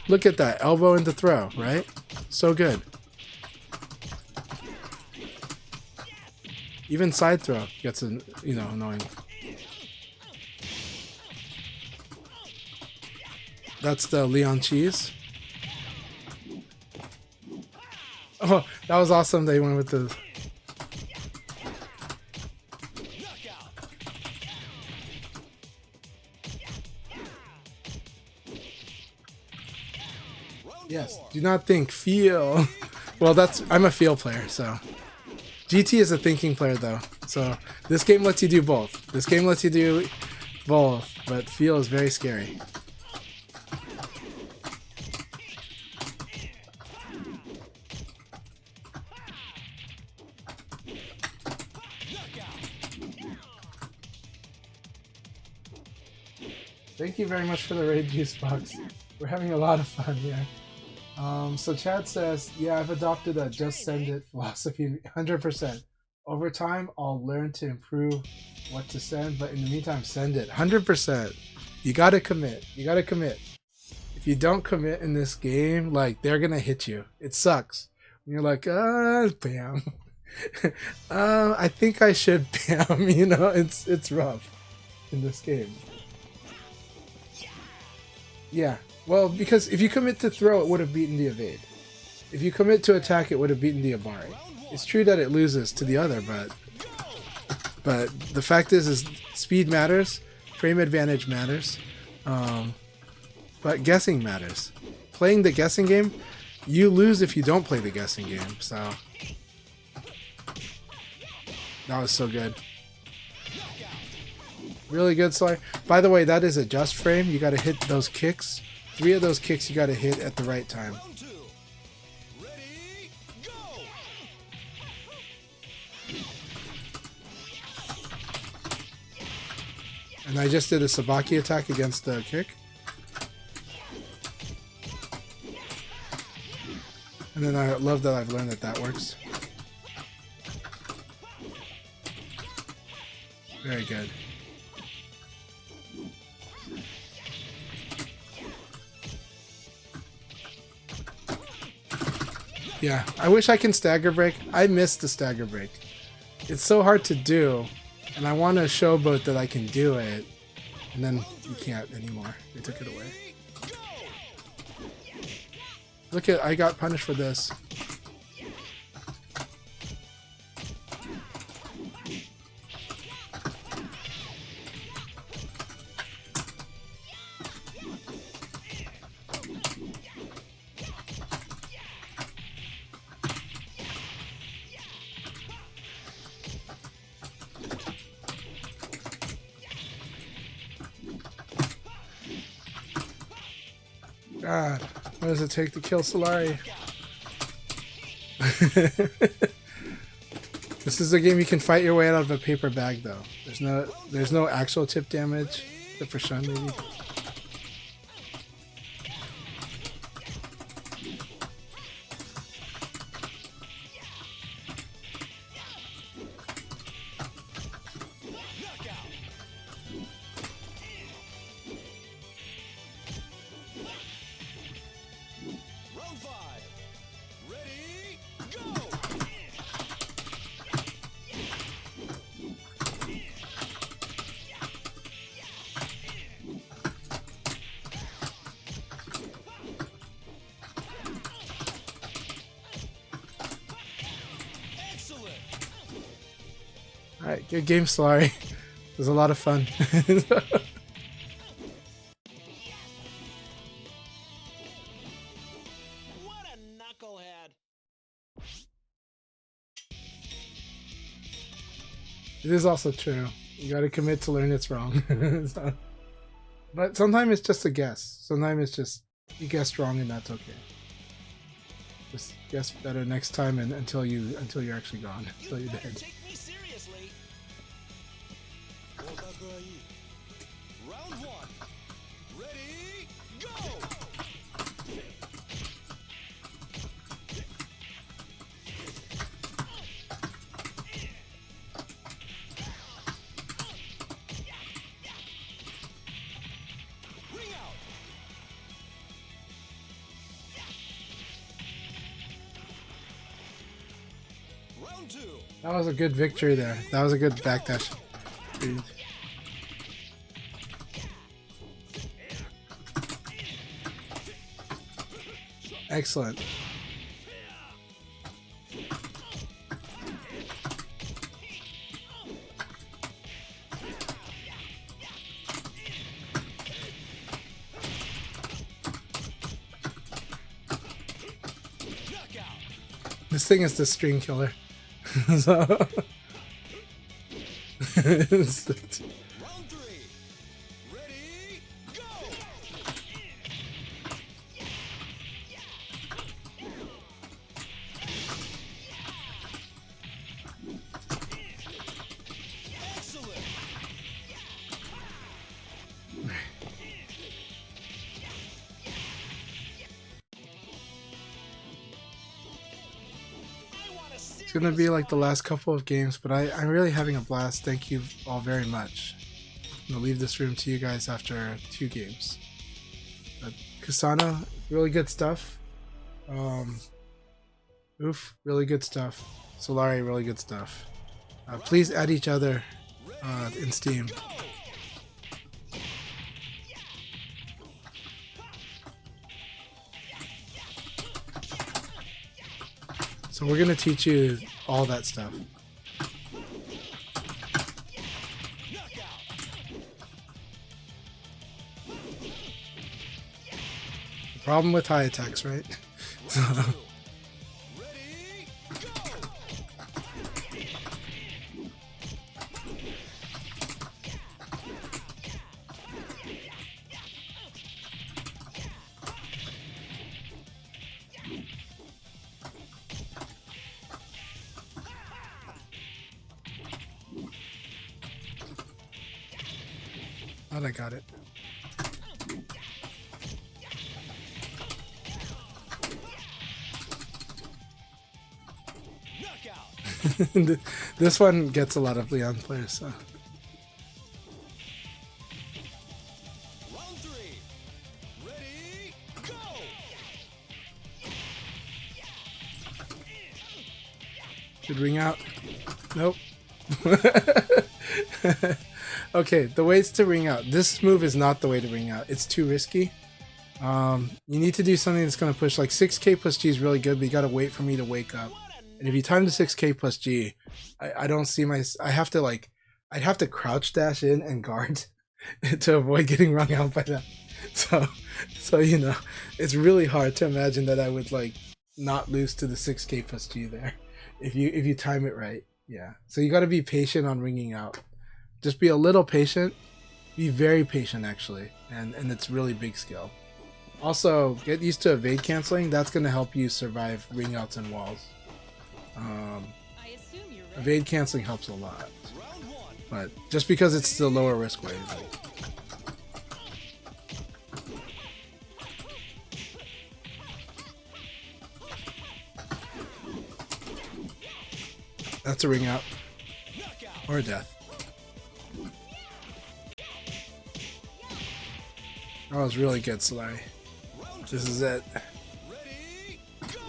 Look at that. Elbow into throw, right? So good. Even side throw gets, annoying. That's the Leon Cheese. Oh, that was awesome. They went with the... Yes, do not think, feel. Well, I'm a feel player, so. GT is a thinking player though, so this game lets you do both. This game lets you do both, but feel is very scary. Thank you very much for the raid juice box. We're having a lot of fun here. So Chad says, yeah, I've adopted a just send it philosophy 100%. Over time, I'll learn to improve what to send, but in the meantime, send it 100%. You gotta commit. You gotta commit. If you don't commit in this game, like, they're gonna hit you. It sucks. And you're like, bam. I think I should bam, you know, it's rough in this game. Yeah, well, because if you commit to throw, it would have beaten the evade. If you commit to attack, it would have beaten the Amari. It's true that it loses to the other, but the fact is speed matters, frame advantage matters, but guessing matters. Playing the guessing game, you lose if you don't play the guessing game, so that was so good. Really good, sorry. By the way, that is a just frame. You got to hit those kicks. 3 of those kicks you got to hit at the right time. And I just did a Sabaki attack against the kick. And then I love that I've learned that that works. Very good. Yeah, I wish I can stagger break. I missed the stagger break. It's so hard to do, and I want to showboat that I can do it, and then you can't anymore. They took it away. Look at, I got punished for this. God, what does it take to kill Solari? This is a game you can fight your way out of a paper bag, though. There's no actual tip damage, except for Shun, maybe. Alright, good game, Solari. It was a lot of fun. What a knucklehead! It is also true. You gotta commit to learn it's wrong. So, but sometimes it's just a guess. Sometimes it's just you guessed wrong and that's okay. Just guess better next time and until you're actually gone. Until you're dead. Take me seriously. Round 1. Ready, go! Ring out. Round 2. That was a good victory there. That was a good backdash. Dude. Excellent. This thing is the string killer. So Round 3. Ready, go! Excellent! it's gonna be like the last couple of games, but I'm really having a blast. Thank you all very much. I'm gonna leave this room to you guys after 2 games. But Kusana, really good stuff. Oof, really good stuff. Solari, really good stuff. Please add each other in Steam. So we're gonna teach you all that stuff. The problem with high attacks, right? So, Ready, go! thought I got it. Knockout! This one gets a lot of Leon players, so. Round 3. Ready, go! Should ring out. Nope. Okay, the ways to ring out. This move is not the way to ring out. It's too risky. You need to do something that's going to push. Like 6k plus G is really good, but you got to wait for me to wake up. And if you time the 6k plus G, I don't see my... I'd have to crouch dash in and guard to avoid getting rung out by that. So you know, it's really hard to imagine that I would like not lose to the 6k plus G there if you time it right. Yeah. So you got to be patient on ringing out. Just be a little patient. Be very patient actually, and it's really big skill. Also, get used to evade canceling. That's going to help you survive ring outs and walls. I assume you're ready. Evade canceling helps a lot, Round 1. but just because it's the lower risk way. Like, that's a ring out Knockout! or a death. That was really good, Solari. Round 2. This is it. Ready, go!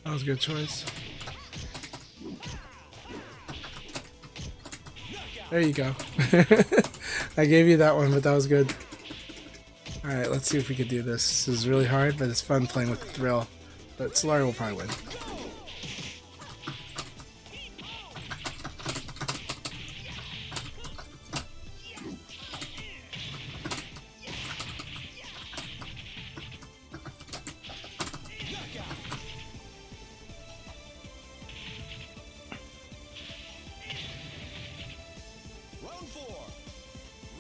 That was a good choice. There you go. I gave you that one, but that was good. Alright, let's see if we can do this. This is really hard, but it's fun playing with Thrill. But Solari will probably win. Round 4.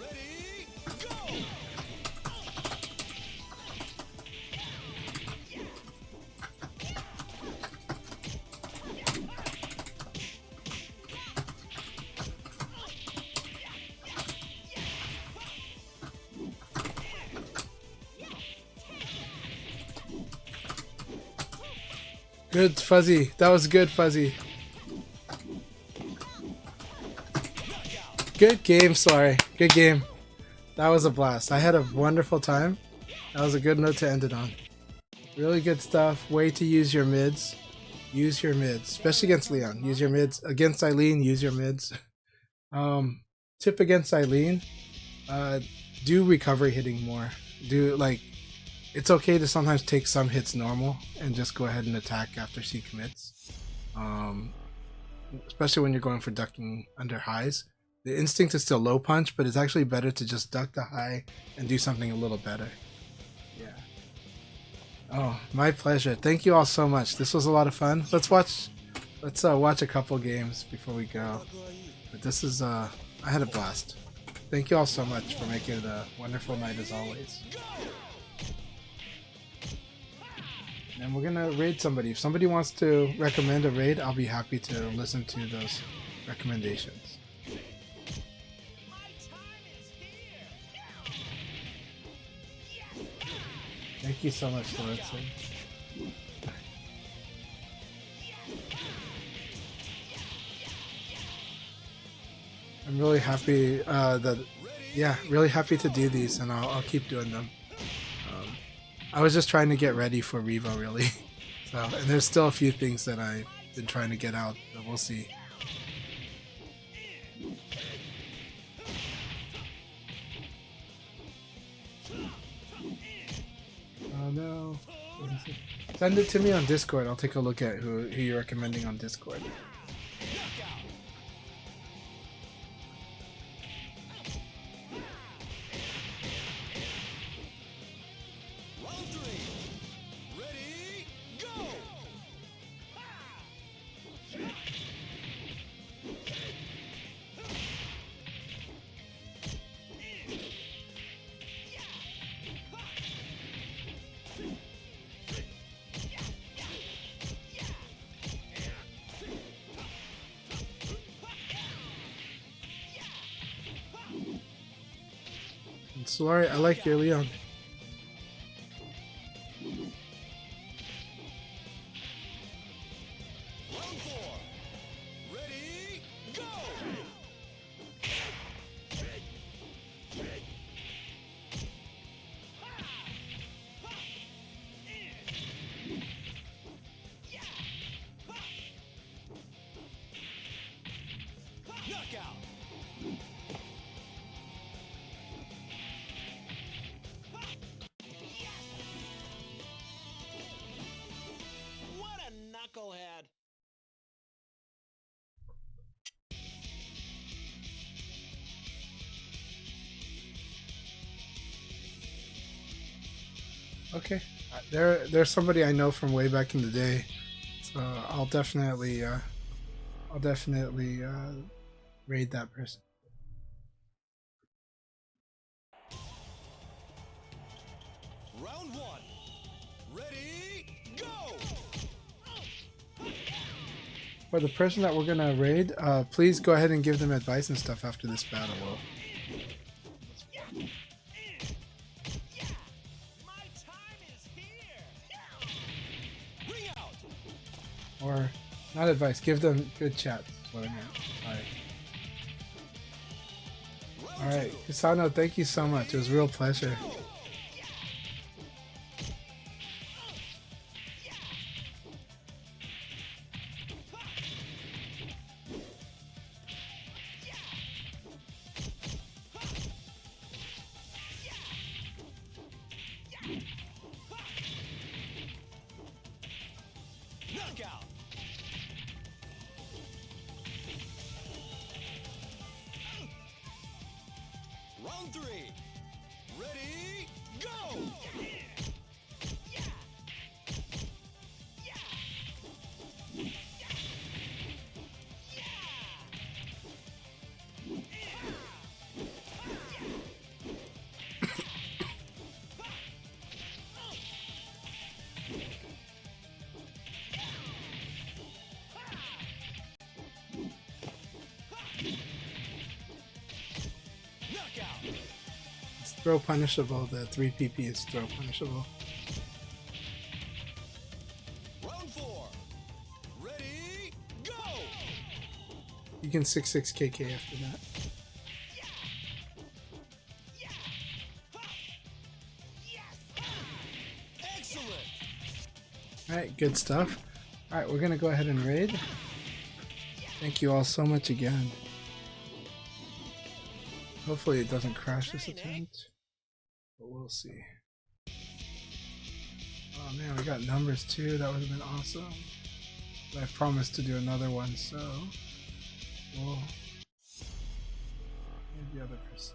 Ready, go! Good, Fuzzy. That was good, Fuzzy. Good game, sorry. Good game. That was a blast. I had a wonderful time. That was a good note to end it on. Really good stuff. Way to use your mids. use your mids, especially against Leon. Use your mids against Eileen. Use your mids. Tip against Eileen: do recovery hitting more. Do like it's okay to sometimes take some hits normal and just go ahead and attack after she commits. Especially when you're going for ducking under highs. The instinct is still low punch, but it's actually better to just duck the high and do something a little better. Yeah. Oh, my pleasure. Thank you all so much. This was a lot of fun. Let's watch a couple games before we go. But this is I had a blast. Thank you all so much for making it a wonderful night as always. And we're gonna raid somebody. If somebody wants to recommend a raid, I'll be happy to listen to those recommendations. Thank you so much, Lorenzo. I'm really happy really happy to do these, and I'll keep doing them. I was just trying to get ready for Revo, really. So, and there's still a few things that I've been trying to get out, but we'll see. Oh no. Send it to me on Discord. I'll take a look at who you're recommending on Discord. Sorry, I like your Leon. Okay, there's somebody I know from way back in the day, so I'll definitely raid that person. Round one. Ready, go! For the person that we're gonna raid, please go ahead and give them advice and stuff after this battle. Or not advice, give them good chat. That's what I meant. Alright, Kusano, thank you so much. It was a real pleasure. Round three. Ready, go! It's throw punishable. The 3 PP is throw punishable. Round four. Ready, go! You can 6-6 KK after that. Excellent. Alright, good stuff. Alright, we're gonna go ahead and raid. Thank you all so much again. Hopefully it doesn't crash this attempt, but we'll see. Oh man, we got numbers too, that would have been awesome. But I promised to do another one, so we'll need the other person.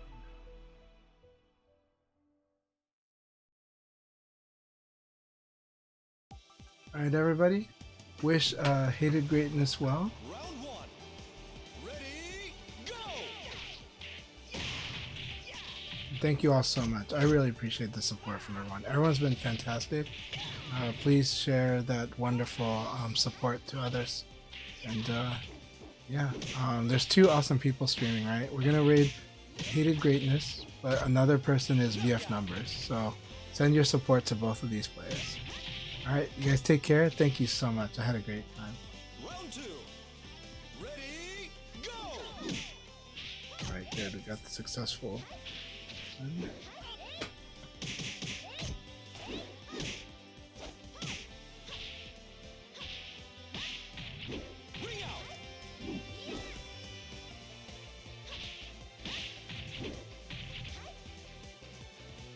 Alright everybody, wish Hated Greatness well. Round one. Ready, go! Thank you all so much. I really appreciate the support from everyone. Everyone's been fantastic. Please share that wonderful support to others. And yeah, there's two awesome people streaming, right? We're gonna raid Hated Greatness, but another person is VF Numbers. So send your support to both of these players. Alright, you guys take care. Thank you so much. I had a great time. Round two. Ready, go! Alright, good. We got the successful one. Ring out.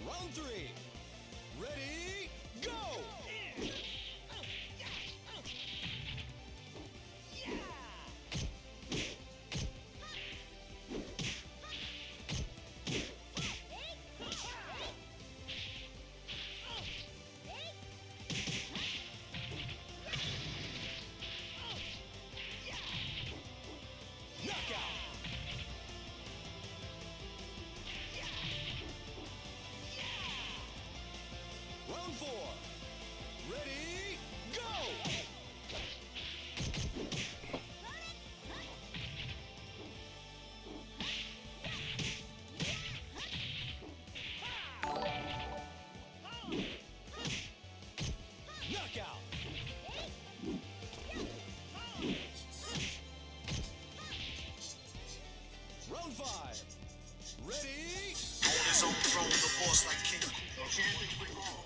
Round three. Ready, go! Knockout. Round four. Ready, go! Knockout. Round five. Ready, On his own throne, the boss like King. ring out.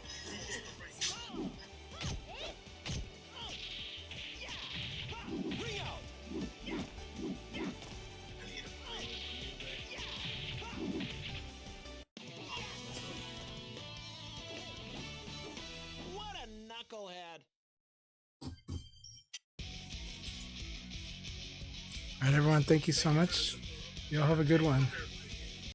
What a knucklehead. Alright everyone, thank you so much. Y'all have a good one.